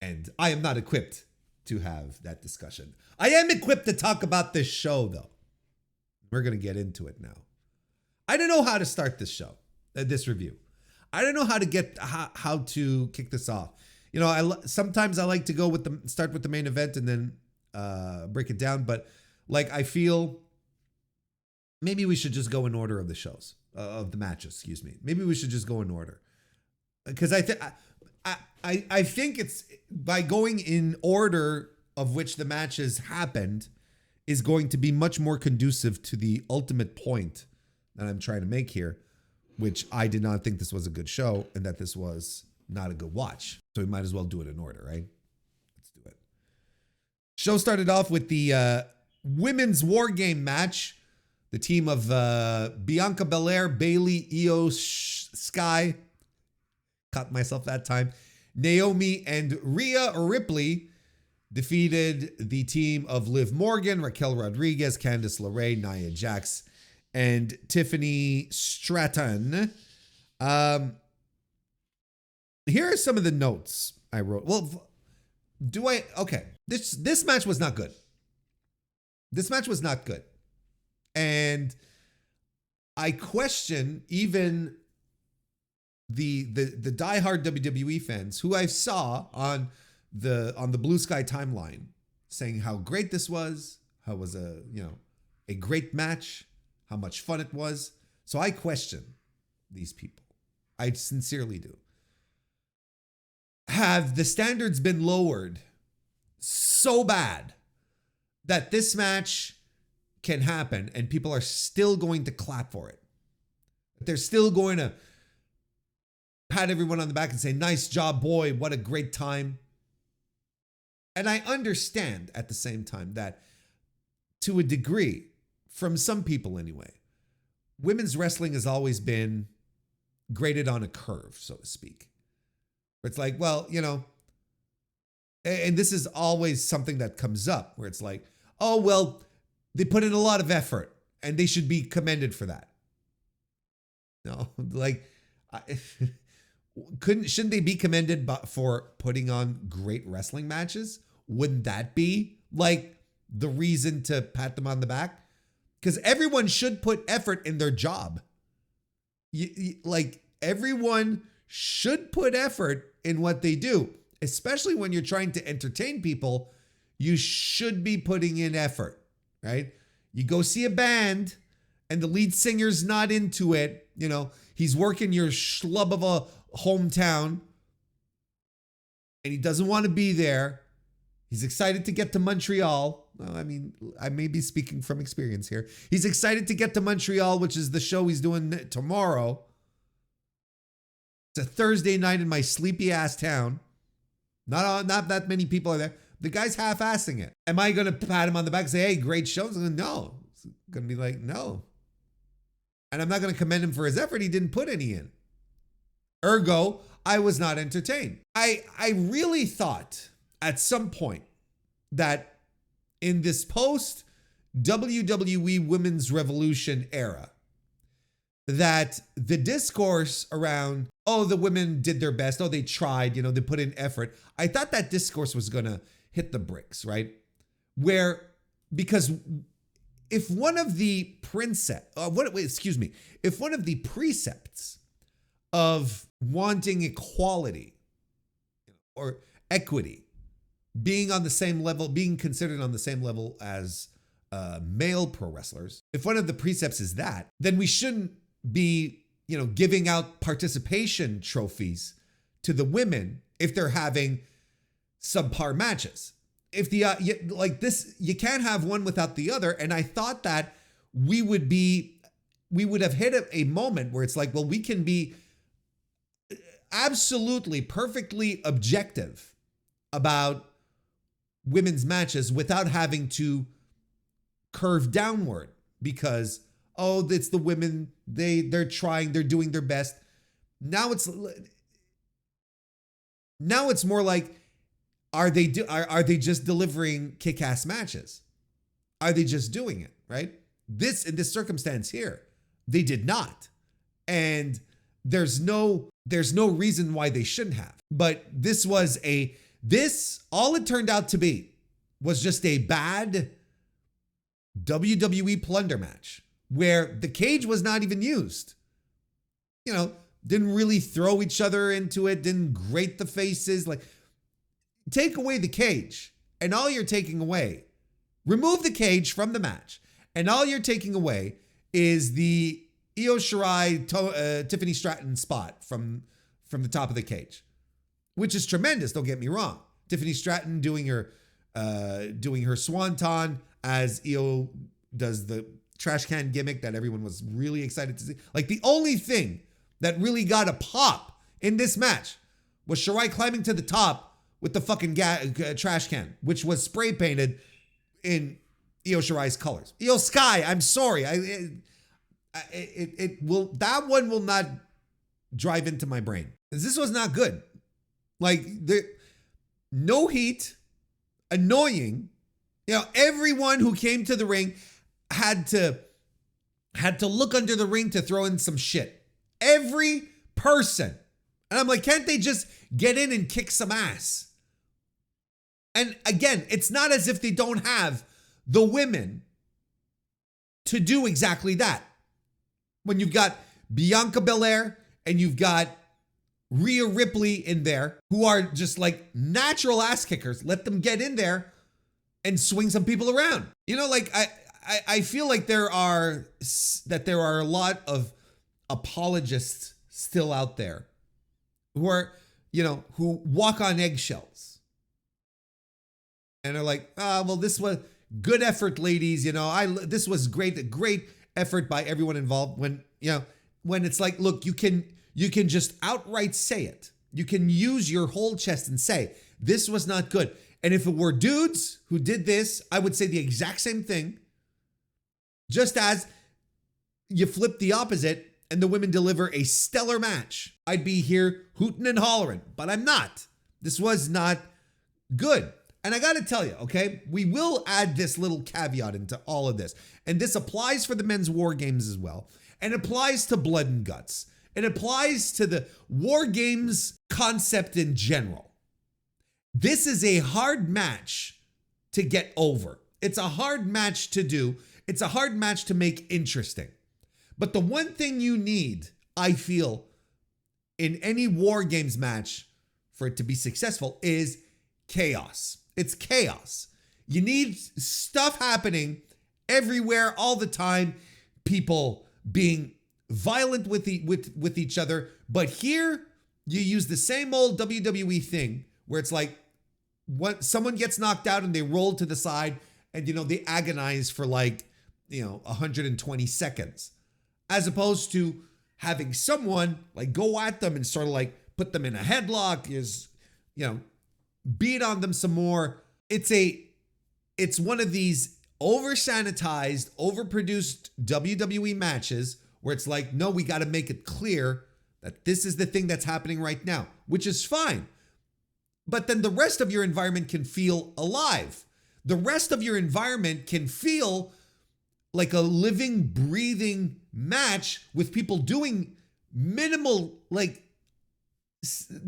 And I am not equipped to have that discussion. I am equipped to talk about this show, though. We're going to get into it now. I don't know how to start this show, this review. I don't know how to kick this off. Sometimes I like to go start with the main event and then break it down. But like, I feel maybe we should just go in order of the shows, of the matches. Excuse me. Maybe we should just go in order, because I think it's by going in order of which the matches happened is going to be much more conducive to the ultimate point that I'm trying to make here, which I did not think this was a good show and that this was not a good watch. So we might as well do it in order, right? Let's do it. Show started off with the women's war game match. The team of Bianca Belair, Bayley, Io Sky, caught myself that time, Naomi and Rhea Ripley defeated the team of Liv Morgan, Raquel Rodriguez, Candice LeRae, Nia Jax, and Tiffany Stratton. Here are some of the notes I wrote. Well, okay. This match was not good. This match was not good. And I question even the diehard WWE fans who I saw on the Blue Sky timeline saying how great this was, how it was a great match, how much fun it was. So I question these people. I sincerely do. Have the standards been lowered so bad that this match can happen and people are still going to clap for it? They're still going to pat everyone on the back and say, nice job, boy, what a great time. And I understand at the same time that, to a degree, from some people anyway, women's wrestling has always been graded on a curve, so to speak. It's like, well, and this is always something that comes up where it's like, oh, well, they put in a lot of effort and they should be commended for that. No, like, shouldn't they be commended for putting on great wrestling matches? Wouldn't that be like the reason to pat them on the back? Because everyone should put effort in their job. Like, Everyone should put effort in what they do, especially when you're trying to entertain people. You should be putting in effort, right? You go see a band and the lead singer's not into it. You know, he's working your schlub of a hometown and he doesn't want to be there. He's excited to get to Montreal. Well, I mean, I may be speaking from experience here. He's excited to get to Montreal, which is the show he's doing tomorrow. It's a Thursday night in my sleepy ass town. Not that many people are there. The guy's half-assing it. Am I going to pat him on the back and say, hey, great show? No. It's going to be like, no. And I'm not going to commend him for his effort. He didn't put any in. Ergo, I was not entertained. I really thought at some point that in this post WWE Women's Revolution era, that the discourse around, oh, the women did their best, oh, they tried, you know, they put in effort. I thought that discourse was going to hit the bricks, right? Because if one of the if one of the precepts of wanting equality or equity, being on the same level, being considered on the same level as male pro wrestlers, if one of the precepts is that, then we shouldn't be, you know, giving out participation trophies to the women if they're having subpar matches. If the like this, you can't have one without the other. And I thought that we would have hit a moment where it's like, well, we can be absolutely perfectly objective about women's matches without having to curve downward because, oh, it's the women, they're trying, they're doing their best. Now it's more like, are they just delivering kick-ass matches? Are they just doing it, right? In this circumstance here, they did not. And there's no reason why they shouldn't have. But all it turned out to be was just a bad WWE plunder match where the cage was not even used. You know, didn't really throw each other into it, didn't grate the faces. Like, take away the cage, and all you're taking away, remove the cage from the match, and all you're taking away is the Io Shirai, Tiffany Stratton spot from the top of the cage, which is tremendous. Don't get me wrong. Tiffany Stratton doing her swanton as Io does the trash can gimmick that everyone was really excited to see. Like, the only thing that really got a pop in this match was Shirai climbing to the top with the fucking trash can, which was spray painted in Io Shirai's colors. Io Sky, I'm sorry. That one will not drive into my brain. This was not good. Like, no heat, annoying. You know, everyone who came to the ring had to look under the ring to throw in some shit. Every person. And I'm like, can't they just get in and kick some ass? And again, it's not as if they don't have the women to do exactly that. When you've got Bianca Belair and you've got Rhea Ripley in there, who are just like natural ass kickers, let them get in there and swing some people around. You know, like I feel like there are a lot of apologists still out there who are, you know, who walk on eggshells. And are like, well, this was good effort, ladies. You know, this was great effort by everyone involved. When it's like, look, you can just outright say it. You can use your whole chest and say, this was not good. And if it were dudes who did this, I would say the exact same thing. Just as you flip the opposite and the women deliver a stellar match, I'd be here hooting and hollering, but I'm not. This was not good. And I got to tell you, okay, we will add this little caveat into all of this. And this applies for the men's war games as well. And applies to Blood and Guts. It applies to the war games concept in general. This is a hard match to get over. It's a hard match to do. It's a hard match to make interesting. But the one thing you need, I feel, in any War Games match for it to be successful is chaos. It's chaos. You need stuff happening everywhere all the time, people being violent with each other. But here you use the same old WWE thing where it's like what someone gets knocked out and they roll to the side and they agonize for 120 seconds, as opposed to having someone like go at them and sort of like put them in a headlock, beat on them some more. It's one of these over sanitized, overproduced WWE matches where it's like, no, we got to make it clear that this is the thing that's happening right now, which is fine. But then the rest of your environment can feel alive. The rest of your environment can feel like a living, breathing match with people doing minimal,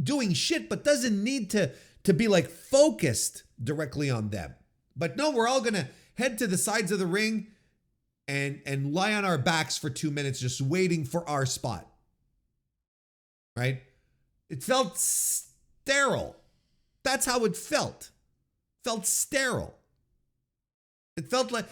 doing shit, but doesn't need to be focused directly on them. But no, we're all going to head to the sides of the ring and lie on our backs for 2 minutes just waiting for our spot. Right? It felt sterile. That's how it felt. Felt sterile. It felt like,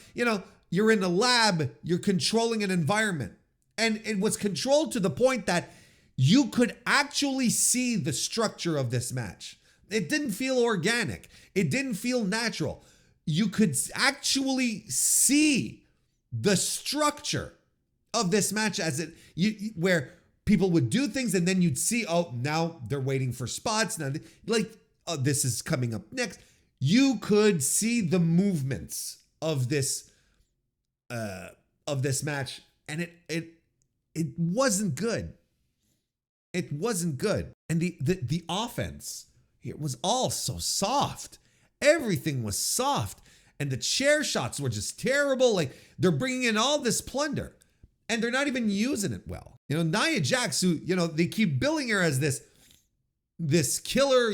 you're in a lab, you're controlling an environment. And it was controlled to the point that you could actually see the structure of this match. It didn't feel organic. It didn't feel natural. You could actually see the structure of this match where people would do things and then you'd see, oh, now they're waiting for spots. Now, this is coming up next. You could see the movements of this match, and it wasn't good. It wasn't good. And the offense here was all so soft. Everything was soft. And the chair shots were just terrible. They're bringing in all this plunder and they're not even using it well. Nia Jax, who, they keep billing her as this killer,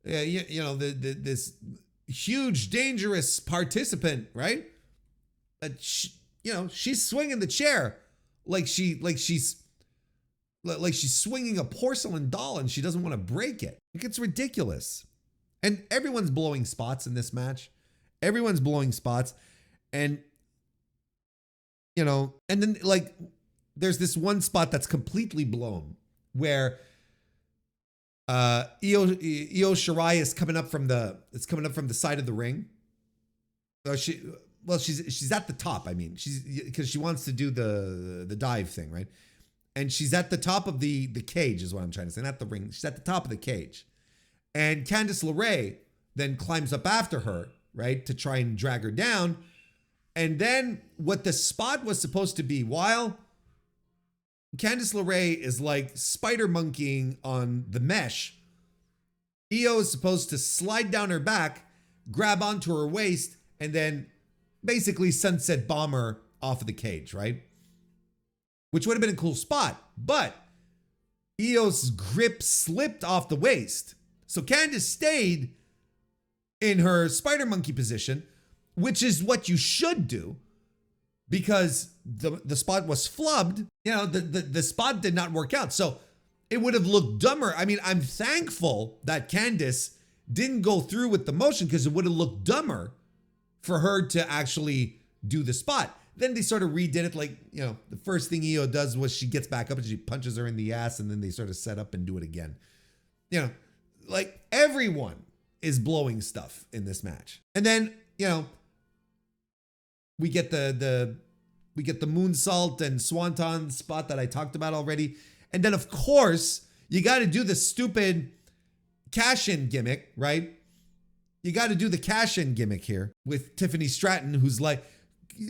this huge, dangerous participant, right? But she's swinging the chair like she's swinging a porcelain doll and she doesn't want to break it. It's ridiculous. And everyone's blowing spots in this match. Everyone's blowing spots. And, and then there's this one spot that's completely blown where Io Shirai is coming up from the side of the ring. She's at the top. I mean, because she wants to do the dive thing, right? And she's at the top of the cage is what I'm trying to say. Not the ring. She's at the top of the cage. And Candice LeRae then climbs up after her, right, to try and drag her down. And then what the spot was supposed to be, while Candice LeRae is spider monkeying on the mesh, Io is supposed to slide down her back, grab onto her waist, and then basically sunset bomb her off of the cage, right? Which would have been a cool spot, but Io's grip slipped off the waist. So Candice stayed in her spider monkey position, which is what you should do because the spot was flubbed. The spot did not work out. So it would have looked dumber. I mean, I'm thankful that Candice didn't go through with the motion because it would have looked dumber for her to actually do the spot. Then they sort of redid it. The first thing Io does was she gets back up and she punches her in the ass and then they sort of set up and do it again. Everyone is blowing stuff in this match. And then, we get the moonsault and swanton spot that I talked about already. And then of course, you got to do the stupid cash-in gimmick, right? You got to do the cash-in gimmick here with Tiffany Stratton, who's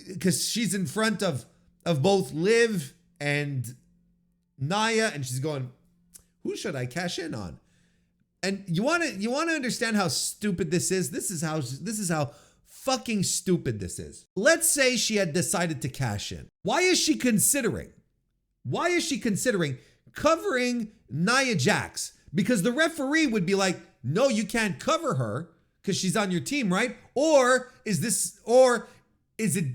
because she's in front of both Liv and Nia, and she's going, who should I cash in on? And you want to understand how stupid this is? This is how fucking stupid this is. Let's say she had decided to cash in. Why is she considering covering Nia Jax? Because the referee would be like, no, you can't cover her because she's on your team, right? Or is it,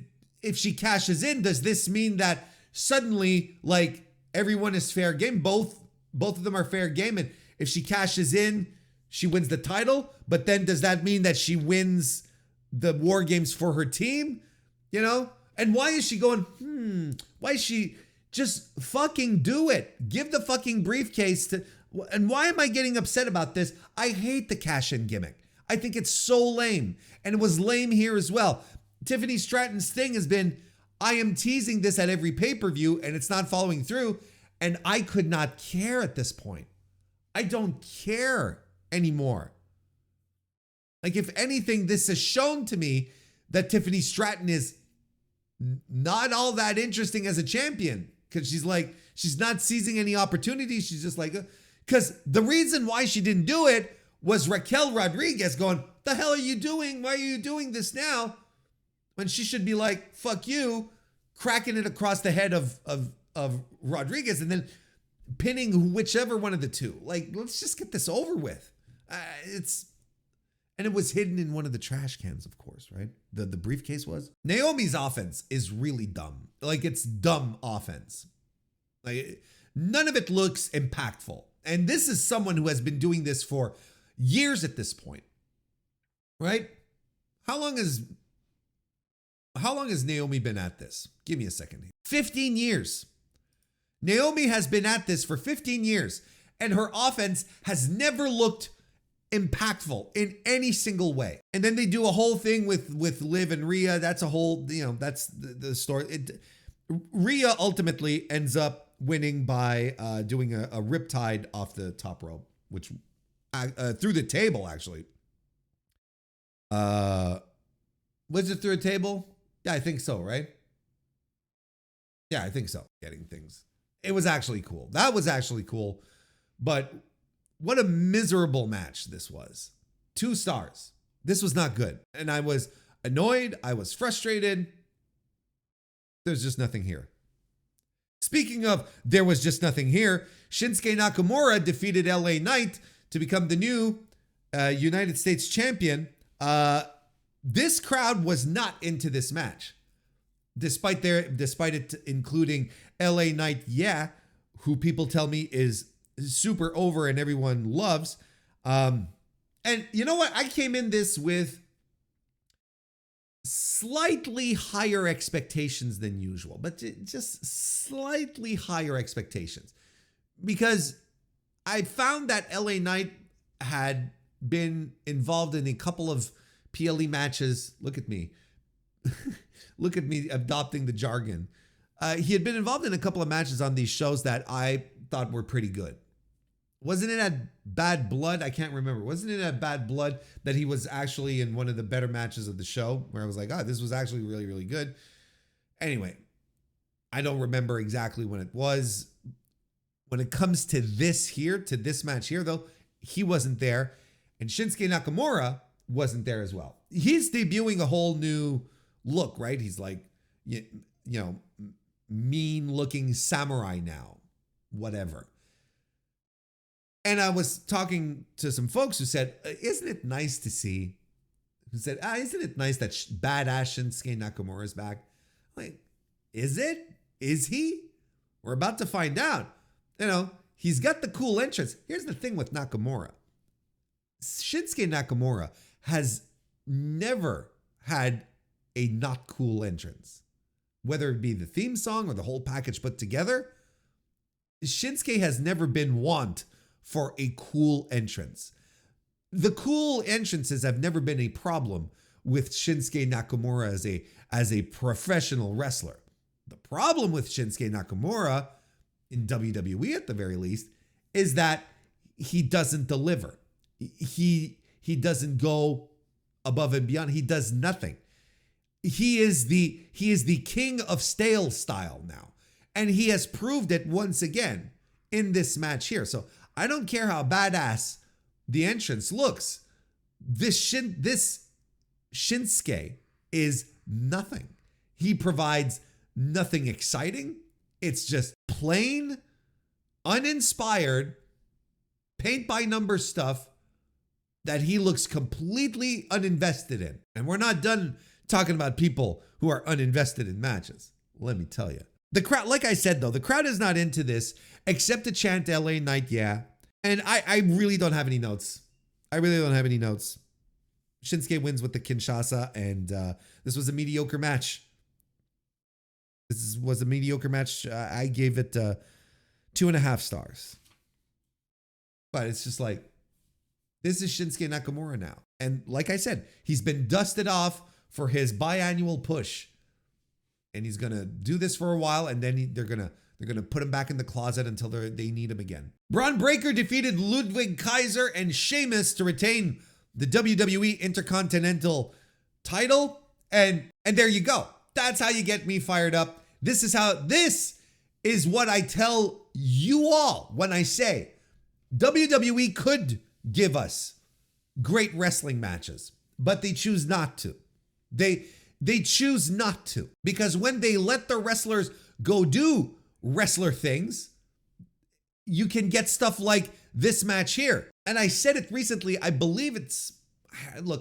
if she cashes in, does this mean that suddenly everyone is fair game? Both both of them are fair game. And if she cashes in, she wins the title. But then does that mean that she wins the War Games for her team? You know? And why is she going, why is she just fucking do it? Give the fucking briefcase to, and why am I getting upset about this? I hate the cash-in gimmick. I think it's so lame. And it was lame here as well. Tiffany Stratton's thing has been, I am teasing this at every pay-per-view and it's not following through. And I could not care at this point. I don't care anymore. Like, if anything, this has shown to me that Tiffany Stratton is not all that interesting as a champion, because she's not seizing any opportunities. She's just like, because the reason why she didn't do it was Raquel Rodriguez going, the hell are you doing? Why are you doing this now? When she should be like, fuck you, cracking it across the head of Rodriguez and then pinning whichever one of the two. Like, let's just get this over with. And it was hidden in one of the trash cans, of course, right? The briefcase was. Naomi's offense is really dumb. Like, it's dumb offense. Like, none of it looks impactful. And this is someone who has been doing this for years at this point, right? How long has Naomi been at this? Give me a second. 15 years. Naomi has been at this for 15 years, and her offense has never looked impactful in any single way. And then they do a whole thing with Liv and Rhea. That's a whole, that's the story. Rhea ultimately ends up winning by doing a riptide off the top rope, which through the table, actually. Was it through a table? Yeah, I think so, right? Yeah, I think so. Getting things. It was actually cool. That was actually cool. But what a miserable match this was. 2 stars. This was not good. And I was annoyed. I was frustrated. There's just nothing here. Speaking of there was just nothing here, Shinsuke Nakamura defeated LA Knight to become the new United States champion. This crowd was not into this match. Despite it including LA Knight, who people tell me is super over and everyone loves. And you know what? I came in this with slightly higher expectations than usual, but just slightly higher expectations, because I found that LA Knight had been involved in a couple of PLE matches. Look at me. Look at me adopting the jargon. He had been involved in a couple of matches on these shows that I thought were pretty good. Wasn't it at Bad Blood? I can't remember. Wasn't it at Bad Blood that he was actually in one of the better matches of the show, where I was like, oh, this was actually really, really good. Anyway, I don't remember exactly when it was. When it comes to this match here, though, he wasn't there. And Shinsuke Nakamura wasn't there as well. He's debuting a whole new look, right? He's like, mean looking samurai now, whatever. And I was talking to some folks who said, isn't it nice to see, isn't it nice that badass Shinsuke Nakamura is back? Like, is it? Is he? We're about to find out. He's got the cool entrance. Here's the thing with Nakamura. Shinsuke Nakamura has never had a not cool entrance. Whether it be the theme song or the whole package put together, Shinsuke has never been want for a cool entrance. The cool entrances have never been a problem with Shinsuke Nakamura as a professional wrestler. The problem with Shinsuke Nakamura, in WWE at the very least, is that he doesn't deliver. He doesn't go above and beyond. He does nothing. He is the king of stale style now. And he has proved it once again in this match here. So I don't care how badass the entrance looks. This Shinsuke is nothing. He provides nothing exciting. It's just plain, uninspired, paint by number stuff that he looks completely uninvested in. And we're not done talking about people who are uninvested in matches. Let me tell you. The crowd, like I said, though, the crowd is not into this except to chant LA Knight, yeah. And I really don't have any notes. I really don't have any notes. Shinsuke wins with the Kinshasa, and this was a mediocre match. This was a mediocre match. I gave it 2.5 stars. But it's just like, this is Shinsuke Nakamura now. And like I said, he's been dusted off for his biannual push. And he's going to do this for a while, and then they're going to put him back in the closet until they need him again. Braun Breaker defeated Ludwig Kaiser and Sheamus to retain the WWE Intercontinental title. And there you go. That's how you get me fired up. This is what I tell you all when I say WWE could give us great wrestling matches, but they choose not to. They choose not to, because when they let the wrestlers go do wrestler things, you can get stuff like this match here. And I said it recently. I believe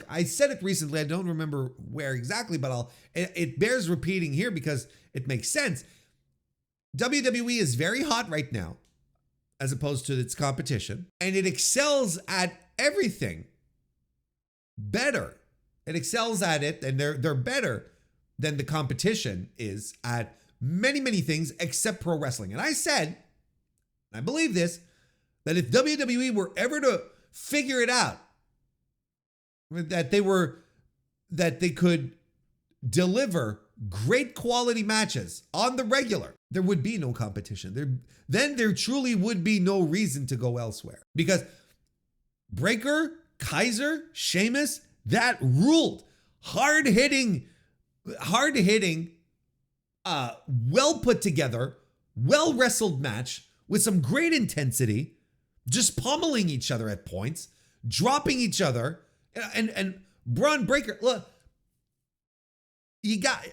I said it recently. I don't remember where exactly, but it bears repeating here because it makes sense. WWE is very hot right now as opposed to its competition, and it excels at everything better. It excels at it, and they're better than the competition is at many, many things except pro wrestling. And I said, I believe this, that if WWE were ever to figure it out, that they could deliver great quality matches on the regular, there would be no competition. Then there truly would be no reason to go elsewhere, because Breaker, Kaiser, Sheamus, that ruled. Hard-hitting, well put together, well wrestled match with some great intensity, just pummeling each other at points, dropping each other, and Braun Breaker. Look, you got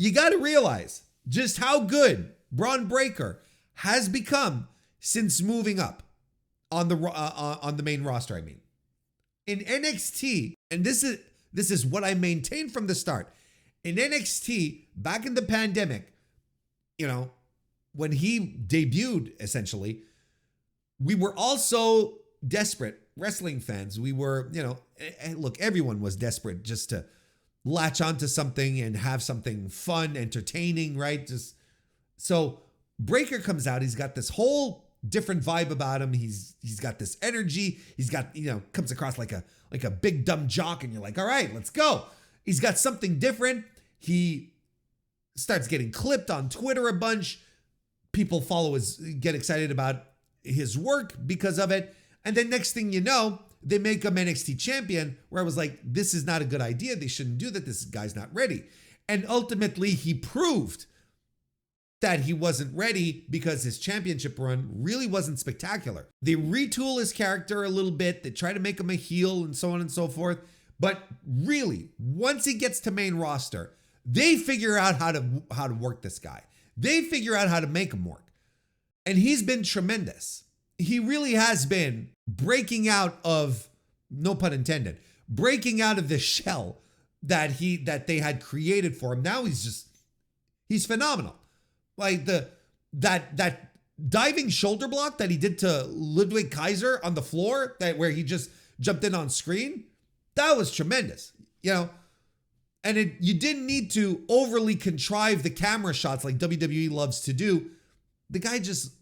to realize just how good Braun Breaker has become since moving up on the main roster. I mean, in NXT, and this is what I maintained from the start. In NXT, back in the pandemic, when he debuted, essentially, we were also desperate wrestling fans. We were, look, everyone was desperate just to latch onto something and have something fun, entertaining, right? So Breaker comes out. He's got this whole different vibe about him. He's got this energy. He's got, comes across like a big dumb jock, and you're like, all right, let's go. He's got something different. He starts getting clipped on Twitter a bunch. People get excited about his work because of it. And then next thing you know, they make him NXT champion, where I was like, this is not a good idea. They shouldn't do that. This guy's not ready. And ultimately he proved that he wasn't ready, because his championship run really wasn't spectacular. They retool his character a little bit. They try to make him a heel and so on and so forth. But really, once he gets to main roster, they figure out how to work this guy. They figure out how to make him work. And he's been tremendous. He really has been breaking out of, no pun intended, breaking out of the shell that they had created for him. Now he's phenomenal. Like that diving shoulder block that he did to Ludwig Kaiser on the floor, where he just jumped in on screen, that was tremendous, And you didn't need to overly contrive the camera shots like WWE loves to do. The guy just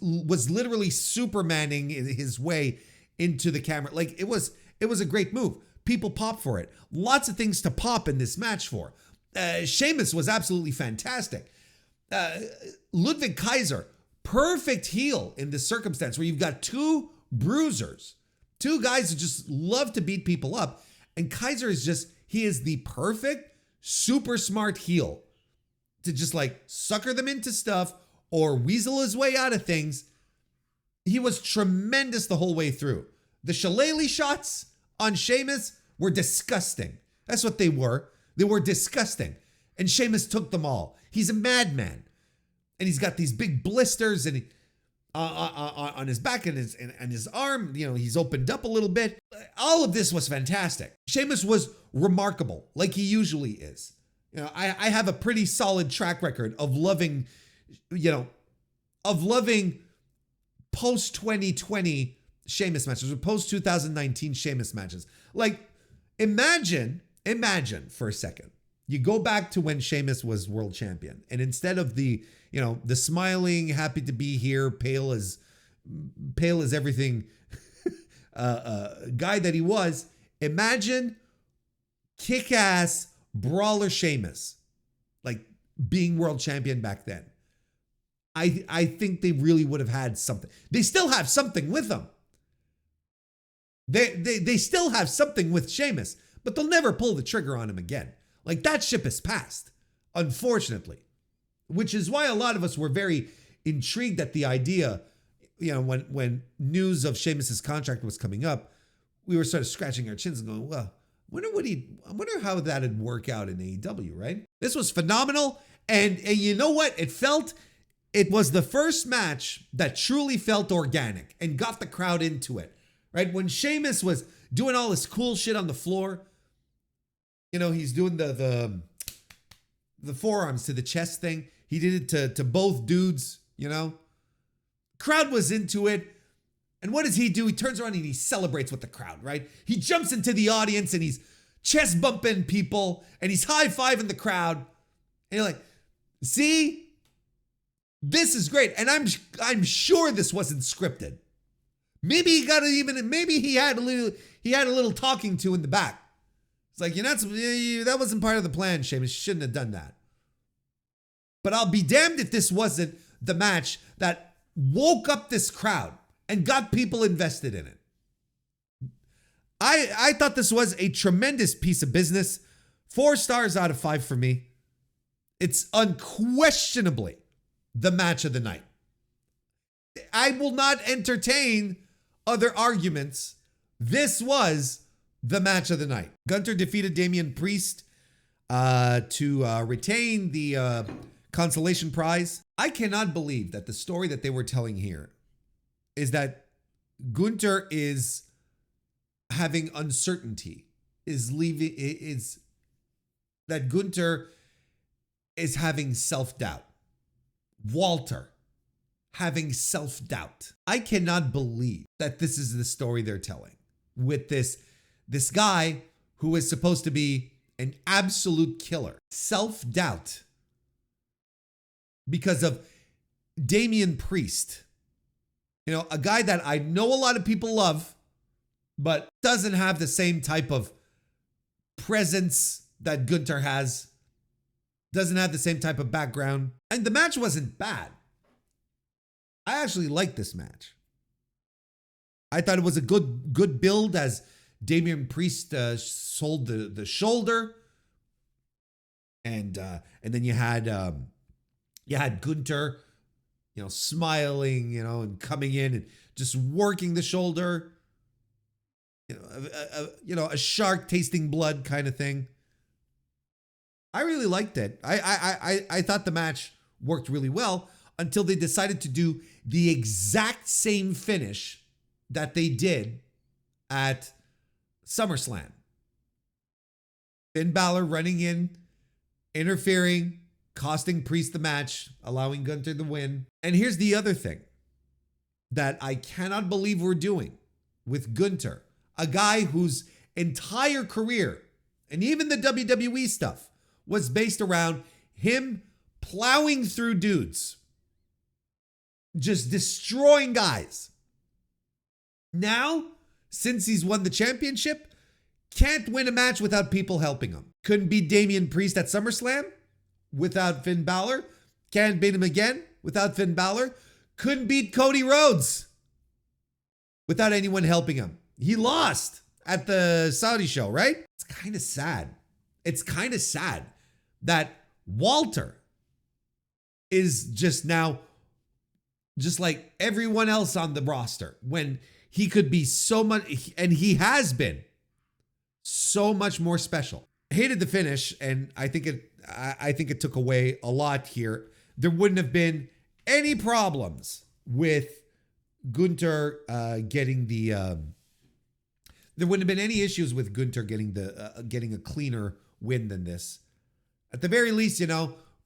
was literally Supermaning his way into the camera. Like, it was a great move. People pop for it. Lots of things to pop in this match for. Sheamus was absolutely fantastic. Ludwig Kaiser, perfect heel in this circumstance where you've got two bruisers, two guys who just love to beat people up. And Kaiser he is the perfect, super smart heel to just like sucker them into stuff or weasel his way out of things. He was tremendous the whole way through. The shillelagh shots on Sheamus were disgusting. That's what they were. They were disgusting. And Sheamus took them all. He's a madman. And he's got these big blisters and on his back and his arm. He's opened up a little bit. All of this was fantastic. Sheamus was remarkable, like he usually is. I have a pretty solid track record of loving, post 2020 Sheamus matches or post 2019 Sheamus matches. Like, imagine for a second, you go back to when Sheamus was world champion, and instead of the smiling, happy to be here, pale as everything guy that he was, imagine kick-ass brawler Sheamus, like being world champion back then. I think they really would have had something. They still have something with them. They still have something with Sheamus, but they'll never pull the trigger on him again. Like, that ship has passed, unfortunately. Which is why a lot of us were very intrigued at the idea, when news of Sheamus's contract was coming up, we were sort of scratching our chins and going, well, I wonder how that'd work out in AEW, right? This was phenomenal. And you know what? It was the first match that truly felt organic and got the crowd into it, right? When Sheamus was doing all this cool shit on the floor, he's doing the forearms to the chest thing. He did it to both dudes, Crowd was into it. And what does he do? He turns around and he celebrates with the crowd, right? He jumps into the audience and he's chest bumping people and he's high-fiving the crowd. And you're like, see? This is great. And I'm sure this wasn't scripted. Maybe he had a little talking to in the back. It's like, that wasn't part of the plan, Sheamus. You shouldn't have done that. But I'll be damned if this wasn't the match that woke up this crowd and got people invested in it. I thought this was a tremendous piece of business. 4 stars out of 5 for me. It's unquestionably the match of the night. I will not entertain other arguments. This was the match of the night. Gunther defeated Damian Priest to retain the consolation prize. I cannot believe that the story that they were telling here is that Gunther is having uncertainty, that Gunther is having self-doubt. Walter having self-doubt. I cannot believe that this is the story they're telling with this guy who is supposed to be an absolute killer. Self-doubt because of Damian Priest. A guy that I know a lot of people love, but doesn't have the same type of presence that Gunther has. Doesn't have the same type of background. And the match wasn't bad. I actually liked this match. I thought it was a good build as Damian Priest sold the shoulder. And then you had Gunther, smiling, and coming in and just working the shoulder. A shark tasting blood kind of thing. I really liked it. I thought the match worked really well until they decided to do the exact same finish that they did at SummerSlam. Finn Balor running in, interfering, costing Priest the match, allowing Gunther the win. And here's the other thing that I cannot believe we're doing with Gunther, a guy whose entire career, and even the WWE stuff, was based around him plowing through dudes, just destroying guys. Now, since he's won the championship, can't win a match without people helping him. Couldn't beat Damian Priest at SummerSlam without Finn Balor. Can't beat him again without Finn Balor. Couldn't beat Cody Rhodes without anyone helping him. He lost at the Saudi show, right? It's kind of sad. It's kind of sad that Walter is just now just like everyone else on the roster when he could be so much, and he has been so much more special. Hated the finish, and I think it took away a lot here. There wouldn't have been any problems with Gunther getting the. There wouldn't have been any issues with Gunther getting a cleaner win than this. At the very least,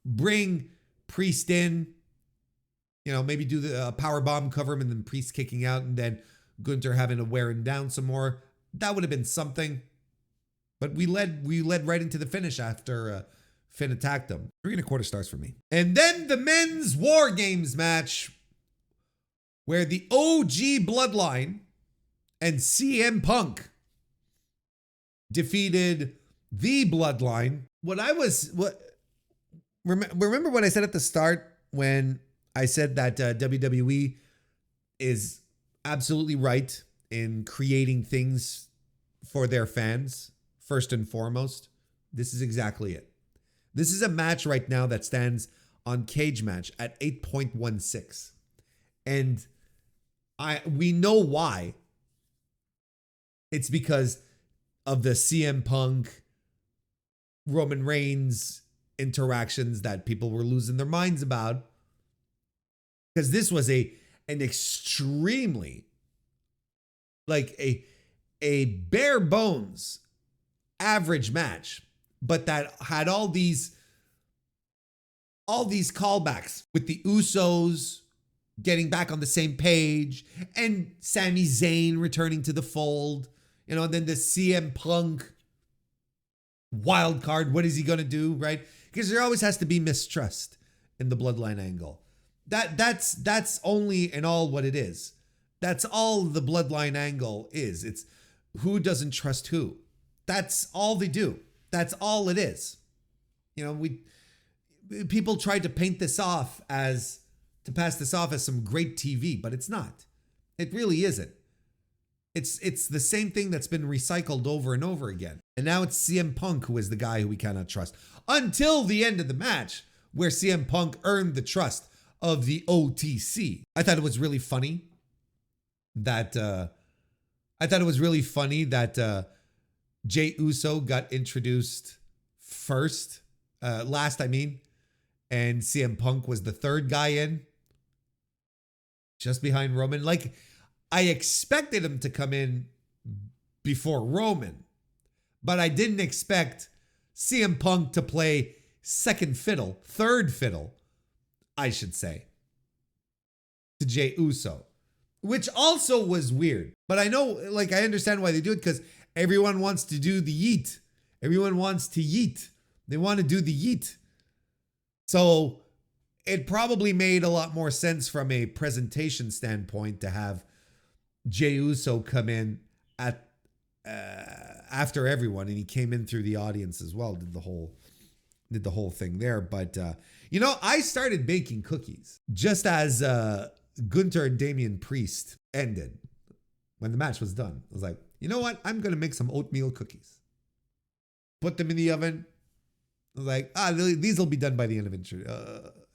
bring Priest in, maybe do the power bomb, cover him, and then Priest kicking out, and then Gunther having to wear him down some more. That would have been something. But we led right into the finish after Finn attacked him. 3.25 stars for me. And then the men's War Games match, where the OG Bloodline and CM Punk defeated the Bloodline. Remember what I said at the start when I said that WWE is absolutely right in creating things for their fans, first and foremost? This is exactly it. This is a match right now that stands on Cage Match at 8.16. And we know why. It's because of the CM Punk, Roman Reigns interactions that people were losing their minds about. Because this was an extremely, like a bare bones average match, but that had all these callbacks with the Usos getting back on the same page and Sami Zayn returning to the fold, and then the CM Punk wild card. What is he going to do, right? Because there always has to be mistrust in the Bloodline angle. That's only and all what it is. That's all the Bloodline angle is. It's who doesn't trust who. That's all they do. That's all it is. People tried to paint this off to pass this off as some great TV, but it's not. It really isn't. It's the same thing that's been recycled over and over again. And now it's CM Punk who is the guy who we cannot trust. Until the end of the match, where CM Punk earned the trust of the OTC. I thought it was really funny that Jey Uso got introduced last, and CM Punk was the third guy in, just behind Roman. Like, I expected him to come in before Roman, but I didn't expect CM Punk to play third fiddle, I should say, to Jey Uso, which also was weird. But I know, I understand why they do it, because everyone wants to do the yeet. Everyone wants to yeet. They want to do the yeet. So it probably made a lot more sense from a presentation standpoint to have Jey Uso come in after everyone, and he came in through the audience as well. Did the whole thing there. But I started baking cookies just as Gunther and Damian Priest ended. When the match was done, I was like, you know what? I'm gonna make some oatmeal cookies. Put them in the oven. I was like, these will be done by the end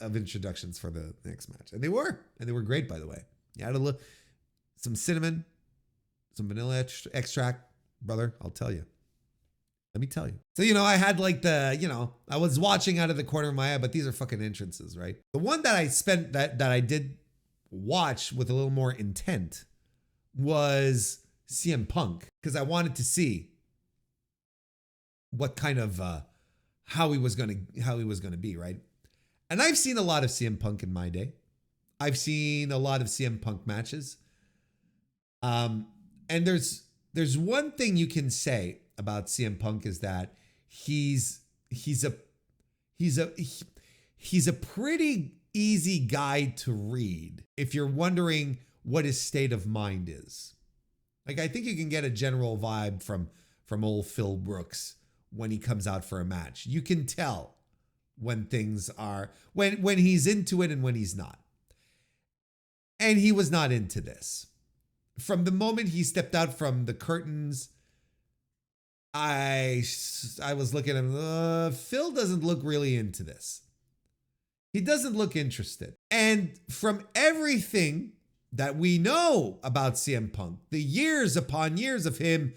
of introductions for the next match, and they were great, by the way. You had some cinnamon, some vanilla extract, brother. I'll tell you. Let me tell you. So, I had I was watching out of the corner of my eye, but these are fucking entrances, right? The one that I did watch with a little more intent was CM Punk, because I wanted to see what kind of how he was gonna be, right? And I've seen a lot of CM Punk in my day. I've seen a lot of CM Punk matches. And there's one thing you can say about CM Punk is that he's a pretty easy guy to read if you're wondering what his state of mind is. I think you can get a general vibe from old Phil Brooks when he comes out for a match. You can tell when things are when he's into it and when he's not. And he was not into this. From the moment he stepped out from the curtains, I was looking at him. Phil doesn't look really into this. He doesn't look interested. And from everything that we know about CM Punk, the years upon years of him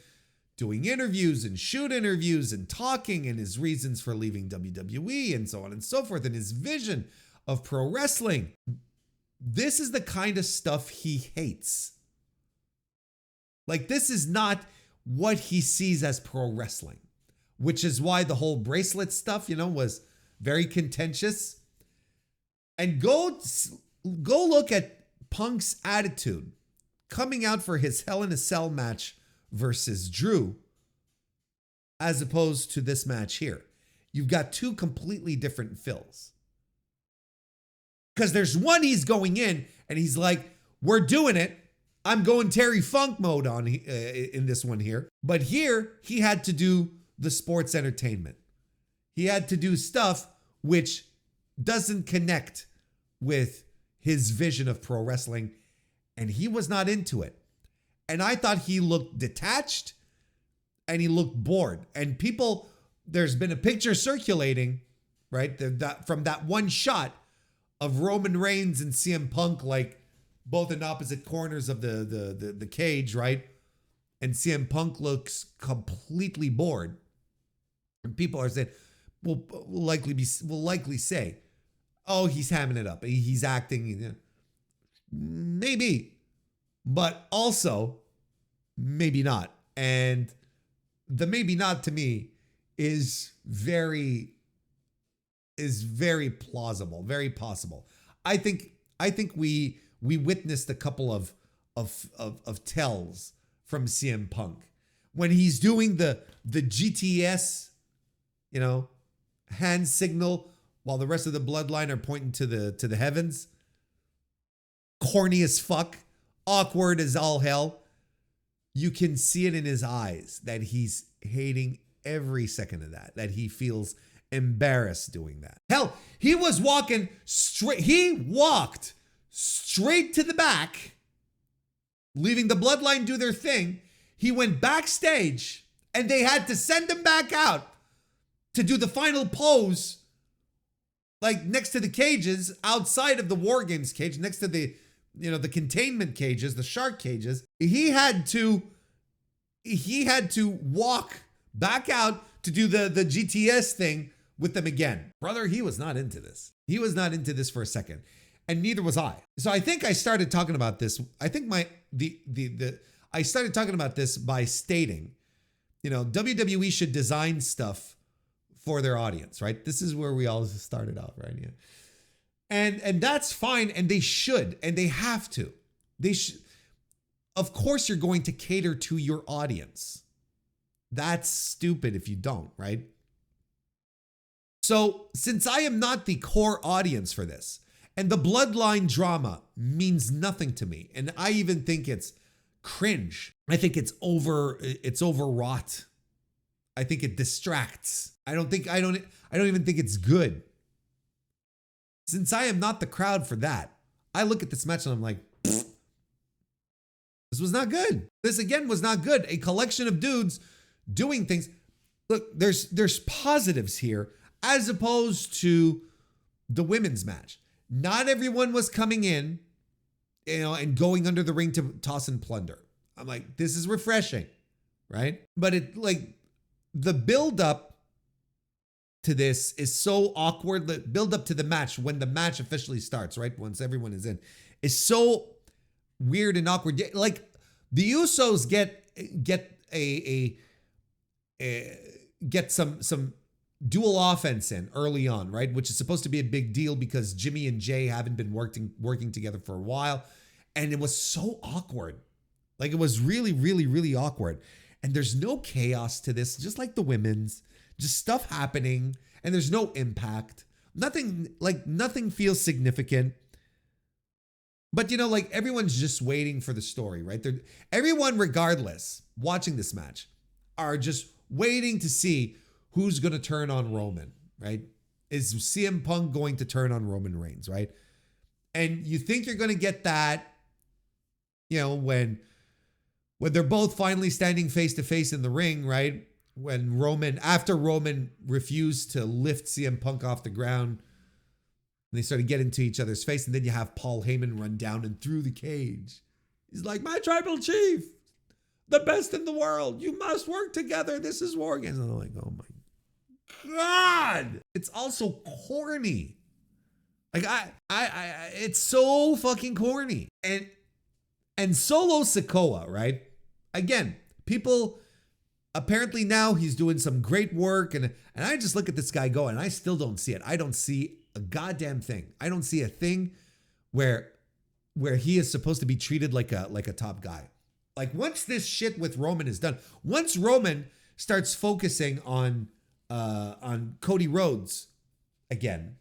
doing interviews and shoot interviews and talking, and his reasons for leaving WWE and so on and so forth, and his vision of pro wrestling, this is the kind of stuff he hates. This is not what he sees as pro wrestling. which is why the whole bracelet stuff, was very contentious. And go look at Punk's attitude coming out for his Hell in a Cell match versus Drew, as opposed to this match here. You've got two completely different Phils. Because there's one, he's going in and he's like, we're doing it. I'm going Terry Funk mode on in this one here. But here, he had to do the sports entertainment. He had to do stuff which doesn't connect with his vision of pro wrestling. And he was not into it. And I thought he looked detached and he looked bored. And people, there's been a picture circulating, right? From that one shot of Roman Reigns and CM Punk, like both in opposite corners of the cage, right? And CM Punk looks completely bored. And people are saying, will likely say, oh, he's hamming it up. He's acting. Maybe. But also, maybe not. And the maybe not to me is very plausible, very possible. I think we witnessed a couple of tells from CM Punk when he's doing the GTS, hand signal while the rest of the bloodline are pointing to the heavens. Corny as fuck, awkward as all hell. You can see it in his eyes that he's hating every second of that he feels embarrassed doing that. Hell, he walked straight to the back, leaving the bloodline do their thing. He went backstage and they had to send him back out to do the final pose, like next to the cages, outside of the War Games cage, next to the containment cages, the shark cages. He had to walk back out to do the GTS thing with them again. Brother, he was not into this. He was not into this for a second. And neither was I. So I think I started talking about this. I think I started talking about this by stating, WWE should design stuff for their audience, right? This is where we all started out, right? Yeah. And that's fine, and they should, and they have to. Of course you're going to cater to your audience. That's stupid if you don't, right? So, since I am not the core audience for this, and the bloodline drama means nothing to me, and I even think it's cringe. I think it's overwrought. I think it distracts. I don't even think it's good. Since I am not the crowd for that, I look at this match and I'm like, this was not good. This again was not good. A collection of dudes doing things. Look, there's positives here as opposed to the women's match. Not everyone was coming in, and going under the ring to toss and plunder. I'm like, this is refreshing, right? But the build up to this is so awkward. The build up to the match, when the match officially starts, right? Once everyone is in, is so weird and awkward. Like the Usos get some dual offense in early on, right? Which is supposed to be a big deal because Jimmy and Jay haven't been working together for a while. And it was so awkward. Like it was really, really, really awkward. And there's no chaos to this, just like the women's, just stuff happening, and there's no impact. Nothing feels significant. But everyone's just waiting for the story, right? Everyone, regardless, watching this match, are just waiting to see who's going to turn on Roman, right? Is CM Punk going to turn on Roman Reigns, right? And you think you're going to get that, when they're both finally standing face to face in the ring, right? After Roman refused to lift CM Punk off the ground, and they started getting to each other's face, and then you have Paul Heyman run down and through the cage. He's like, my tribal chief, the best in the world. You must work together. This is War Games. And I'm like, oh my God. It's also corny. Like it's so fucking corny. And Solo Sikoa, right? Again, people apparently now he's doing some great work. And I just look at this guy go, and I still don't see it. I don't see a goddamn thing. I don't see a thing where he is supposed to be treated like a top guy. Like once this shit with Roman is done, once Roman starts focusing on Cody Rhodes again,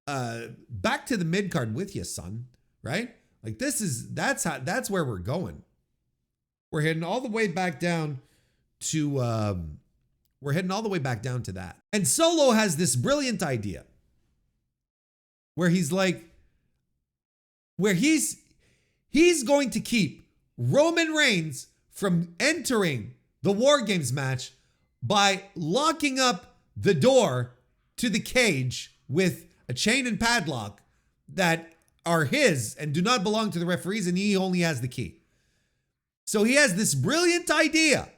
back to the mid card with you, son. Right? Like that's where we're going. We're heading all the way back down to that. And Solo has this brilliant idea where he's going to keep Roman Reigns from entering the War Games match by locking up the door to the cage with a chain and padlock that are his and do not belong to the referees, and he only has the key. So he has this brilliant idea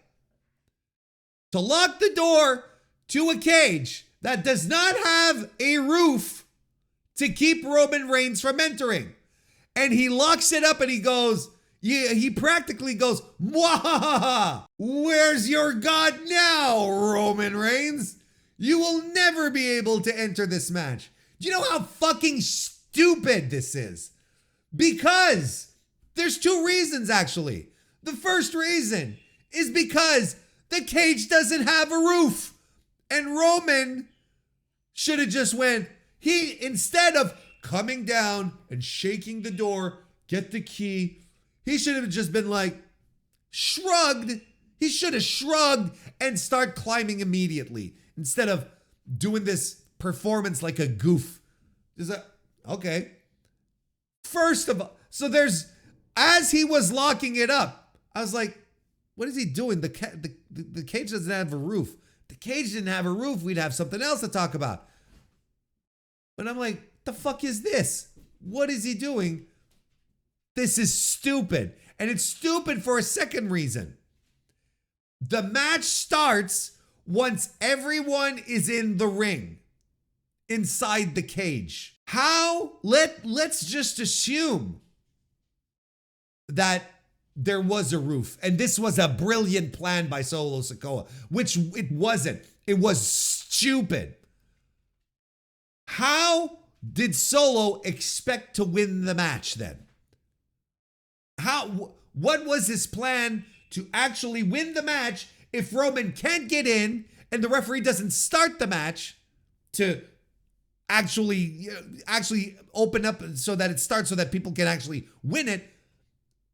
to lock the door to a cage that does not have a roof to keep Roman Reigns from entering. And he locks it up and he goes, he practically goes, "Mwahaha! Where's your God now, Roman Reigns? You will never be able to enter this match." Do you know how fucking stupid this is? Because there's two reasons, actually. The first reason is because the cage doesn't have a roof. And Roman should have just went, instead of coming down and shaking the door, get the key, he should have just been like, shrugged. He should have shrugged and start climbing immediately instead of doing this performance like a goof. Okay. First of all, so as he was locking it up, I was like, what is he doing? The cage doesn't have a roof. The cage didn't have a roof. We'd have something else to talk about. But I'm like, the fuck is this? What is he doing? This is stupid. And it's stupid for a second reason. The match starts once everyone is in the ring, inside the cage. How? Let's just assume that there was a roof, and this was a brilliant plan by Solo Sikoa, which it wasn't. It was stupid. How did Solo expect to win the match then? What was his plan to actually win the match if Roman can't get in and the referee doesn't start the match to actually open up so that it starts so that people can actually win it?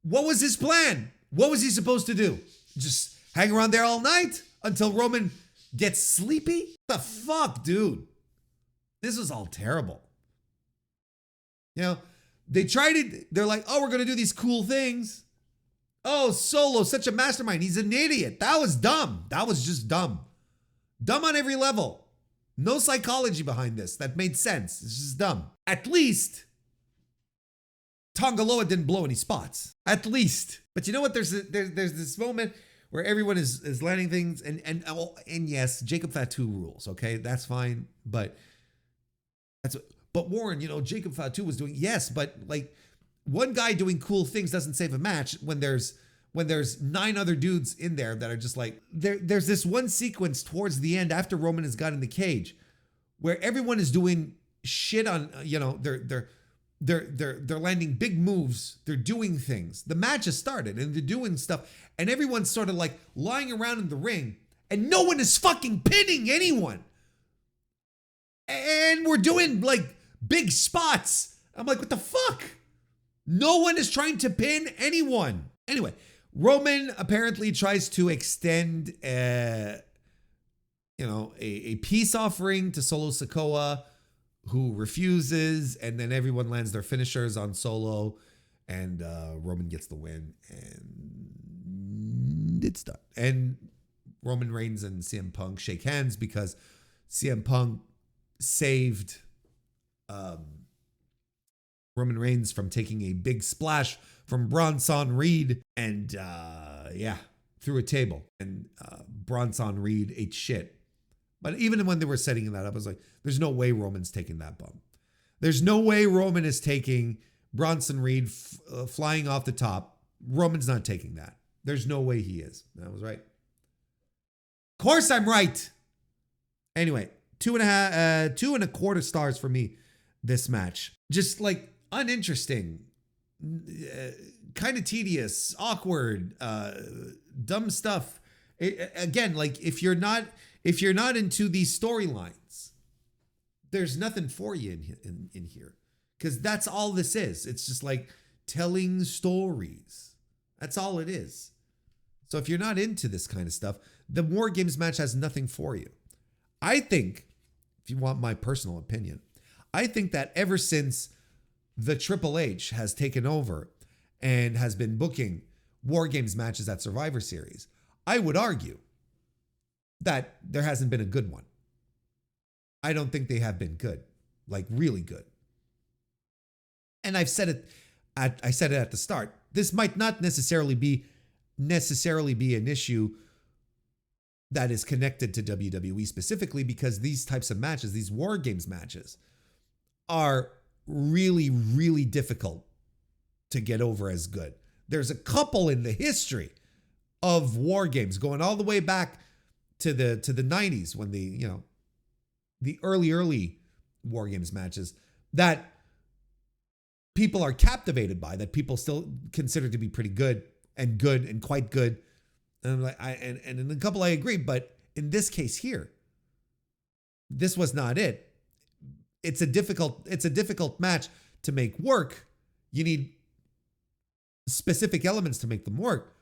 What was his plan? What was he supposed to do? Just hang around there all night until Roman gets sleepy? The fuck, dude? This was all terrible. You know, they're like, oh, we're going to do these cool things. Oh, Solo, such a mastermind. He's an idiot. That was dumb. That was just dumb. Dumb on every level. No psychology behind this. That made sense. It's just dumb. At least Tongaloa didn't blow any spots. At least. But you know what? There's this moment where everyone is landing things, and yes, Jacob Fatu rules. Okay, that's fine. But Warren, Jacob Fatu was doing, yes, but like one guy doing cool things doesn't save a match when there's 9 other dudes in there that are just like, there's this one sequence towards the end after Roman has got in the cage where everyone is doing shit on, they're landing big moves. They're doing things. The match has started and they're doing stuff, and everyone's sort of like lying around in the ring and no one is fucking pinning anyone. And we're doing like big spots. I'm like, what the fuck? No one is trying to pin anyone. Anyway, Roman apparently tries to extend a peace offering to Solo Sikoa, who refuses, and then everyone lands their finishers on Solo, and Roman gets the win, and it's done. And Roman Reigns and CM Punk shake hands because CM Punk saved Roman Reigns from taking a big splash from Bronson Reed and through a table, and Bronson Reed ate shit. But even when they were setting that up, I was like, there's no way Roman's taking that bump. There's no way Roman is taking Bronson Reed flying off the top. Roman's not taking that. There's no way he is. And I was right. Course I'm right. Anyway, 2.25 stars for me, this match. Just like uninteresting, kind of tedious, awkward, dumb stuff. Again, like if you're not into these storylines, there's nothing for you in here, because that's all this is. It's just like telling stories. That's all it is. So if you're not into this kind of stuff, the War Games match has nothing for you. I think, if you want my personal opinion, I think that ever since the Triple H has taken over and has been booking War Games matches at Survivor Series, I would argue that there hasn't been a good one. I don't think they have been good, like really good. And I said it at the start. This might not necessarily be an issue that is connected to WWE specifically, because these types of matches, these War Games matches, are really, really difficult to get over as good. There's a couple in the history of War Games going all the way back to the 90s, when the early War Games matches that people are captivated by, that people still consider to be pretty good and quite good. And I'm like, and in a couple I agree, but in this case here, this was not it. It's a difficult match to make work. You need specific elements to make them work.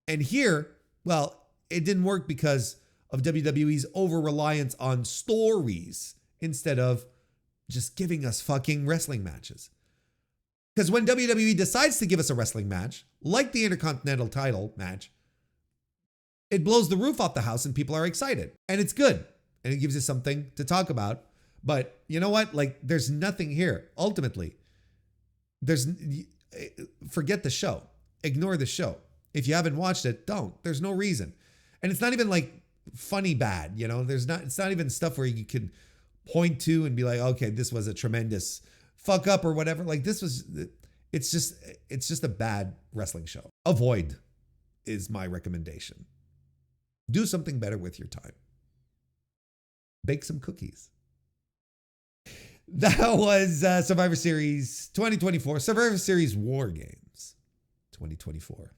And here, well, it didn't work because of WWE's over-reliance on stories instead of just giving us fucking wrestling matches. Because when WWE decides to give us a wrestling match, like the Intercontinental title match, it blows the roof off the house and people are excited. And it's good. And it gives you something to talk about. But you know what? Like, there's nothing here. Ultimately, forget the show. Ignore the show. If you haven't watched it, don't. There's no reason. And it's not even like funny bad, it's not even stuff where you can point to and be like, okay, this was a tremendous fuck up or whatever. Like, it's just a bad wrestling show. Avoid is my recommendation. Do something better with your time. Bake some cookies. That was Survivor Series 2024, Survivor Series War Games 2024.